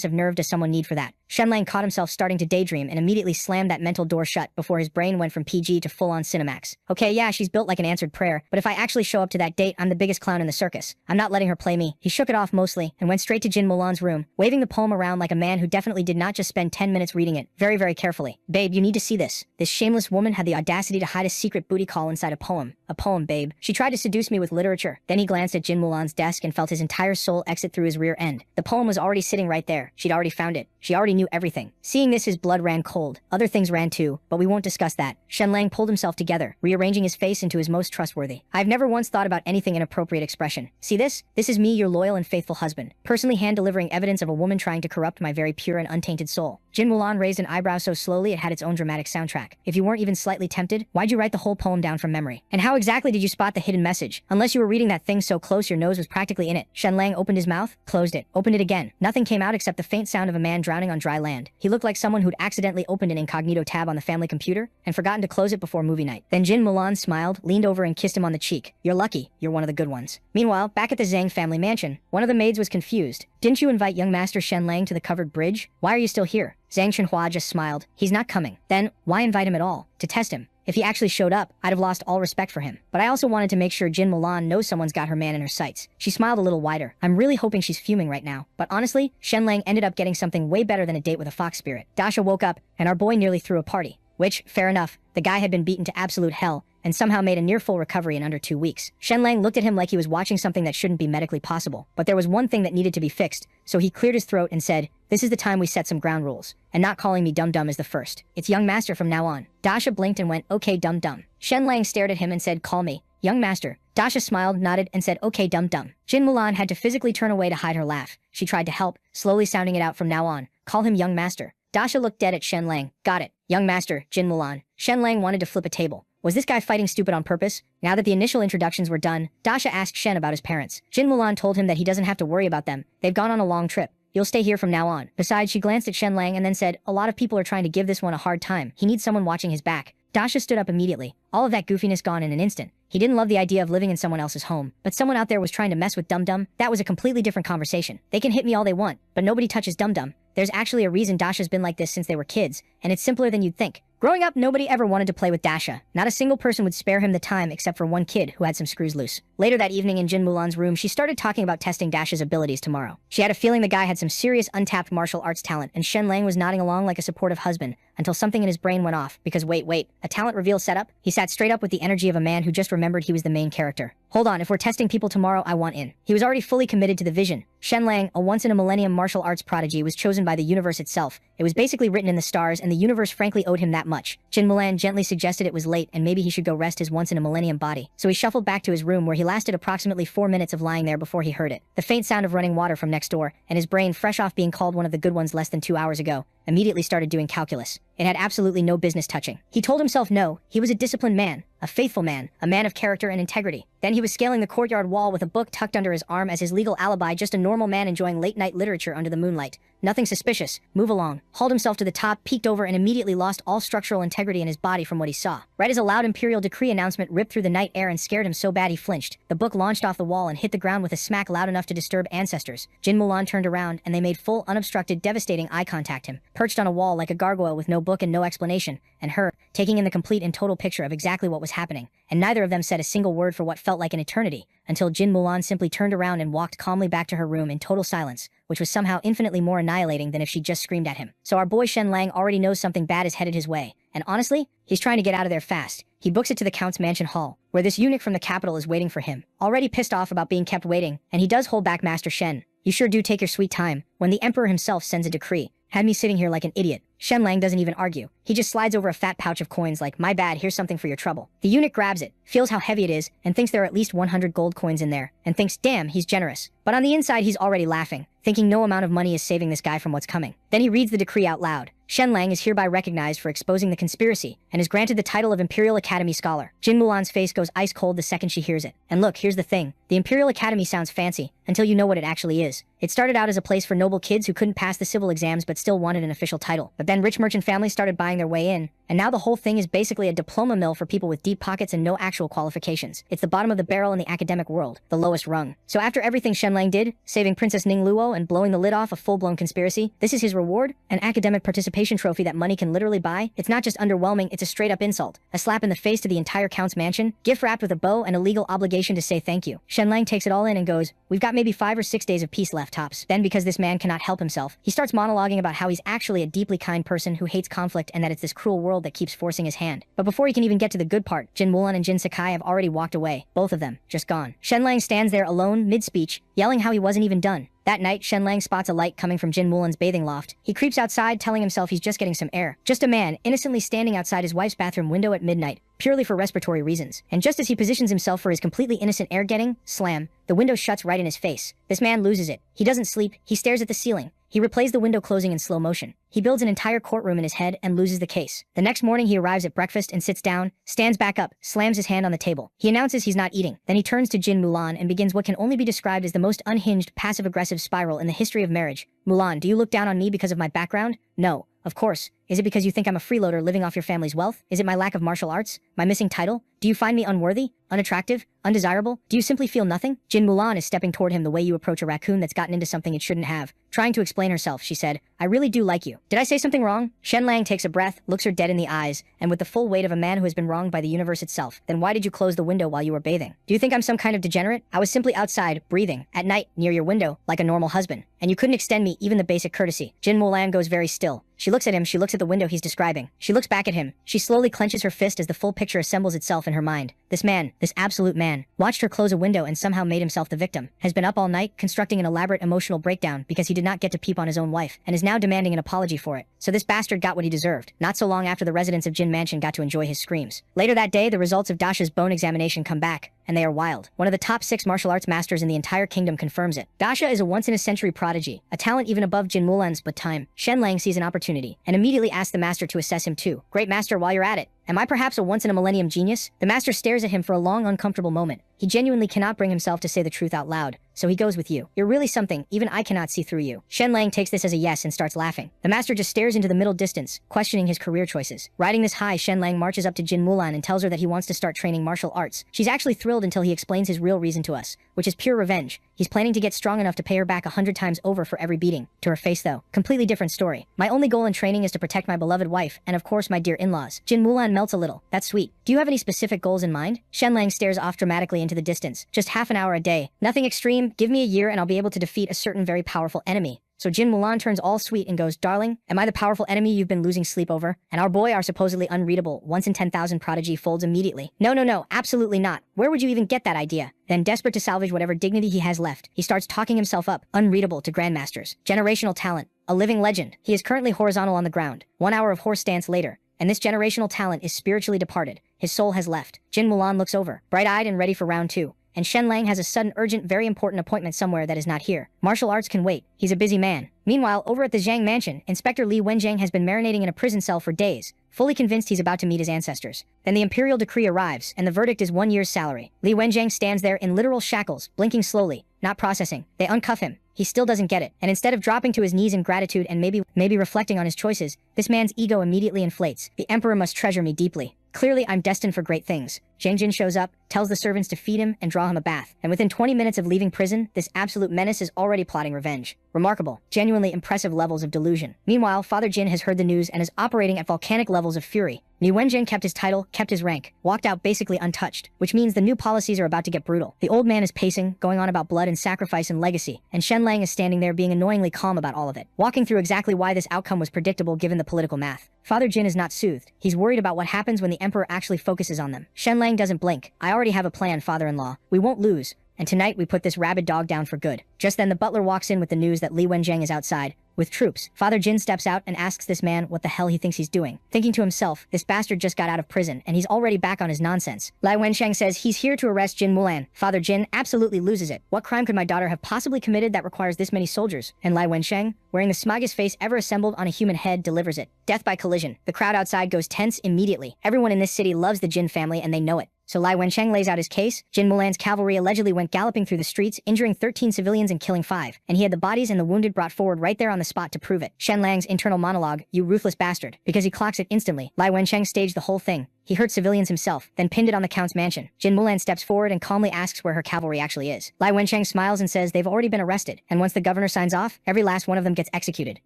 of nerve does someone need for that? Shen Lang caught himself starting to daydream and immediately slammed that mental door shut before his brain went from PG to full-on Cinemax. Okay, yeah, she's built like an answered prayer, but if I actually show up to that date, I'm the biggest clown in the circus. I'm not letting her play me. He shook it off mostly and went straight to Jin Mulan's room, waving the poem around like a man who definitely did not just spend 10 minutes reading it, very, very carefully. Babe, you need to see this. This shameless woman had the audacity to hide a secret booty call inside a poem. A poem, babe. She tried to seduce me with literature. Then he glanced at Jin Mulan's desk and felt his entire soul exit through his rear end. The poem was already sitting right there. She'd already found it. She already knew everything. Seeing this, his blood ran cold. Other things ran too, but we won't discuss that. Shenlang pulled himself together, rearranging his face into his most trustworthy. I've never once thought about anything inappropriate expression. See this? This is me, your loyal and faithful husband, personally hand-delivering evidence of a woman trying to corrupt my very pure and untainted soul. Jin Mulan raised an eyebrow so slowly it had its own dramatic soundtrack. If you weren't even slightly tempted, why'd you write the whole poem down from memory? And how exactly did you spot the hidden message? Unless you were reading that thing so close your nose was practically in it. Shenlang opened his mouth, closed it, opened it again. Nothing came out except the faint sound of a man drowning on dry land. He looked like someone who'd accidentally opened an incognito tab on the family computer and forgotten to close it before movie night. Then Jin Mulan smiled, leaned over and kissed him on the cheek. You're lucky, you're one of the good ones. Meanwhile, back at the Zhang family mansion, one of the maids was confused. Didn't you invite young Master Shenlang to the covered bridge? Why are you still here? Zhang Chenhua just smiled. He's not coming. Then, why invite him at all? To test him. If he actually showed up, I'd have lost all respect for him. But I also wanted to make sure Jin Mulan knows someone's got her man in her sights. She smiled a little wider. I'm really hoping she's fuming right now. But honestly, Shenlang ended up getting something way better than a date with a fox spirit. Dasha woke up, and our boy nearly threw a party. Which, fair enough, the guy had been beaten to absolute hell, and somehow made a near-full recovery in under 2 weeks. Shenlang looked at him like he was watching something that shouldn't be medically possible. But there was one thing that needed to be fixed, so he cleared his throat and said, this is the time we set some ground rules. And not calling me dum-dum is the first. It's young master from now on. Dasha blinked and went, okay dum-dum. Shenlang stared at him and said, call me young master. Dasha smiled, nodded, and said, okay dum-dum. Jin Mulan had to physically turn away to hide her laugh. She tried to help, slowly sounding it out from now on. Call him young master. Dasha looked dead at Shenlang. Got it. Young master, Jin Mulan. Shenlang wanted to flip a table. Was this guy fighting stupid on purpose? Now that the initial introductions were done, Dasha asked Shen about his parents. Jin Mulan told him that he doesn't have to worry about them. They've gone on a long trip. You'll stay here from now on. Besides, she glanced at Shenlang and then said, a lot of people are trying to give this one a hard time. He needs someone watching his back. Dasha stood up immediately. All of that goofiness gone in an instant. He didn't love the idea of living in someone else's home, but someone out there was trying to mess with Dum Dum. That was a completely different conversation. They can hit me all they want, but nobody touches Dum Dum. There's actually a reason Dasha's been like this since they were kids, and it's simpler than you'd think. Growing up, nobody ever wanted to play with Dasha. Not a single person would spare him the time except for one kid who had some screws loose. Later that evening in Jin Mulan's room, she started talking about testing Dasha's abilities tomorrow. She had a feeling the guy had some serious untapped martial arts talent, and Shenlang was nodding along like a supportive husband until something in his brain went off because wait, a talent reveal setup? He sat straight up with the energy of a man who just remembered he was the main character. Hold on, if we're testing people tomorrow, I want in. He was already fully committed to the vision. Shenlang, a once-in-a-millennium martial arts prodigy, was chosen by the universe itself. It was basically written in the stars, and the universe frankly owed him that much. Jin Mulan gently suggested it was late and maybe he should go rest his once-in-a-millennium body. So he shuffled back to his room where he lasted approximately 4 minutes of lying there before he heard it. The faint sound of running water from next door, and his brain, fresh off being called one of the good ones less than 2 hours ago, immediately started doing calculus. It had absolutely no business touching. He told himself no, he was a disciplined man, a faithful man, a man of character and integrity. Then he was scaling the courtyard wall with a book tucked under his arm as his legal alibi, just a normal man enjoying late-night literature under the moonlight. Nothing suspicious. Move along. Hauled himself to the top, peeked over, and immediately lost all structural integrity in his body from what he saw. Right as a loud imperial decree announcement ripped through the night air and scared him so bad he flinched, the book launched off the wall and hit the ground with a smack loud enough to disturb ancestors. Jin Mulan turned around, and they made full, unobstructed, devastating eye contact him, perched on a wall like a gargoyle with no book and no explanation, and her, taking in the complete and total picture of exactly what was happening. And neither of them said a single word for what felt like an eternity, until Jin Mulan simply turned around and walked calmly back to her room in total silence, which was somehow infinitely more annihilating than if she just screamed at him. So our boy Shenlang already knows something bad is headed his way, and honestly, he's trying to get out of there fast. He books it to the Count's mansion hall, where this eunuch from the capital is waiting for him, already pissed off about being kept waiting, and he does hold back Master Shen. You sure do take your sweet time. When the emperor himself sends a decree, had me sitting here like an idiot. Shenlang doesn't even argue. He just slides over a fat pouch of coins like, my bad, here's something for your trouble. The eunuch grabs it, feels how heavy it is, and thinks there are at least 100 gold coins in there, and thinks, damn, he's generous. But on the inside, he's already laughing, thinking no amount of money is saving this guy from what's coming. Then he reads the decree out loud. Shenlang is hereby recognized for exposing the conspiracy, and is granted the title of Imperial Academy Scholar. Jin Mulan's face goes ice cold the second she hears it. And look, here's the thing. The Imperial Academy sounds fancy, until you know what it actually is. It started out as a place for noble kids who couldn't pass the civil exams but still wanted an official title. But then rich merchant families started buying their way in, and now the whole thing is basically a diploma mill for people with deep pockets and no actual qualifications. It's the bottom of the barrel in the academic world, the lowest rung. So after everything Shenlang did, saving Princess Ning Luo and blowing the lid off a full-blown conspiracy, this is his reward? An academic participation trophy that money can literally buy? It's not just underwhelming, it's a straight-up insult. A slap in the face to the entire Count's mansion, gift wrapped with a bow and a legal obligation to say thank you. Shenlang takes it all in and goes, we've got maybe 5 or 6 days of peace left tops. Then because this man cannot help himself, he starts monologuing about how he's actually a deeply kind person who hates conflict and that it's this cruel world that keeps forcing his hand. But before he can even get to the good part, Jin Mulan and Jin Sakai have already walked away, both of them, just gone. Shenlang stands there alone, mid-speech, yelling how he wasn't even done. That night, Shenlang spots a light coming from Jin Mulan's bathing loft. He creeps outside, telling himself he's just getting some air. Just a man, innocently standing outside his wife's bathroom window at midnight, purely for respiratory reasons. And just as he positions himself for his completely innocent air-getting, slam, the window shuts right in his face. This man loses it. He doesn't sleep, he stares at the ceiling. He replays the window closing in slow motion. He builds an entire courtroom in his head and loses the case. The next morning he arrives at breakfast and sits down, stands back up, slams his hand on the table. He announces he's not eating. Then he turns to Jin Mulan and begins what can only be described as the most unhinged, passive-aggressive spiral in the history of marriage. Mulan, do you look down on me because of my background? No. Of course. Is it because you think I'm a freeloader living off your family's wealth? Is it my lack of martial arts? My missing title? Do you find me unworthy? Unattractive? Undesirable? Do you simply feel nothing? Jin Mulan is stepping toward him the way you approach a raccoon that's gotten into something it shouldn't have. Trying to explain herself, she said, I really do like you. Did I say something wrong? Shenlang takes a breath, looks her dead in the eyes, and with the full weight of a man who has been wronged by the universe itself. Then why did you close the window while you were bathing? Do you think I'm some kind of degenerate? I was simply outside, breathing, at night, near your window, like a normal husband. And you couldn't extend me even the basic courtesy. Jin Mulan goes very still. She looks at him, she looks at the window he's describing. She looks back at him. She slowly clenches her fist as the full picture assembles itself in her mind. This man, this absolute man, watched her close a window and somehow made himself the victim. Has been up all night, constructing an elaborate emotional breakdown because he did not get to peep on his own wife, and is now demanding an apology for it. So this bastard got what he deserved, not so long after the residents of Jin Mansion got to enjoy his screams. Later that day, the results of Dasha's bone examination come back, and they are wild. One of the top 6 martial arts masters in the entire kingdom confirms it. Dasha is a once-in-a-century prodigy, a talent even above Jin Mulan's, but time. Shenlang sees an opportunity, and immediately asks the master to assess him too. Great master, while you're at it, am I perhaps a once-in-a-millennium genius? The master stares at him for a long, uncomfortable moment. He genuinely cannot bring himself to say the truth out loud, so he goes with you. You're really something, even I cannot see through you. Shenlang takes this as a yes and starts laughing. The master just stares into the middle distance, questioning his career choices. Riding this high, Shenlang marches up to Jin Mulan and tells her that he wants to start training martial arts. She's actually thrilled until he explains his real reason to us, which is pure revenge. He's planning to get strong enough to pay her back 100 times over for every beating. To her face though, completely different story. My only goal in training is to protect my beloved wife, and of course my dear in-laws. Jin Mulan melts a little. That's sweet. Do you have any specific goals in mind? Shenlang stares off dramatically into the distance. Just half an hour a day. Nothing extreme. Give me a year and I'll be able to defeat a certain very powerful enemy. So Jin Mulan turns all sweet and goes, Darling, am I the powerful enemy you've been losing sleep over? And our boy, our supposedly unreadable, once in 10,000 prodigy folds immediately. No, absolutely not. Where would you even get that idea? Then, desperate to salvage whatever dignity he has left, he starts talking himself up, unreadable to grandmasters. Generational talent. A living legend. He is currently horizontal on the ground. 1 hour of horse dance later, and this generational talent is spiritually departed. His soul has left. Jin Mulan looks over, bright-eyed and ready for round 2. And Shenlang has a sudden, urgent, very important appointment somewhere that is not here. Martial arts can wait. He's a busy man. Meanwhile, over at the Zhang Mansion, Inspector Li Wenjiang has been marinating in a prison cell for days, fully convinced he's about to meet his ancestors. Then the imperial decree arrives, and the verdict is 1 year's salary. Li Wenjiang stands there in literal shackles, blinking slowly, not processing. They uncuff him. He still doesn't get it, and instead of dropping to his knees in gratitude and maybe reflecting on his choices, this man's ego immediately inflates. The emperor must treasure me deeply. Clearly, I'm destined for great things. Zhang Jin shows up, tells the servants to feed him and draw him a bath. And within 20 minutes of leaving prison, this absolute menace is already plotting revenge. Remarkable, genuinely impressive levels of delusion. Meanwhile, Father Jin has heard the news and is operating at volcanic levels of fury. Li Wenjiang kept his title, kept his rank, walked out basically untouched, which means the new policies are about to get brutal. The old man is pacing, going on about blood and sacrifice and legacy, and Shenlang is standing there being annoyingly calm about all of it, walking through exactly why this outcome was predictable given the political math. Father Jin is not soothed. He's worried about what happens when the emperor actually focuses on them. Shenlang doesn't blink. I already have a plan, father-in-law. We won't lose. And tonight we put this rabid dog down for good. Just then the butler walks in with the news that Li Wenjiang is outside, with troops. Father Jin steps out and asks this man what the hell he thinks he's doing. Thinking to himself, this bastard just got out of prison and he's already back on his nonsense. Li Wenjiang says he's here to arrest Jin Mulan. Father Jin absolutely loses it. What crime could my daughter have possibly committed that requires this many soldiers? And Li Wenjiang, wearing the smaggest face ever assembled on a human head, delivers it. Death by collision. The crowd outside goes tense immediately. Everyone in this city loves the Jin family and they know it. So Li Wenjiang lays out his case. Jin Mulan's cavalry allegedly went galloping through the streets, injuring 13 civilians and killing 5. And he had the bodies and the wounded brought forward right there on the spot to prove it. Shenlang's internal monologue, you ruthless bastard, because he clocks it instantly. Li Wenjiang staged the whole thing. He hurt civilians himself, then pinned it on the count's mansion. Jin Mulan steps forward and calmly asks where her cavalry actually is. Li Wenjiang smiles and says they've already been arrested, and once the governor signs off, every last one of them gets executed.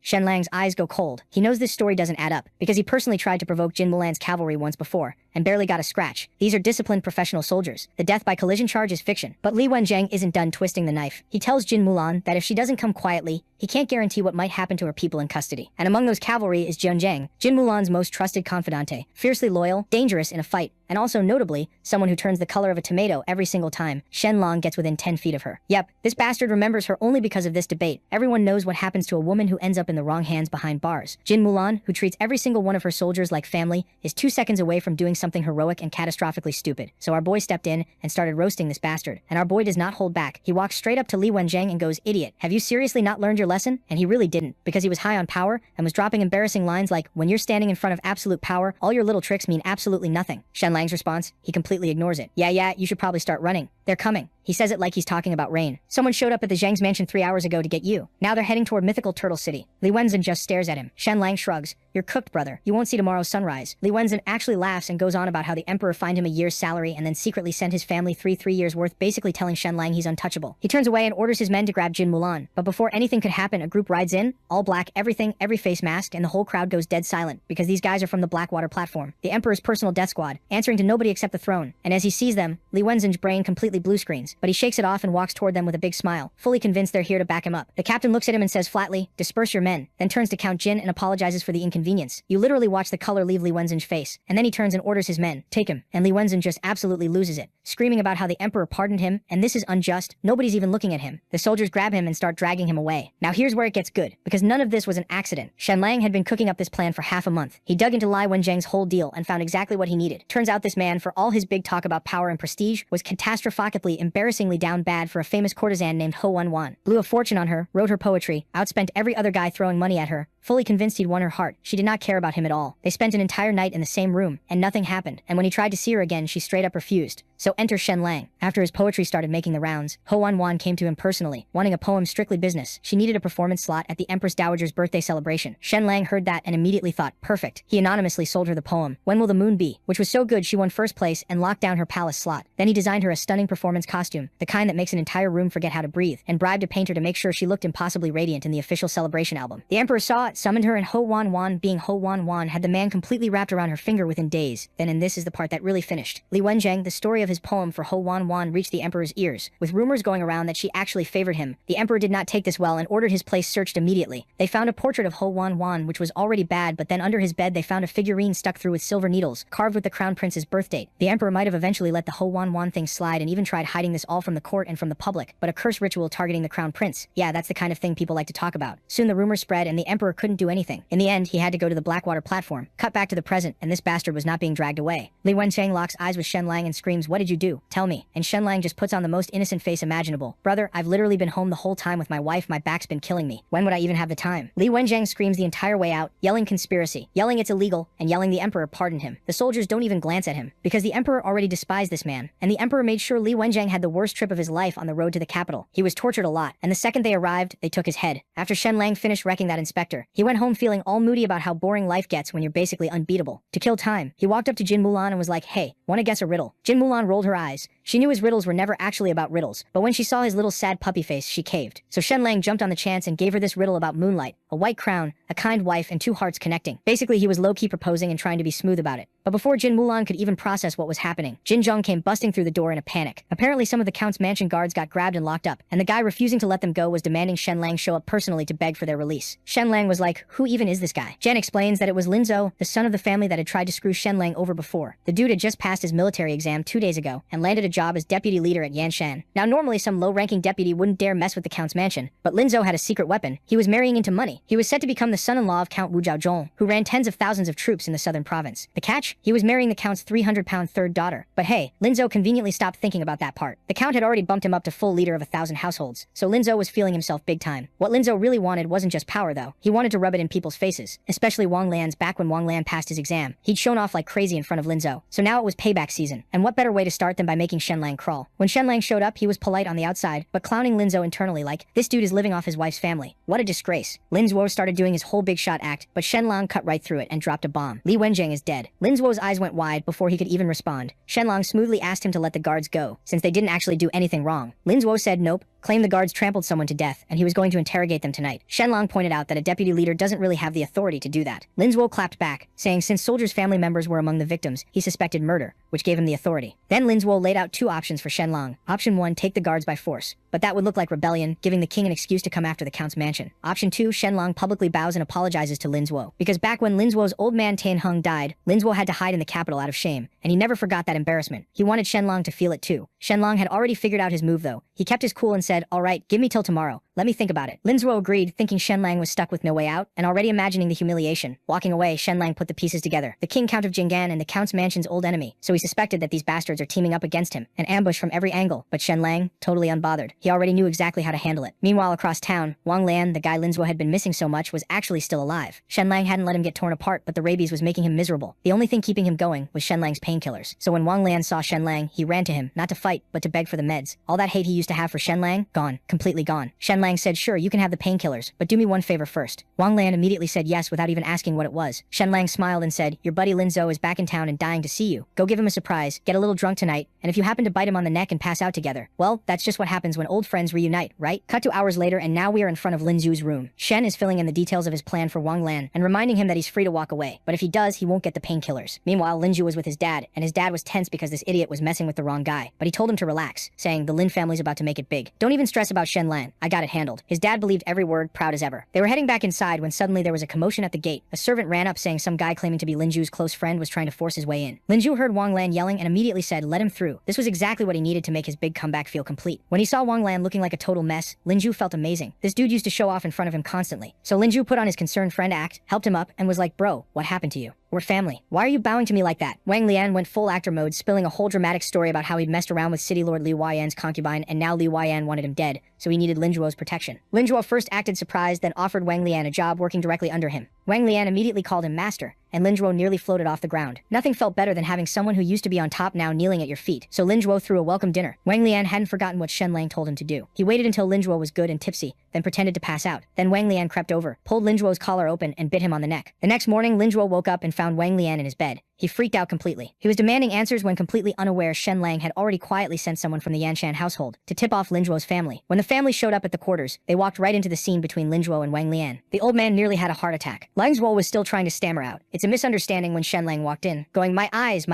Shenlang's eyes go cold. He knows this story doesn't add up, because he personally tried to provoke Jin Mulan's cavalry once before, and barely got a scratch. These are disciplined professional soldiers. The death by collision charge is fiction. But Li Wenjiang isn't done twisting the knife. He tells Jin Mulan that if she doesn't come quietly, he can't guarantee what might happen to her people in custody. And among those cavalry is Jiang, Jin Mulan's most trusted confidante, fiercely loyal, dangerous in a fight, and also notably, someone who turns the color of a tomato every single time Shenlong gets within 10 feet of her. Yep, this bastard remembers her only because of this debate. Everyone knows what happens to a woman who ends up in the wrong hands behind bars. Jin Mulan, who treats every single one of her soldiers like family, is 2 seconds away from doing something heroic and catastrophically stupid. So our boy stepped in and started roasting this bastard, and our boy does not hold back. He walks straight up to Li Wenjing and goes, "Idiot, have you seriously not learned your lesson?" And he really didn't, because he was high on power and was dropping embarrassing lines like, "When you're standing in front of absolute power, all your little tricks mean absolutely nothing." Shenlang's response, he completely ignores it. Yeah, you should probably start running. They're coming. He says it like he's talking about rain. Someone showed up at the Zhang's mansion 3 hours ago to get you. Now they're heading toward mythical Turtle City. Li Wenzhen just stares at him. Shenlang shrugs. "You're cooked, brother. You won't see tomorrow's sunrise." Li Wenzhen actually laughs and goes on about how the emperor fined him a year's salary and then secretly sent his family three years worth, basically telling Shenlang he's untouchable. He turns away and orders his men to grab Jin Mulan. But before anything could happen, a group rides in, all black, everything, every face masked, and the whole crowd goes dead silent, because these guys are from the Blackwater platform, the emperor's personal death squad, answering to nobody except the throne. And as he sees them, Li Wenzhen's brain completely blue screens, but he shakes it off and walks toward them with a big smile, fully convinced they're here to back him up. The captain looks at him and says flatly, "Disperse your men," then turns to Count Jin and apologizes for the inconvenience. You literally watch the color leave Li Wenzhen's face, and then he turns and orders his men, "Take him," and Li Wenzhen just absolutely loses it, screaming about how the emperor pardoned him, and this is unjust, nobody's even looking at him. The soldiers grab him and start dragging him away. Now here's where it gets good, because none of this was an accident. Shenlang had been cooking up this plan for half a month. He dug into Li Wenjing's whole deal and found exactly what he needed. Turns out this man, for all his big talk about power and prestige, was catastrophically, embarrassingly down bad for a famous courtesan named Ho Wan Wan. Blew a fortune on her, wrote her poetry, outspent every other guy throwing money at her, fully convinced he'd won her heart. She did not care about him at all. They spent an entire night in the same room, and nothing happened. And when he tried to see her again, she straight up refused. So enter Shenlang. After his poetry started making the rounds, Ho Wan Wan came to him personally, wanting a poem strictly business. She needed a performance slot at the Empress Dowager's birthday celebration. Shenlang heard that and immediately thought, perfect. He anonymously sold her the poem, "When Will the Moon Be?" which was so good she won first place and locked down her palace slot. Then he designed her a stunning performance costume, the kind that makes an entire room forget how to breathe, and bribed a painter to make sure she looked impossibly radiant in the official celebration album. The emperor saw it, summoned her, and Ho Wan Wan, being Ho Wan Wan, had the man completely wrapped around her finger within days. Then, and this is the part that really finished, Li Wenjing, the story of his poem for Ho Wan Wan reached the emperor's ears, with rumors going around that she actually favored him. The emperor did not take this well and ordered his place searched immediately. They found a portrait of Ho Wan Wan, which was already bad, but then under his bed they found a figurine stuck through with silver needles, carved with the crown prince's birth date. The emperor might have eventually let the Ho Wan Wan thing slide and even tried hiding this all from the court and from the public, but a curse ritual targeting the crown prince, yeah, that's the kind of thing people like to talk about. Soon the rumors spread and the emperor couldn't do anything. In the end, he had to go to the Blackwater platform. Cut back to the present, and this bastard was not being dragged away. Li Wencheng locks eyes with Shenlang and screams, "What did you do? Tell me." And Shenlang just puts on the most innocent face imaginable. "Brother, I've literally been home the whole time with my wife, my back's been killing me. When would I even have the time?" Li Wenjing screams the entire way out, yelling conspiracy, yelling it's illegal, and yelling the emperor pardoned him. The soldiers don't even glance at him, because the emperor already despised this man, and the emperor made sure Li Wenjing had the worst trip of his life on the road to the capital. He was tortured a lot, and the second they arrived, they took his head. After Shenlang finished wrecking that inspector, he went home feeling all moody about how boring life gets when you're basically unbeatable. To kill time, he walked up to Jin Mulan and was like, "Hey, wanna guess a riddle?" Jin Mulan rolled her eyes. She knew his riddles were never actually about riddles, but when she saw his little sad puppy face, she caved. So Shenlang jumped on the chance and gave her this riddle about moonlight, a white crown, a kind wife, and 2 hearts connecting. Basically, he was low-key proposing and trying to be smooth about it. But before Jin Mulan could even process what was happening, Jin Zhong came busting through the door in a panic. Apparently, some of the count's mansion guards got grabbed and locked up, and the guy refusing to let them go was demanding Shenlang show up personally to beg for their release. Shenlang was like, who even is this guy? Jen explains that it was Linzhou, the son of the family that had tried to screw Shenlang over before. The dude had just passed his military exam 2 days ago and landed a job as deputy leader at Yanshan. Now normally some low-ranking deputy wouldn't dare mess with the count's mansion, but Linzhou had a secret weapon. He was marrying into money. He was set to become the son-in-law of Count Wu Zhaozhong, who ran tens of thousands of troops in the southern province. The catch? He was marrying the count's 300-pound third daughter. But hey, Linzhou conveniently stopped thinking about that part. The count had already bumped him up to full leader of 1,000 households, so Linzhou was feeling himself big time. What Linzhou really wanted wasn't just power though. He wanted to rub it in people's faces, especially Wang Lan's. Back when Wang Lan passed his exam, he'd shown off like crazy in front of Linzhou. So now it was payback season, and what better way to start than by making Shenlang crawl? When Shenlang showed up, he was polite on the outside, but clowning Linzhou internally like, this dude is living off his wife's family. What a disgrace. Linzhou started doing his whole big shot act, but Shenlang cut right through it and dropped a bomb. Li Wenjing is dead. Linzhou's eyes went wide before he could even respond. Shenlang smoothly asked him to let the guards go, since they didn't actually do anything wrong. Linzhou said nope, claimed the guards trampled someone to death, and he was going to interrogate them tonight. Shenlong pointed out that a deputy leader doesn't really have the authority to do that. Lin Zuo clapped back, saying since soldiers' family members were among the victims, he suspected murder, which gave him the authority. Then Lin Zuo laid out two options for Shenlong. Option 1, take the guards by force. But that would look like rebellion, giving the king an excuse to come after the count's mansion. Option 2, Shenlong publicly bows and apologizes to Lin Zuo. Because back when Lin Zuo's old man Tian Hung died, Lin Zuo had to hide in the capital out of shame, and he never forgot that embarrassment. He wanted Shenlong to feel it too. Shenlong had already figured out his move though. He kept his cool and said, alright, give me till tomorrow. Let me think about it. Lin Zuo agreed, thinking Shenlang was stuck with no way out, and already imagining the humiliation. Walking away, Shenlang put the pieces together. The king Count of Jinggan and the count's mansion's old enemy, so he suspected that these bastards are teaming up against him, an ambush from every angle, but Shenlang, totally unbothered. He already knew exactly how to handle it. Meanwhile, across town, Wang Lian, the guy Lin Zuo had been missing so much, was actually still alive. Shenlang hadn't let him get torn apart, but the rabies was making him miserable. The only thing keeping him going was Shenlang's painkillers. So when Wang Lian saw Shenlang, he ran to him, not to fight, but to beg for the meds. All that hate he used to have for Shenlang, gone, completely gone. Shenlang said, sure, you can have the painkillers, but do me one favor first. Wang Lian immediately said yes without even asking what it was. Shenlang smiled and said, your buddy Lin Zuo is back in town and dying to see you. Go give him a surprise, get a little drunk tonight, and if you happen to bite him on the neck and pass out together, well, that's just what happens when old friends reunite, right? Cut to hours later, and now we are in front of Lin Zuo's room. Shen is filling in the details of his plan for Wang Lian and reminding him that he's free to walk away, but if he does, he won't get the painkillers. Meanwhile, Lin Zuo was with his dad, and his dad was tense because this idiot was messing with the wrong guy, but he told him to relax, saying the Lin family's about to make it big. Don't even stress about Shenlang, I got it handled. His dad believed every word, proud as ever. They were heading back inside when suddenly there was a commotion at the gate. A servant ran up saying some guy claiming to be Lin Zuo's close friend was trying to force his way in. Lin Zuo heard Wang Lian yelling and immediately said let him through. This was exactly what he needed to make his big comeback feel complete. When he saw Wang Lian looking like a total mess, Lin Zuo felt amazing. This dude used to show off in front of him constantly. So Lin Zuo put on his concerned friend act, helped him up, and was like, bro, what happened to you? We're family. Why are you bowing to me like that? Wang Lian went full actor mode, spilling a whole dramatic story about how he'd messed around with City Lord Li Huayan's concubine and now Li Huayan wanted him dead, so he needed Lin Zuo's protection. Lin Zuo first acted surprised, then offered Wang Lian a job working directly under him. Wang Lian immediately called him master, and Lin Zuo nearly floated off the ground. Nothing felt better than having someone who used to be on top now kneeling at your feet, so Lin Zuo threw a welcome dinner. Wang Lian hadn't forgotten what Shenlang told him to do. He waited until Lin Zuo was good and tipsy, then pretended to pass out. Then Wang Lian crept over, pulled Lin Zuo's collar open, and bit him on the neck. The next morning, Lin Zuo woke up and found Wang Lian in his bed. He freaked out completely. He was demanding answers when completely unaware Shenlang had already quietly sent someone from the Yanshan household to tip off Lin Zuo's family. When the family showed up at the quarters, they walked right into the scene between Lin Zuo and Wang Lian. The old man nearly had a heart attack. Lin Zuo was still trying to stammer out. It's a misunderstanding when Shenlang walked in, going, my eyes,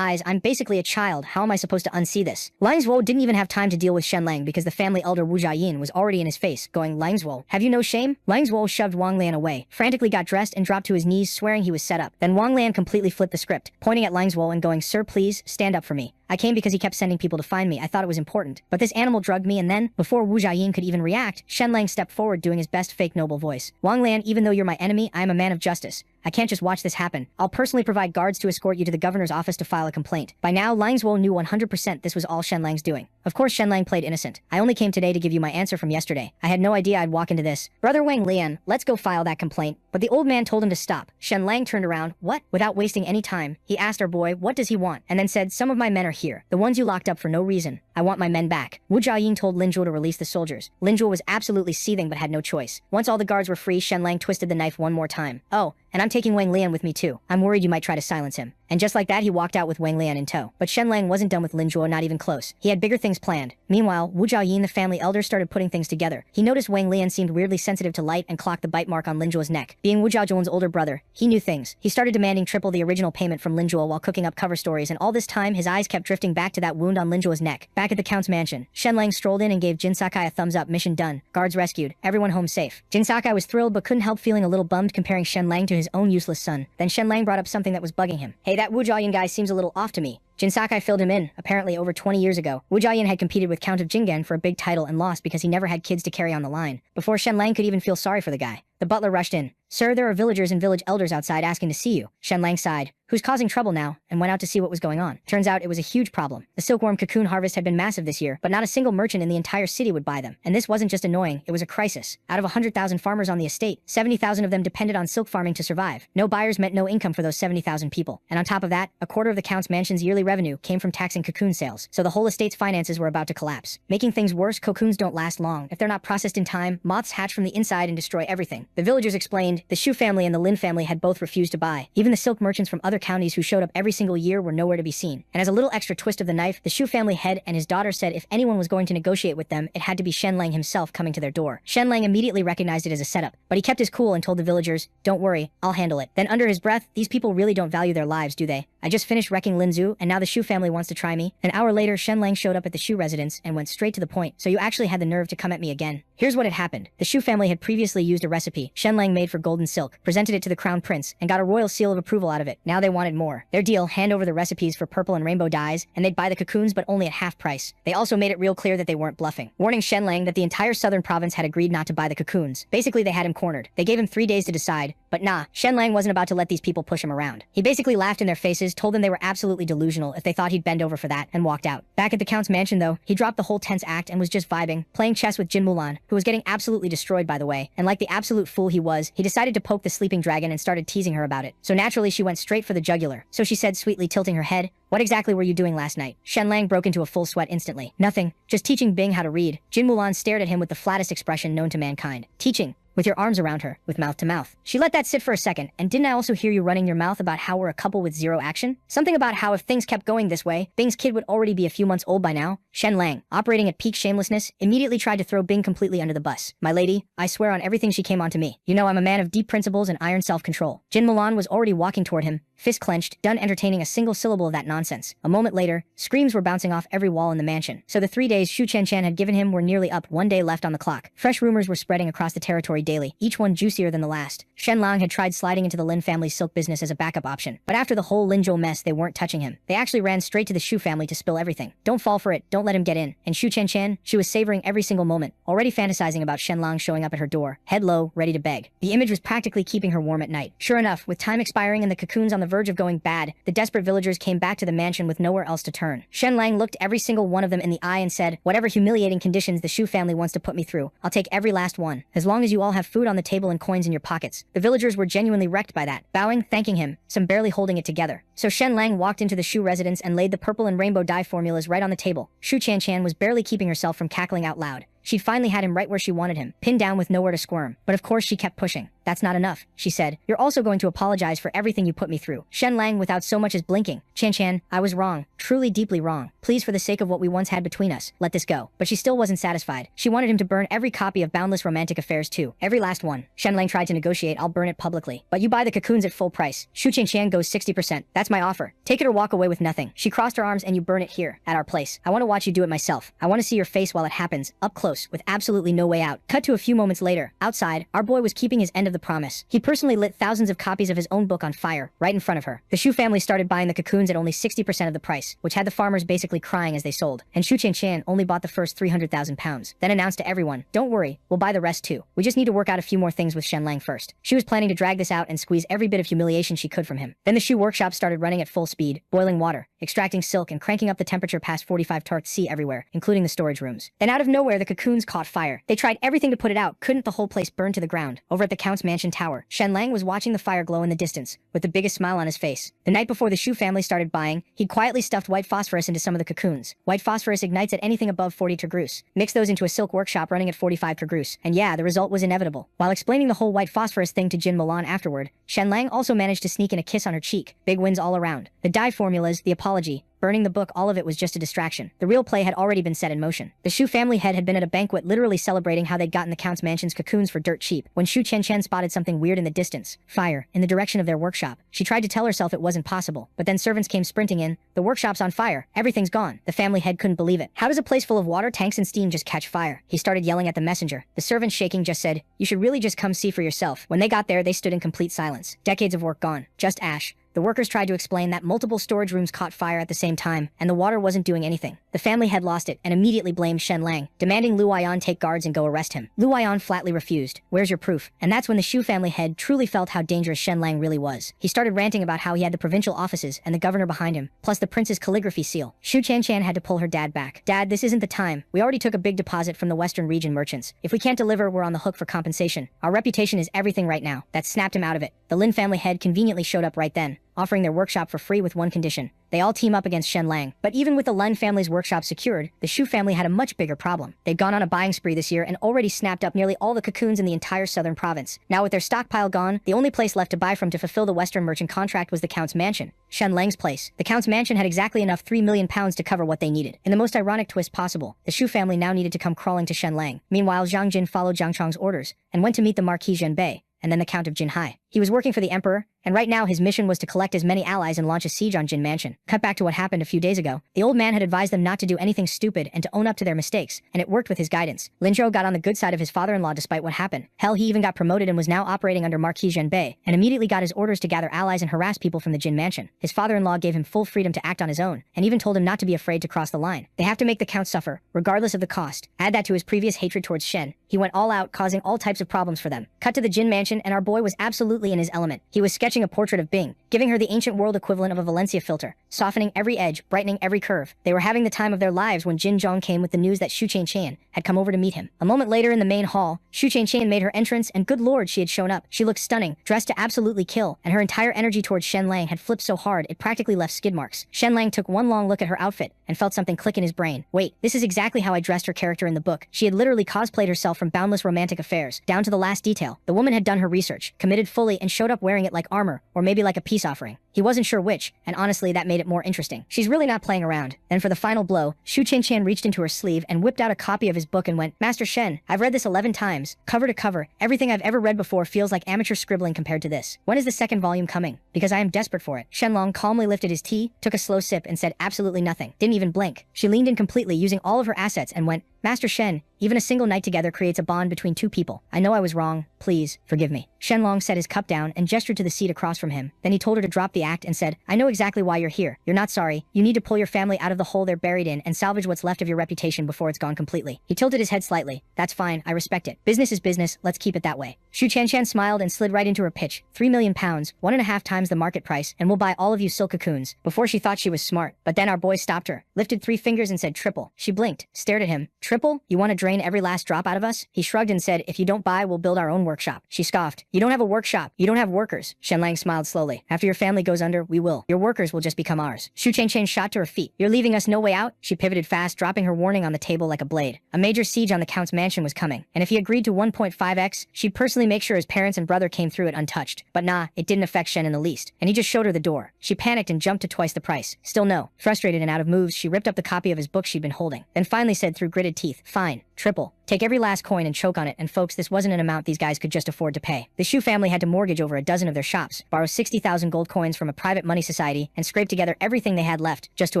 I'm basically a child. How am I supposed to unsee this? Lin Zuo didn't even have time to deal with Shenlang because the family elder Wu Jiayin was already in his face, going, Lin Zuo, have you no shame? Lin Zuo shoved Wang Lian away, frantically got dressed and dropped to his knees, swearing he was set up. Then Wang Lian completely flipped the script, pointing at Lin Zuo and going, sir, please, stand up for me. I came because he kept sending people to find me. I thought it was important. But this animal drugged me and then, before Wu Jiayin could even react, Shenlang stepped forward doing his best fake noble voice. Wang Lian, even though you're my enemy, I am a man of justice. I can't just watch this happen. I'll personally provide guards to escort you to the governor's office to file a complaint. By now, Lin Zuo knew 100% this was all Shenlang's doing. Of course Shenlang played innocent. I only came today to give you my answer from yesterday. I had no idea I'd walk into this. Brother Wang Lian, let's go file that complaint. But the old man told him to stop. Shenlang turned around. What? Without wasting any time, he asked our boy, what does he want? And then said, some of my men are here. The ones you locked up for no reason. I want my men back. Wu Jiayin told Lin Zuo to release the soldiers. Lin Zuo was absolutely seething but had no choice. Once all the guards were free, Shenlang twisted the knife one more time. Oh, and I'm taking Wang Lian with me too. I'm worried you might try to silence him. And just like that, he walked out with Wang Lian in tow. But Shenlang wasn't done with Lin Zuo, not even close. He had bigger things planned. Meanwhile, Wu Jiayin, the family elder, started putting things together. He noticed Wang Lian seemed weirdly sensitive to light and clocked the bite mark on Lin Zuo's neck. Being Wu Jiajuan's older brother, he knew things. He started demanding triple the original payment from Lin Zuo while cooking up cover stories, and all this time, his eyes kept drifting back to that wound on Lin Zuo's neck. Back at the count's mansion, Shenlang strolled in and gave Jin Sakai a thumbs up. Mission done. Guards rescued. Everyone home safe. Jin Sakai was thrilled but couldn't help feeling a little bummed comparing Shenlang to his own useless son. Then Shenlang brought up something that was bugging him. Hey, that Wu Jiayin guy seems a little off to me. Jin Sakai filled him in. Apparently, over 20 years ago, Wu Jiayin had competed with Count of Jinggan for a big title and lost because he never had kids to carry on the line. Before Shenlang could even feel sorry for the guy, the butler rushed in. Sir, there are villagers and village elders outside asking to see you. Shenlang sighed. Who's causing trouble now? And went out to see what was going on. Turns out it was a huge problem. The silkworm cocoon harvest had been massive this year, but not a single merchant in the entire city would buy them. And this wasn't just annoying, it was a crisis. Out of 100,000 farmers on the estate, 70,000 of them depended on silk farming to survive. No buyers meant no income for those 70,000 people. And on top of that, a quarter of the count's mansion's yearly revenue came from taxing cocoon sales. So the whole estate's finances were about to collapse. Making things worse, cocoons don't last long. If they're not processed in time, moths hatch from the inside and destroy everything. The villagers explained, mind, the Shu family and the Lin family had both refused to buy. Even the silk merchants from other counties who showed up every single year were nowhere to be seen. And as a little extra twist of the knife, the Shu family head and his daughter said if anyone was going to negotiate with them, it had to be Shen Lang himself coming to their door. Shen Lang immediately recognized it as a setup, but he kept his cool and told the villagers, "Don't worry, I'll handle it." Then under his breath, "These people really don't value their lives, do they? I just finished wrecking Lin Zhu, and now the Shu family wants to try me." An hour later, Shen Lang showed up at the Shu residence and went straight to the point. "So you actually had the nerve to come at me again." Here's what had happened. The Shu family had previously used a recipe Shen Lang made for golden silk, presented it to the crown prince, and got a royal seal of approval out of it. Now they wanted more. Their deal: hand over the recipes for purple and rainbow dyes, and they'd buy the cocoons but only at half price. They also made it real clear that they weren't bluffing, warning Shen Lang that the entire southern province had agreed not to buy the cocoons. Basically, they had him cornered. They gave him 3 days to decide, but nah, Shen Lang wasn't about to let these people push him around. He basically laughed in their faces, told them they were absolutely delusional if they thought he'd bend over for that, and walked out. Back at the Count's mansion though, he dropped the whole tense act and was just vibing, playing chess with Jin Mulan, who was getting absolutely destroyed by the way, and like the absolute fool he was, he decided to poke the sleeping dragon and started teasing her about it. So naturally she went straight for the jugular. So she said, sweetly tilting her head, "What exactly were you doing last night?" Shen Lang broke into a full sweat instantly. "Nothing, just teaching Bing how to read." Jin Mulan stared at him with the flattest expression known to mankind. "Teaching? With your arms around her, with mouth to mouth." She let that sit for a second. "And didn't I also hear you running your mouth about how we're a couple with zero action? Something about how if things kept going this way, Bing's kid would already be a few months old by now?" Shen Lang, operating at peak shamelessness, immediately tried to throw Bing completely under the bus. "My lady, I swear on everything she came onto me. You know I'm a man of deep principles and iron self-control." Jin Mulan was already walking toward him, fist clenched, done entertaining a single syllable of that nonsense. A moment later, screams were bouncing off every wall in the mansion. So the 3 days Shu Qianshan had given him were nearly up, 1 day left on the clock. Fresh rumors were spreading across the territory daily, each one juicier than the last. Shen Lang had tried sliding into the Lin family's silk business as a backup option, but after the whole Lin Zhou mess, they weren't touching him. They actually ran straight to the Shu family to spill everything. Don't fall for it, don't let him get in. And Shu Qianshan, she was savoring every single moment, already fantasizing about Shen Lang showing up at her door, head low, ready to beg. The image was practically keeping her warm at night. Sure enough, with time expiring and the cocoons on the verge of going bad, the desperate villagers came back to the mansion with nowhere else to turn. Shen Lang looked every single one of them in the eye and said, "Whatever humiliating conditions the Shu family wants to put me through, I'll take every last one, as long as you all have food on the table and coins in your pockets." The villagers were genuinely wrecked by that, bowing, thanking him, some barely holding it together. So Shen Lang walked into the Shu residence and laid the purple and rainbow dye formulas right on the table. Shu Qianshan was barely keeping herself from cackling out loud. She'd finally had him right where she wanted him, pinned down with nowhere to squirm. But of course she kept pushing. "That's not enough," she said. "You're also going to apologize for everything you put me through." Shen Lang, without so much as blinking, "Qianshan, I was wrong, truly deeply wrong. Please, for the sake of what we once had between us, let this go." But she still wasn't satisfied. She wanted him to burn every copy of Boundless Romantic Affairs too. Every last one. Shen Lang tried to negotiate, "I'll burn it publicly. But you buy the cocoons at full price. Shu Qianshan goes 60%. That's my offer. Take it or walk away with nothing." She crossed her arms, "And you burn it here, at our place. I want to watch you do it myself. I want to see your face while it happens, up close, with absolutely no way out." Cut to a few moments later. Outside, our boy was keeping his end of the promise. He personally lit thousands of copies of his own book on fire, right in front of her. The Shu family started buying the cocoons at only 60% of the price, which had the farmers basically crying as they sold. And Shu Qianshan only bought the first 300,000 pounds, then announced to everyone, "Don't worry, we'll buy the rest too. We just need to work out a few more things with Shen Lang first." She was planning to drag this out and squeeze every bit of humiliation she could from him. Then the Shu workshop started running at full speed, boiling water, extracting silk, and cranking up the temperature past 45 torts C everywhere, including the storage rooms. Then out of nowhere, the cocoons caught fire. They tried everything to put it out, couldn't. The whole place burned to the ground. Over at the Count's mansion tower, Shen Lang was watching the fire glow in the distance, with the biggest smile on his face. The night before the Shu family started buying, he'd quietly stuffed white phosphorus into some of the cocoons. White phosphorus ignites at anything above 40 degrees. Mix those into a silk workshop running at 45 degrees. And yeah, the result was inevitable. While explaining the whole white phosphorus thing to Jin Mulan afterward, Shen Lang also managed to sneak in a kiss on her cheek. Big wins all around. The dye formulas, the apology, burning the book, all of it was just a distraction. The real play had already been set in motion. The Shu family head had been at a banquet literally celebrating how they'd gotten the Count's mansion's cocoons for dirt cheap, when Shu Qianshan spotted something weird in the distance. Fire, in the direction of their workshop. She tried to tell herself it wasn't possible, but then servants came sprinting in. "The workshop's on fire. Everything's gone." The family head couldn't believe it. "How does a place full of water, tanks, and steam just catch fire?" He started yelling at the messenger. The servant, shaking, just said, "You should really just come see for yourself." When they got there, they stood in complete silence. Decades of work gone. Just ash. The workers tried to explain that multiple storage rooms caught fire at the same time, and the water wasn't doing anything. The family had lost it and immediately blamed Shen Lang, demanding Lu Aiyan take guards and go arrest him. Lu Aiyan flatly refused. "Where's your proof?" And that's when the Shu family head truly felt how dangerous Shen Lang really was. He started ranting about how he had the provincial offices and the governor behind him, plus the prince's calligraphy seal. Shu Qianshan had to pull her dad back. "Dad, this isn't the time. We already took a big deposit from the western region merchants. If we can't deliver, we're on the hook for compensation. Our reputation is everything right now." That snapped him out of it. The Lin family head conveniently showed up right then. offering their workshop for free with one condition. They all team up against Shen Lang. But even with the Lun family's workshop secured, the Shu family had a much bigger problem. They'd gone on a buying spree this year and already snapped up nearly all the cocoons in the entire southern province. Now with their stockpile gone, the only place left to buy from to fulfill the western merchant contract was the Count's mansion, Shen Lang's place. The Count's mansion had exactly enough 3 million pounds to cover what they needed. In the most ironic twist possible, the Shu family now needed to come crawling to Shen Lang. Meanwhile, Zhang Jin followed Zhang Chong's orders and went to meet the Marquis Zhenbei and then the Count of Jinhai. He was working for the Emperor, and right now his mission was to collect as many allies and launch a siege on Jin Mansion. Cut back to what happened a few days ago. The old man had advised them not to do anything stupid and to own up to their mistakes, and it worked with his guidance. Lin Zhou got on the good side of his father-in-law despite what happened. Hell, he even got promoted and was now operating under Marquis Zhenbei, and immediately got his orders to gather allies and harass people from the Jin Mansion. His father-in-law gave him full freedom to act on his own, and even told him not to be afraid to cross the line. They have to make the Count suffer, regardless of the cost. Add that to his previous hatred towards Shen. He went all out, causing all types of problems for them. Cut to the Jin Mansion, and our boy was absolutely in his element. He was sketching a portrait of Bing, giving her the ancient world equivalent of a Valencia filter, softening every edge, brightening every curve. They were having the time of their lives when Jin Zhong came with the news that Shu Qian had come over to meet him. A moment later in the main hall, Shu Qian made her entrance, and good lord, she had shown up. She looked stunning, dressed to absolutely kill, and her entire energy towards Shen Lang had flipped so hard it practically left skid marks. Shen Lang took one long look at her outfit and felt something click in his brain. Wait, this is exactly how I dressed her character in the book. She had literally cosplayed herself from boundless romantic affairs, down to the last detail. The woman had done her research, committed fully, and showed up wearing it like armor, or maybe like a peace offering. He wasn't sure which, and honestly that made it more interesting. She's really not playing around. Then for the final blow, Shu Qian reached into her sleeve and whipped out a copy of his book and went, Master Shen, I've read this 11 times, cover to cover. Everything I've ever read before feels like amateur scribbling compared to this. When is the second volume coming? Because I am desperate for it. Shenlong calmly lifted his tea, took a slow sip, and said absolutely nothing. Didn't even blink. She leaned in completely, using all of her assets, and went, Master Shen, even a single night together creates a bond between two people. I know I was wrong. Please, forgive me. Shenlong set his cup down and gestured to the seat across from him. Then he told her to drop the act and said, I know exactly why you're here. You're not sorry. You need to pull your family out of the hole they're buried in and salvage what's left of your reputation before it's gone completely. He tilted his head slightly. That's fine. I respect it. Business is business. Let's keep it that way. Shu Qian smiled and slid right into her pitch. 3 million pounds, 1.5 times the market price, and we'll buy all of you silk cocoons. Before she thought she was smart, but then our boy stopped her, lifted 3 fingers and said triple. She blinked, stared at him. Triple? You want to drain every last drop out of us? He shrugged and said, if you don't buy, we'll build our own workshop. She scoffed. You don't have a workshop. You don't have workers. Shenlang smiled slowly. After your family goes under, we will. Your workers will just become ours. Shu Qian shot to her feet. You're leaving us no way out? She pivoted fast, dropping her warning on the table like a blade. A major siege on the Count's mansion was coming, and if he agreed to 1.5x, she'd personally make sure his parents and brother came through it untouched. But nah, it didn't affect Shen in the least, and he just showed her the door. She panicked and jumped to twice the price. Still no. Frustrated and out of moves, she ripped up the copy of his book she'd been holding, then finally said through gritted teeth, fine, triple. Take every last coin and choke on it, and folks, this wasn't an amount these guys could just afford to pay. The Shu family had to mortgage over a dozen of their shops, borrow 60,000 gold coins from a private money society, and scrape together everything they had left just to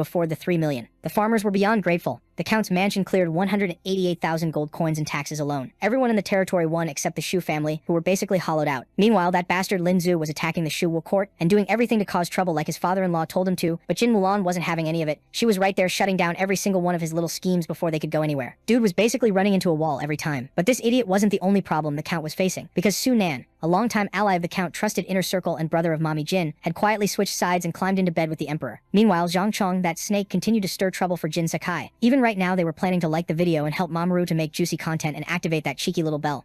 afford the 3 million. The farmers were beyond grateful. The Count's mansion cleared 188,000 gold coins in taxes alone. Everyone in the territory won except the Shu family, who were basically hollowed out. Meanwhile, that bastard Lin Zhu was attacking the Shu court and doing everything to cause trouble like his father-in-law told him to, but Jin Mulan wasn't having any of it. She was right there shutting down every single one of his little schemes before they could go anywhere. Dude was basically running into a wall every time. But this idiot wasn't the only problem the Count was facing, because Su Nan, a longtime ally of the Count, trusted inner circle and brother of Mommy Jin, had quietly switched sides and climbed into bed with the Emperor. Meanwhile, Zhang Chong, that snake, continued to stir trouble for Jin Sakai. Even right now, they were planning to like the video and help Mamoru to make juicy content and activate that cheeky little bell.